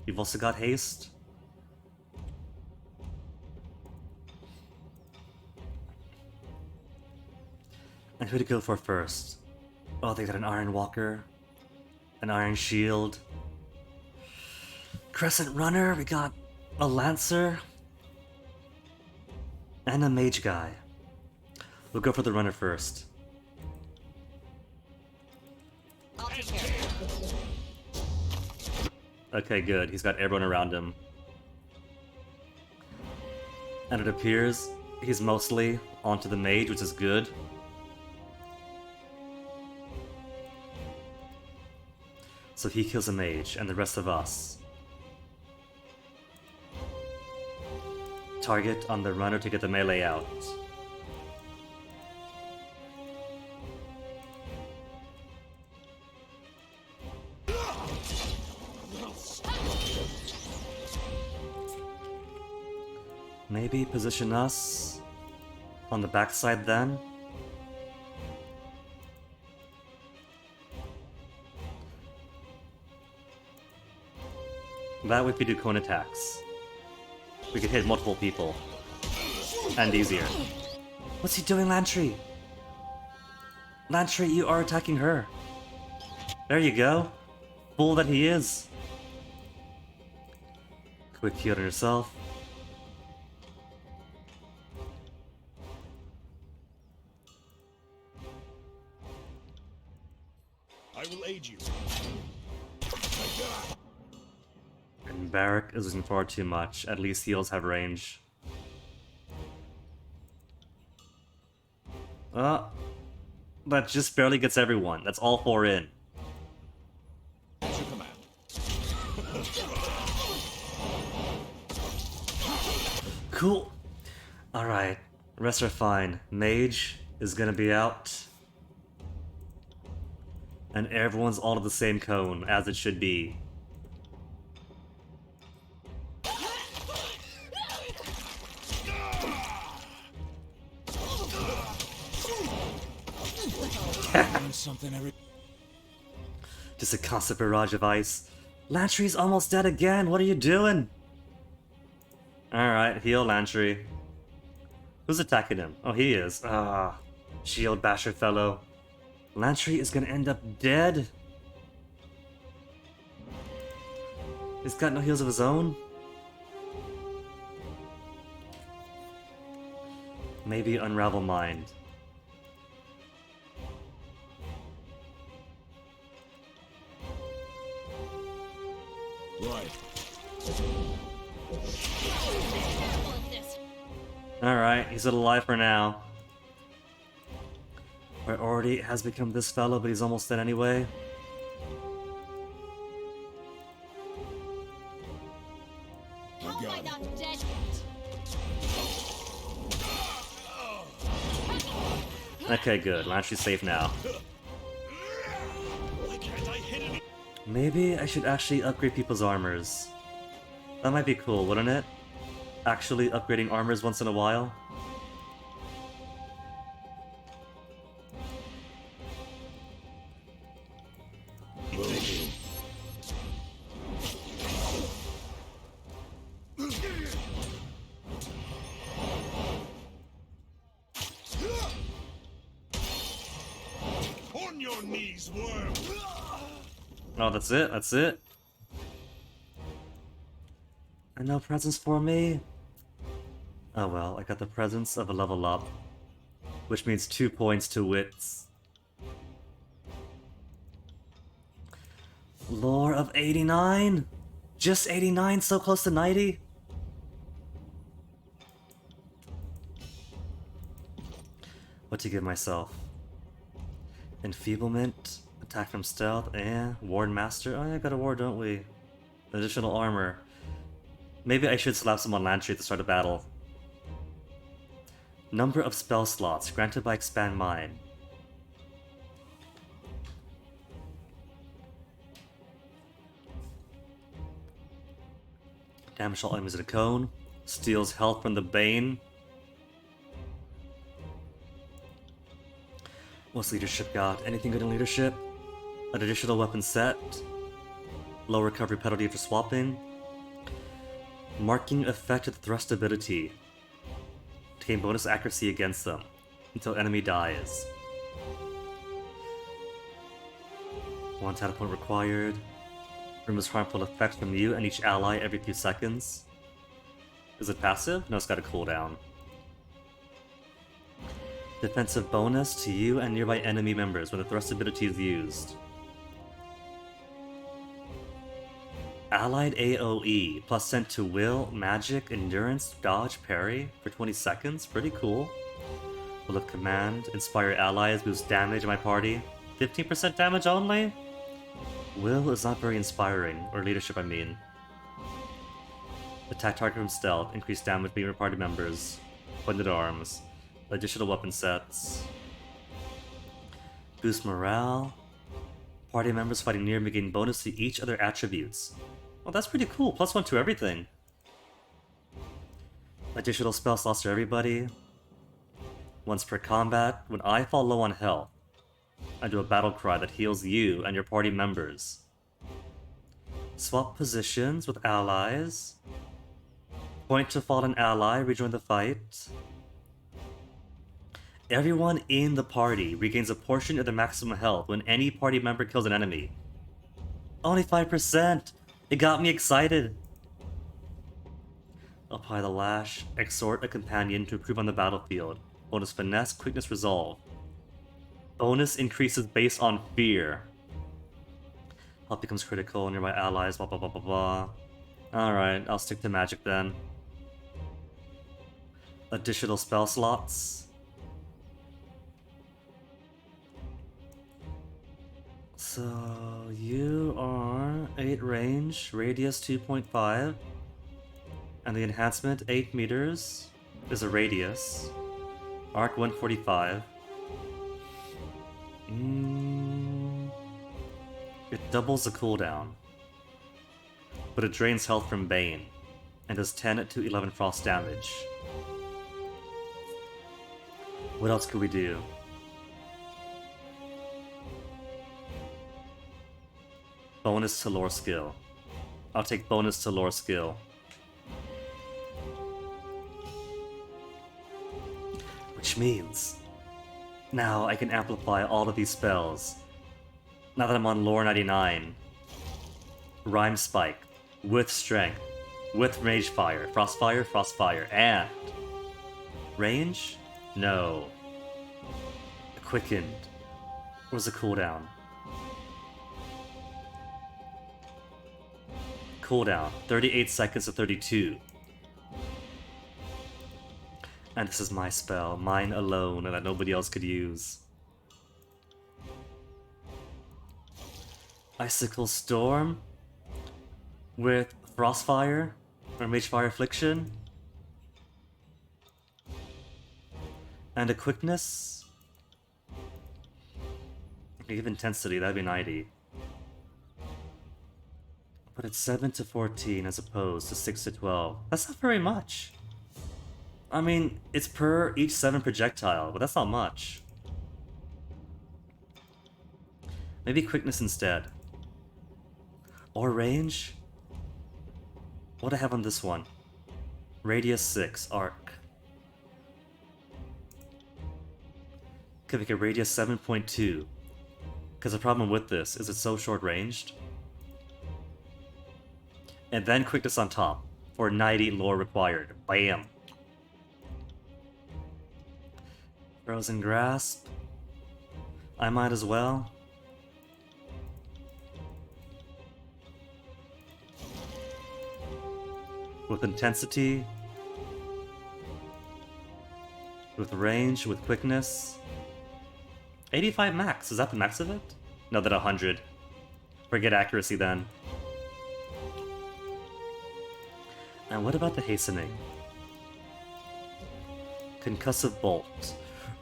you've also got haste. And who to go for first? Oh, they got an Iron Walker, an Iron Shield, Crescent Runner, we got a Lancer, and a Mage guy. We'll go for the Runner first. Okay, good. He's got everyone around him. And it appears he's mostly onto the Mage, which is good. So he kills a Mage, and the rest of us. Target on the Runner to get the melee out. Maybe position us on the backside then? That way if we do cone attacks, we could hit multiple people. And easier. What's he doing, Lantry? Lantry, you are attacking her. There you go. Fool that he is. Quick heal on yourself. I will aid you. And Barrack is losing far too much. At least heals have range. That just barely gets everyone. That's all 4 in. What's your command? Cool. Alright. Rest are fine. Mage is gonna be out. And everyone's all to the same cone, as it should be. Just a constant barrage of ice. Lantry's almost dead again. What are you doing? Alright, heal Lantry. Who's attacking him? Oh, he is. Shield basher fellow. Lantry is gonna end up dead. He's got no heals of his own. Maybe Unravel Mind. Right. Alright, he's alive for now. Priority has become this fellow, but he's almost dead anyway. How am I not dead yet? Okay, good. Lantry's safe now. Why can't I hit any? Maybe I should actually upgrade people's armors. That might be cool, wouldn't it? Actually upgrading armors once in a while. On your knees, worm! Oh, that's it? That's it? And no presents for me? Oh well, I got the presents of a level up. Which means 2 points to wits. Lore of 89? Just 89? So close to 90? What to give myself? Enfeeblement, attack from stealth, Ward Master. Oh yeah, got a ward, don't we? Additional armor. Maybe I should slap some on Lantry at the start of battle. Number of spell slots granted by Expand Mind. Damage all enemies in a cone. Steals health from the Bane. What's leadership got? Anything good in leadership? An additional weapon set. Low recovery penalty for swapping. Marking effect of the thrust ability. To gain bonus accuracy against them until enemy dies. 1 talent point required. Removes harmful effects from you and each ally every few seconds. Is it passive? No, it's got a cooldown. Defensive bonus to you and nearby enemy members when the thrust ability is used. Allied AoE, plus sent to will, magic, endurance, dodge, parry for 20 seconds. Pretty cool. Will of command, inspire allies, boost damage in my party. 15% damage only? Will is not very inspiring, or leadership I mean. Attack target from stealth, increase damage by your party members. Pointed arms. Additional weapon sets. Boost morale. Party members fighting near me gain bonus to each of their attributes. Well, that's pretty cool. +1 to everything. Additional spell slots for everybody. Once per combat, when I fall low on health, I do a battle cry that heals you and your party members. Swap positions with allies. Point to fallen ally, rejoin the fight. Everyone in the party regains a portion of their maximum health when any party member kills an enemy. Only 5%! It got me excited! Apply the lash. Exhort a companion to improve on the battlefield. Bonus finesse, quickness, resolve. Bonus increases based on fear. Health becomes critical, nearby allies, blah blah blah blah blah. Alright, I'll stick to magic then. Additional spell slots. So you are 8 range, radius 2.5, and the enhancement 8 meters is a radius. Arc 145. It doubles the cooldown, but it drains health from Bane, and does 10 to 11 frost damage. What else could we do? Bonus to lore skill. I'll take bonus to lore skill. Which means now I can amplify all of these spells. Now that I'm on lore 99. Rhyme Spike, with strength, with Rage Fire, Frostfire, and range? No. Quickened. What was the cooldown? Cooldown, 38 seconds to 32. And this is my spell, mine alone, and that nobody else could use. Icicle Storm with Frostfire or Magefire Affliction. And a quickness. Give intensity, that'd be 90. But it's 7 to 14 as opposed to 6 to 12. That's not very much. I mean, it's per each 7 projectile, but that's not much. Maybe quickness instead. Or range? What do I have on this one? Radius 6, arc. Could make a radius 7.2. Because the problem with this is it's so short ranged. And then quickness on top for 90 lore required. Bam! Frozen Grasp. I might as well. With intensity. With range, with quickness. 85 max, is that the max of it? No, that 100. Forget accuracy then. And what about the hastening? Concussive Bolt.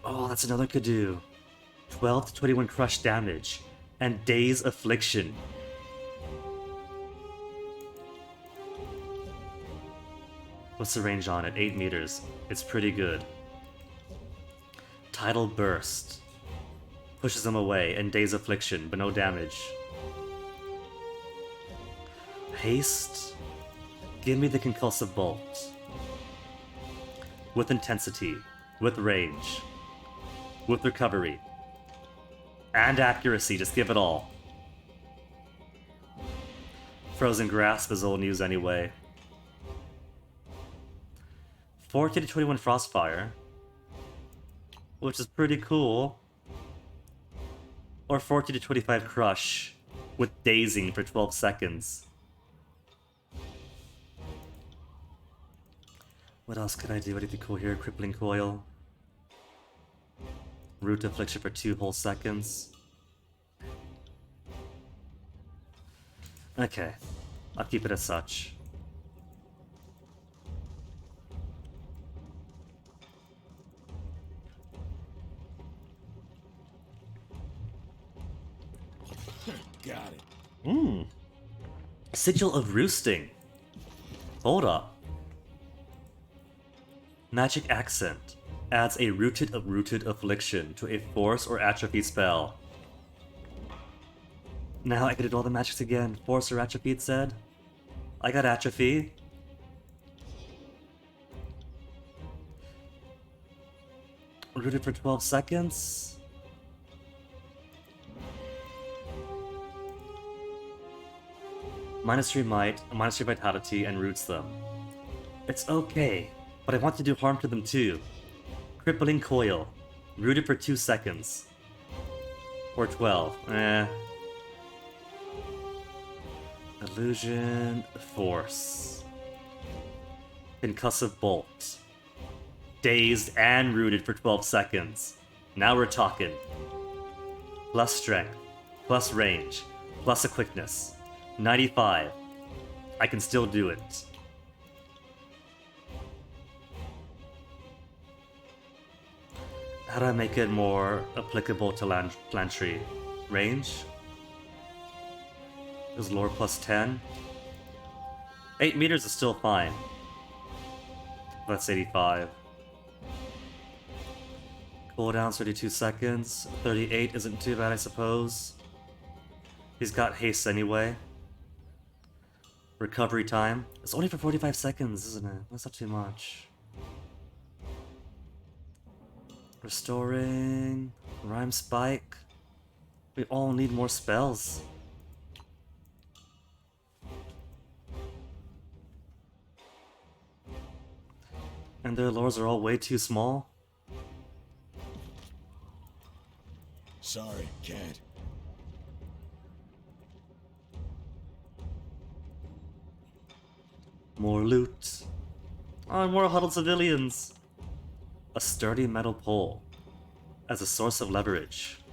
Oh, that's another could do. 12 to 21 crush damage. And Daze Affliction. What's the range on it? 8 meters. It's pretty good. Tidal Burst. Pushes them away, and Daze Affliction, but no damage. Haste. Give me the Concussive Bolt. With intensity. With range. With recovery. And accuracy, just give it all. Frozen Grasp is old news anyway. 40 to 21 Frostfire. Which is pretty cool. Or 40 to 25 Crush. With dazing for 12 seconds. What else could I do? Anything cool here? Crippling Coil. Root Affliction for 2 whole seconds. Okay. I'll keep it as such. Got it. Sigil of Roosting. Hold up. Magic Accent. Adds a rooted affliction to a force or atrophy spell. Now I can do all the magics again. Force or atrophy, it said. I got atrophy. Rooted for 12 seconds. -3 might, -3 vitality, and roots them. It's okay, but I want to do harm to them too. Crippling Coil. Rooted for 2 seconds. Or 12. Illusion. Force. Concussive Bolt. Dazed and rooted for 12 seconds. Now we're talking. Plus strength. Plus range. Plus a quickness. 95. I can still do it. How do I make it more applicable to Lantry? Range? Is lore plus 10? 8 meters is still fine. That's 85. Cooldown's 32 seconds. 38 isn't too bad, I suppose. He's got haste anyway. Recovery time. It's only for 45 seconds, isn't it? That's not too much. Restoring. Rhyme Spike. We all need more spells. And their lures are all way too small. Sorry, can't. More loot. Oh, more huddled civilians. A sturdy metal pole. As a source of leverage.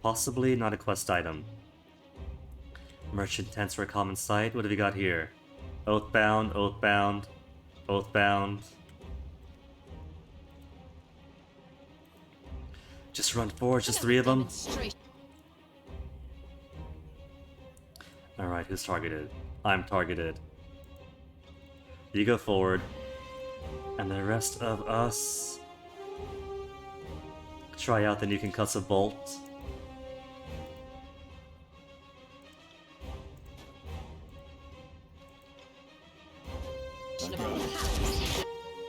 Possibly not a quest item. Merchant tents for a common sight. What have you got here? Oathbound, Oathbound, Oathbound. Just run forward, just 3 of them. Alright, who's targeted? I'm targeted. You go forward. And the rest of us... try out the new concussive bolt.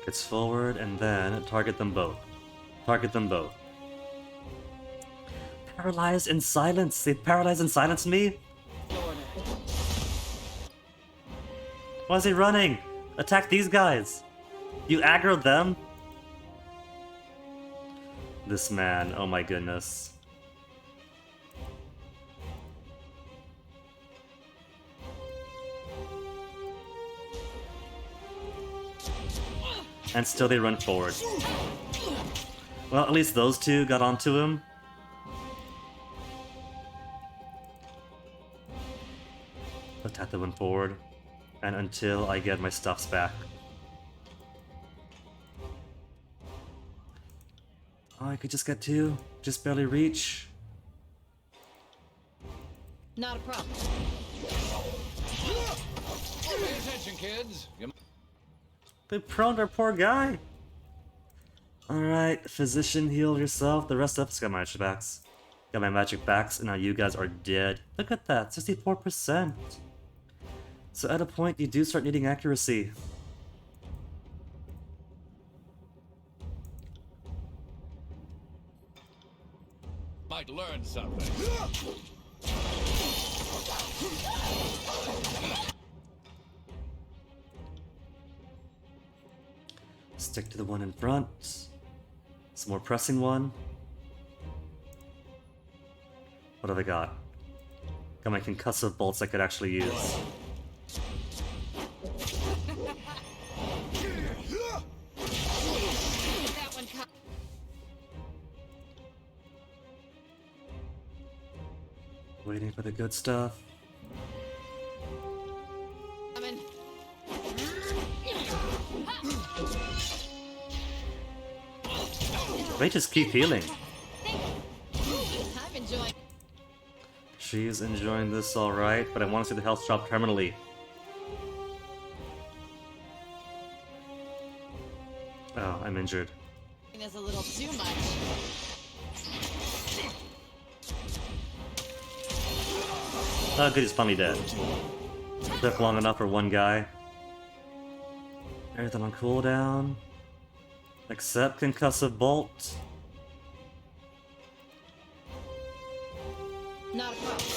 Gets forward and then target them both. Target them both. Paralyzed in silence! They paralyzed and silenced me? Why is he running? Attack these guys! You aggroed them? This man, oh my goodness. And still they run forward. Well, at least those two got onto him. Attack the one forward. And until I get my stuffs back. Oh, I could just get 2. Just barely reach. Not a problem. Pay attention, kids. They pruned our poor guy. Alright, physician, heal yourself. The rest of us got my magic backs. Got my magic backs, and now you guys are dead. Look at that, 64%. So at a point, you do start needing accuracy. Might learn something. Stick to the one in front. Some more pressing one. What have I got? Got my concussive bolts I could actually use. Waiting for the good stuff. They just keep healing. I'm enjoying. She's enjoying this alright, but I want to see the health drop terminally. Oh, I'm injured. There's a little too much. Oh, good, he's finally dead. Took long enough for one guy. Everything on cooldown. Except concussive bolt. Not a problem.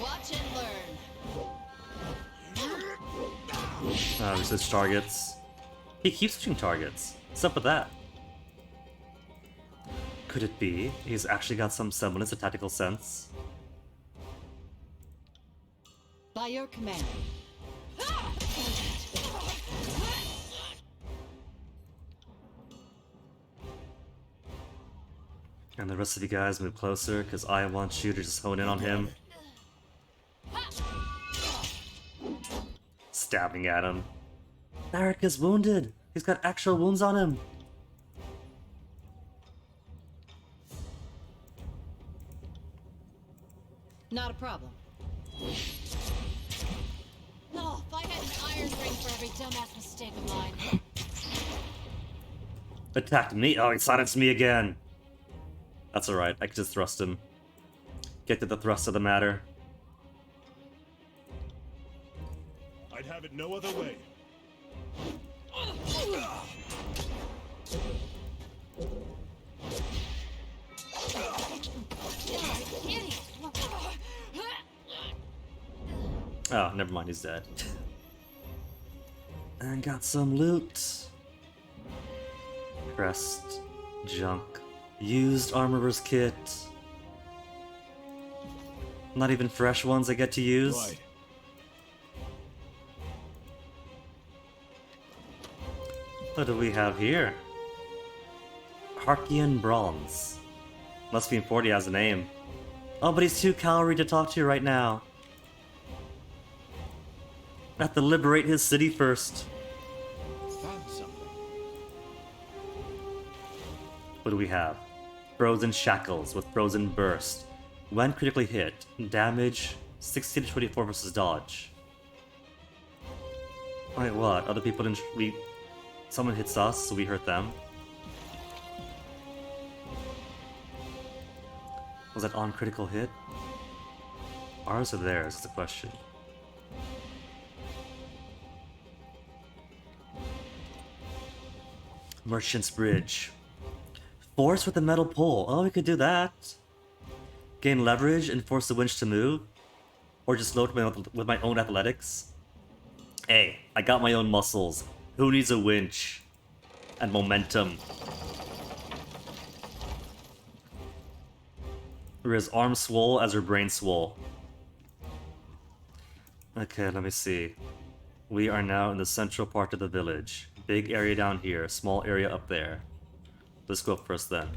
Watch and learn. Oh, he switched targets. He keeps switching targets. What's up with that? Could it be he's actually got some semblance of tactical sense? By your command. And the rest of you guys move closer, because I want you to just hone in on him. Stabbing at him. Barrett is wounded! He's got actual wounds on him! Not a problem. Oh, if I had an iron ring for every dumbass mistake of mine. Attacked me? Oh, he silenced me again! That's alright, I can just thrust him. Get to the thrust of the matter. I'd have it no other way. Oh, never mind, he's dead. And got some loot. Crest. Junk. Used armorer's kit. Not even fresh ones I get to use. Right. What do we have here? Harkian Bronze. Must be important he has a name. Oh, but he's too cowardly to talk to you right now. I have to liberate his city first. Found something. What do we have? Frozen Shackles with Frozen Burst. When critically hit, damage 60 to 24 versus dodge. Wait, what? Other people didn't. Someone hits us, so we hurt them. Was that on critical hit? Ours or theirs is the question. Merchant's Bridge. Force with a metal pole. Oh, we could do that. Gain leverage and force the winch to move. Or just load with my own athletics. Hey, I got my own muscles. Who needs a winch? And momentum. Or is arm swole as her brain swole? Okay, let me see. We are now in the central part of the village. Big area down here, small area up there. Let's go up first then.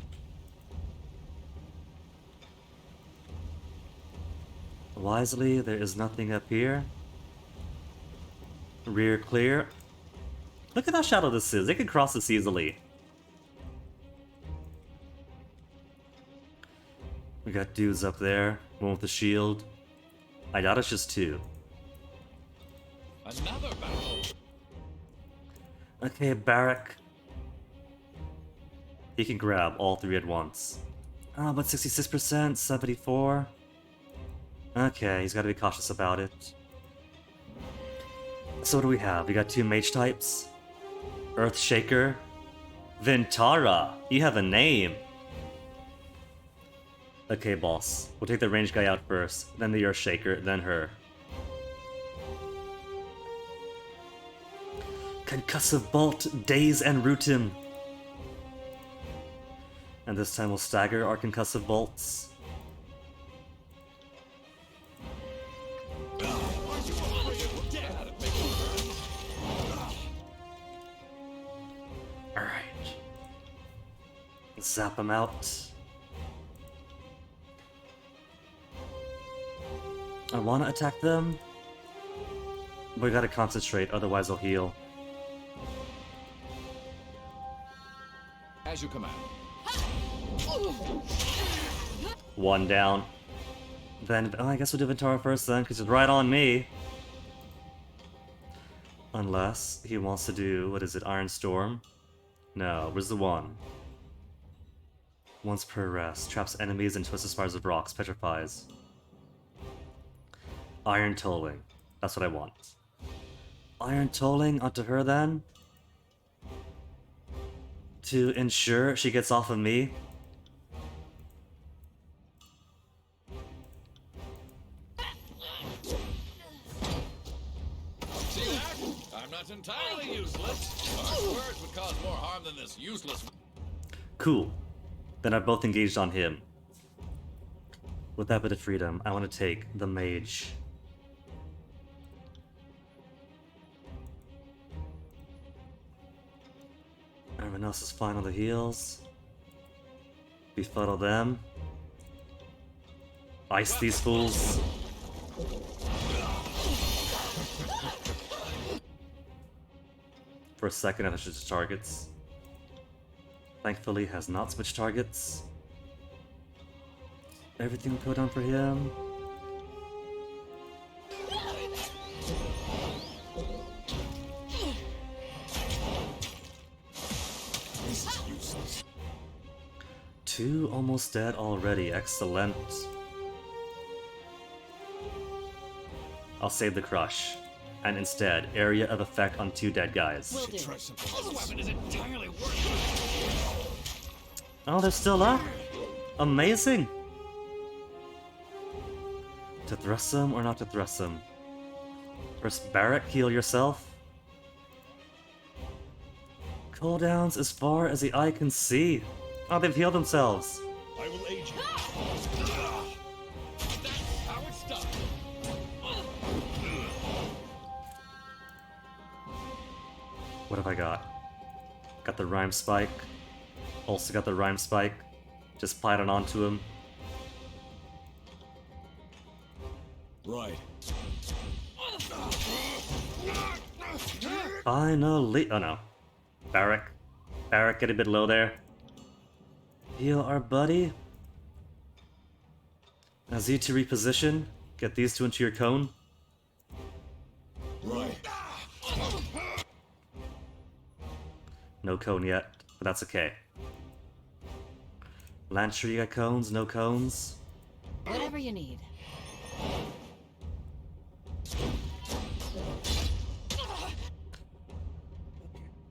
Wisely, there is nothing up here. Rear clear. Look at how shallow this is. They can cross this easily. We got dudes up there. One with a shield. I doubt it's just two. Another battle. Okay, Barrack. He can grab all three at once. Oh, but 66%, 74. Okay, he's got to be cautious about it. So what do we have? We got two mage types. Earthshaker. Vintara. You have a name. Okay, boss. We'll take the ranged guy out first, then the Earthshaker, then her. Concussive Bolt, daze and root him. And this time we'll stagger our concussive bolts. Alright. Zap him out. I want to attack them, but we gotta concentrate, otherwise they'll heal. As you command. One down. Then, oh, I guess we'll do Vintara first then, because it's right on me. Unless he wants to do, what is it, Iron Storm? No, where's the one? Once per rest. Traps enemies and twists spires of rocks. Petrifies. Iron Tolling. That's what I want. Iron Tolling onto her then? To ensure she gets off of me? See that? I'm not entirely useless. Harsh words would cause more harm than this useless. Cool. Then are both engaged on him. With that bit of freedom, I want to take the mage. Everyone else is fine on the heels. Befuddle them. Ice these fools. For a second, I switched targets. Thankfully, has not switched targets. Everything will go down for him. This is useless. 2 almost dead already. Excellent. I'll save the crush. And instead, area of effect on 2 dead guys. Will do. Try something This else. weapon is entirely worthless. Oh, they're still up? Amazing! To thrust them or not to thrust them? First, Barrack, heal yourself. Cooldowns as far as the eye can see. Oh, they've healed themselves. I will aid you. That's how it's done. What have I got? Got the Rhyme Spike. Also got the Rhyme Spike. Just pile it onto him. Right. Finally. Oh no. Barrack. Barrack, get a bit low there. Heal our buddy. Now Z to reposition. Get these 2 into your cone. Right. No cone yet, but that's okay. Lancer, you got cones? No cones? Whatever you need.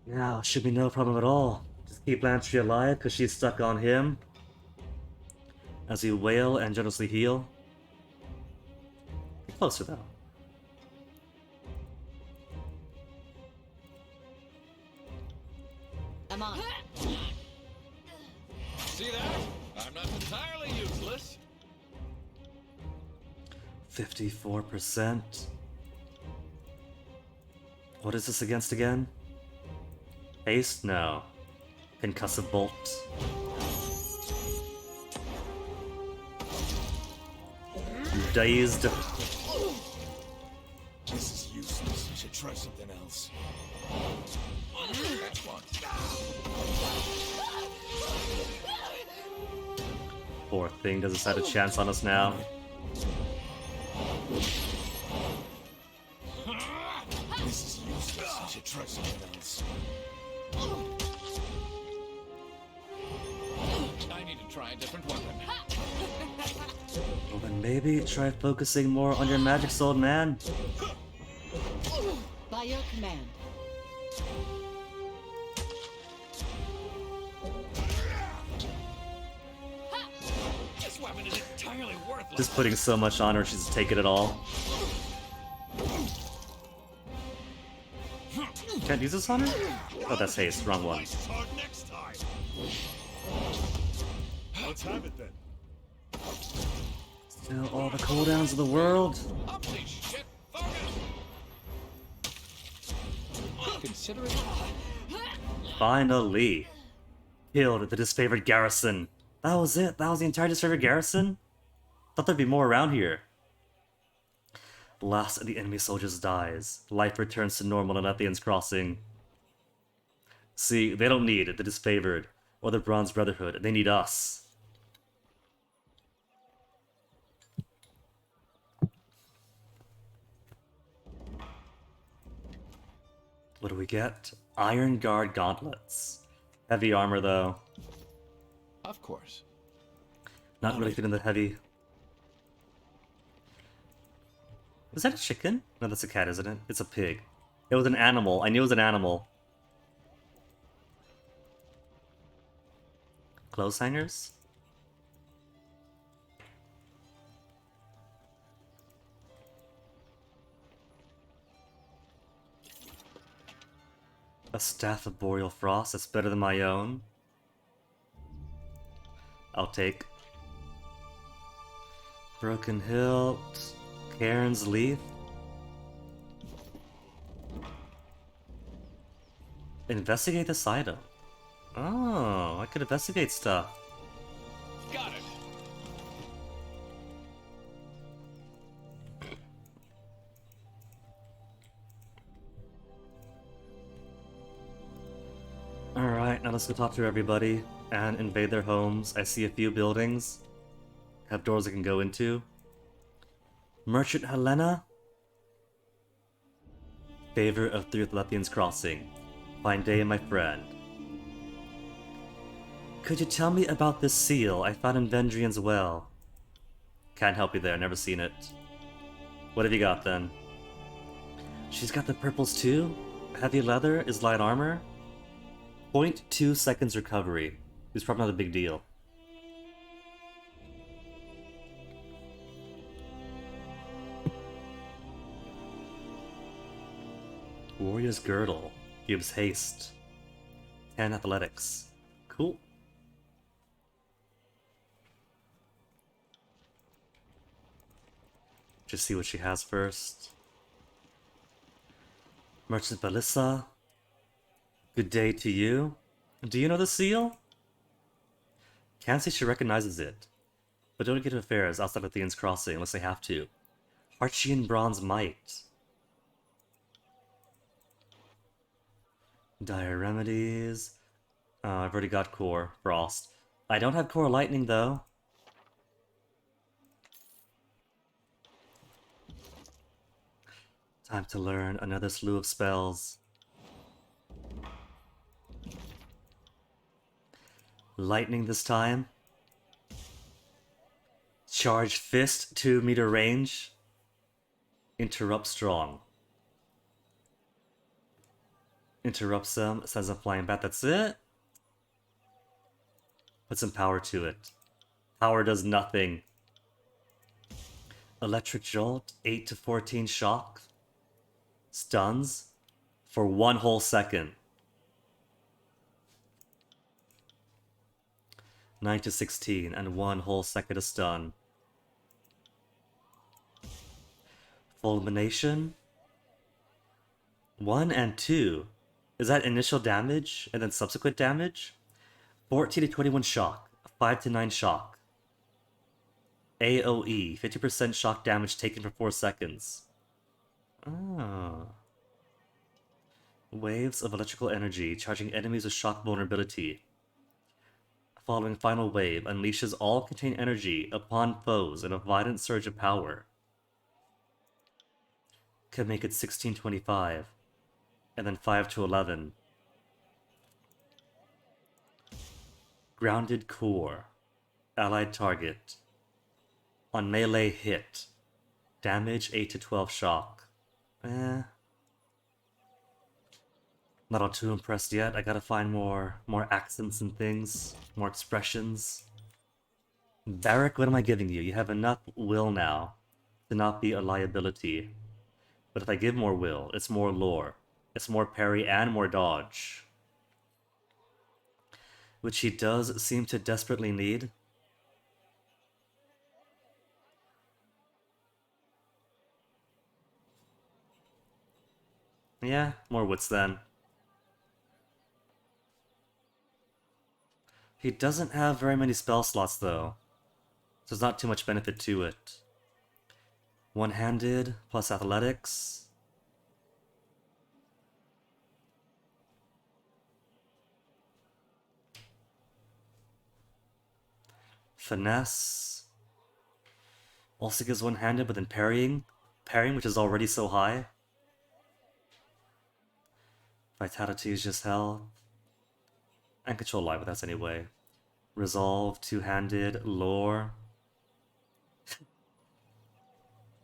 Now, should be no problem at all. Just keep Lancer alive, because she's stuck on him. As you wail and generously heal. Get closer, though. I'm on. See that? I'm not entirely useless. 54%. What is this against again? Haste? No. Concussive Bolt. Dazed. This is useless. I should try something else. That's one. Poor thing doesn't stand a chance on us now. This is useless. I should try something else. I need to try a different weapon. Well then maybe try focusing more on your magic sword, man. By your command. This weapon is entirely worthless. Just putting so much on her, she's taking it all. Can't use this on her? Oh, that's haste. Wrong one. Twice as hard next time. Let's have it then. Still all the cooldowns of the world. Holy shit! Focus! Consider it. Finally. Killed the disfavored garrison. That was it? That was the entire disfavored garrison? Thought there'd be more around here. The last of the enemy soldiers dies. Life returns to normal in Athens Crossing. See, they don't need the disfavored or the Bronze Brotherhood. They need us. What do we get? Iron Guard gauntlets. Heavy armor though. Of course. Not really feeling the heavy. Is that a chicken? No, that's a cat, isn't it? It's a pig. It was an animal. I knew it was an animal. Clothes hangers? A staff of boreal frost. That's better than my own. I'll take. Broken hilt. Cairn's leaf. Investigate this item. Oh, I could investigate stuff. Got it. Alright, now let's go talk to everybody and invade their homes. I see a few buildings. Have doors I can go into. Merchant Helena? Favor of Three Letheans Crossing. Fine day, my friend. Could you tell me about this seal I found in Vendrian's well? Can't help you there, never seen it. What have you got then? She's got the purples too? Heavy leather is light armor? 0.2 seconds recovery. It's probably not a big deal. Warrior's Girdle gives haste. 10 athletics. Cool. Just see what she has first. Merchant Belissa. Good day to you. Do you know the seal? Can't say she recognizes it, but don't get to affairs outside of Theon's Crossing unless they have to. Harchian Bronze Might. Dire Remedies. I've already got Core Frost. I don't have Core Lightning though. Time to learn another slew of spells. Lightning this time. Charge Fist, 2-meter range. Interrupt Strong. Interrupts them, sends a flying bat, that's it? Put some power to it. Power does nothing. Electric Jolt, 8 to 14 shock. Stuns for 1 whole second. 9 to 16 and 1 whole second of stun. Fulmination. 1 and 2. Is that initial damage and then subsequent damage? 14 to 21 shock. 5 to 9 shock. AoE. 50% shock damage taken for 4 seconds. Ah. Waves of electrical energy charging enemies with shock vulnerability. Following final wave unleashes all contained energy upon foes in a violent surge of power. Could make it 1625, and then 5 to 11. Grounded Core. Allied target. On melee hit. Damage 8 to 12 shock. Not all too impressed yet. I gotta find more accents and things. More expressions. Barrack, what am I giving you? You have enough will now to not be a liability. But if I give more will, it's more lore. It's more parry and more dodge. Which he does seem to desperately need. Yeah, more wits then. He doesn't have very many spell slots though, so there's not too much benefit to it. One-handed plus athletics. Finesse. Also gives one-handed, but then parrying. Parrying, which is already so high. Vitality is just hell. And control live with us anyway. Resolve, two-handed, lore.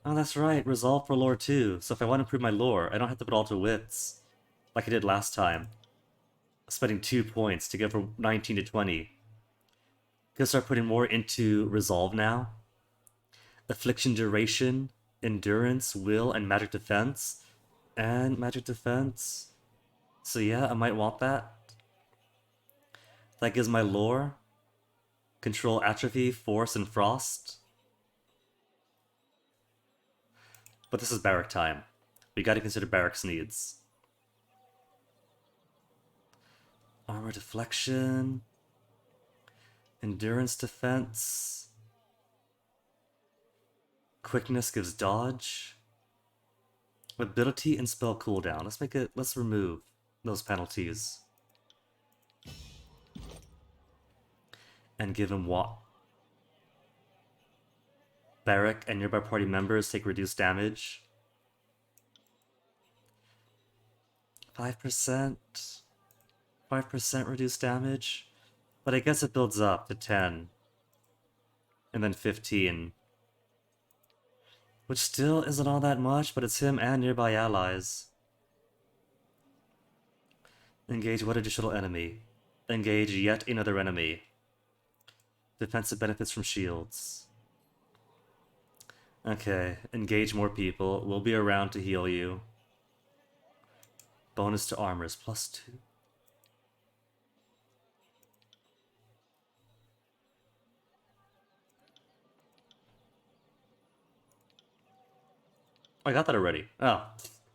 Oh, that's right. Resolve for lore too. So if I want to improve my lore, I don't have to put all to wits like I did last time. Spending 2 points to go from 19 to 20. Gonna start putting more into resolve now. Affliction duration, endurance, will, and magic defense. And magic defense. So yeah, I might want that. That gives my lore control atrophy, force, and frost. But this is barrack time. We gotta consider barrack's needs. Armor deflection. Endurance defense. Quickness gives dodge. Ability and spell cooldown. Let's remove those penalties. And give him what? Barrack and nearby party members take reduced damage. 5%. 5% reduced damage. But I guess it builds up to 10. And then 15. Which still isn't all that much, but it's him and nearby allies. Engage what additional enemy? Engage yet another enemy. Defensive benefits from shields. Okay, engage more people. We'll be around to heal you. Bonus to armor is +2. I got that already. Oh,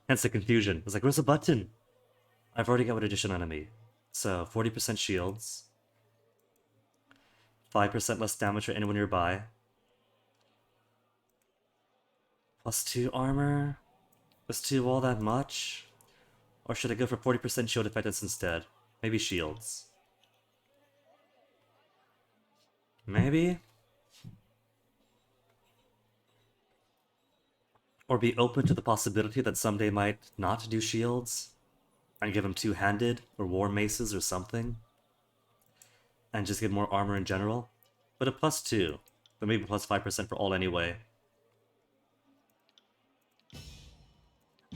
hence the confusion. I was like, where's the button? I've already got what additional enemy. So, 40% shields. 5% less damage for anyone nearby. +2 armor. +2 all that much? Or should I go for 40% shield effectiveness instead? Maybe shields. Maybe? Or be open to the possibility that someday might not do shields? And give him two-handed, or war maces, or something? And just get more armor in general? But a +2. But maybe +5% for all anyway.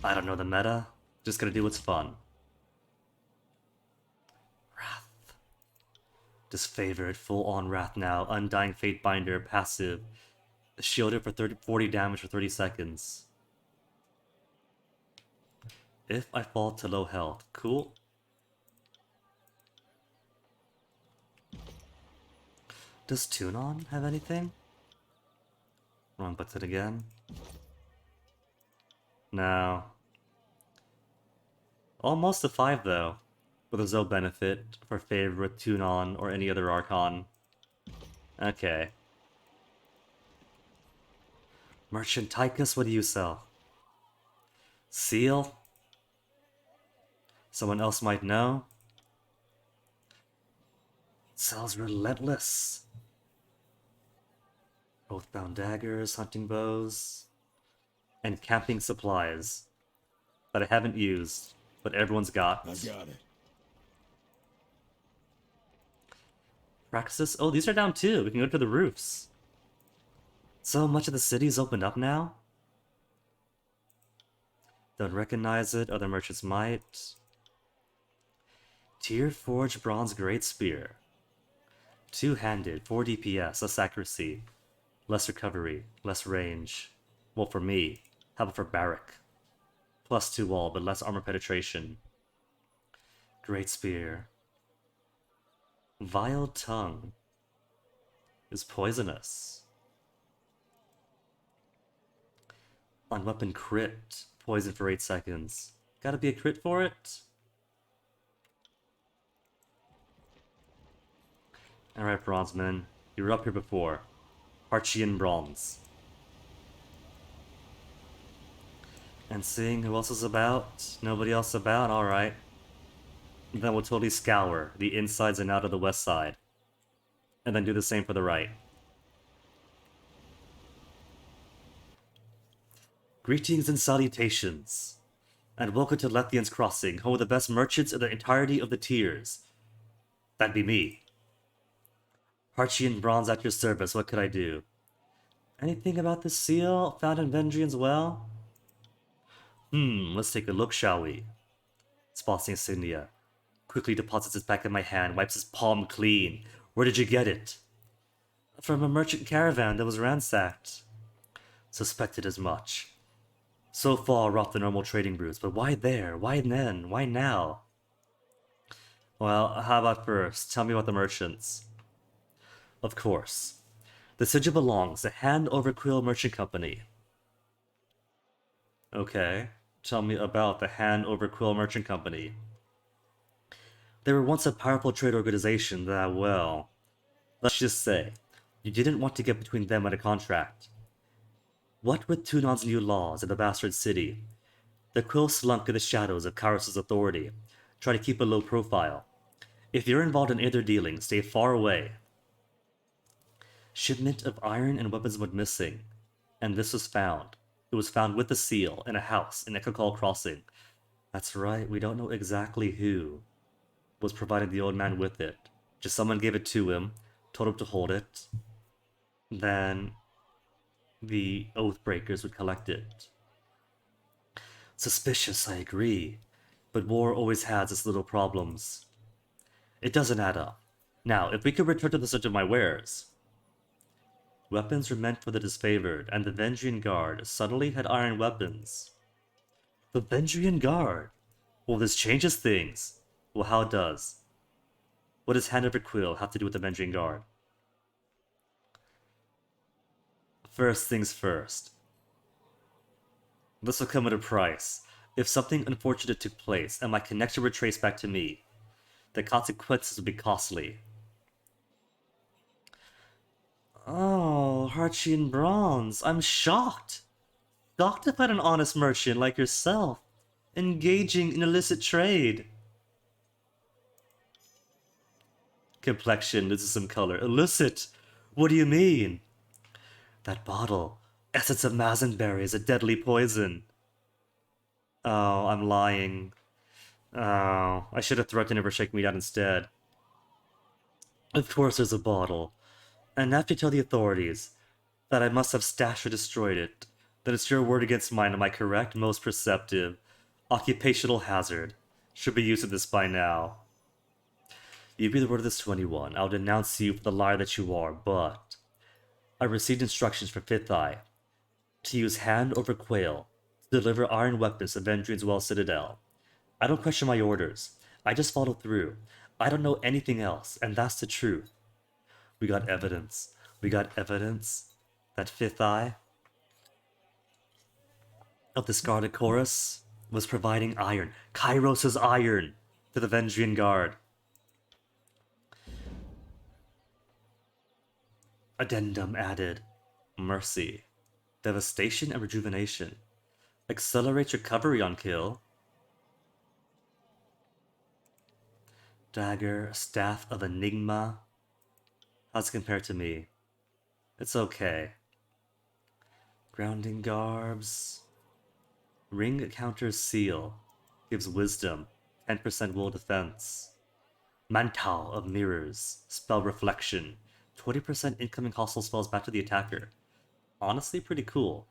I don't know the meta. Just gonna do what's fun. Wrath. Disfavored, full-on Wrath now. Undying Fate Binder, passive. Shielded for 40 damage for 30 seconds. If I fall to low health. Cool. Does Tunon have anything? Wrong button again. No. Almost a 5 though. But there's no benefit for favor with Tunon or any other Archon. Okay. Merchant Tychus, what do you sell? Seal? Someone else might know. Sells Relentless. Oathbound daggers, hunting bows, and camping supplies that I haven't used, but everyone's got. I got it. Praxis? Oh, these are down too. We can go to the roofs. So much of the city's opened up now. Don't recognize it, other merchants might. Tier Forged Bronze Great Spear. Two-handed, 4 DPS, less accuracy, less recovery, less range. Well, for me. How about for Barrack? +2 wall, but less armor penetration. Great Spear. Vile Tongue is poisonous. Unweapon crit, poison for 8 seconds. Gotta be a crit for it? Alright, Bronzeman. You were up here before. Archian Bronze. And seeing who else is about? Nobody else about? Alright. Then we'll totally scour the insides and out of the west side. And then do the same for the right. Greetings and salutations. And welcome to Lethian's Crossing, home of the best merchants in the entirety of the tiers. That'd be me. Harchian bronze at your service, what could I do? Anything about the seal found in Vendrian's well? Let's take a look, shall we? Spots the insignia. Quickly deposits it back in my hand, wipes his palm clean. Where did you get it? From a merchant caravan that was ransacked. Suspected as much. So far off the normal trading routes, but why there? Why then? Why now? Well, how about first? Tell me about the merchants. Of course. The sigil belongs to Hand Over Quill Merchant Company. Okay. Tell me about the Hand Over Quill Merchant Company. They were once a powerful trade organization that, well, let's just say, you didn't want to get between them and a contract. What with Tunon's new laws in the Bastard City, the Quill slunk in the shadows of Karos' authority, try to keep a low profile. If you're involved in either dealing, stay far away. Shipment of iron and weapons went missing, and this was found. It was found with the seal in a house in Ekakal Crossing. That's right, we don't know exactly who was providing the old man with it. Just someone gave it to him, told him to hold it. Then the Oathbreakers would collect it. Suspicious, I agree. But war always has its little problems. It doesn't add up. Now, if we could return to the subject of my wares. Weapons were meant for the disfavored, and the Vendrian Guard suddenly had iron weapons. The Vendrian Guard? Well, this changes things. Well, how it does. What does Hand Over Quill have to do with the Vendrian Guard? First things first. This will come at a price. If something unfortunate took place and my connection were traced back to me, the consequences would be costly. Oh, Harchian bronze. I'm shocked. Shocked to find an honest merchant like yourself engaging in illicit trade. Complexion, this is some color. Illicit? What do you mean? That bottle. Essence of Mazenberry is a deadly poison. Oh, I'm lying. Oh, I should have threatened her for shaking me down instead. Of course there's a bottle. And after you tell the authorities that I must have stashed or destroyed it, then it's your word against mine, am I correct? Most perceptive. Occupational hazard. Should be used to this by now. You be the word of this to anyone. I'll denounce you for the liar that you are, but I received instructions from Fifth Eye to use Hand Over Quail to deliver iron weapons to Vendrian's Well Citadel. I don't question my orders. I just follow through. I don't know anything else, and that's the truth. We got evidence. We got evidence that Fifth Eye of the Scarlet Chorus was providing iron, Kairos' iron, to the Vendrian Guard. Addendum added. Mercy. Devastation and rejuvenation. Accelerates recovery on kill. Dagger, Staff of Enigma. How's it compared to me? It's okay. Grounding Garbs. Ring counters seal. Gives wisdom. 10% will defense. Mantal of Mirrors. Spell Reflection. 20% incoming hostile spells back to the attacker. Honestly, pretty cool.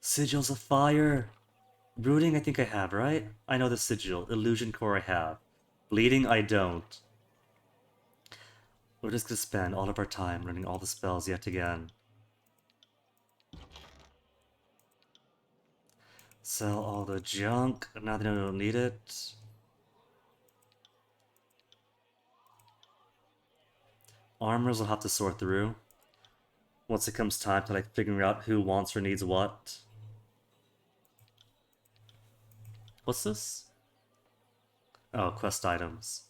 Sigils of Fire. Brooding I think I have, right? I know the Sigil. Illusion Core I have. Bleeding I don't. We're just gonna spend all of our time learning all the spells yet again. Sell all the junk, now that I don't need it. Armors will have to sort through. Once it comes time to like figuring out who wants or needs what. What's this? Oh, quest items.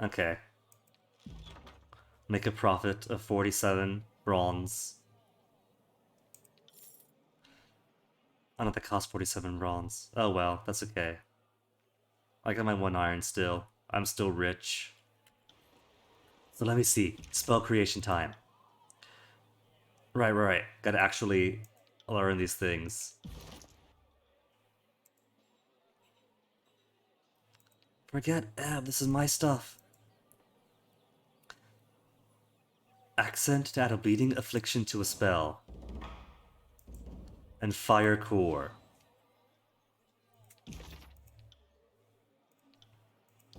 Okay. Make a profit of 47 bronze. I don't have to cost 47 bronze. Oh well, that's okay. I got my 1 iron still. I'm still rich. So let me see. Spell creation time. Right. Gotta actually I'll learn these things. Forget Ebb, this is my stuff. Accent to add a bleeding affliction to a spell. And fire core.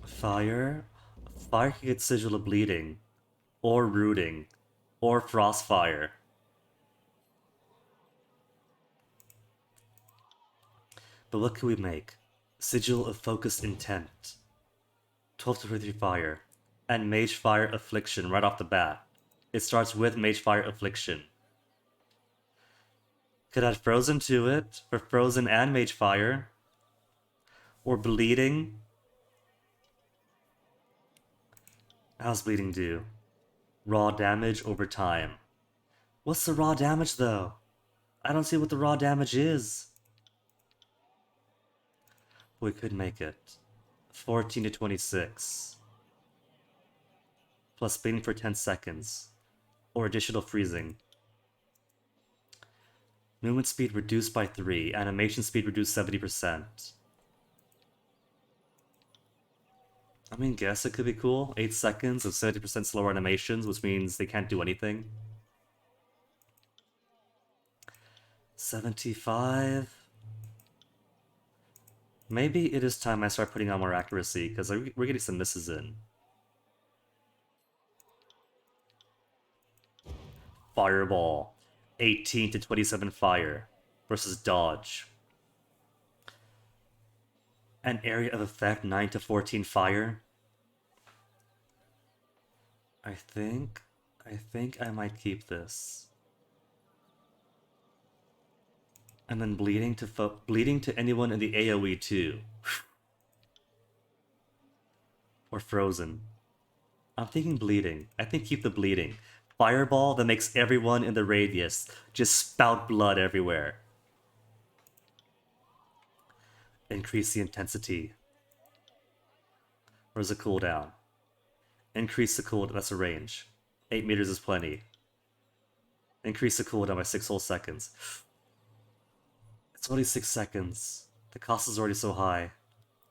Fire? Fire can get sigil of bleeding. Or rooting. Or frostfire. But what can we make? Sigil of focused intent. 12 to 33 fire. And mage fire affliction right off the bat. It starts with mage fire affliction. Could add frozen to it for frozen and mage fire. Or bleeding. How's bleeding do? Raw damage over time. What's the raw damage though? I don't see what the raw damage is. We could make it 14 to 26. Plus bleeding for 10 seconds. Or additional freezing. Movement speed reduced by 3. Animation speed reduced 70%. I mean, guess it could be cool. 8 seconds of 70% slower animations, which means they can't do anything. 75. Maybe it is time I start putting on more accuracy, because we're getting some misses in. Fireball. 18 to 27 fire. Versus dodge. An area of effect 9 to 14 fire. I think I might keep this. And then bleeding to anyone in the AoE too. Or frozen. I'm thinking bleeding. I think keep the bleeding. Fireball that makes everyone in the radius just spout blood everywhere. Increase the intensity. Where's the cooldown? Increase the cooldown. That's a range. 8 meters is plenty. Increase the cooldown by 6 whole seconds. It's only 6 seconds. The cost is already so high.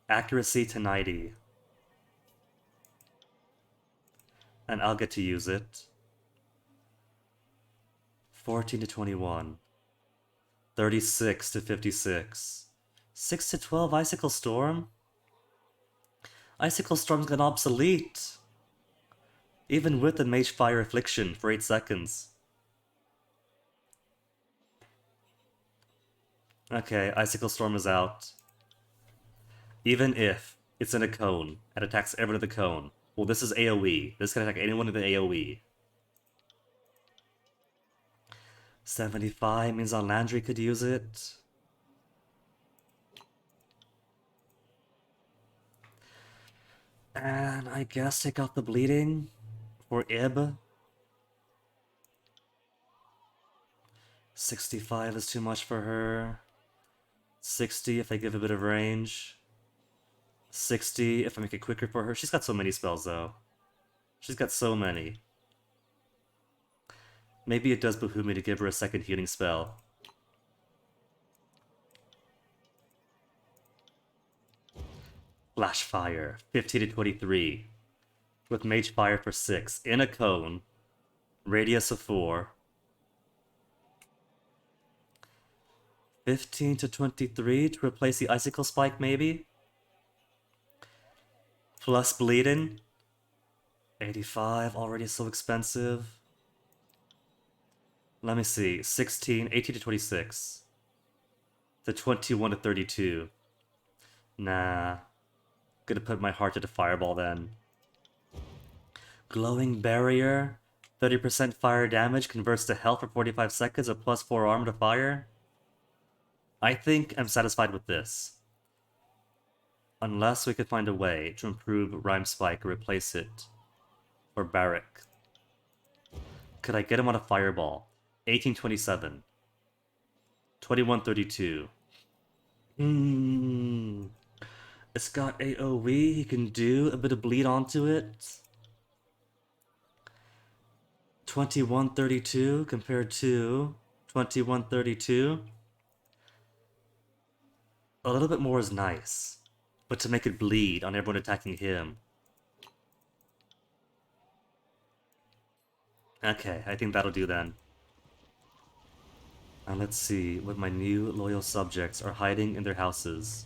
Accuracy to 90. And I'll get to use it. 14 to 21. 36 to 56. 6 to 12 Icicle Storm? Icicle Storm's gone obsolete. Even with the Mage Fire Affliction for 8 seconds. Okay, Icicle Storm is out. Even if it's in a cone and attacks everyone in the cone. Well, this is AoE. This can attack anyone in the AoE. 75 means our Landry could use it. And I guess take out the bleeding for Ib. 65 is too much for her. 60 if I give a bit of range. 60 if I make it quicker for her. She's got so many spells though. She's got so many. Maybe it does behoove me to give her a second healing spell. Flash Fire, 15 to 23. With Mage Fire for 6. In a cone. Radius of 4. 15 to 23 to replace the Icicle Spike, maybe? Plus bleeding. 85, already so expensive. Let me see. 16, 18 to 26. The 21 to 32. Nah. Gonna put my heart to the Fireball then. Glowing Barrier. 30% fire damage converts to health for 45 seconds or plus 4 armor to fire. I think I'm satisfied with this. Unless we could find a way to improve Rhyme Spike or replace it. Or Barrack. Could I get him on a Fireball? 1827. 2132. It's got AoE, he can do a bit of bleed onto it. 2132 compared to 2132. A little bit more is nice, but to make it bleed on everyone attacking him. Okay, I think that'll do then. And let's see what my new loyal subjects are hiding in their houses.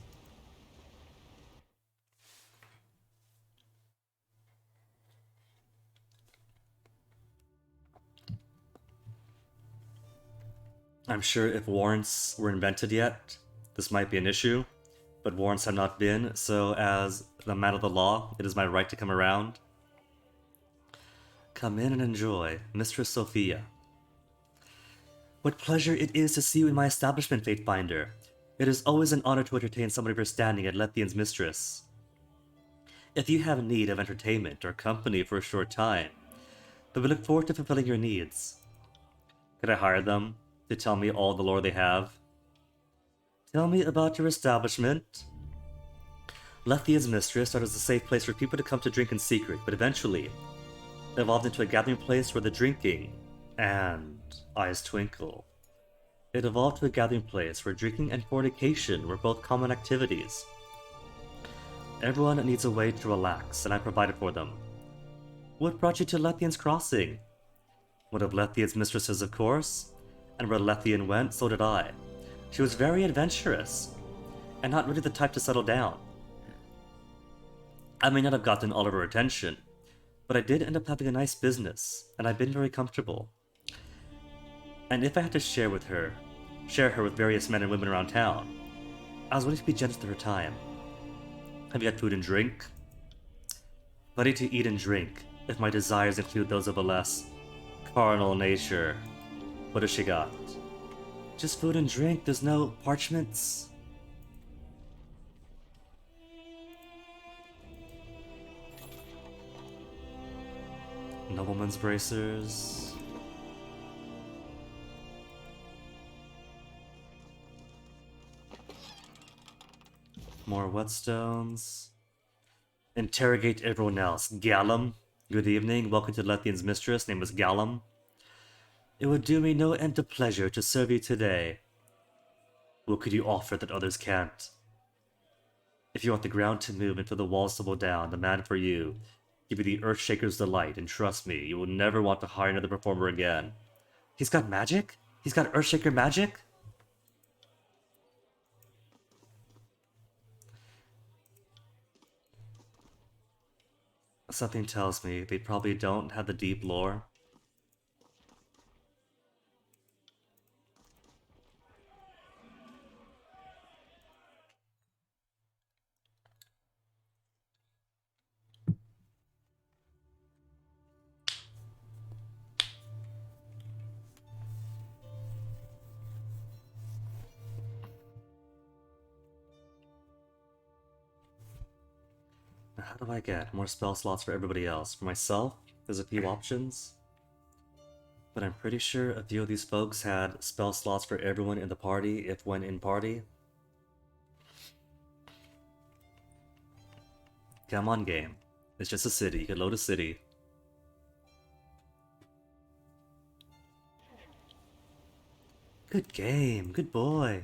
I'm sure if warrants were invented yet, this might be an issue, but warrants have not been, so as the man of the law, it is my right to come around. Come in and enjoy, Mistress Sophia. What pleasure it is to see you in my establishment, Fatefinder. It is always an honor to entertain someone of your standing at Lethian's mistress. If you have need of entertainment or company for a short time, then we look forward to fulfilling your needs. Could I hire them to tell me all the lore they have? Tell me about your establishment. Lethian's mistress started as a safe place for people to come to drink in secret, but eventually evolved into a gathering place where the drinking and eyes twinkle. It evolved to a gathering place where drinking and fornication were both common activities. Everyone needs a way to relax, and I provided for them. What brought you to Lethian's Crossing? One of Lethian's mistresses, of course, and where Lethian went, so did I. She was very adventurous, and not really the type to settle down. I may not have gotten all of her attention, but I did end up having a nice business, and I've been very comfortable. And if I had to share her with various men and women around town, I was willing to be generous with her time. Have you had food and drink? Plenty to eat and drink, if my desires include those of a less carnal nature. What has she got? Just food and drink, there's no parchments? Nobleman's bracers. More whetstones. Interrogate everyone else. Gallum. Good evening. Welcome to Lethian's mistress. Name was Gallum. It would do me no end of pleasure to serve you today. What could you offer that others can't? If you want the ground to move and for the walls to blow down, the man for you. Give you the Earthshaker's delight, and trust me, you will never want to hire another performer again. He's got magic? He's got Earthshaker magic? Something tells me they probably don't have the deep lore. How do I get more spell slots for everybody else? For myself, there's a few options. But I'm pretty sure a few of these folks had spell slots for everyone in the party, if when in party. Come on, game. It's just a city. You can load a city. Good game. Good boy.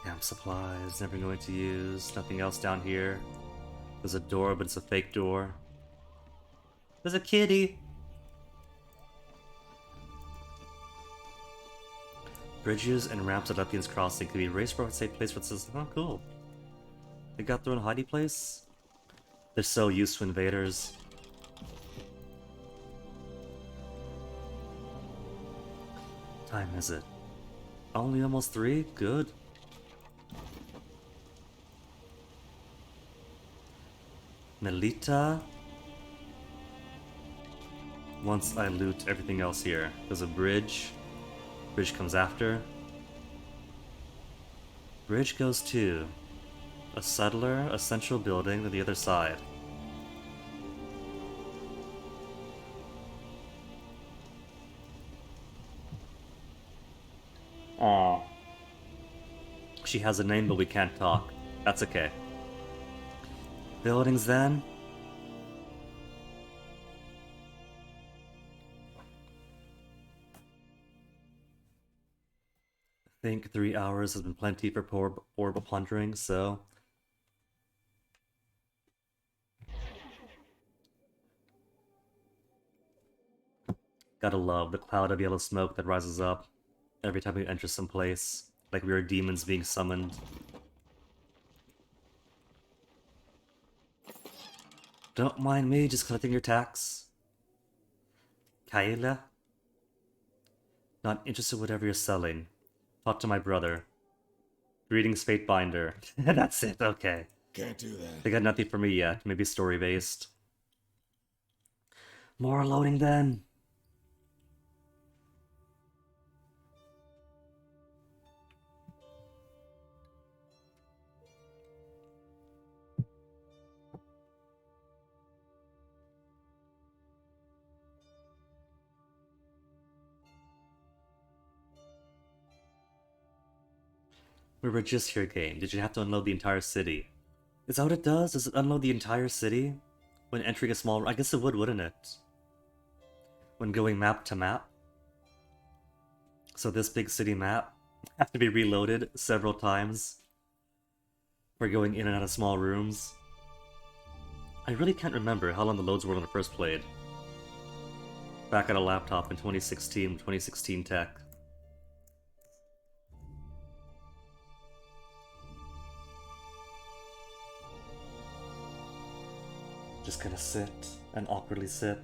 Camp supplies, never going to use. Nothing else down here. There's a door, but it's a fake door. There's a kitty! Bridges and ramps at Lethian's Crossing can be raised for a safe place for this. Oh, cool. They got their own hiding place? They're so used to invaders. Time is it? Only almost 3? Good. Melita. Once I loot everything else here. There's a bridge. Bridge comes after. Bridge goes to a settler, a central building to the other side. Aww. She has a name, but we can't talk. That's okay. Buildings then. think 3 hours has been plenty for orbital plundering, so... Gotta love the cloud of yellow smoke that rises up every time we enter some place, like we are demons being summoned. Don't mind me just collecting your tax. Kaila? Not interested in whatever you're selling. Talk to my brother. Greetings, Fatebinder. That's it, okay. Can't do that. They got nothing for me yet, maybe story-based. More loading then! We were just here, game. Did you have to unload the entire city? Is that what it does? Does it unload the entire city? When entering a small... I guess it would, wouldn't it? When going map to map? So this big city map have to be reloaded several times for going in and out of small rooms. I really can't remember how long the loads were when I first played. Back on a laptop in 2016 tech. Just gonna sit and awkwardly sit.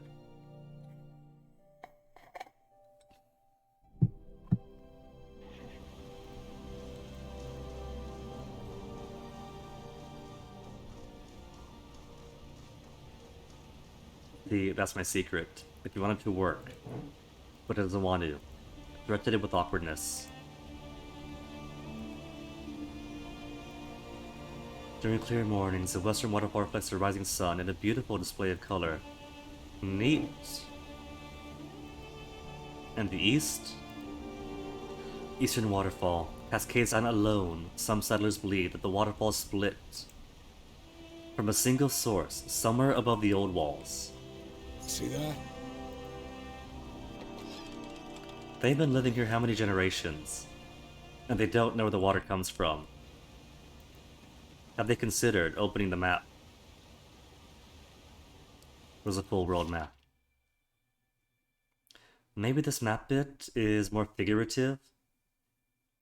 That's my secret. If you want it to work, but it doesn't want to, threaten it with awkwardness. During clear mornings, the western waterfall reflects the rising sun in a beautiful display of color. Neat. And the east? Eastern waterfall. Cascades not alone, some settlers believe that the waterfall split from a single source, somewhere above the old walls. See that? They've been living here how many generations? And they don't know where the water comes from. Have they considered opening the map? There's a full world map. Maybe this map bit is more figurative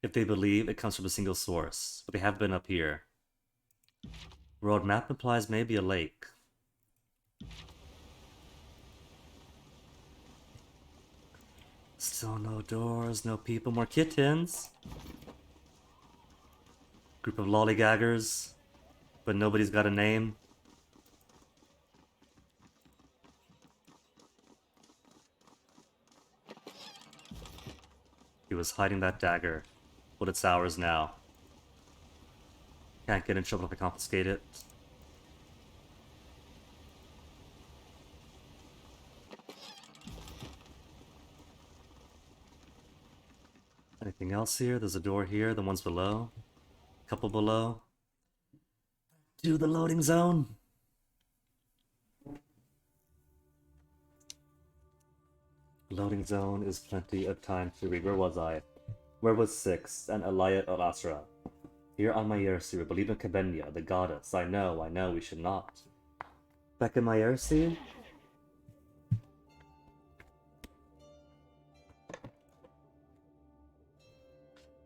if they believe it comes from a single source, but they have been up here. World map implies maybe a lake. Still no doors, no people, more kittens. Group of lollygaggers, but nobody's got a name. He was hiding that dagger, but it's ours now. Can't get in trouble if I confiscate it. Anything else here? There's a door here, the ones below. A couple below. To the loading zone! Loading zone is plenty of time to read. Where was I? Where was Six and Elia al Asra? Here on Mayersi, we believe in Kabenya, the goddess. I know, we should not. Back in Mayersi?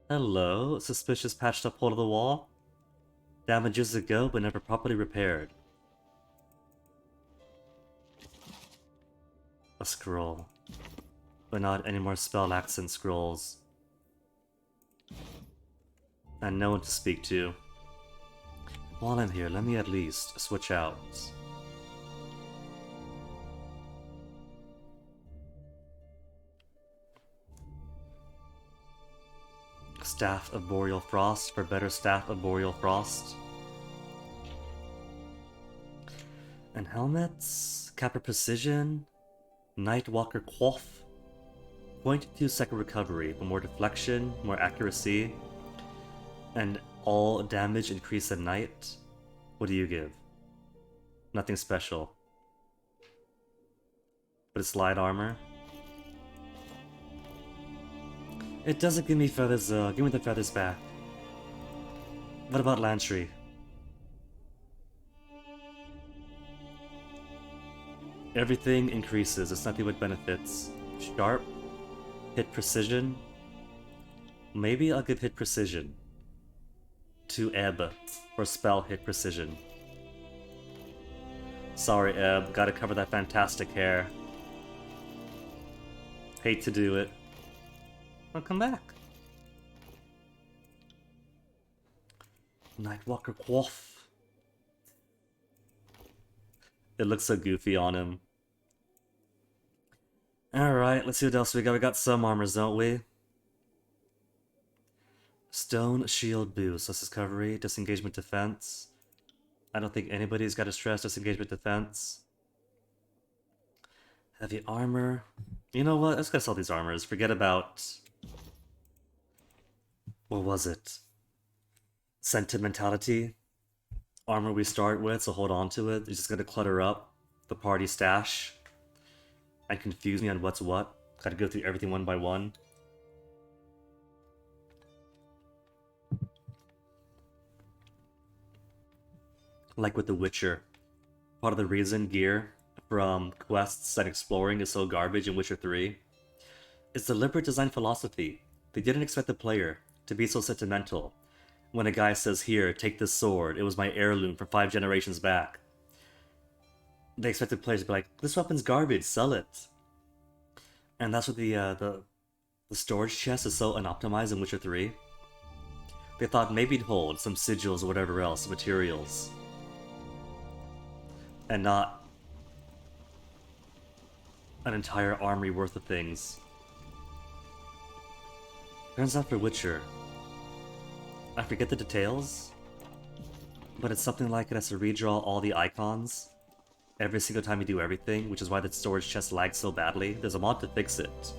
Hello, suspicious patched up hole of the wall? Damages ago, but never properly repaired. A scroll. But not any more spell accent scrolls. And no one to speak to. While I'm here, let me at least switch out. Staff of Boreal Frost for better Staff of Boreal Frost. And helmets, Capper Precision, Nightwalker Quaff, 0.2-second recovery for more deflection, more accuracy, and all damage increase at night. What do you give? Nothing special. But it's light armor. It doesn't give me feathers though. Give me the feathers back. What about Lantry? Everything increases. It's nothing but benefits. Sharp. Hit precision. Maybe I'll give hit precision to Ebb for spell hit precision. Sorry, Ebb. Gotta cover that fantastic hair. Hate to do it. I'll come back. Nightwalker Quoth. It looks so goofy on him. Alright, let's see what else we got. We got some armors, don't we? Stone Shield Boost. Less discovery. Disengagement Defense. I don't think anybody's got a stress disengagement defense. Heavy armor. You know what? Let's go sell these armors. Forget about... What was it? Sentimentality. Armor we start with, so hold on to it. It's just gonna clutter up the party stash and confuse me on what's what. Gotta go through everything one by one. Like with The Witcher. Part of the reason gear from quests and exploring is so garbage in Witcher 3 is deliberate design philosophy. They didn't expect the player to be so sentimental. When a guy says, here, take this sword, it was my heirloom from 5 generations back. They expected players to be like, this weapon's garbage, sell it. And that's what the storage chest is so unoptimized in Witcher 3. They thought maybe it'd hold some sigils or whatever else, materials. And not an entire armory worth of things. Turns out for Witcher, I forget the details, but it's something like it has to redraw all the icons every single time you do everything, which is why the storage chest lags so badly. There's a mod to fix it.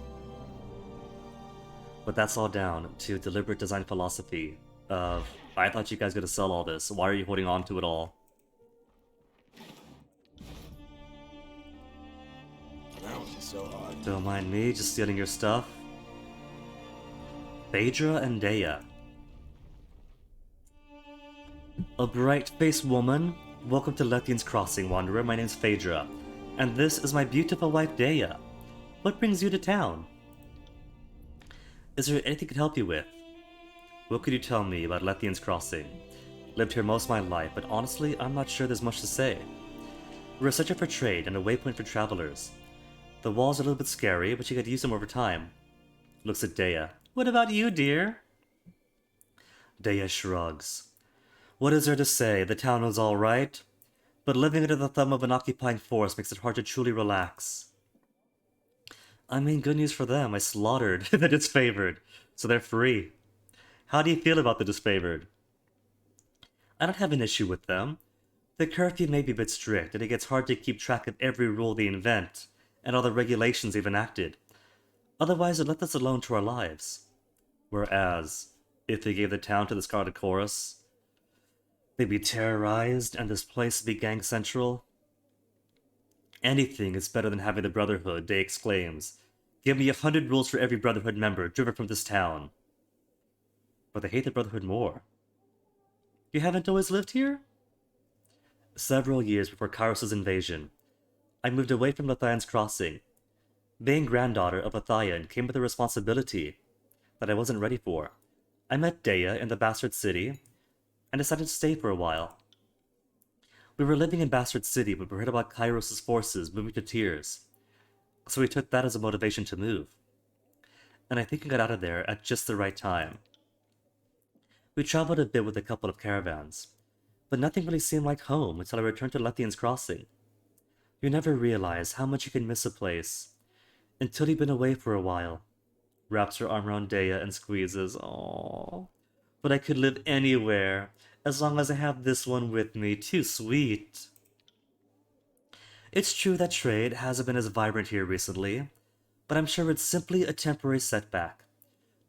But that's all down to deliberate design philosophy of, I thought you guys were gonna sell all this, why are you holding on to it all? That wasn't so hard. Don't mind me, just stealing your stuff. Phaedra and Dea. A bright-faced woman. Welcome to Lethian's Crossing, Wanderer. My name's Phaedra, and this is my beautiful wife, Dea. What brings you to town? Is there anything I could help you with? What could you tell me about Lethian's Crossing? Lived here most of my life, but honestly, I'm not sure there's much to say. We're a center for trade and a waypoint for travelers. The walls are a little bit scary, but you could use them over time. Looks at Dea. What about you, dear? Dea shrugs. What is there to say? The town was alright, but living under the thumb of an occupying force makes it hard to truly relax. I mean, good news for them. I slaughtered the disfavored, so they're free. How do you feel about the disfavored? I don't have an issue with them. The curfew may be a bit strict, and it gets hard to keep track of every rule they invent, and all the regulations they've enacted. Otherwise, it left us alone to our lives. Whereas, if they gave the town to the Scarlet Chorus, they'd be terrorized, and this place would be gang central. Anything is better than having the Brotherhood, Day exclaims. Give me 100 rules for every Brotherhood member driven from this town. But they hate the Brotherhood more. You haven't always lived here? Several years before Kairos' invasion, I moved away from Lethian's Crossing. Being granddaughter of Lethian came with a responsibility that I wasn't ready for. I met Dea in the Bastard City, and decided to stay for a while. We were living in Bastard City, but we heard about Kairos' forces moving to Tears, so we took that as a motivation to move. And I think we got out of there at just the right time. We traveled a bit with a couple of caravans, but nothing really seemed like home until I returned to Lethian's Crossing. You never realize how much you can miss a place until you've been away for a while. Wraps her arm around Dea and squeezes. Aww. But I could live anywhere, as long as I have this one with me. Too sweet. It's true that trade hasn't been as vibrant here recently, but I'm sure it's simply a temporary setback.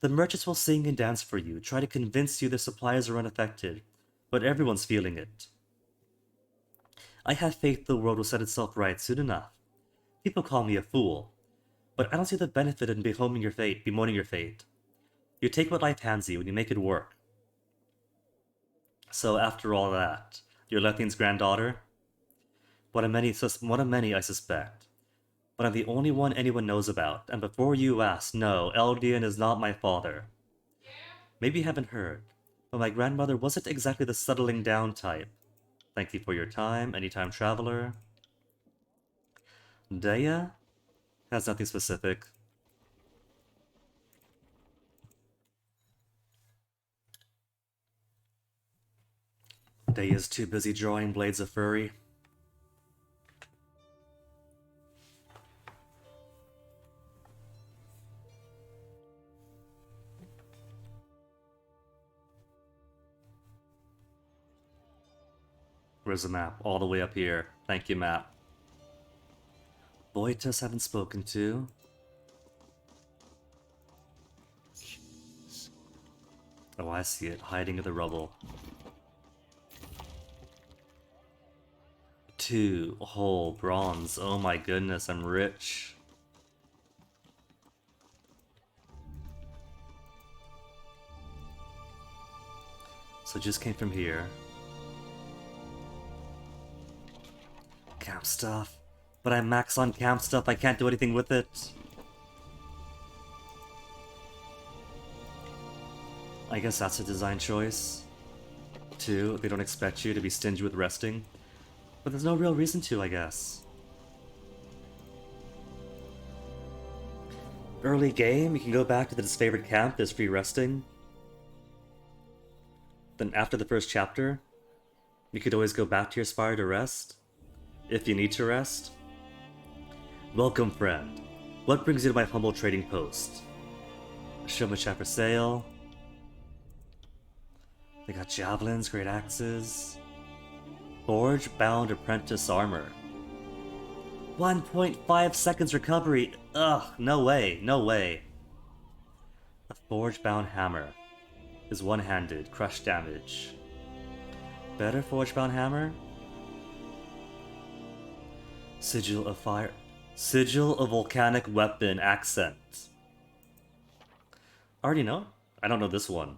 The merchants will sing and dance for you, try to convince you their supplies are unaffected, but everyone's feeling it. I have faith the world will set itself right soon enough. People call me a fool, but I don't see the benefit in bemoaning your fate. You take what life hands you and you make it work. So after all that, you're Lethian's granddaughter? One of many I suspect. But I'm the only one anyone knows about, and before you ask, no, Eldian is not my father. Maybe you haven't heard, but my grandmother wasn't exactly the settling down type. Thank you for your time, anytime traveler. Daya? Has nothing specific. Daya's too busy drawing blades of furry. Where's the map? All the way up here. Thank you, map. Boitas haven't spoken to. Oh, I see it. Hiding in the rubble. 2 whole bronze. Oh my goodness, I'm rich. So just came from here. Camp stuff. But I'm max on camp stuff, I can't do anything with it. I guess that's a design choice. 2, they don't expect you to be stingy with resting. But there's no real reason to, I guess. Early game, you can go back to this favorite camp, there's free resting. Then after the first chapter, you could always go back to your spire to rest. If you need to rest. Welcome, friend. What brings you to my humble trading post? Show me chat for sale. They got javelins, great axes. Forge-bound apprentice armor. 1.5 seconds recovery. Ugh, no way, no way. A forge-bound hammer is one-handed, crush damage. Better forge-bound hammer? Sigil of fire. Sigil of volcanic weapon accent. I already know. I don't know this one.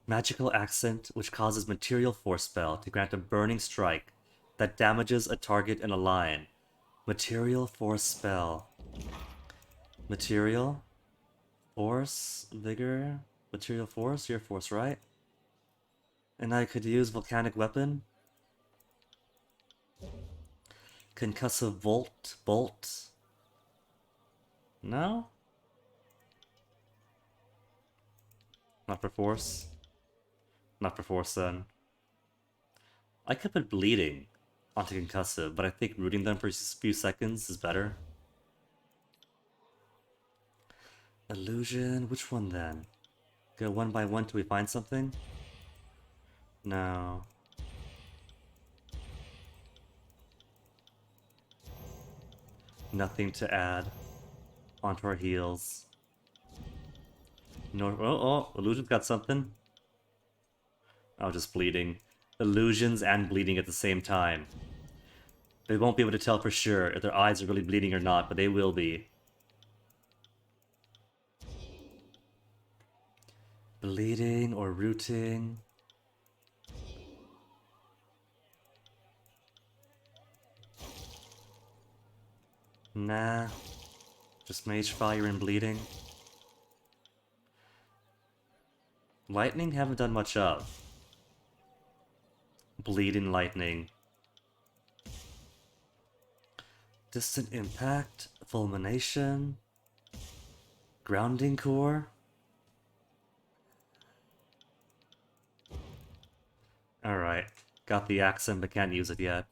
Magical accent which causes material force spell to grant a burning strike that damages a target in a line. Material force spell. Material? Force? Vigor? Material force? Your force, right? And I could use volcanic weapon? Concussive volt? Bolt? No? Not for force? Not for force then. I could put bleeding onto concussive, but I think rooting them for a few seconds is better. Illusion, which one then? Go one by one till we find something? No. Nothing to add onto our heals. No. Oh, Illusion's got something. Oh, just bleeding. Illusions and bleeding at the same time. They won't be able to tell for sure if their eyes are really bleeding or not, but they will be. Bleeding or rooting. Nah. Just mage fire and bleeding. Lightning haven't done much of. Bleeding lightning. Distant impact. Fulmination. Grounding core. Alright. Got the accent but can't use it yet.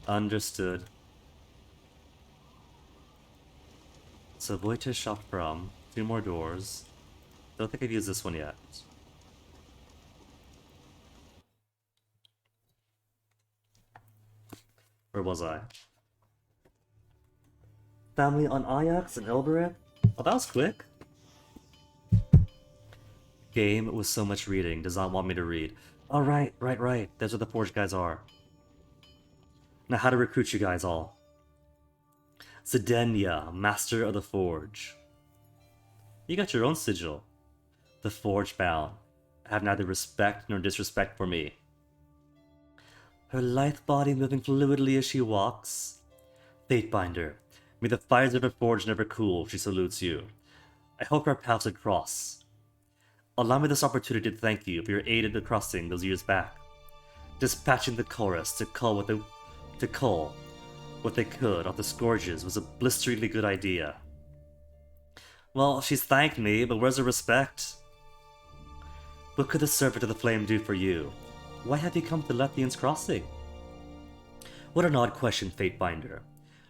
Understood. So Voita shop from. 2 more doors. Don't think I've used this one yet. Where was I? Family on Ajax and Elbereth? Oh, that was quick. Game with so much reading. Does not want me to read. Oh, right. That's where the Forge guys are. Now how to recruit you guys all. Zedenya, Master of the Forge. You got your own sigil. The Forge Bound. Have neither respect nor disrespect for me. Her lithe body moving fluidly as she walks. Fatebinder, may the fires of her forge never cool, she salutes you. I hope our paths would cross. Allow me this opportunity to thank you for your aid in the crossing those years back. Dispatching the chorus to cull what they could off the scourges was a blisteringly good idea. Well, she's thanked me, but where's her respect? What could the servant of the flame do for you? Why have you come to Lethian's Crossing? What an odd question, Fatebinder.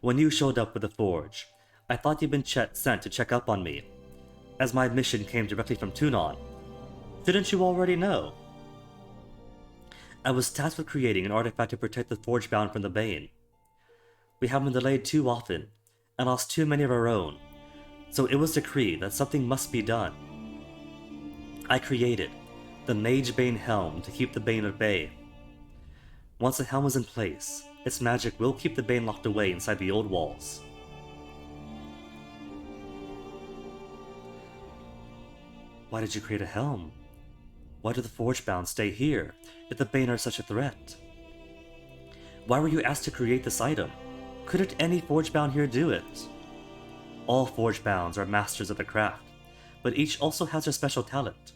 When you showed up with the forge, I thought you'd been sent to check up on me, as my mission came directly from Tunon. Didn't you already know? I was tasked with creating an artifact to protect the Forge Bound from the Bane. We have been delayed too often, and lost too many of our own, so it was decreed that something must be done. I created the Mage Bane Helm to keep the Bane at bay. Once the helm is in place, its magic will keep the Bane locked away inside the old walls. Why did you create a helm? Why do the Forgebound stay here, if the Bane are such a threat? Why were you asked to create this item? Couldn't any Forgebound here do it? All Forgebounds are masters of the craft, but each also has their special talent.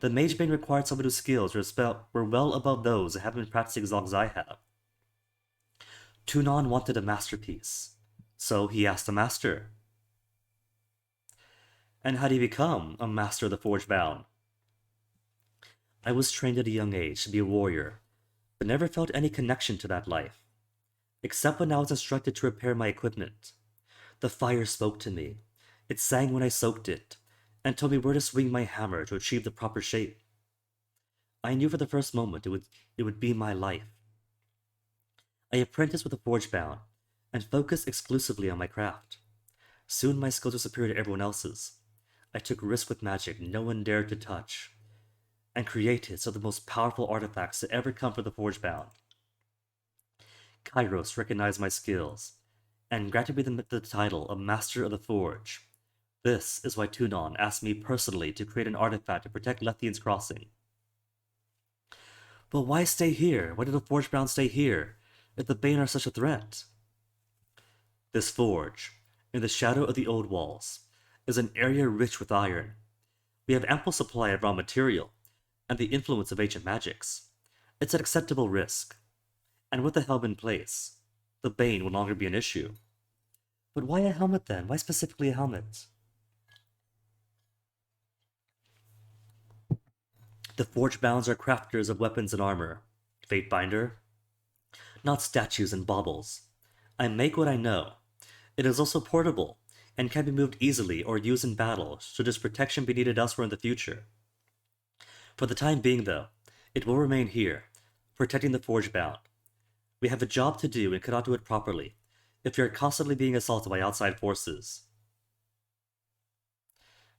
The Mage Bane required someone whose skills were well above those that have been practicing as long as I have. Tunon wanted a masterpiece, so he asked a master. And how do you become a master of the Forgebound? I was trained at a young age to be a warrior, but never felt any connection to that life, except when I was instructed to repair my equipment. The fire spoke to me. It sang when I soaked it, and told me where to swing my hammer to achieve the proper shape. I knew for the first moment it would be my life. I apprenticed with the Forgebound, and focused exclusively on my craft. Soon my skills were superior to everyone else's. I took risks with magic no one dared to touch, and created some of the most powerful artifacts to ever come from the Forgebound. Kairos recognized my skills, and granted me the title of Master of the Forge. This is why Tunon asked me personally to create an artifact to protect Lethian's Crossing. But why stay here? Why did the Forgebound stay here, if the Bane are such a threat? This forge, in the shadow of the old walls, is an area rich with iron. We have ample supply of raw material, and the influence of ancient magics. It's an acceptable risk, and with the helm in place, the Bane will no longer be an issue. But why a helmet then? Why specifically a helmet? The Forgebounds are crafters of weapons and armor, Fatebinder, not statues and baubles. I make what I know. It is also portable, and can be moved easily or used in battle should its protection be needed elsewhere in the future. For the time being, though, it will remain here, protecting the Forgebound. We have a job to do and cannot do it properly, if we are constantly being assaulted by outside forces.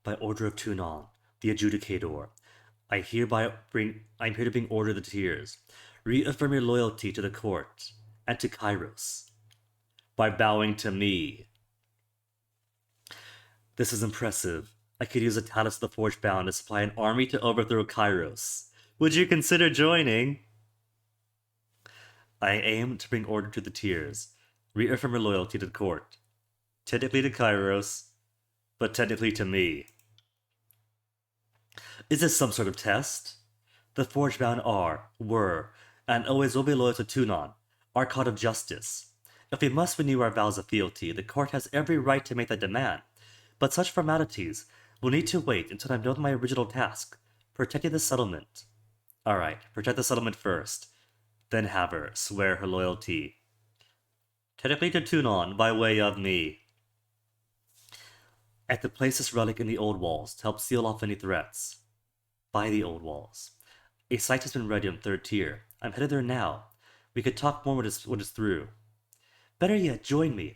By order of Tunon, the Adjudicator, I'm here to bring order to the tears. Reaffirm your loyalty to the court, and to Kairos, by bowing to me. This is impressive. I could use a talus of the Forgebound to supply an army to overthrow Kairos. Would you consider joining? I aim to bring order to the tears. Reaffirm your loyalty to the court. Technically to Kairos, but technically to me. Is this some sort of test? The Forgebound were, and always will be loyal to Tunon, our god of justice. If we must renew our vows of fealty, the court has every right to make that demand, but such formalities will need to wait until I'm done with my original task, protecting the settlement. Alright, protect the settlement first, then have her swear her loyalty. Technically to Tunon by way of me. I have to place this relic in the old walls to help seal off any threats. By the old walls. A site has been ready on 3rd tier. I'm headed there now. We could talk more when it's through. Better yet, join me.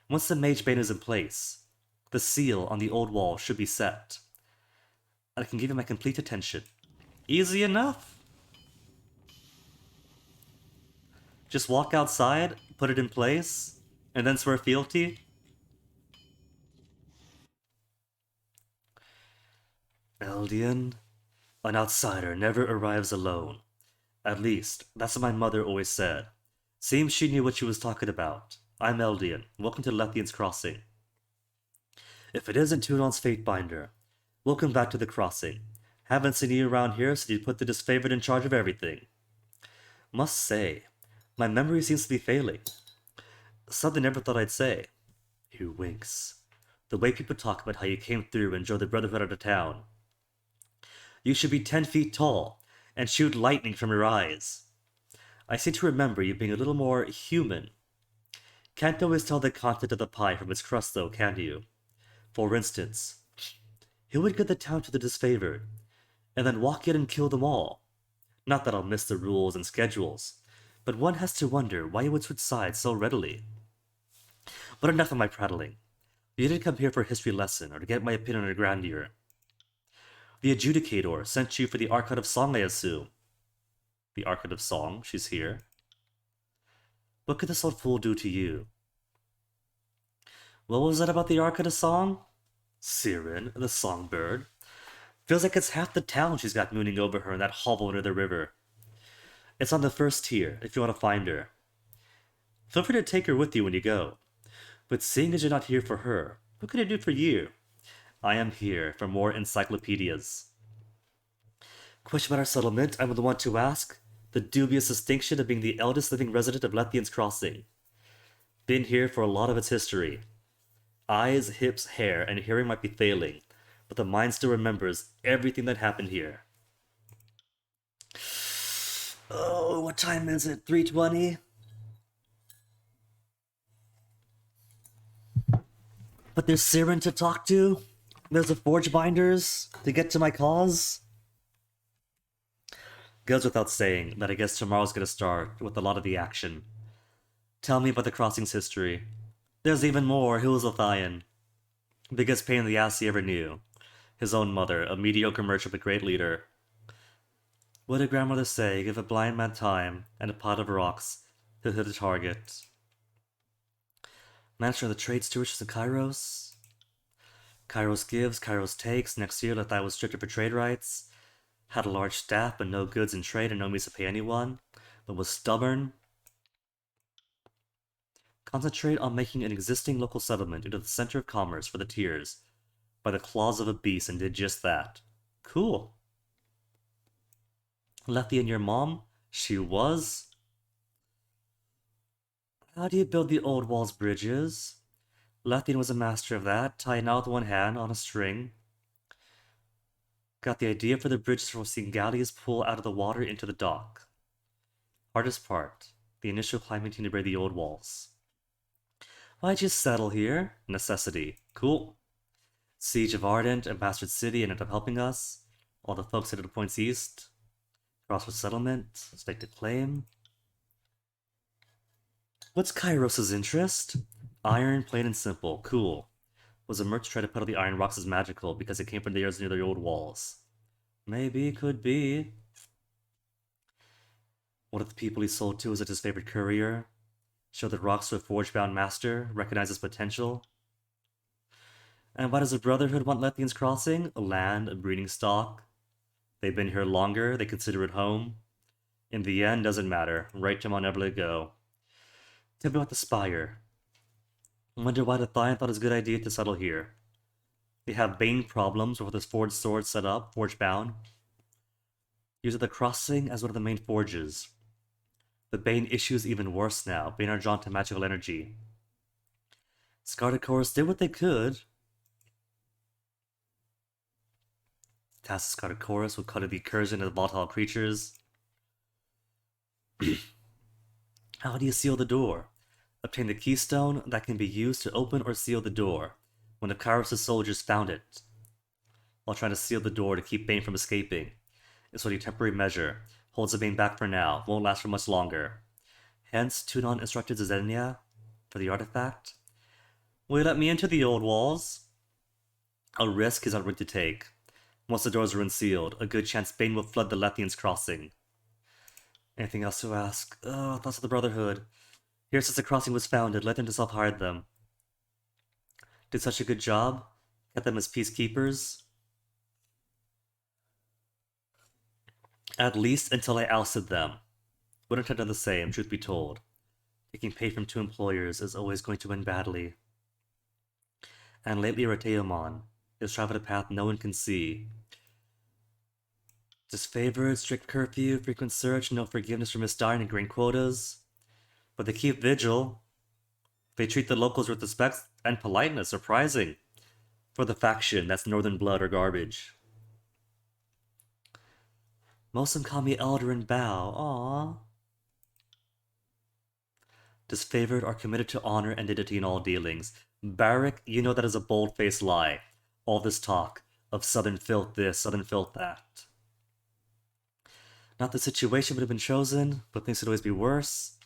Once the Mage Bane is in place, the seal on the old wall should be set. I can give you my complete attention. Easy enough. Just walk outside, put it in place, and then swear fealty? Eldian? An outsider never arrives alone. At least, that's what my mother always said. Seems she knew what she was talking about. I'm Eldian. Welcome to Lethian's Crossing. If it isn't Tunon's Fatebinder, welcome back to the Crossing. Haven't seen you around here since you put the disfavored in charge of everything. Must say, my memory seems to be failing. Something I never thought I'd say. He winks. The way people talk about how you came through and drove the Brotherhood out of town. You should be 10 feet tall and shoot lightning from your eyes. I seem to remember you being a little more human. Can't always tell the content of the pie from its crust, though, can you? For instance, who would get the town to the disfavored, and then walk in and kill them all? Not that I'll miss the rules and schedules, but one has to wonder why you would switch sides so readily. But enough of my prattling. You didn't come here for a history lesson or to get my opinion on your grandeur. The Adjudicator sent you for the Archive of Song, I assume. The Archive of Song? She's here. What could this old fool do to you? What was that about the Archive of Song? Siren, the songbird. Feels like it's half the town she's got mooning over her in that hovel under the river. It's on the first tier, if you want to find her. Feel free to take her with you when you go. But seeing as you're not here for her, what can I do for you? I am here for more encyclopedias. Question about our settlement, I'm the one to ask. The dubious distinction of being the eldest living resident of Lethian's Crossing. Been here for a lot of its history. Eyes, hips, hair, and hearing might be failing, but the mind still remembers everything that happened here. Oh, what time is it? 3:20? But there's Siren to talk to. There's the Forge Binders to get to my cause. Goes without saying that I guess tomorrow's gonna start with a lot of the action. Tell me about the Crossing's history. There's even more. Who was Lithian? Biggest pain in the ass he ever knew. His own mother, a mediocre merchant but great leader. What did grandmother say? Give a blind man time and a pot of rocks to hit the target. Master of the trade stewards of Kairos. Kairos gives, Kairos takes. Next year, Lithian was stricter for trade rights. Had a large staff, but no goods in trade and no means to pay anyone. But was stubborn. Concentrate on making an existing local settlement into the center of commerce for the tiers by the claws of a beast, and did just that. Cool. Lethian, your mom? She was? How do you build the old walls bridges? Lethian was a master of that, tying out with one hand on a string. Got the idea for the bridges for seeing galleys pull out of the water into the dock. Hardest part, the initial climbing team to break the old walls. Why'd you settle here? Necessity. Cool. Siege of Ardent and Bastard City ended up helping us. All the folks headed to points east. Crossroads Settlement. Stake to claim. What's Kairos' interest? Iron, plain and simple. Cool. Was a merchant trying to peddle the iron rocks as magical because it came from the areas near the old walls? Maybe, could be. One of the people he sold to was his favorite courier. Showed the rocks to a forge-bound master, recognizes potential. And why does the Brotherhood want Lethian's Crossing? A land, a breeding stock. They've been here longer, they consider it home. In the end, doesn't matter. Right to on ever let go. Tell me about the Spire. I wonder why Lithian thought it was a good idea to settle here. They have Bane problems with this forged sword set up, forge-bound. Use the Crossing as one of the main forges. The Bane issue is even worse now. Bane are drawn to magical energy. Scarlet Chorus did what they could. Task Scarlet Chorus will cut the incursion of the volatile creatures. How do you seal the door? Obtain the keystone that can be used to open or seal the door. One of Kairos' soldiers found it while trying to seal the door to keep Bane from escaping. It's only a temporary measure. Holds the Bane back for now. Won't last for much longer. Hence, Tunon instructed Zenia for the artifact. Will you let me into the old walls? A risk is not willing to take. Once the doors are unsealed, a good chance Bane will flood the Lethian's Crossing. Anything else to ask? Oh, thoughts of the Brotherhood. Here since the crossing was founded, Lathan himself hired them. Did such a good job. Kept them as peacekeepers. At least until I ousted them. Wouldn't have done the same, truth be told. Taking pay from two employers is always going to end badly. And lately Rateomon is traveling a path no one can see. Disfavored, strict curfew, frequent search, no forgiveness for misdying and grain quotas. But they keep vigil. They treat the locals with respect and politeness, surprising. For the faction that's Northern blood or garbage. Most of them call me Elder and bow. Aww. Disfavored are committed to honor and dignity in all dealings. Barrack, you know that is a bold-faced lie. All this talk of Southern filth this, Southern filth that. Not the situation would have been chosen, but things could always be worse.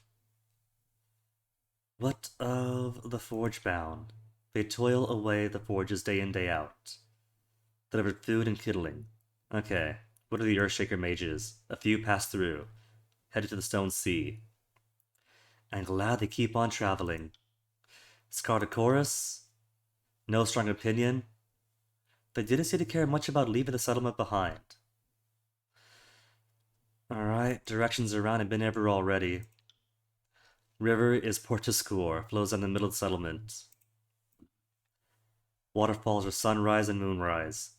What of the Forge-bound? They toil away the forges day in, day out. Delivered food and kittling. Okay, what are the Earthshaker mages? A few pass through. Headed to the Stone Sea. I'm glad they keep on traveling. Scardicorus? No strong opinion. They didn't seem to care much about leaving the settlement behind. Alright, directions around and been ever already. River is Portiscore, flows in the middle of the settlement. Waterfalls are sunrise and moonrise.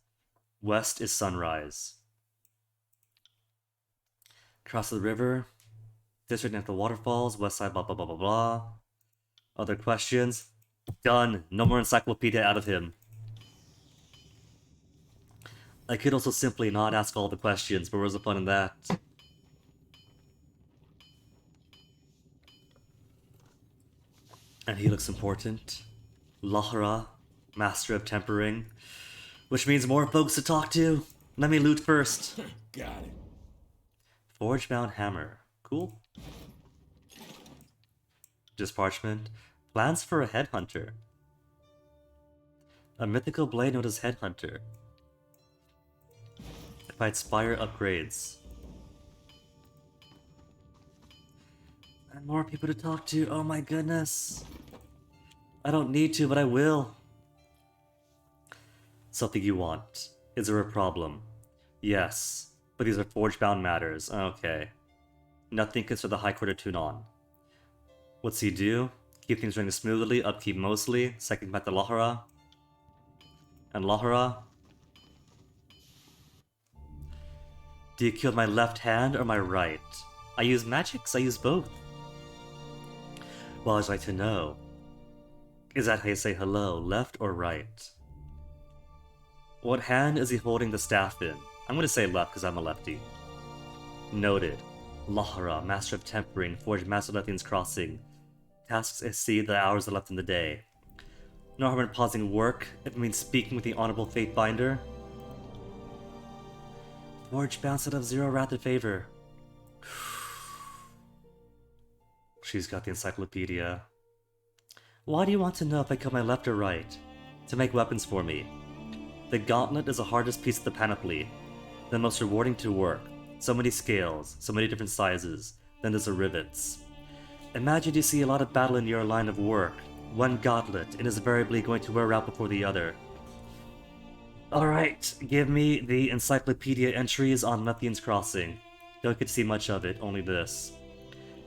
West is sunrise. Cross the river. District near the waterfalls, west side, blah blah blah blah blah. Other questions? Done. No more encyclopedia out of him. I could also simply not ask all the questions, but where's the fun in that? And he looks important. Lahara, master of tempering. Which means more folks to talk to. Let me loot first. Got it. Forge-bound hammer. Cool. Just parchment. Plans for a headhunter. A mythical blade known as Headhunter. If I inspire upgrades. And more people to talk to. Oh my goodness. I don't need to, but I will. Something you want. Is there a problem? Yes. But these are forge-bound matters. Okay. Nothing gets for the High Court to tune on. What's he do? Keep things running smoothly, upkeep mostly, second back to Lahara. And Lahara? Do you kill my left hand or my right? I use magics, I use both. Well, I'd like to know. Is that how you say hello, left or right? What hand is he holding the staff in? I'm gonna say left because I'm a lefty. Noted. Lahara, master of tempering, forged master of Lethian's crossing. Tasks exceed the hours left in the day. No harm in pausing work, if it means speaking with the Honorable Fatebinder. Forge bounced out of zero wrath in favor. She's got the encyclopedia. Why do you want to know if I cut my left or right? To make weapons for me. The gauntlet is the hardest piece of the panoply. The most rewarding to work. So many scales, so many different sizes. Then there's the rivets. Imagine you see a lot of battle in your line of work. One gauntlet, and is invariably going to wear out before the other. Alright, give me the encyclopedia entries on Lethian's crossing. Don't get to see much of it, only this.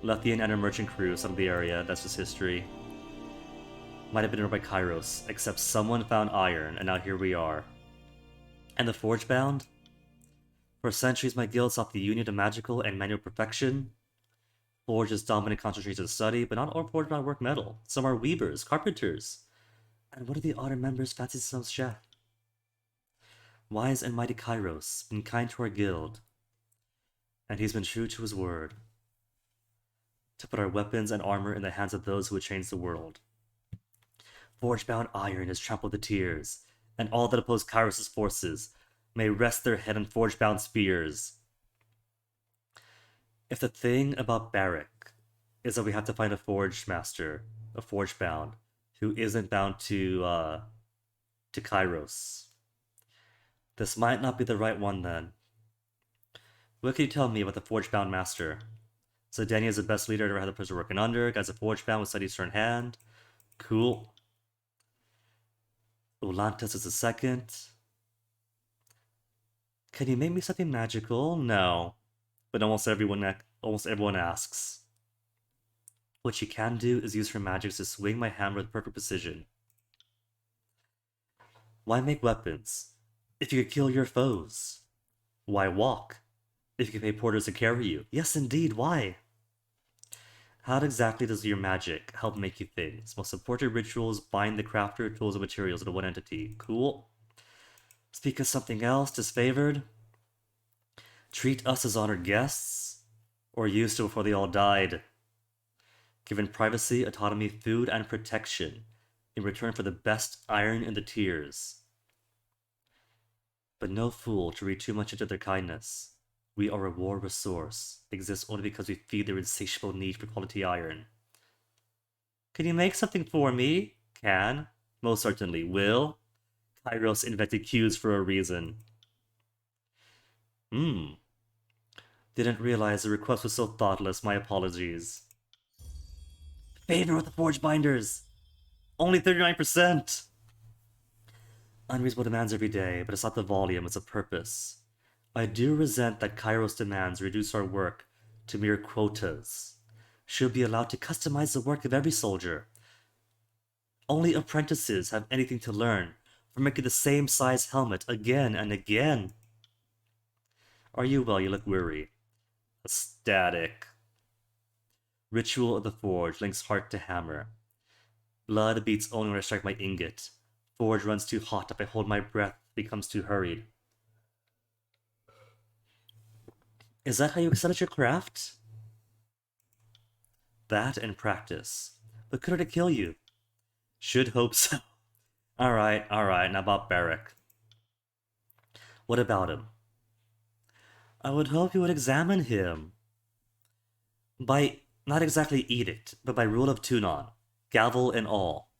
Lethian and her merchant crew, some of the area, that's just history. Might have been run by Kairos, except someone found iron, and now here we are. And the Forge-bound? For centuries my guild sought the union of magical and manual perfection. Forge is dominant concentration of study, but not all Forge-bound work metal. Some are weavers, carpenters. And what do the other members fancy themselves chef? Wise and mighty Kairos, been kind to our guild. And he's been true to his word. To put our weapons and armor in the hands of those who would change the world. Forge-bound iron has trampled the tears, and all that oppose Kairos' forces may rest their head on forge-bound spears. If the thing about Barrack is that we have to find a forge master, a forge-bound, who isn't bound to Kairos, this might not be the right one then. What can you tell me about the forge-bound master? So Danny is the best leader I've ever had the pleasure working under. Guy's a forge bound with Sunny's turn hand. Cool. Ulantis is the second. Can you make me something magical? No. But almost everyone asks. What she can do is use her magic to swing my hammer with perfect precision. Why make weapons if you could kill your foes? Why walk if you could pay porters to carry you? Yes, indeed, why? How exactly does your magic help make you things? Most important rituals bind the crafter, tools, and materials into one entity. Cool. Speak of something else, disfavored. Treat us as honored guests, or used to before they all died. Given privacy, autonomy, food, and protection in return for the best iron in the tiers. But no fool to read too much into their kindness. We are a war resource, exist only because we feed their insatiable need for quality iron. Can you make something for me? Can. Most certainly will. Kairos invented cues for a reason. Didn't realize the request was so thoughtless, my apologies. Favor with the forge binders! Only 39%! Unreasonable demands every day, but it's not the volume, it's a purpose. I do resent that Kairos demands reduce our work to mere quotas. Should be allowed to customize the work of every soldier. Only apprentices have anything to learn from making the same size helmet again and again. Are you well? You look weary. Ecstatic. Ritual of the Forge links heart to hammer. Blood beats only when I strike my ingot. Forge runs too hot. If I hold my breath, it becomes too hurried. Is that how you excel at your craft? That and practice. But could it kill you? Should hope so. Alright, now about Barrack. What about him? I would hope you would examine him. By not exactly edict, but by rule of Tunon, gavel and all.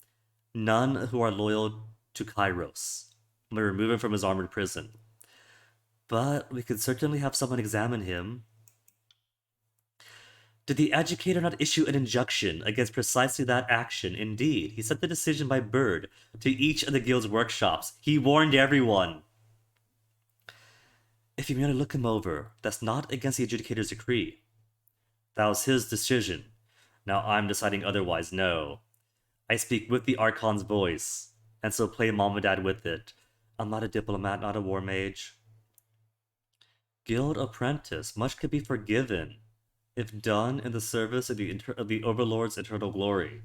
None who are loyal to Kairos may remove him from his armored prison. But we could certainly have someone examine him. Did the educator not issue an injunction against precisely that action? Indeed, he sent the decision by bird to each of the guild's workshops. He warned everyone. If you merely look him over, that's not against the adjudicator's decree. That was his decision. Now I'm deciding otherwise. No. I speak with the Archon's voice, and so play mom and dad with it. I'm not a diplomat, not a war mage. Guild apprentice, much could be forgiven if done in the service of the overlord's eternal glory.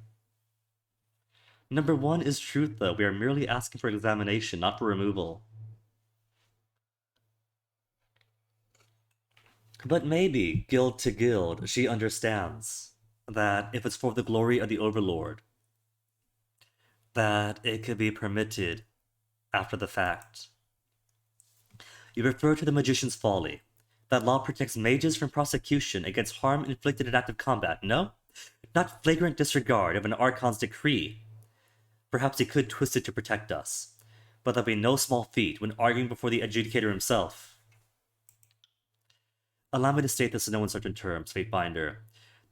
Number 1 is truth, though. We are merely asking for examination, not for removal. But maybe, guild to guild, she understands that if it's for the glory of the overlord, that it could be permitted after the fact. You refer to the magician's folly. That law protects mages from prosecution against harm inflicted in active combat, no? Not flagrant disregard of an Archon's decree. Perhaps he could twist it to protect us, but that'll be no small feat when arguing before the adjudicator himself. Allow me to state this in no uncertain terms, Fatebinder.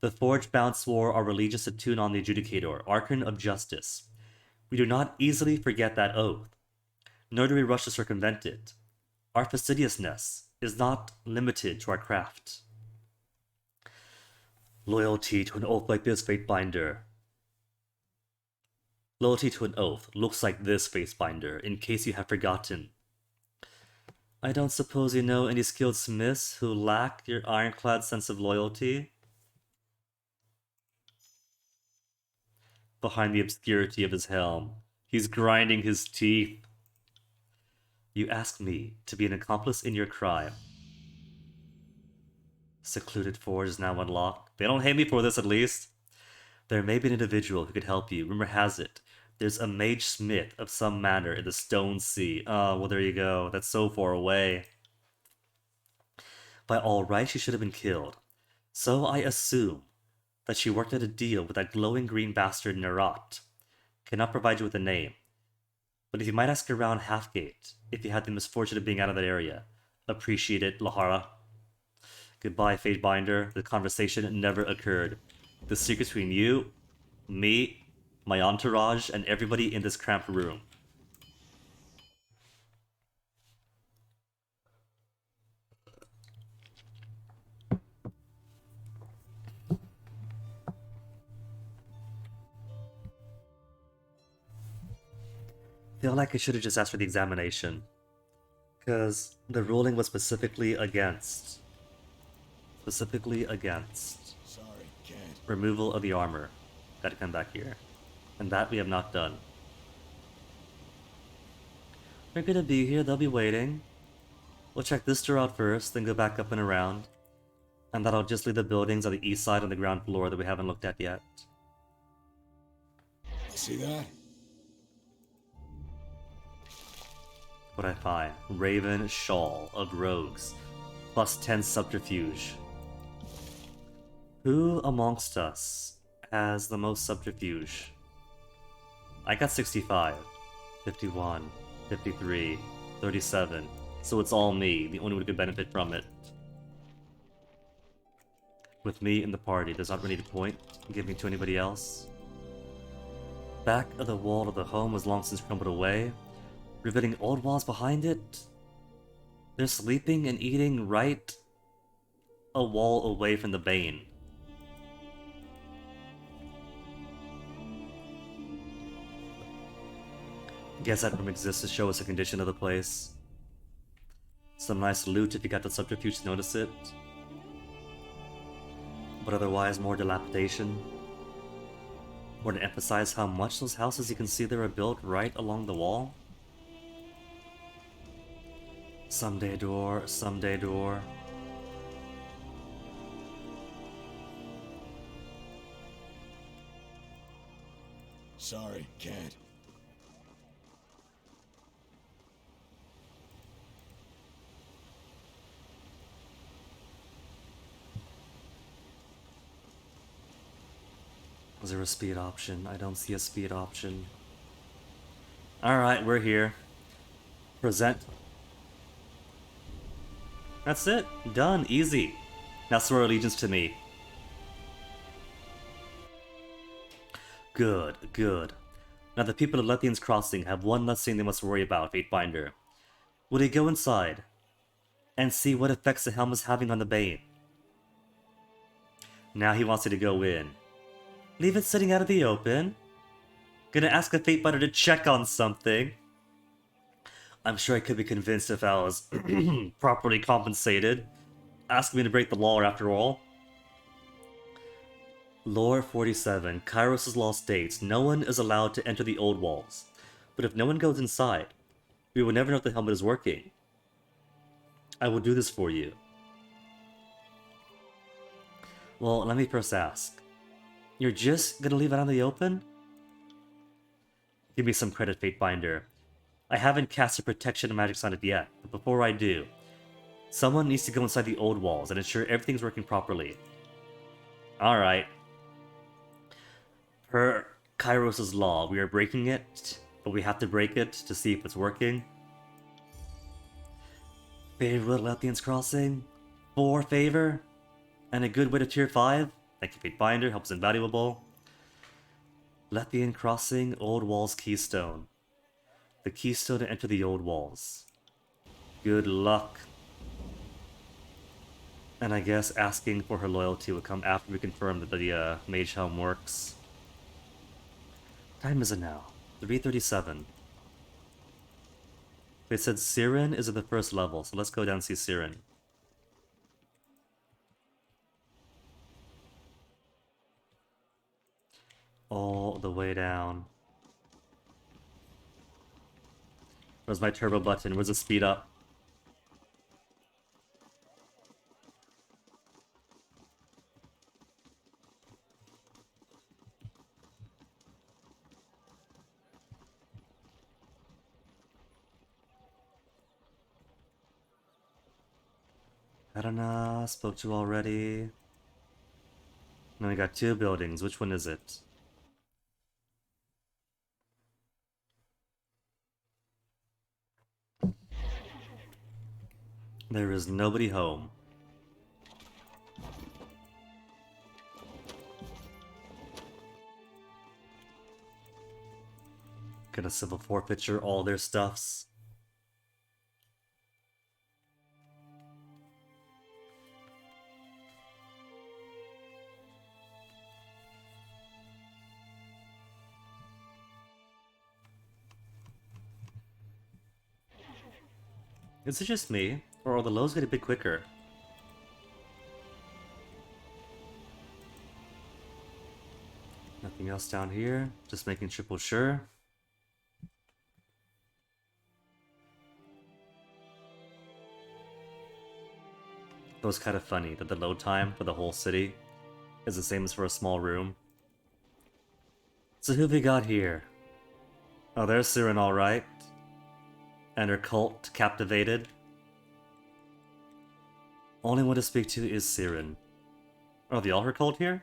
The Forge-bound swore are religious to tune on the adjudicator, Archon of Justice. We do not easily forget that oath, nor do we rush to circumvent it. Our fastidiousness is not limited to our craft. Loyalty to an oath like this, Fatebinder. Loyalty to an oath looks like this, Fatebinder, in case you have forgotten. I don't suppose you know any skilled smiths who lack your ironclad sense of loyalty? Behind the obscurity of his helm, he's grinding his teeth. You ask me to be an accomplice in your crime. Secluded Forge is now unlocked. They don't hate me for this, at least. There may be an individual who could help you. Rumor has it there's a mage smith of some manner in the Stone Sea. Oh, well, there you go. That's so far away. By all rights, she should have been killed. So I assume that she worked out a deal with that glowing green bastard Nerat. Cannot provide you with a name. But if you might ask around Halfgate, if you had the misfortune of being out of that area, appreciate it, Lahara. Goodbye, Fatebinder. The conversation never occurred. The secret's between you, me, my entourage, and everybody in this cramped room. Feel like I should have just asked for the examination. Because the ruling was specifically against. Specifically against. Sorry, can't. Removal of the armor. Gotta come back here. And that we have not done. They're gonna be here, they'll be waiting. We'll check this door out first, then go back up and around. And that'll just leave the buildings on the east side on the ground floor that we haven't looked at yet. See that? What I find? Raven Shawl of Rogues. Plus 10 subterfuge. Who amongst us has the most subterfuge? I got 65, 51, 53, 37. So it's all me, the only one who could benefit from it. With me in the party, does not really need a point giving to anybody else. Back of the wall of the home was long since crumbled away, revealing old walls behind it. They're sleeping and eating right a wall away from the Bane. Guess that room exists to show us the condition of the place. Some nice loot if you got the subterfuge to notice it. But otherwise more dilapidation. Or to emphasize how much those houses you can see there are built right along the wall. Someday door, someday door. Sorry, can't. Is there a speed option? I don't see a speed option. Alright, we're here. Present. That's it. Done. Easy. Now swear allegiance to me. Good, good. Now the people of Lethian's Crossing have one less thing they must worry about, Fatebinder. Will they go inside and see what effects the helm is having on the Bane? Now he wants you to go in. Leave it sitting out of the open. Gonna ask the Fatebinder to check on something. I'm sure I could be convinced if I was properly compensated. Ask me to break the law after all. Lore 47. Kairos' law states, no one is allowed to enter the old walls. But if no one goes inside, we will never know if the helmet is working. I will do this for you. Well, let me first ask. You're just gonna leave it out in the open? Give me some credit, Fatebinder. I haven't cast a protection magic on it yet, but before I do, someone needs to go inside the old walls and ensure everything's working properly. Alright. Per Kairos' law, we are breaking it, but we have to break it to see if it's working. Favor of Lethian's Crossing? 4 favor? And a good way to tier 5? Thank you, Fatebinder, helps invaluable. Lethian Crossing, Old Walls Keystone. The keystone to enter the old walls. Good luck. And I guess asking for her loyalty will come after we confirm that the Mage Helm works. What time is it now? 3:37. They said Siren is at the first level, so let's go down and see Siren. All the way down. Where's my turbo button? Where's the speed up? I don't know, spoke to already. Now we got 2 buildings. Which one is it? There is nobody home. Gonna civil forfeiture all their stuffs. Is it just me, or are the lows getting a bit quicker? Nothing else down here, just making triple sure. It was kind of funny that the load time for the whole city is the same as for a small room. So who have we got here? Oh, there's Siren, alright. And her cult captivated. Only one to speak to is Siren. Are they all her cult here?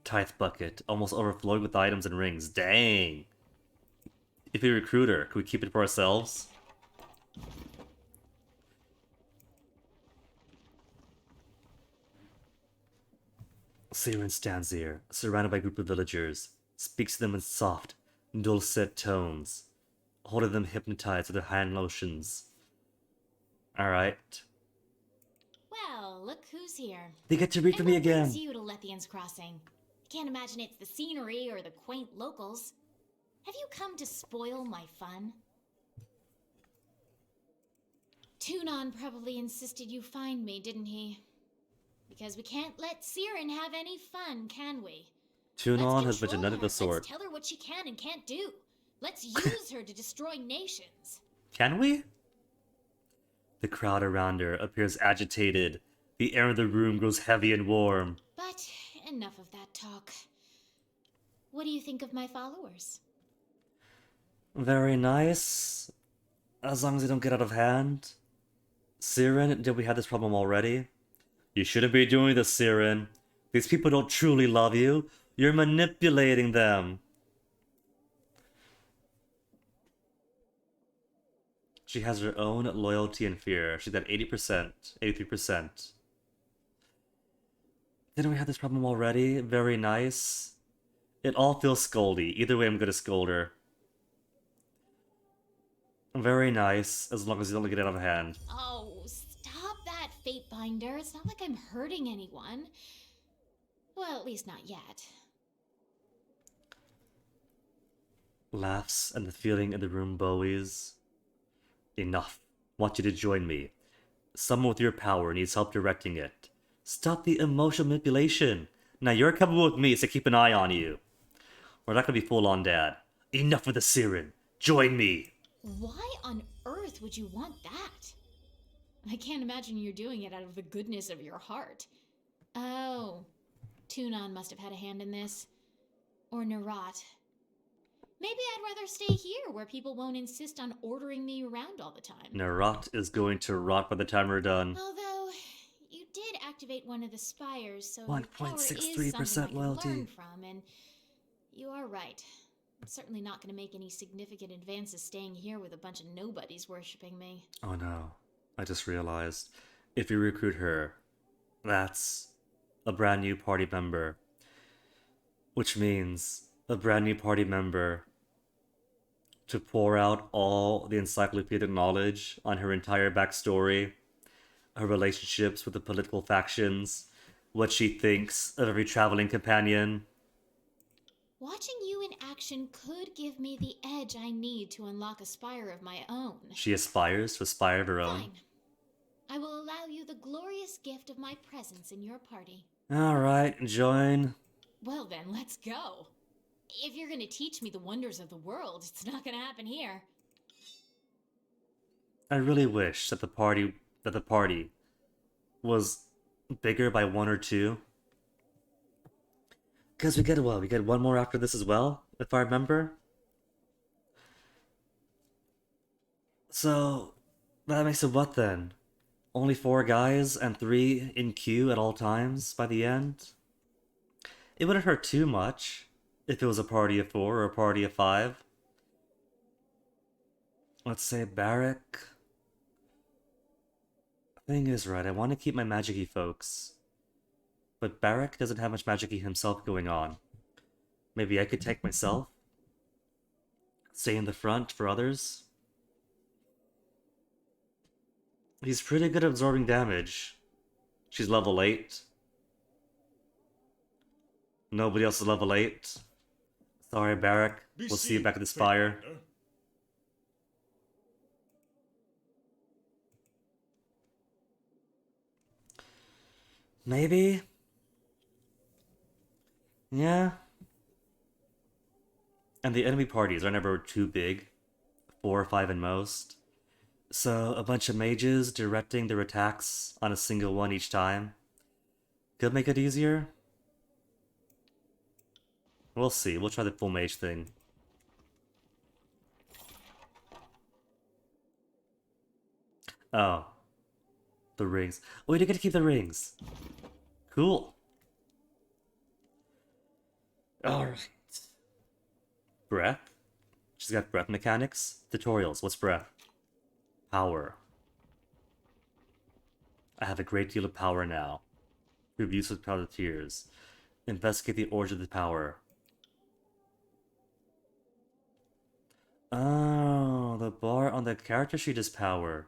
Tithe bucket, almost overflowing with items and rings. Dang! If we recruit her, could we keep it for ourselves? Siren stands here, surrounded by a group of villagers, speaks to them in soft, dulcet tones, holding them hypnotized with her hand lotions. Alright. Well, look who's here. They get to read for me And what again! brings you to Lethian's Crossing? Can't imagine it's the scenery or the quaint locals. Have you come to spoil my fun? Tunon probably insisted you find me, didn't he? Because we can't let Siren have any fun, can we? Tunon has Let's mentioned none of the control her. sort. Let's tell her what she can and can't do. Let's use her to destroy nations. Can we? The crowd around her appears agitated. The air in the room grows heavy and warm. But enough of that talk. What do you think of my followers? Very nice. As long as they don't get out of hand. Siren, did we have this problem already? You shouldn't be doing this, Siren. These people don't truly love you. You're manipulating them. She has her own loyalty and fear. She's at 80%, 83%. Didn't we have this problem already? Very nice. It all feels scoldy. Either way, I'm gonna scold her. Very nice, as long as you don't get out of hand. Oh, stop that, Fate Binder. It's not like I'm hurting anyone. Well, at least not yet. Laughs and the feeling in the room bowies. Enough. Want you to join me. Someone with your power needs help directing it. Stop the emotional manipulation. Now you're coming with me, so keep an eye on you. We're not gonna be full on dad. Enough with the Siren. Join me. Why on earth would you want that? I can't imagine you're doing it out of the goodness of your heart. Oh, Tunon must have had a hand in this. Or Nerat. Maybe I'd rather stay here where people won't insist on ordering me around all the time. Nerat is going to rot by the time we're done. Although, you did activate one of the spires, so 1.63% loyalty. Learn from, and you are right. I'm certainly not going to make any significant advances staying here with a bunch of nobodies worshipping me. Oh no. I just realized. If you recruit her, that's a brand new party member. Which means a brand new party member to pour out all the encyclopedic knowledge on her entire backstory, her relationships with the political factions, what she thinks of every traveling companion. Watching you in action could give me the edge I need to unlock a spire of my own. She aspires to a spire of her own. Fine. I will allow you the glorious gift of my presence in your party. Alright, join. Well then, let's go. If you're gonna teach me the wonders of the world, it's not gonna happen here. I really wish that the party was bigger by 1 or 2. Because we get one more after this as well, if I remember. So that makes it what then? Only 4 guys and 3 in queue at all times by the end? It wouldn't hurt too much if it was a party of 4 or a party of 5. Let's say Barrack. Thing is, right, I want to keep my magic-y folks. But Barrack doesn't have much magic-y himself going on. Maybe I could tank myself. Stay in the front for others. He's pretty good at absorbing damage. She's level 8. Nobody else is level 8. Sorry, Barrack. We'll see you back at the Spire. Faithfinder. Maybe? Yeah. And the enemy parties are never too big. 4 or 5 at most. So, a bunch of mages directing their attacks on a single one each time could make it easier. We'll see. We'll try the full mage thing. Oh. The rings. Oh, we did get to keep the rings. Cool. Alright. Breath. She's got breath mechanics. Tutorials. What's breath? Power. I have a great deal of power now. Reviews with powder tears. Investigate the origin of the power. Oh, the bar on the character sheet is power.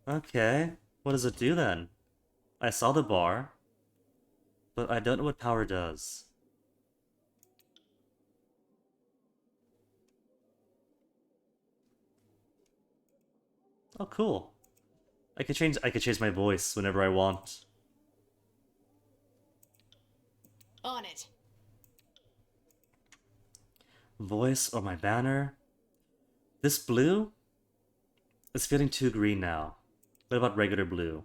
Okay. What does it do then? I saw the bar, but I don't know what power does. Oh, cool. I could change my voice whenever I want. On it. Voice or my banner. This blue is feeling too green now. What about regular blue?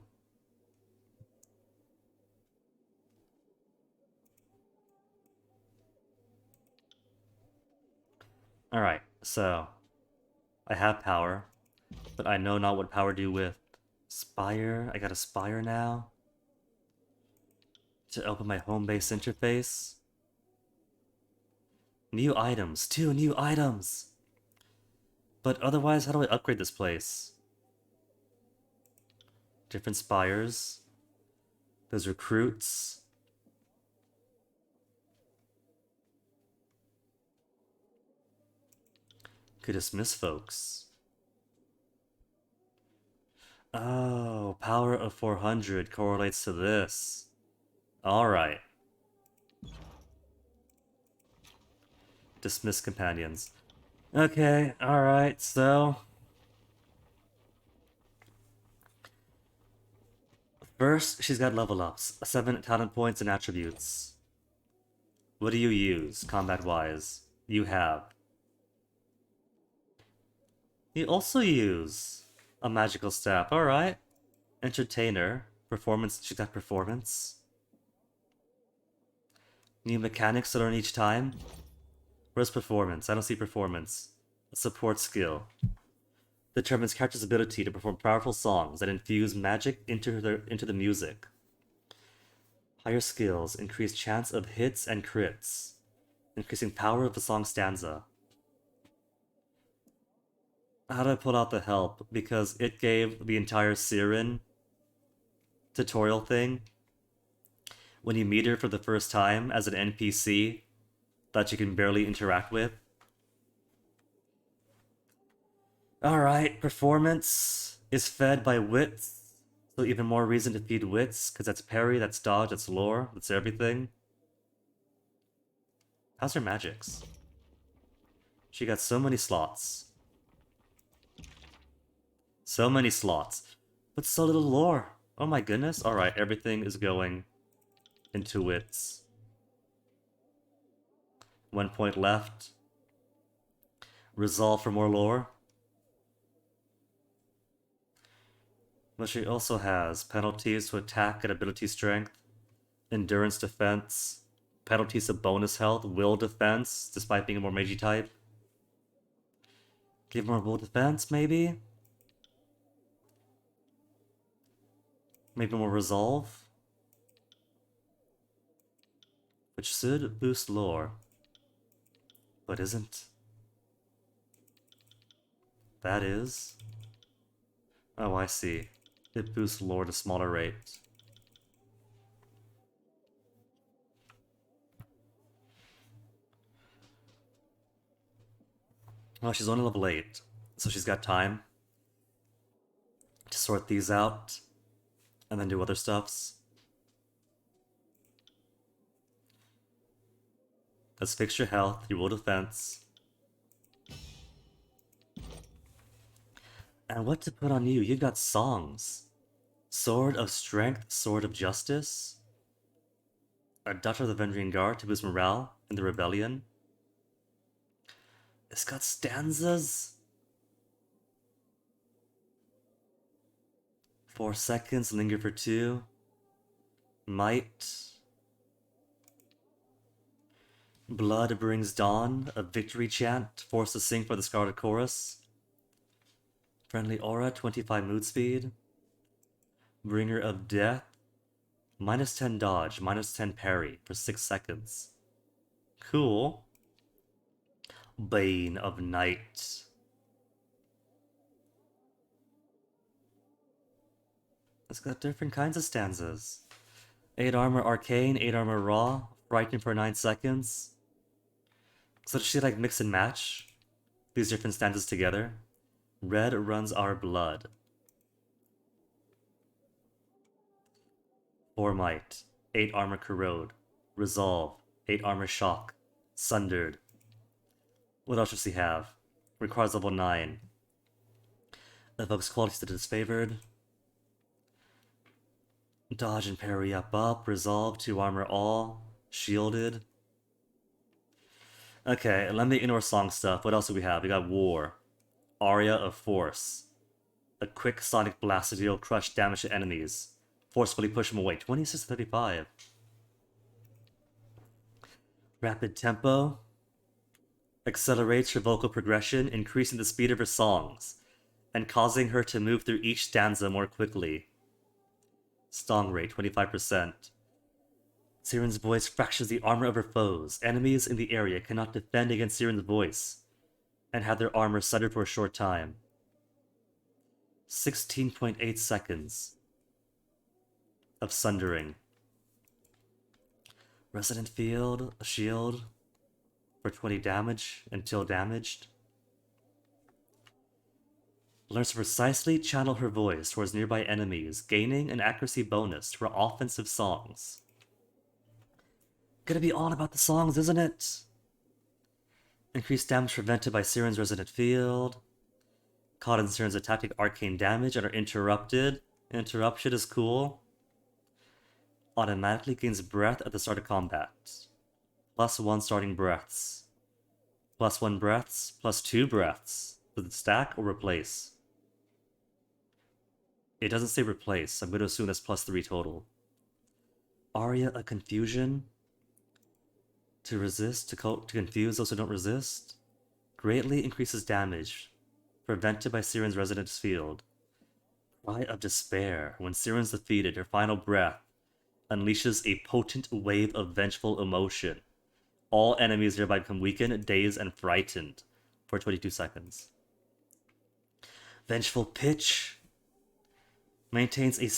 Alright, so I have power, but I know not what power do with. Spire, I got a spire now. To open my home base interface. New items, 2 new items! But otherwise, how do I upgrade this place? Different spires. There's recruits. Could dismiss folks. Oh, power of 400 correlates to this. Alright. Dismiss companions. Okay, alright, so... First, she's got level ups. 7 talent points and attributes. What do you use, combat-wise? You have. You also use a magical staff, alright. Entertainer. Performance, she's got performance. New mechanics that learn each time. Where's performance? I don't see performance. A support skill. Determines character's ability to perform powerful songs that infuse magic into the music. Higher skills increase chance of hits and crits, increasing power of the song stanza. How do I pull out the help? Because it gave the entire Siren tutorial thing. When you meet her for the first time as an NPC that you can barely interact with. Alright, performance is fed by wits. So even more reason to feed wits, because that's parry, that's dodge, that's lore, that's everything. How's her magics? She got so many slots. So many slots. But so little lore. Oh my goodness. Alright, everything is going into wits. 1 point left. Resolve for more lore. But she also has penalties to attack and ability strength, endurance defense, penalties to bonus health, will defense, despite being a more magey type. Give more will defense, maybe? Maybe more resolve? Which should boost lore. But isn't. That is. Oh, I see. It boosts lore at a smaller rate. Well, she's only level 8, so she's got time to sort these out and then do other stuffs. Let's fix your health, you roll defense. And what to put on you? You got songs. Sword of Strength, Sword of Justice. A Daughter of the Avenging Guard to boost morale in the rebellion. It's got stanzas. 4 seconds, linger for 2. Might. Blood brings dawn, a victory chant, forced to sing for the Scarlet Chorus. Friendly aura, 25 mood speed. Bringer of death, minus 10 dodge, minus 10 parry for 6 seconds. Cool. Bane of Night. It's got different kinds of stanzas. 8 armor arcane, 8 armor raw, frightened for 9 seconds. So does she like mix and match these different stanzas together? Red runs our blood. 4 might, 8 armor corrode, resolve, 8 armor shock, sundered. What else does he have? Requires level 9. Evokes qualities that is disfavored. Dodge and parry up, resolve, 2 armor all, shielded. Okay, let me ignore song stuff. What else do we have? We got War. Aria of Force. A quick sonic blast to deal crush damage to enemies. Forcefully push them away. 26 to 35. Rapid tempo. Accelerates her vocal progression, increasing the speed of her songs, and causing her to move through each stanza more quickly. Song rate, 25%. Siren's voice fractures the armor of her foes. Enemies in the area cannot defend against Siren's voice, and have their armor sundered for a short time. 16.8 seconds of sundering. Resonant field, a shield for 20 damage until damaged. Learns to precisely channel her voice towards nearby enemies, gaining an accuracy bonus to her offensive songs. Gonna be all about the songs, isn't it? Increased damage prevented by Siren's resonant field. Caught in Siren's attack take arcane damage and are interrupted. Interruption is cool. Automatically gains breath at the start of combat. +1 starting breaths. +1 breaths, +2 breaths. Does it stack or replace? It doesn't say replace. I'm going to assume that's +3 total. Aria of Confusion. To resist, to confuse those who don't resist. Greatly increases damage. Prevented by Siren's resonance field. Cry of Despair. When Siren's defeated, her final breath unleashes a potent wave of vengeful emotion. All enemies nearby become weakened, dazed, and frightened for 22 seconds. Vengeful Pitch. Maintains a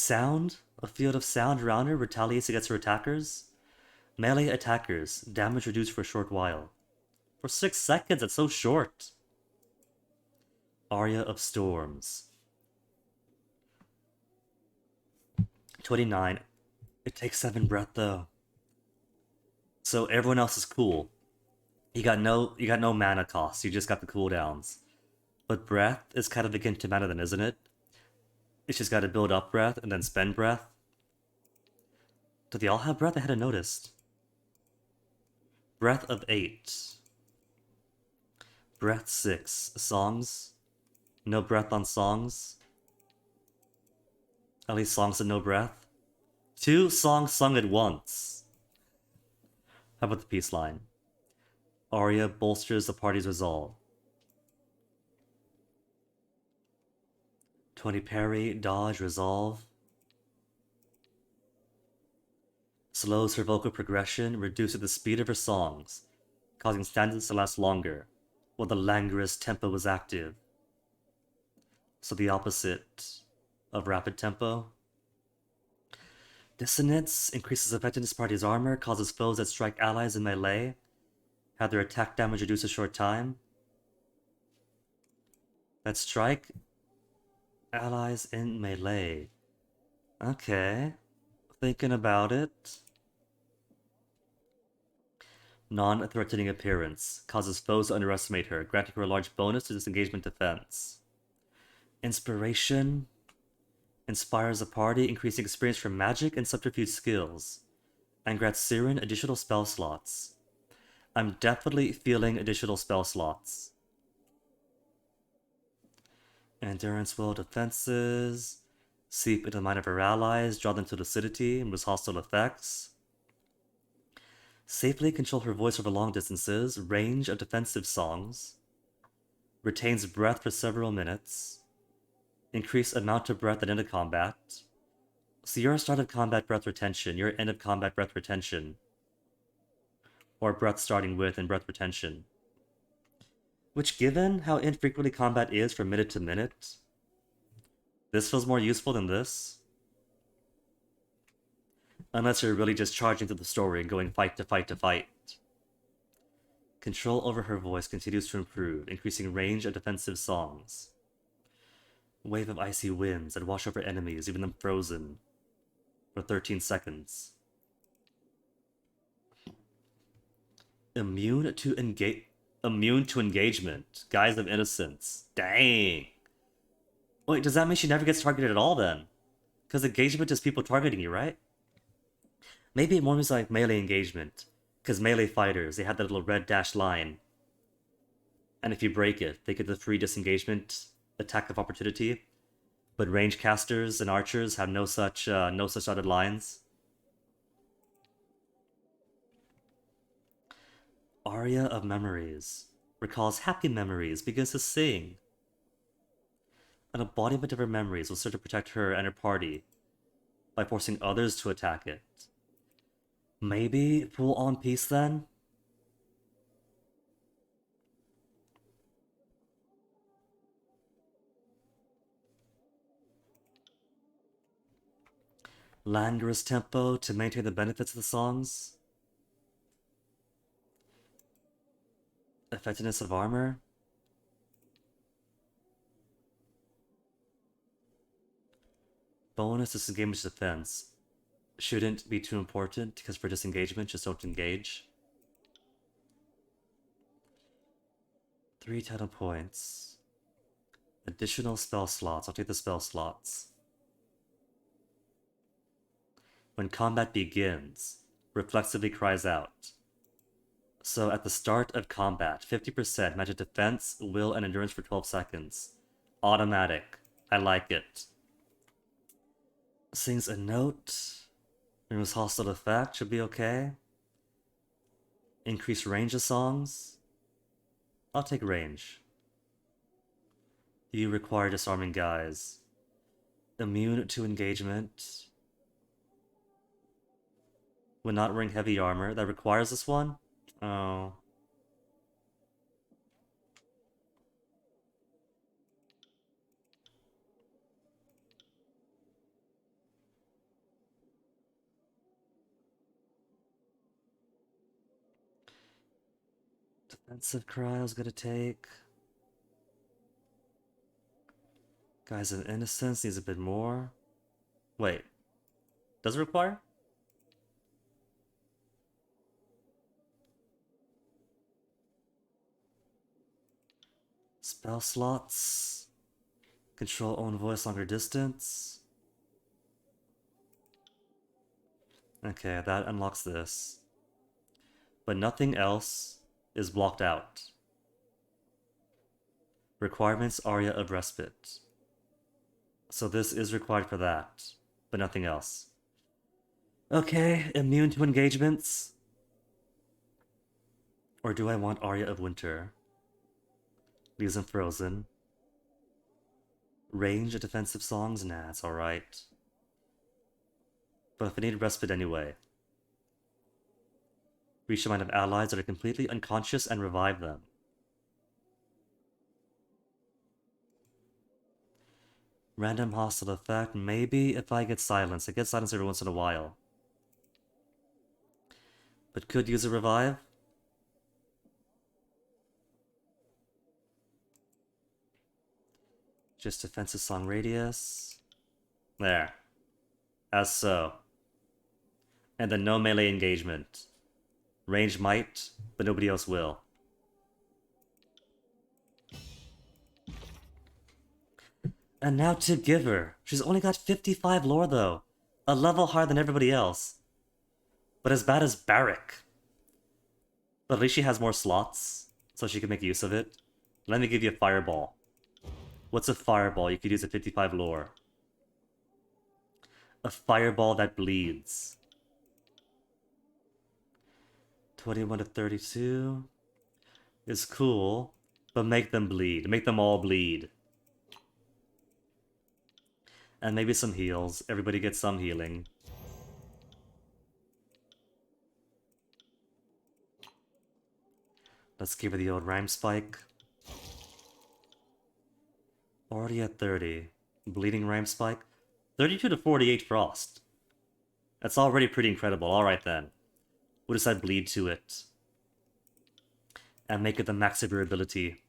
field of sound around her, retaliates against her attackers. Melee attackers, damage reduced for a short while. For 6 seconds, it's so short. Aria of Storms. 29. It takes 7 breath though. So everyone else is cool. You got no mana cost, you just got the cooldowns. But breath is kind of akin to mana then, isn't it? It's just gotta build up breath and then spend breath. Do they all have breath? I hadn't noticed. Breath of 8. Breath 6. Songs. No breath on songs. At least songs with no breath. 2 songs sung at once. How about the peace line? Aria bolsters the party's resolve. 20 parry, dodge, resolve. Slows her vocal progression, reduces the speed of her songs, causing stanzas to last longer, while the languorous tempo was active. So the opposite of rapid tempo. Dissonance increases effectiveness party's armor, causes foes that strike allies in melee have their attack damage reduced a short time. that strike allies in melee. Okay. Thinking about it. Non-threatening appearance. Causes foes to underestimate her, granting her a large bonus to disengagement defense. Inspiration. Inspires a party, increasing experience from magic and subterfuge skills. And grants Siren additional spell slots. I'm definitely feeling additional spell slots. Endurance will defenses. Seep into the mind of her allies, draw them to lucidity, and lose hostile effects. Safely control her voice over long distances, range of defensive songs. Retains breath for several minutes. Increase amount of breath at end of combat. So your start of combat breath retention, your end of combat breath retention. Or breath starting with and breath retention. Which, given how infrequently combat is from minute to minute, this feels more useful than this. Unless you're really just charging through the story and going fight to fight to fight. Control over her voice continues to improve, increasing range of defensive songs. Wave of icy winds that wash over enemies, leaving them frozen for 13 seconds. Immune to engagement. Guise of innocence. Dang. Wait, does that mean she never gets targeted at all then? Because engagement is people targeting you, right? Maybe it more means like melee engagement. Because melee fighters, they have that little red dashed line. And if you break it, they get the free disengagement attack of opportunity. But range casters and archers have no such dotted lines. Aria of Memories. Recalls happy memories, begins to sing. An embodiment of her memories will serve to protect her and her party by forcing others to attack it. Maybe full on peace then? Languorous tempo to maintain the benefits of the songs. Effectiveness of armor. Bonus disengagement defense. Shouldn't be too important, because for disengagement, just don't engage. 3 title points. Additional spell slots. I'll take the spell slots. When combat begins, reflexively cries out. So at the start of combat, 50% magic defense, will, and endurance for 12 seconds. Automatic. I like it. Sings a note. Removes hostile effect. Should be okay. Increase range of songs. I'll take range. You require disarming guise. Immune to engagement. When not wearing heavy armor. That requires this one? Oh. Defensive cry I was gonna take. Guise of Innocence needs a bit more. Wait. Does it require? Spell slots. Control own voice longer distance. Okay, that unlocks this. But nothing else is blocked out. Requirements Aria of Respite. So this is required for that, but nothing else. Okay, immune to engagements. Or do I want Aria of Winter? Leaves them frozen. Range of defensive songs? Nah, it's alright. But if I need respite anyway. Reach the mind of allies that are completely unconscious and revive them. Random hostile effect, maybe if I get silence. I get silence every once in a while. But could use a revive. Just defensive song radius. There. As so. And then no melee engagement. Range might, but nobody else will. And now Tip Giver. She's only got 55 lore though. A level higher than everybody else. But as bad as Barrack. But at least she has more slots, so she can make use of it. Let me give you a fireball. What's a fireball you could use at 55 lore? A fireball that bleeds. 21 to 32 is cool, but make them bleed. Make them all bleed. And maybe some heals. Everybody gets some healing. Let's give her the old rhyme spike. Already at 30. Bleeding rhyme spike. 32 to 48 frost. That's already pretty incredible. Alright then. We'll just add bleed to it. And make it the max of your ability.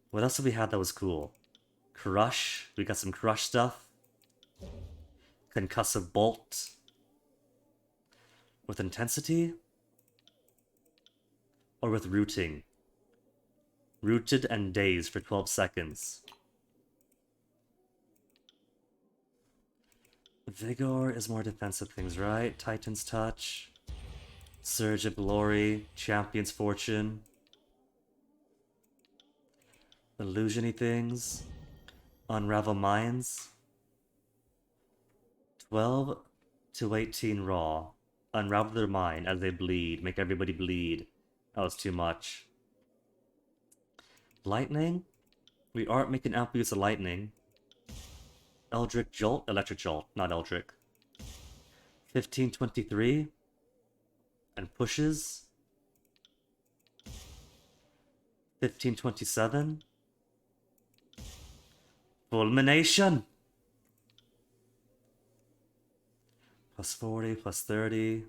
What else did we have that was cool? Crush. We got some crush stuff. Concussive bolt. With intensity? Or with rooting? Rooted and dazed for 12 seconds. Vigor is more defensive things, right? Titan's Touch. Surge of Glory. Champion's Fortune. Illusiony things. Unravel Minds. 12 to 18 raw. Unravel their mind as they bleed. Make everybody bleed. That was too much. Lightning? We aren't making ample use of lightning. Eldritch Jolt? Electric Jolt, not Eldritch. 1523. And pushes. 1527. Fulmination! Plus 40, plus 30.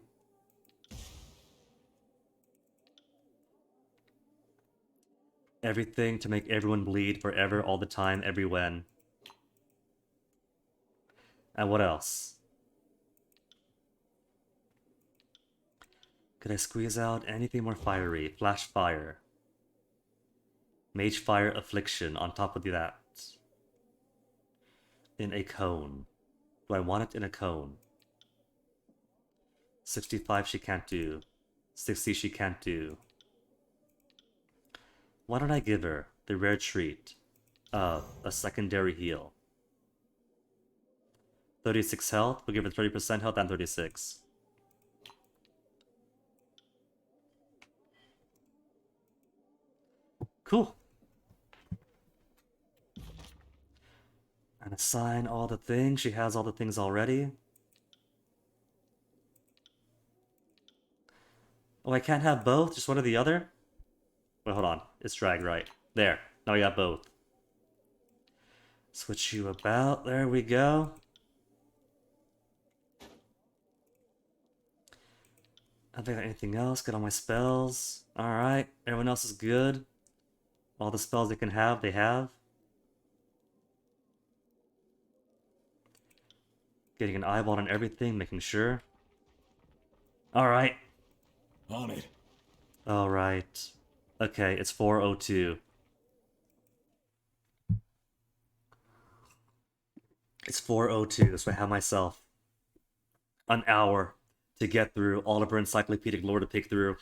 Everything to make everyone bleed forever, all the time, every when. And what else? Could I squeeze out anything more fiery? Flash Fire. Mage Fire Affliction on top of that. In a cone. Do I want it in a cone? 65 she can't do. 60 she can't do. Why don't I give her the rare treat of a secondary heal? 36 health, we'll give her 30% health and 36. Cool. And assign all the things. She has all the things already. Oh, I can't have both? Just one or the other? Wait, hold on. It's drag right. There. Now we got both. Switch you about. There we go. I don't think I got anything else. Get all my spells. Alright. Everyone else is good. All the spells they can have, they have. Getting an eyeball on everything, making sure. Alright. On it. Alright. Okay, it's 4:02. It's 4:02, so I have myself an hour to get through all of her encyclopedic lore to pick through.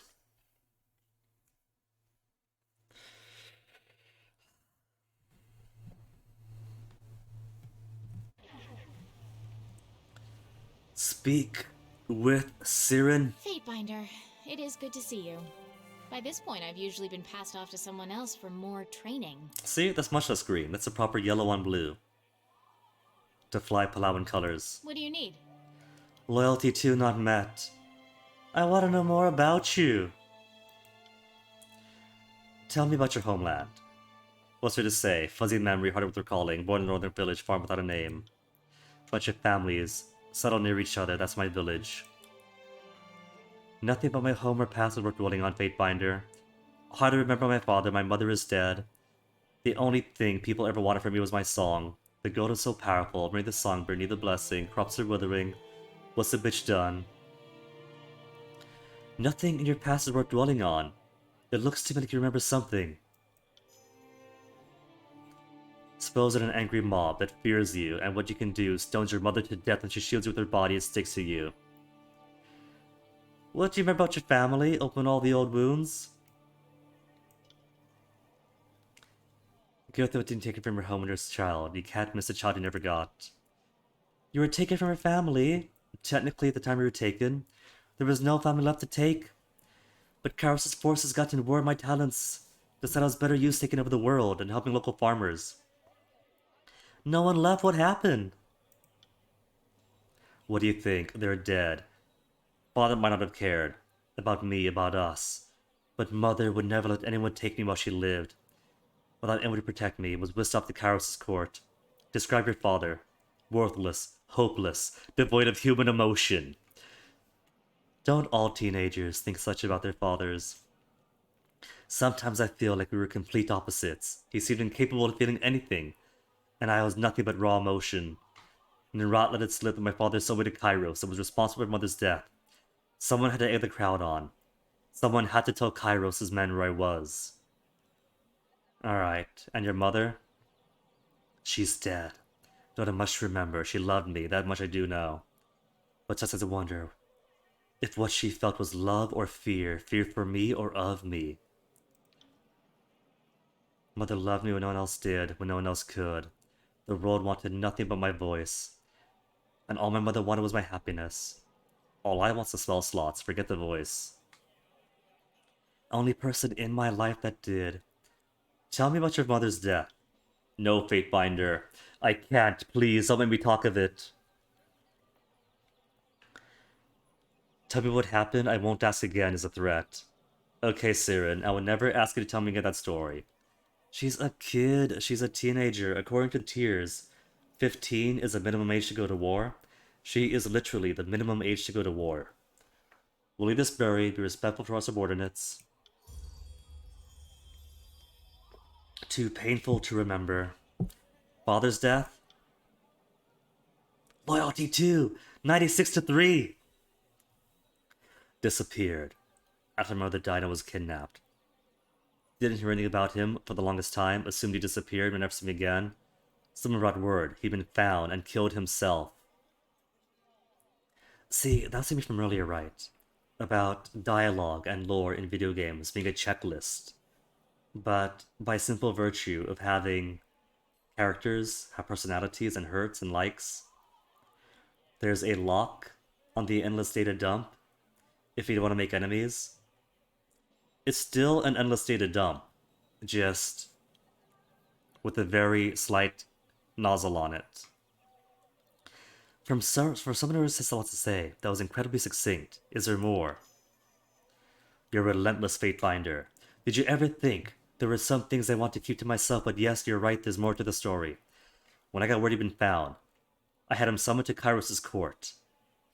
Speak with Siren. Fatebinder, it is good to see you. By this point, I've usually been passed off to someone else for more training. See, that's much less green. That's a proper yellow on blue. To fly Palawan colors. What do you need? Loyalty 2 not met. I want to know more about you. Tell me about your homeland. What's there to say? Fuzzy memory, harder with recalling. Born in a northern village, farm without a name. Bunch of families. Settled near each other, that's my village. Nothing but my home or past is worth dwelling on, Fatebinder. Hard to remember my father, my mother is dead. The only thing people ever wanted from me was my song. The gold is so powerful, bring the songbird, need the blessing, crops are withering. What's the bitch done? Nothing in your past is worth dwelling on. It looks to me like you remember something. Suppose that an angry mob that fears you, and what you can do stones your mother to death and she shields you with her body and sticks to you. What do you remember about your family? Open all the old wounds? Go through what didn't take it from your home when you were a child. You can't miss a child you never got. You were taken from your family. Technically, at the time you were taken, there was no family left to take. But Karos' forces got in war of my talents. Decided I was better used taking over the world and helping local farmers. No one left, what happened? What do you think? They're dead. Father might not have cared. About me, about us. But Mother would never let anyone take me while she lived. Without anyone to protect me, was whisked off to Karos' court. Describe your father. Worthless, hopeless, devoid of human emotion. Don't all teenagers think such about their fathers? Sometimes I feel like we were complete opposites. He seemed incapable of feeling anything, and I was nothing but raw emotion. Nerat let it slip that my father sold me to Kairos and was responsible for my mother's death. Someone had to egg the crowd on. Someone had to tell Kairos' men where I was. Alright, and your mother? She's dead. Don't have much to remember. She loved me, that much I do know. But just as I wonder if what she felt was love or fear, fear for me or of me. Mother loved me when no one else did, when no one else could. The world wanted nothing but my voice. And all my mother wanted was my happiness. All I want's the spell slots, forget the voice. Only person in my life that did. Tell me about your mother's death. No, Fatefinder. I can't, please, don't make me talk of it. Tell me what happened, I won't ask again is a threat. Okay, Siren, I will never ask you to tell me again that story. She's a kid, she's a teenager, according to Tears. 15 is the minimum age to go to war. She is literally the minimum age to go to war. We'll leave this buried, be respectful to our subordinates. Too painful to remember. Father's death? Loyalty 2! 96-3! Disappeared. After my mother died, I was kidnapped. Didn't hear anything about him for the longest time, assumed he disappeared, but never seen him again. Someone brought word he'd been found and killed himself. See, that seemed from earlier, right? About dialogue and lore in video games being a checklist. But by simple virtue of having characters have personalities and hurts and likes, there's a lock on the endless data dump if you don't want to make enemies. It's still an endless data dump, just with a very slight nozzle on it. For someone who has a lot to say, that was incredibly succinct. Is there more? You're a relentless Fatefinder. Did you ever think there were some things I want to keep to myself, but yes, you're right, there's more to the story. When I got word he'd been found, I had him summoned to Kairos' court.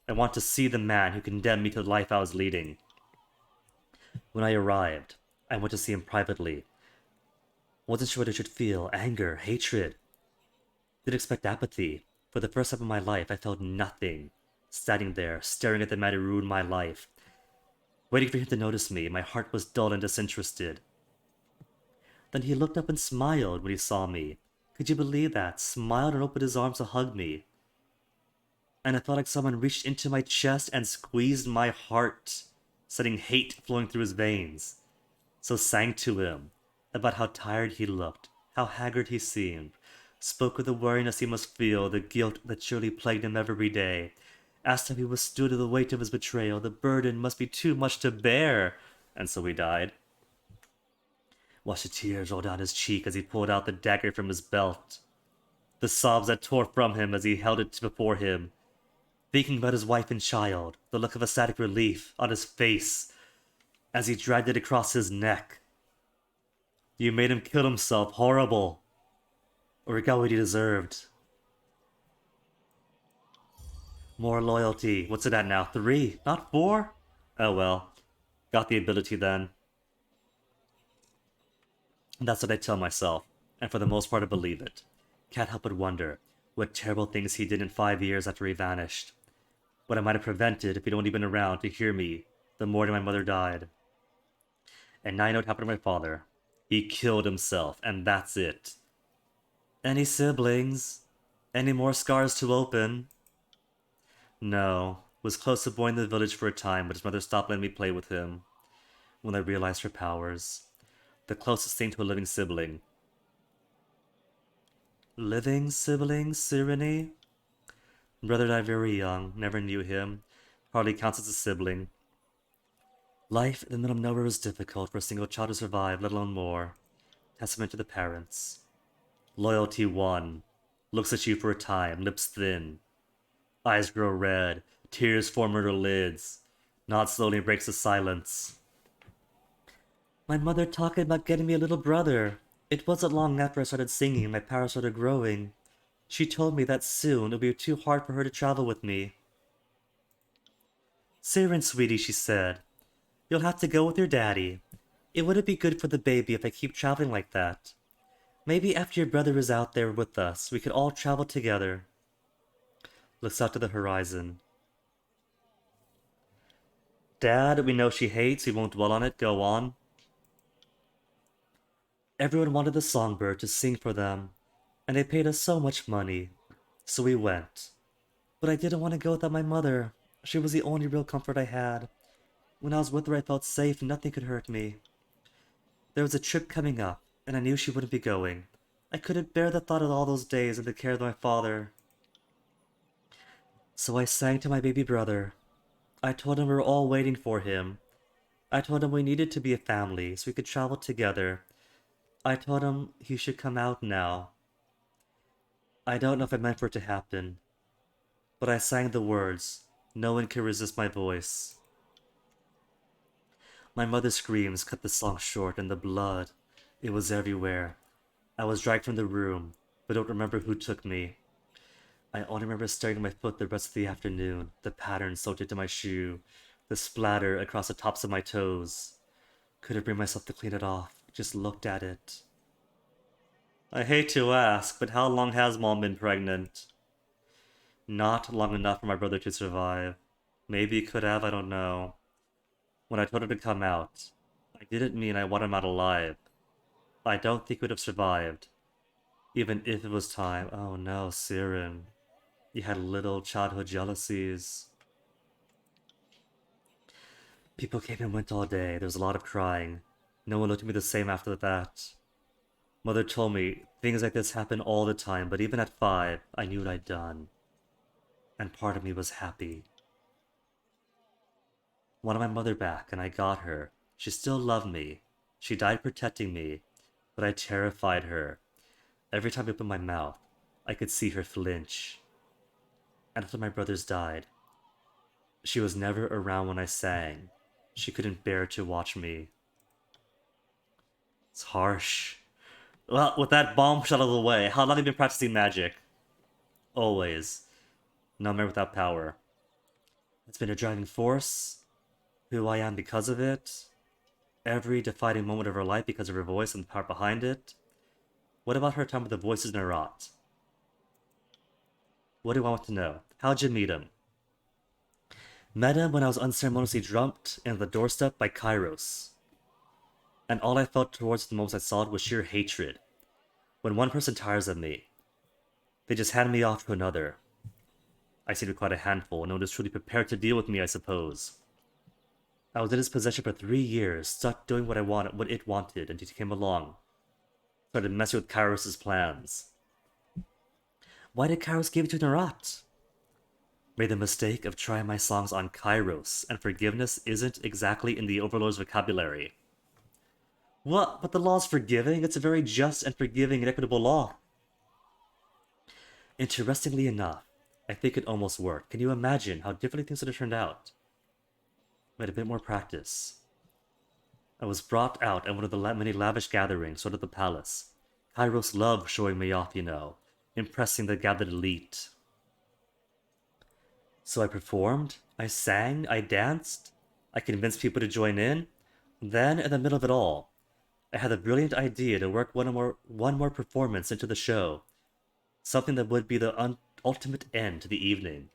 I want to see the man who condemned me to the life I was leading. When I arrived, I went to see him privately. Wasn't sure what I should feel, anger, hatred. Didn't expect apathy. For the first time in my life, I felt nothing. Standing there, staring at the man who ruined my life. Waiting for him to notice me, my heart was dull and disinterested. Then he looked up and smiled when he saw me. Could you believe that? Smiled and opened his arms to hug me. And I felt like someone reached into my chest and squeezed my heart, sending hate flowing through his veins. So sang to him about how tired he looked, how haggard he seemed, spoke of the weariness he must feel, the guilt that surely plagued him every day, asked how he withstood the weight of his betrayal, the burden must be too much to bear, and so he died. Watched the tears roll down his cheek as he pulled out the dagger from his belt, the sobs that tore from him as he held it before him, thinking about his wife and child, the look of ecstatic relief on his face as he dragged it across his neck. You made him kill himself, horrible. Or he got what he deserved. More loyalty. What's it at now? 3? Not 4? Oh well. Got the ability then. That's what I tell myself. and for the most part I believe it. Can't help but wonder what terrible things he did in 5 years after he vanished. What I might have prevented if he'd only been around to hear me the morning my mother died. And now I know what happened to my father. He killed himself, and that's it. Any siblings? Any more scars to open? No. Was close to boy in the village for a time, but his mother stopped letting me play with him when I realized her powers. The closest thing to a living sibling. Living sibling, Cyrene? Brother died very young, never knew him. Hardly counts as a sibling. Life in the middle of nowhere is difficult for a single child to survive, let alone more. Testament to the parents. Loyalty won. Looks at you for a time, lips thin. Eyes grow red, tears form her lids. Nod slowly breaks the silence. My mother talking about getting me a little brother. It wasn't long after I started singing and my powers started growing. She told me that soon it would be too hard for her to travel with me. Siren, sweetie, she said, you'll have to go with your daddy. It wouldn't be good for the baby if I keep traveling like that. Maybe after your brother is out there with us, we could all travel together. Looks out to the horizon. Dad, we know she hates, we won't dwell on it, go on. Everyone wanted the songbird to sing for them, and they paid us so much money. So we went. But I didn't want to go without my mother. She was the only real comfort I had. When I was with her, I felt safe, nothing could hurt me. There was a trip coming up, and I knew she wouldn't be going. I couldn't bear the thought of all those days and the care of my father. So I sang to my baby brother. I told him we were all waiting for him. I told him we needed to be a family so we could travel together. I told him he should come out now. I don't know if I meant for it to happen, but I sang the words. No one could resist my voice. My mother's screams cut the song short, and the blood, it was everywhere. I was dragged from the room, but don't remember who took me. I only remember staring at my foot the rest of the afternoon, the pattern soaked into my shoe, the splatter across the tops of my toes. Couldn't bring myself to clean it off, just looked at it. I hate to ask, but how long has Mom been pregnant? Not long enough for my brother to survive. Maybe he could have, I don't know. When I told her to come out, I didn't mean I want him out alive. I don't think he would have survived. Even if it was time. Oh no, Siren. You had little childhood jealousies. People came and went all day. There was a lot of crying. No one looked at me the same after that. Mother told me things like this happen all the time, but even at 5, I knew what I'd done. And part of me was happy. Wanted my mother back, and I got her. She still loved me. She died protecting me, but I terrified her. Every time I opened my mouth, I could see her flinch. And after my brothers died, she was never around when I sang. She couldn't bear to watch me. It's harsh. Well, with that bombshell out of the way, how long have you been practicing magic? Always. No man without power. It's been a driving force. Who I am because of it. Every defining moment of her life because of her voice and the power behind it. What about her time with the voices in her rot? What do I want to know? How'd you meet him? Met him when I was unceremoniously dumped in the doorstep by Kairos. And all I felt towards the moment I saw it was sheer hatred. When one person tires of me, they just hand me off to another. I seemed to be quite a handful, and no one was truly prepared to deal with me, I suppose. I was in his possession for 3 years, stuck doing what it wanted, until he came along. Started messing with Kairos' plans. Why did Kairos give it to Narat? Made the mistake of trying my songs on Kairos, and forgiveness isn't exactly in the Overlord's vocabulary. What? But the law's forgiving? It's a very just and forgiving and equitable law. Interestingly enough, I think it almost worked. Can you imagine how differently things would have turned out? With a bit more practice. I was brought out at one of the many lavish gatherings sort of the palace. Kairos loved showing me off, you know, impressing the gathered elite. So I performed, I sang, I danced, I convinced people to join in. Then, in the middle of it all, I had the brilliant idea to work one more performance into the show, something that would be the ultimate end to the evening.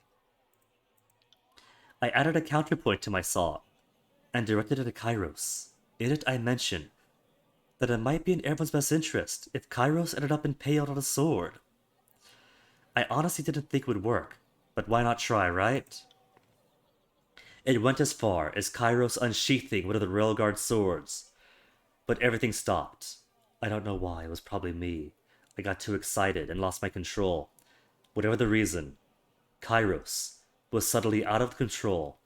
I added a counterpoint to my song and directed it at Kairos. In it, I mentioned that it might be in everyone's best interest if Kairos ended up impaled on a sword. I honestly didn't think it would work, but why not try, right? It went as far as Kairos unsheathing one of the Railguard swords, but everything stopped. I don't know why, it was probably me. I got too excited and lost my control. Whatever the reason, Kairos was suddenly out of control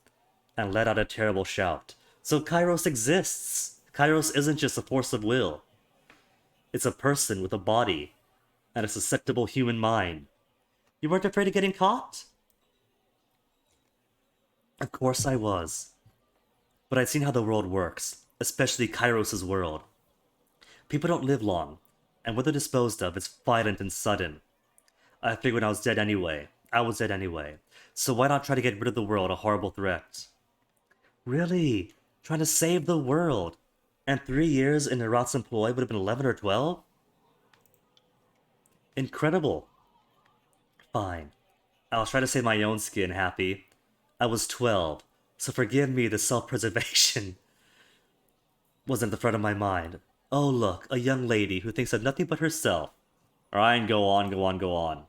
and let out a terrible shout. So Kairos exists! Kairos isn't just a force of will. It's a person with a body and a susceptible human mind. You weren't afraid of getting caught? Of course I was. But I'd seen how the world works, especially Kairos' world. People don't live long, and what they're disposed of is violent and sudden. I figured when I was dead anyway. I was dead anyway. So why not try to get rid of the world, a horrible threat? Really? Trying to save the world? And 3 years in Nerat's employ would have been 11 or 12? Incredible. Fine. I'll try to save my own skin happy. I was 12, so forgive me the self-preservation wasn't the front of my mind. Oh look, a young lady who thinks of nothing but herself. Alright, go on, go on, go on.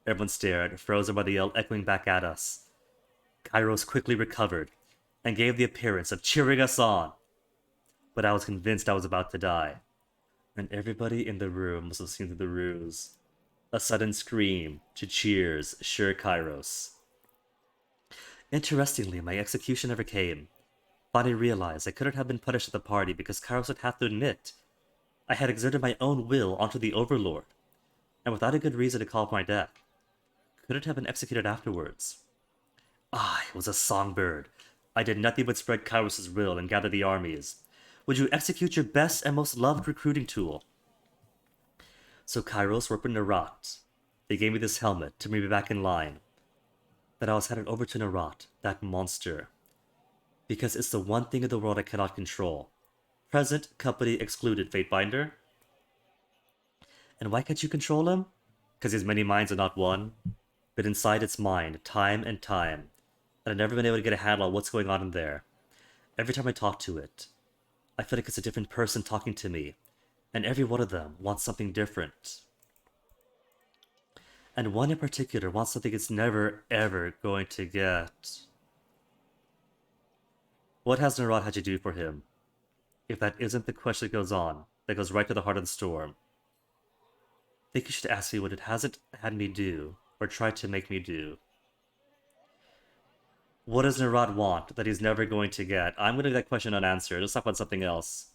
Everyone stared, frozen by the yell echoing back at us. Kairos quickly recovered, and gave the appearance of cheering us on. But I was convinced I was about to die. And everybody in the room must have seen through the ruse. A sudden scream to cheers, sure Kairos. Interestingly, my execution never came. Finally realized I couldn't have been punished at the party because Kairos would have to admit I had exerted my own will onto the overlord, and without a good reason to call for my death. Couldn't have been executed afterwards. I was a songbird. I did nothing but spread Kairos' will and gather the armies. Would you execute your best and most loved recruiting tool? So Kairos worked with Nerat. They gave me this helmet to bring me back in line. Then I was handed over to Nerat, that monster. Because it's the one thing in the world I cannot control. Present company excluded, Fatebinder. And why can't you control him? Because his many minds are not one. But inside its mind, time and time. And I've never been able to get a handle on what's going on in there. Every time I talk to it, I feel like it's a different person talking to me. And every one of them wants something different. And one in particular wants something it's never, ever going to get. What has Nerat had to do for him? If that isn't the question that goes on, that goes right to the heart of the storm. I think you should ask me what it hasn't had me do, or tried to make me do. What does Nerat want that he's never going to get? I'm going to leave that question unanswered. Let's talk about something else.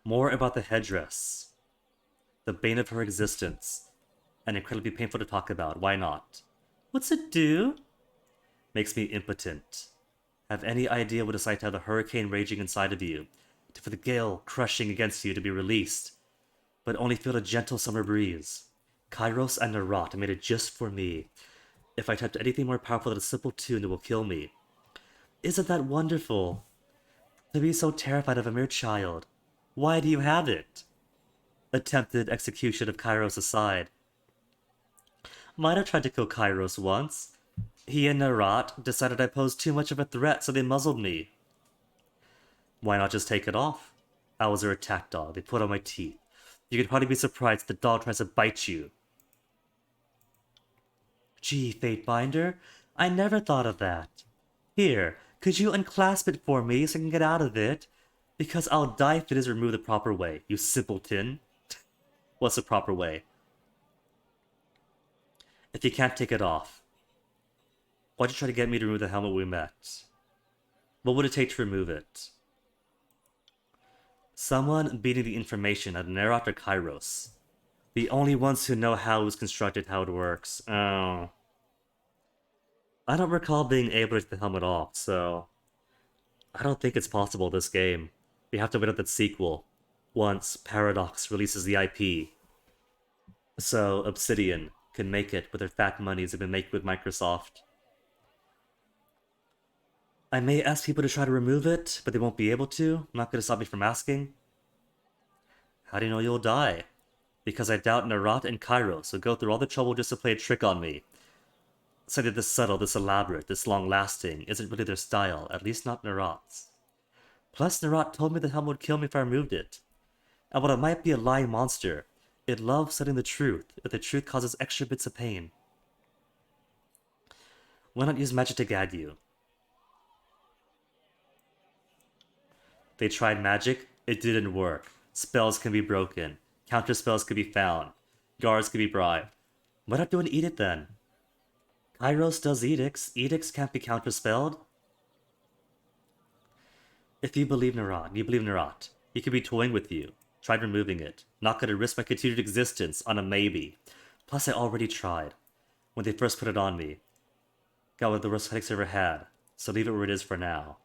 More about the headdress. The bane of her existence. And incredibly painful to talk about. Why not? What's it do? Makes me impotent. Have any idea what it's like to have the hurricane raging inside of you, for the gale crushing against you to be released, but only feel a gentle summer breeze. Kairos and Nerat made it just for me. If I attempt anything more powerful than a simple tune, it will kill me. Isn't that wonderful? To be so terrified of a mere child. Why do you have it? Attempted execution of Kairos aside. Might have tried to kill Kairos once. He and Nerat decided I posed too much of a threat, so they muzzled me. Why not just take it off? I was their attack dog. They put on my teeth. You could hardly be surprised if the dog tries to bite you. Gee, Fatebinder, I never thought of that. Here, could you unclasp it for me so I can get out of it? Because I'll die if it is removed the proper way, you simpleton. What's the proper way? If you can't take it off, why'd you try to get me to remove the helmet we met? What would it take to remove it? Someone beating the information at Nerat or Kairos. The only ones who know how it was constructed, how it works. Oh. I don't recall being able to take the helmet off, so I don't think it's possible this game. We have to wait out that sequel, once Paradox releases the IP. So Obsidian can make it with their fat monies they've been making with Microsoft. I may ask people to try to remove it, but they won't be able to. Not gonna stop me from asking. How do you know you'll die? Because I doubt Narat and Kairos will go through all the trouble just to play a trick on me. Something this subtle, this elaborate, this long-lasting isn't really their style, at least not Narat's. Plus, Narat told me the helmet would kill me if I removed it. And while it might be a lying monster, it loves telling the truth if the truth causes extra bits of pain. Why not use magic to guide you? They tried magic, it didn't work. Spells can be broken. Counter spells can be found. Guards can be bribed. Why not do an edict then? Kairos does edicts. Edicts can't be counterspelled. If you believe Narat, you believe Narat. He could be toying with you. Tried removing it. Not gonna risk my continued existence on a maybe. Plus, I already tried. When they first put it on me. Got one of the worst headaches I ever had. So leave it where it is for now.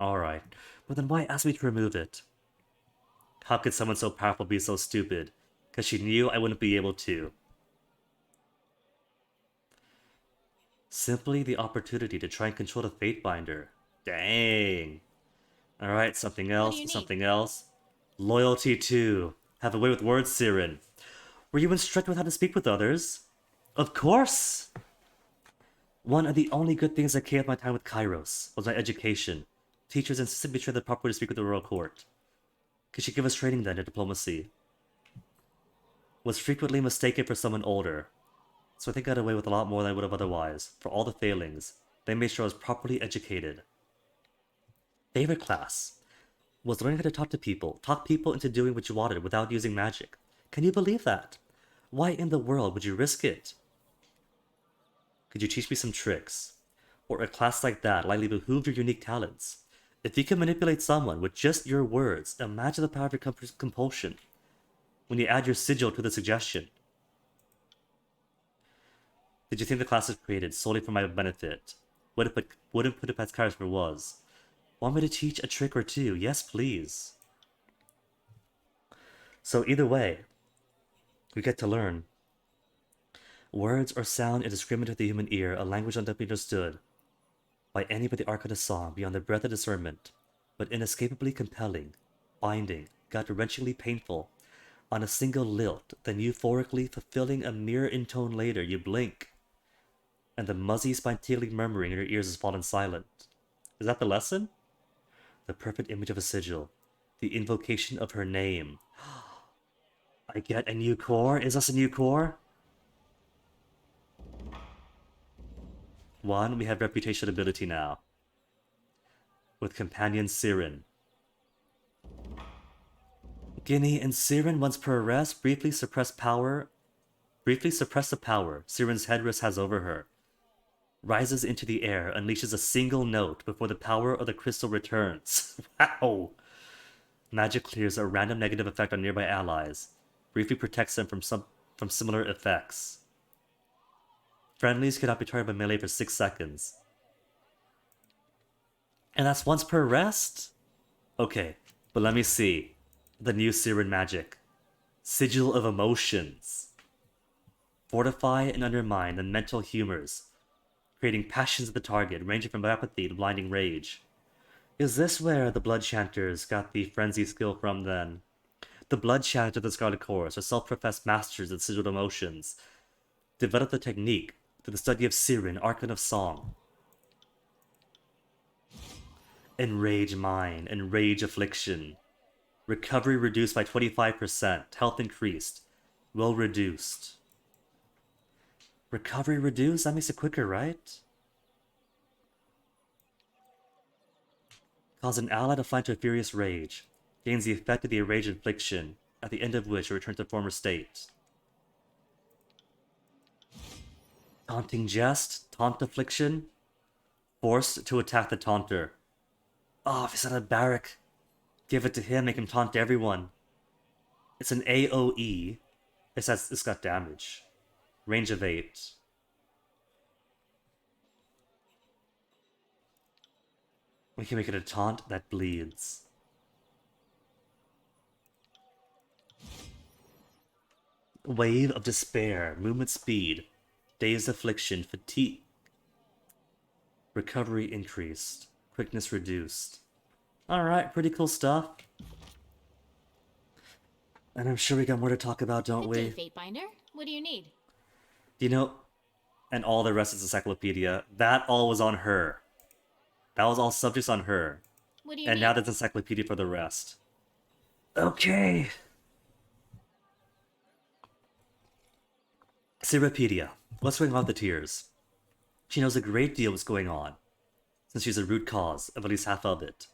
Alright. But then why ask me to remove it? How could someone so powerful be so stupid? Because she knew I wouldn't be able to. Simply the opportunity to try and control the Fatebinder. Dang. Alright, something else, do you need? something else. Loyalty too. Have a way with words, Siren. Were you instructed with how to speak with others? Of course! One of the only good things that came of my time with Kairos was my education. Teachers insisted me train the proper way to speak with the royal court. Could she give us training then in diplomacy? Was frequently mistaken for someone older. So I think I got away with a lot more than I would have otherwise. For all the failings, they made sure I was properly educated. Favorite class was learning how to talk people into doing what you wanted without using magic. Can you believe that? Why in the world would you risk it? Could you teach me some tricks? Or a class like that likely behooved your unique talents. If you can manipulate someone with just your words, imagine the power of your compulsion. When you add your sigil to the suggestion. Did you think the class was created solely for my benefit? Wouldn't put it past Kairos if it was. Want me to teach a trick or two? Yes, please. So either way, we get to learn. Words or sound indiscriminate to the human ear, a language not to be understood by any but the arcana song beyond the breadth of discernment, but inescapably compelling, binding, gut-wrenchingly painful, on a single lilt, then euphorically fulfilling a mere intone later, you blink, and the muzzy spine-tingling murmuring in your ears has fallen silent. Is that the lesson? The perfect image of a sigil, the invocation of her name. I get a new core? Is this a new core? 1, we have reputation ability now. With companion Siren. Guinea and Siren, once per arrest, briefly suppress the power Siren's headrest has over her. Rises into the air, unleashes a single note before the power of the crystal returns. Wow! Magic clears a random negative effect on nearby allies. Briefly protects them from similar effects. Friendlies cannot be targeted by melee for 6 seconds. And that's once per rest? Okay, but let me see. The new Siren magic. Sigil of Emotions. Fortify and undermine the mental humors, creating passions of the target, ranging from apathy to blinding rage. Is this where the Blood Chanters got the frenzy skill from then? The Blood Chanters of the Scarlet Chorus are self-professed masters of sigil emotions. Develop the technique through the study of Siren, Archon of Song. Enrage Mind, Enrage Affliction. Recovery reduced by 25%, health increased. Well reduced. Recovery reduced? That makes it quicker, right? Cause an ally to fly into a furious rage. Gains the effect of the enraged infliction, at the end of which it returns to former state. Taunting Jest, Taunt Affliction. Forced to attack the taunter. Oh, if he's at a barrack, give it to him, make him taunt everyone. It's an AoE. It's got damage. Range of 8. We can make it a taunt that bleeds. Wave of Despair. Movement speed. Dazed Affliction. Fatigue. Recovery increased. Quickness reduced. Alright, pretty cool stuff. And I'm sure we got more to talk about, don't Good day, we? Fatebinder. What do you need? You know, and all the rest is encyclopedia. That all was on her. That was all subjects on her. What do you And now need? there's encyclopedia for the rest. Okay. Cyripedia. What's going on with the tears? She knows a great deal what's going on, since she's the root cause of at least half of it.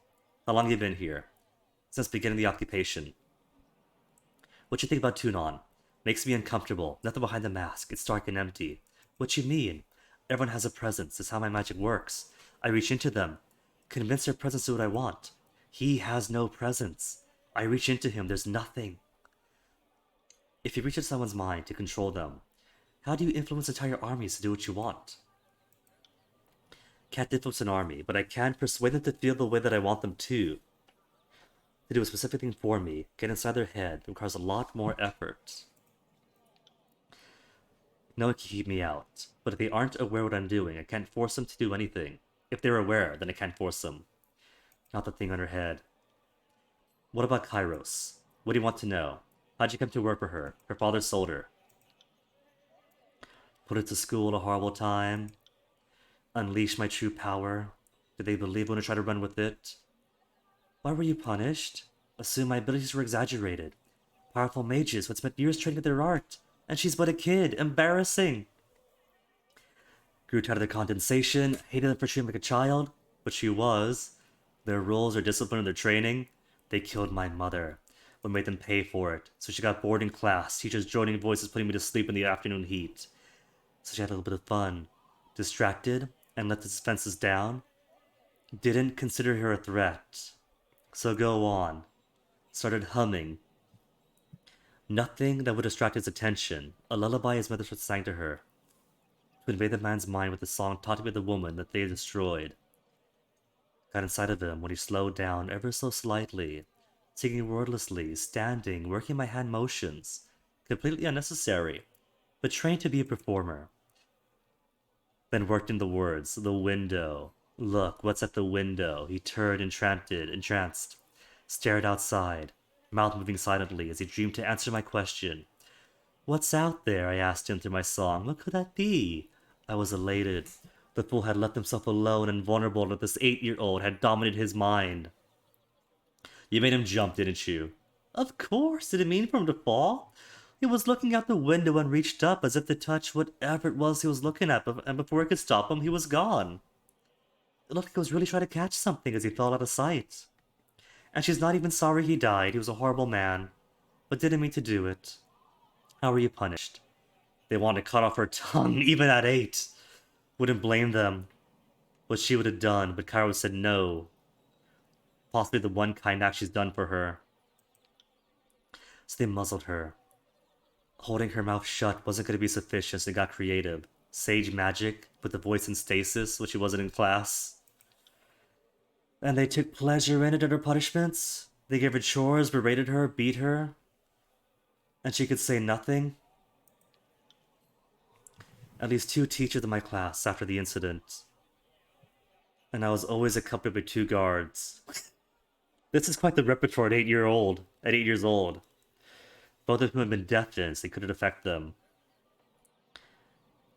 How long have you been here? Since beginning the occupation. What you think about Tunon? Makes me uncomfortable. Nothing behind the mask. It's dark and empty. What you mean? Everyone has a presence. It's how my magic works. I reach into them. Convince their presence to what I want. He has no presence. I reach into him. There's nothing. If you reach into someone's mind to control them, how do you influence entire armies to do what you want? Can't influence an army, but I can persuade them to feel the way that I want them to. To do a specific thing for me, get inside their head, requires a lot more effort. No one can keep me out, but if they aren't aware what I'm doing, I can't force them to do anything. If they're aware, then I can't force them. Not the thing on her head. What about Kairos? What do you want to know? How'd you come to work for her? Her father sold her. Put her to school at a horrible time. Unleash my true power. Did they believe when I tried to run with it? Why were you punished? Assume my abilities were exaggerated. Powerful mages would spend years training at their art, and she's but a kid. Embarrassing. Grew tired of their condensation, hated them for treating like a child, but she was. Their rules, their discipline, their training. They killed my mother, but made them pay for it. So she got bored in class, teachers joining voices putting me to sleep in the afternoon heat. So she had a little bit of fun. Distracted, and let the defenses down. Didn't consider her a threat. So go on. Started humming. Nothing that would distract his attention. A lullaby his mother sang to her. To invade the man's mind with the song taught by the woman that they had destroyed. Got inside of him when he slowed down ever so slightly, singing wordlessly, standing, working my hand motions. Completely unnecessary, but trained to be a performer. Then worked in the words, the window. Look, what's at the window? He turned entranced, stared outside, mouth moving silently as he dreamed to answer my question. What's out there? I asked him through my song. What could that be? I was elated. The fool had left himself alone and vulnerable that this 8-year-old had dominated his mind. You made him jump, didn't you? Of course. Did it mean for him to fall? He was looking out the window and reached up as if to touch whatever it was he was looking at, and before I could stop him, he was gone. It looked like he was really trying to catch something as he fell out of sight. And she's not even sorry he died. He was a horrible man, but didn't mean to do it. How were you punished? They wanted to cut off her tongue, even at 8. Wouldn't blame them. What she would have done, but Cairo said no. Possibly the one kind act she's done for her. So they muzzled her. Holding her mouth shut wasn't going to be sufficient, so they got creative. Sage magic, put the voice in stasis, when she wasn't in class. And they took pleasure in it under punishments. They gave her chores, berated her, beat her. And she could say nothing. At least 2 teachers in my class after the incident. And I was always accompanied by 2 guards. This is quite the repertoire at 8 years old. Both of whom had been deafened, so they couldn't affect them.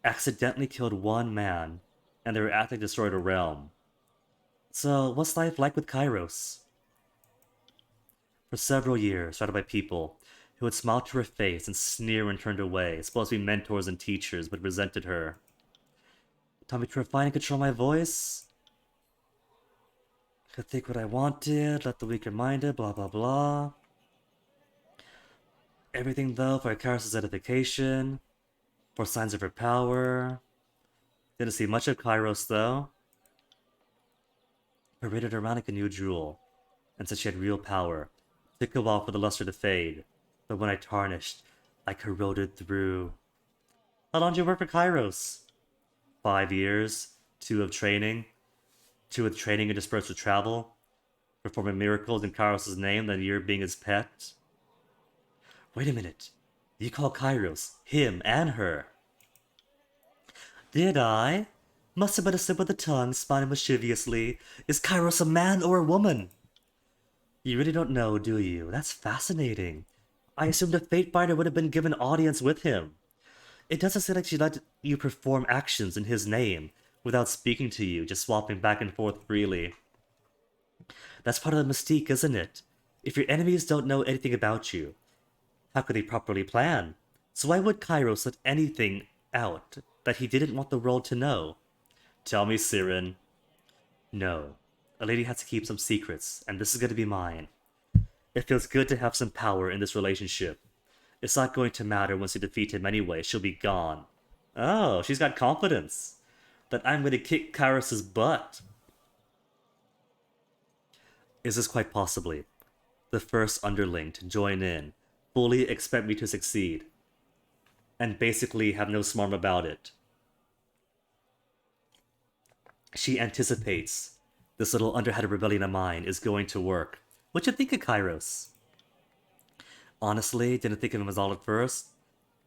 Accidentally killed 1 man, and their act like destroyed a realm. So, what's life like with Kairos? For several years, surrounded by people who would smile to her face and sneer when turned away, supposed to be mentors and teachers, but resented her. Taught me to refine and control my voice. Could think what I wanted, let the weaker minded, blah blah blah. Everything though for Ikaros' edification, for signs of her power. Didn't see much of Kairos though. Paraded around like a new jewel, and said she had real power. Took a while for the luster to fade, but when I tarnished, I corroded through. How long did you work for Kairos? 5 years, 2 of training, 2 with training interspersed with travel, performing miracles in Kairos' name, that year being his pet. Wait a minute. You call Kairos him and her? Did I? Must have been a slip of the tongue, smiling mischievously. Is Kairos a man or a woman? You really don't know, do you? That's fascinating. I assumed a fate finder would have been given audience with him. It doesn't seem like she let you perform actions in his name without speaking to you, just swapping back and forth freely. That's part of the mystique, isn't it? If your enemies don't know anything about you, how could they properly plan? So why would Kairos let anything out that he didn't want the world to know? Tell me, Siren. No. A lady has to keep some secrets, and this is going to be mine. It feels good to have some power in this relationship. It's not going to matter once you defeat him anyway, she'll be gone. Oh, she's got confidence. That I'm going to kick Kairos' butt. Is this quite possibly the first underling to join in, fully expect me to succeed, and basically have no smarm about it? She anticipates this little underhanded rebellion of mine is going to work. What you think of Kairos? Honestly, didn't think of him as all at first.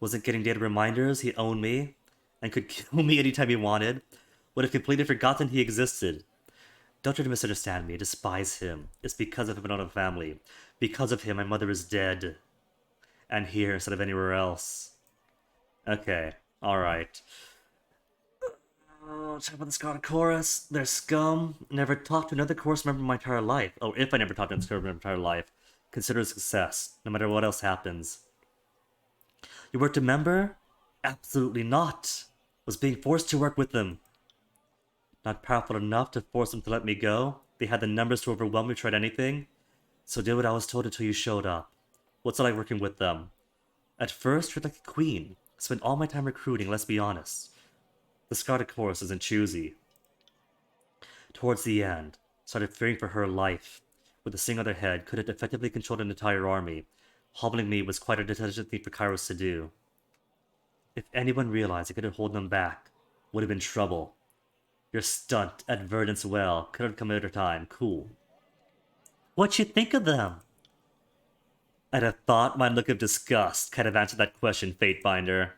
Wasn't getting daily reminders he owned me and could kill me anytime he wanted. Would have completely forgotten he existed. Don't try to misunderstand me. I despise him. It's because of him I don't have a family. Because of him, my mother is dead. And here instead of anywhere else. Okay, alright. Oh, talk about the Scarlet Chorus. They're scum. Never talked to another chorus member in my entire life. Oh, if I never talked to another chorus member in my entire life. Consider it a success, no matter what else happens. You worked a member? Absolutely not. Was being forced to work with them. Not powerful enough to force them to let me go. They had the numbers to overwhelm me, tried anything. So did what I was told until you showed up. What's it like working with them? At first, you're like a queen. Spent all my time recruiting, let's be honest. The Scarlet Chorus isn't choosy. Towards the end, started fearing for her life. With a single other head, could it effectively control an entire army. Hobbling me was quite a detergent thing for Kairos to do. If anyone realized it couldn't hold them back, would have been trouble. Your stunt at Verdant's Well could have come at a time. Cool. What'd you think of them? I'd have thought my look of disgust kind of answered that question, Fatebinder.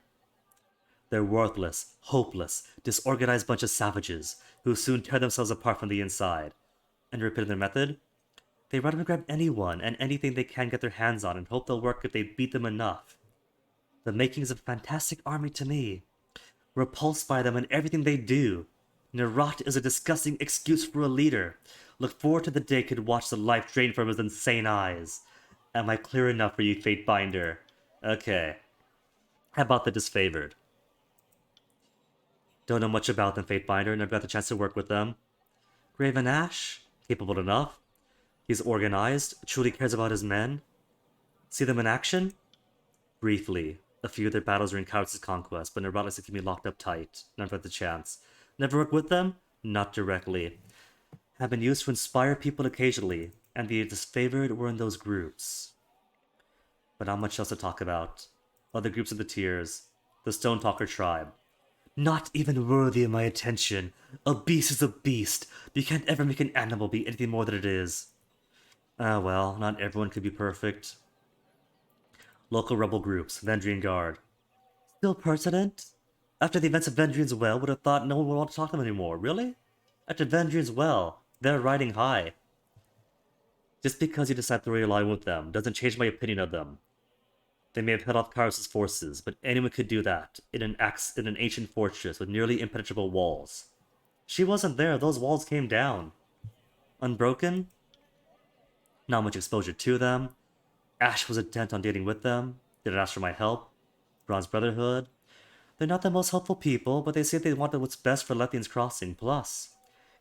They're worthless, hopeless, disorganized bunch of savages who soon tear themselves apart from the inside. And to repeat their method? They run and grab anyone and anything they can get their hands on and hope they'll work if they beat them enough. The makings of a fantastic army to me. Repulsed by them and everything they do. Nerat is a disgusting excuse for a leader. Look forward to the day I could watch the life drain from his insane eyes. Am I clear enough for you, Fatebinder? Okay. How about the disfavored? Don't know much about them, Fatebinder, never got the chance to work with them. Graven Ash? Capable enough. He's organized, truly cares about his men. See them in action? Briefly. A few of their battles are in Kairos' conquest, but Nerat likes to keep me locked up tight. Never had the chance. Never worked with them? Not directly. Have been used to inspire people occasionally, and the disfavored were in those groups. But not much else to talk about. Other groups of the tiers. The Stone Talker tribe. Not even worthy of my attention. A beast is a beast. You can't ever make an animal be anything more than it is. Ah well, not everyone could be perfect. Local rebel groups, Vendrian Guard. Still pertinent? After the events of Vendrian's Well, would have thought no one would want to talk to them anymore. Really? After Vendrian's Well, they're riding high. Just because you decide to realign with them doesn't change my opinion of them. They may have held off Kairos' forces, but anyone could do that in an ancient fortress with nearly impenetrable walls. She wasn't there, those walls came down. Unbroken? Not much exposure to them. Ash was intent on dating with them. Didn't ask for my help. Bronze Brotherhood. They're not the most helpful people, but they say they wanted what's best for Lethian's Crossing. Plus,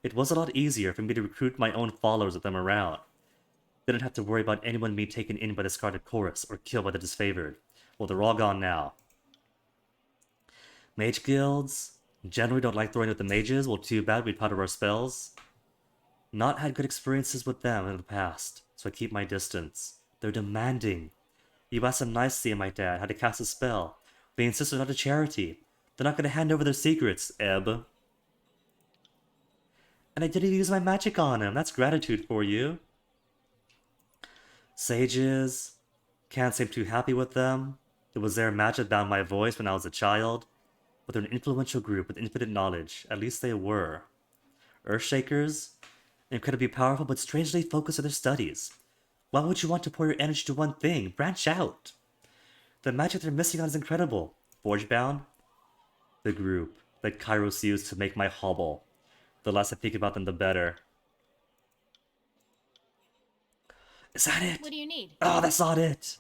it was a lot easier for me to recruit my own followers with them around. Didn't have to worry about anyone being taken in by the Scarlet Chorus or killed by the disfavored. Well, they're all gone now. Mage guilds? Generally don't like throwing with the mages. Well, too bad, we'd powder our spells. Not had good experiences with them in the past, so I keep my distance. They're demanding. You asked them nicely and my dad how to cast a spell. They insist they're not a charity. They're not going to hand over their secrets, Ebb. And I didn't use my magic on him. That's gratitude for you. Sages. Can't seem too happy with them. It was their magic that bound my voice when I was a child. but they're an influential group with infinite knowledge. At least they were. Earthshakers? Incredibly powerful, but strangely focused on their studies. Why would you want to pour your energy to one thing? Branch out! The magic they're missing on is incredible. Forgebound? The group that Kairos used to make my hobble. The less I think about them, the better. Is that it? What do you need? Oh, that's not it!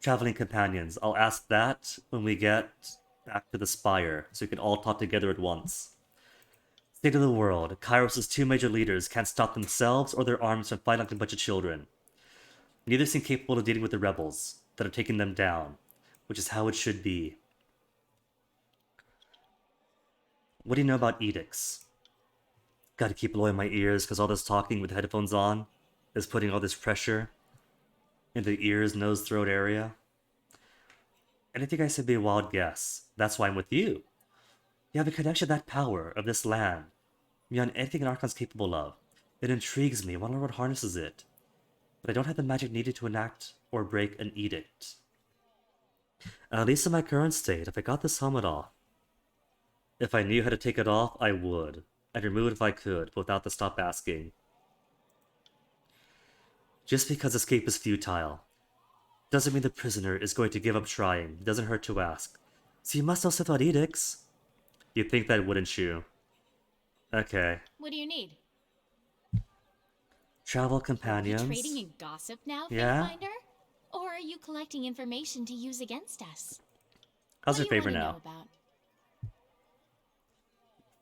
Traveling companions. I'll ask that when we get back to the Spire, so we can all talk together at once. State of the world. Kairos' two major leaders can't stop themselves or their armies from fighting like a bunch of children. Neither seem capable of dealing with the rebels that are taking them down, which is how it should be. What do you know about edicts? Gotta keep blowing my ears because all this talking with headphones on is putting all this pressure into the ears, nose, throat area. Anything I said be a wild guess. That's why I'm with you. You have a connection to that power of this land beyond anything an Archon's capable of. It intrigues me. One Lord harnesses it. But I don't have the magic needed to enact or break an edict. At least in my current state, if I got this helmet off. If I knew how to take it off, I would. I'd remove it if I could, but without the stop asking. Just because escape is futile doesn't mean the prisoner is going to give up trying. It doesn't hurt to ask. So you must know stuff about edicts? You'd think that, wouldn't you? Okay. What do you need? Travel Are companions. you trading in gossip now, Yeah? Fatefinder? Or are you collecting information to use against us? How's your What do you favorite wanna now? know about?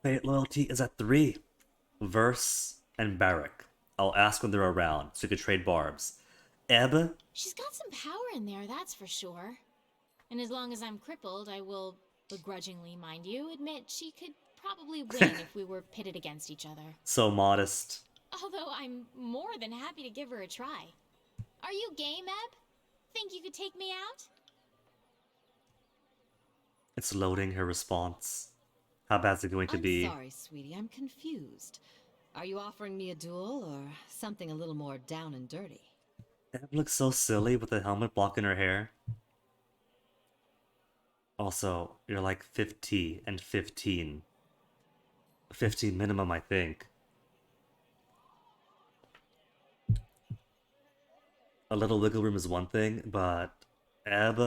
Fate loyalty is at 3. Verse and Barrack. I'll ask when they're around, so you can trade barbs. Ebb? She's got some power in there, that's for sure. And as long as I'm crippled, I will, begrudgingly mind you, admit she could probably win if we were pitted against each other. So modest. Although I'm more than happy to give her a try. Are you game, Eb? Think you could take me out? It's loading her response. How bad's it going to be? I'm sorry, sweetie. I'm confused. Are you offering me a duel or something a little more down and dirty? Ebb looks so silly with the helmet blocking her hair. Also, you're like 50 and 15. 15 minimum, I think. A little wiggle room is one thing, but Ebb,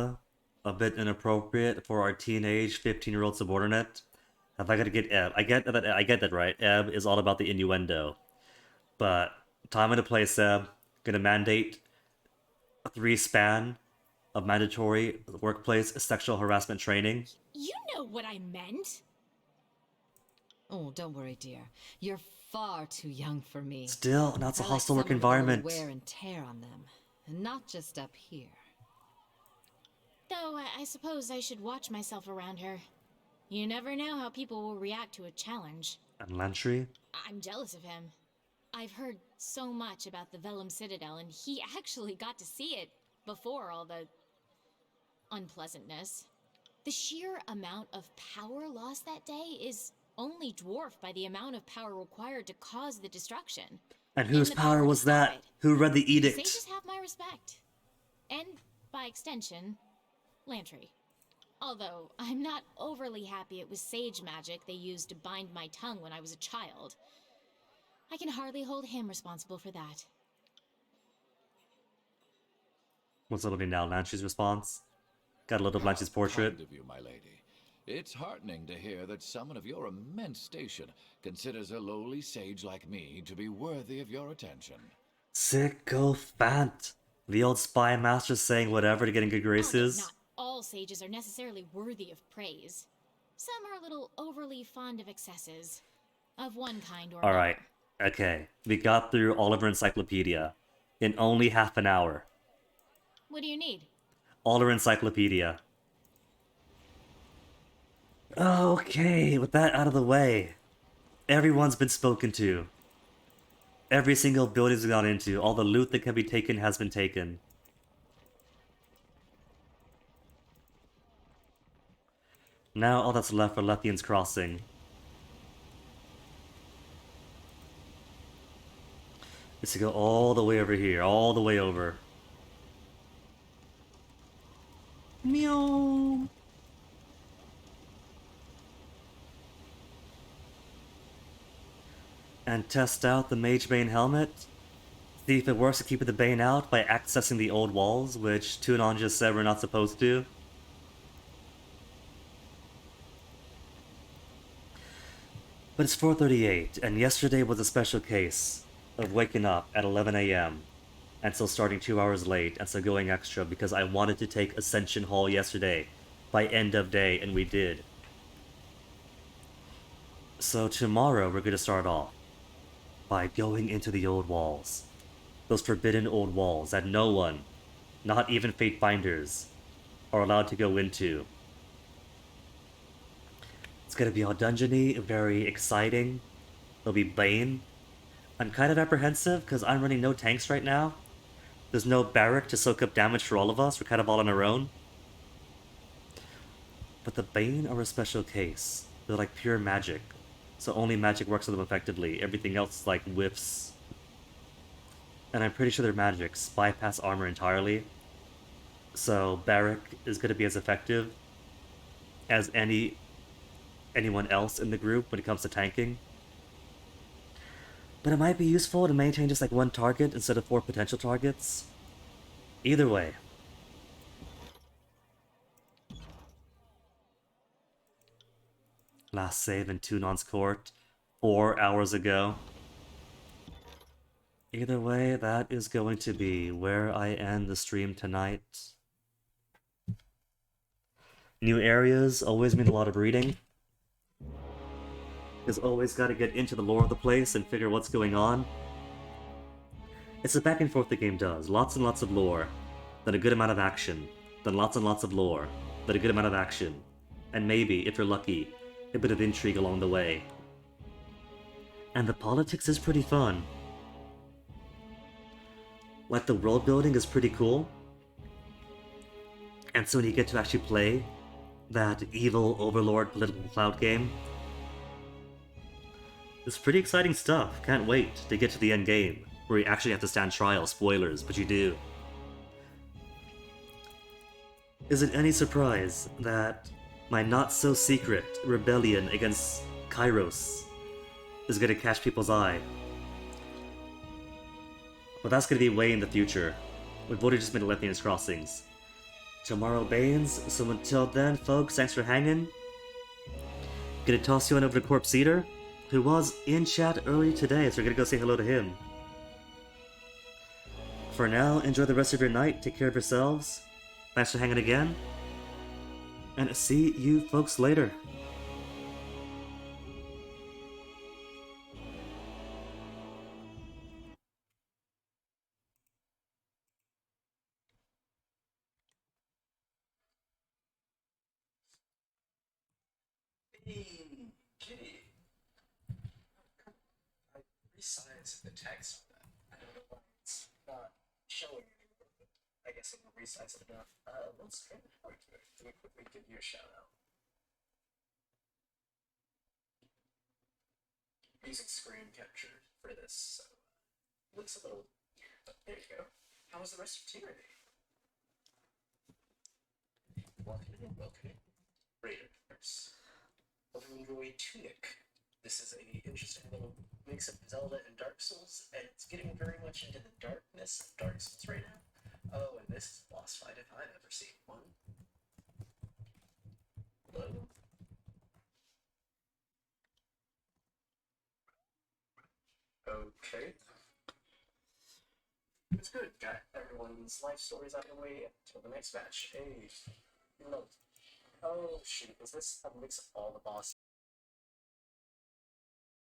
a bit inappropriate for our teenage 15-year-old subordinate. Have I got to get Ebb? I get that, right? Ebb is all about the innuendo. But time and a place, Ebb. Gonna mandate a 3 span of mandatory workplace sexual harassment training. You know what I meant. Oh, don't worry, dear. You're far too young for me. Still, now it's a I like hostile work someone with a little environment. wear and tear on them, and not just up here. Though I suppose I should watch myself around her. You never know how people will react to a challenge. And Lantry? I'm jealous of him. I've heard so much about the Vellum Citadel, and he actually got to see it before all the unpleasantness. The sheer amount of power lost that day is only dwarfed by the amount of power required to cause the destruction. And whose the power power to was stop that? it. Who read the The edict? sages have my respect. And, by extension, Lantry. Although, I'm not overly happy it was sage magic they used to bind my tongue when I was a child. I can hardly hold him responsible for that. What's up with me now? Lantry's response? Got a little Blanche's portrait. Kind of you, my lady. It's heartening to hear that someone of your immense station considers a lowly sage like me to be worthy of your attention. Sycophant. The old spy master saying whatever to get in good Although graces. not all sages are necessarily worthy of praise. Some are a little overly fond of excesses, of one kind or Alright, another. okay. We got through all of her encyclopedia in only half an hour. What do you need? All her encyclopedia. Okay, with that out of the way, everyone's been spoken to. Every single building's gone into. All the loot that can be taken has been taken. Now all that's left for Lethian's Crossing is to go all the way over here, all the way over. Meow. and test out the Mage Bane helmet. See if it works to keep the Bane out by accessing the old walls, which Tunon just said we're not supposed to. But it's 4:38, and yesterday was a special case of waking up at 11 a.m. and still starting 2 hours late, and so going extra because I wanted to take Ascension Hall yesterday by end of day, and we did. So tomorrow we're going to start off by going into the old walls. Those forbidden old walls that no one, not even Fate Finders, are allowed to go into. It's gonna be all dungeony, very exciting. There'll be Bane. I'm kind of apprehensive because I'm running no tanks right now. There's no barrack to soak up damage for all of us. We're kind of all on our own. But the Bane are a special case. They're like pure magic. So only magic works on them effectively. Everything else is like whiffs. And I'm pretty sure their magics bypass armor entirely. So barrack is going to be as effective as anyone else in the group when it comes to tanking. But it might be useful to maintain just like one target instead of 4 potential targets. Either way. Last save in Tunon's court 4 hours ago. Either way, that is going to be where I end the stream tonight. New areas always mean a lot of reading. Because always got to get into the lore of the place and figure what's going on. It's a back and forth the game does. Lots and lots of lore, then a good amount of action, then lots and lots of lore, then a good amount of action, and maybe, if you're lucky, a bit of intrigue along the way. And the politics is pretty fun. Like, the world building is pretty cool. And so when you get to actually play that evil overlord political cloud game, it's pretty exciting stuff. Can't wait to get to the end game, where you actually have to stand trial. Spoilers, but you do. Is it any surprise that my not-so-secret rebellion against Kairos is going to catch people's eye? But that's going to be way in the future. We've already just been Lethian's Crossings. Tomorrow Banes, so until then, folks, thanks for hanging. Gonna toss you on over to Corpse Eater, who was in chat early today, so we're gonna go say hello to him. For now, enjoy the rest of your night, take care of yourselves. Thanks for hanging again. And see you folks later. Hey, Kitty. I resized the text on that. I don't know why it's not showing anymore, but I guess it will resize it enough. Let's try to point to it. Let me quickly give you a shout out. I'm using screen capture for this, so it looks a little weird, but there you go. How was the rest of Tyranny? Welcome in, welcome in. Raiders. Hope you enjoy Tunic. This is a interesting little mix of Zelda and Dark Souls, and it's getting very much into the darkness of Dark Souls right now. Oh, and this is a boss fight if I've ever seen one. Hello? Okay. It's good. Got everyone's life stories out of the way until the next match. Hey, no. Oh shoot, is this a mix of all the bosses?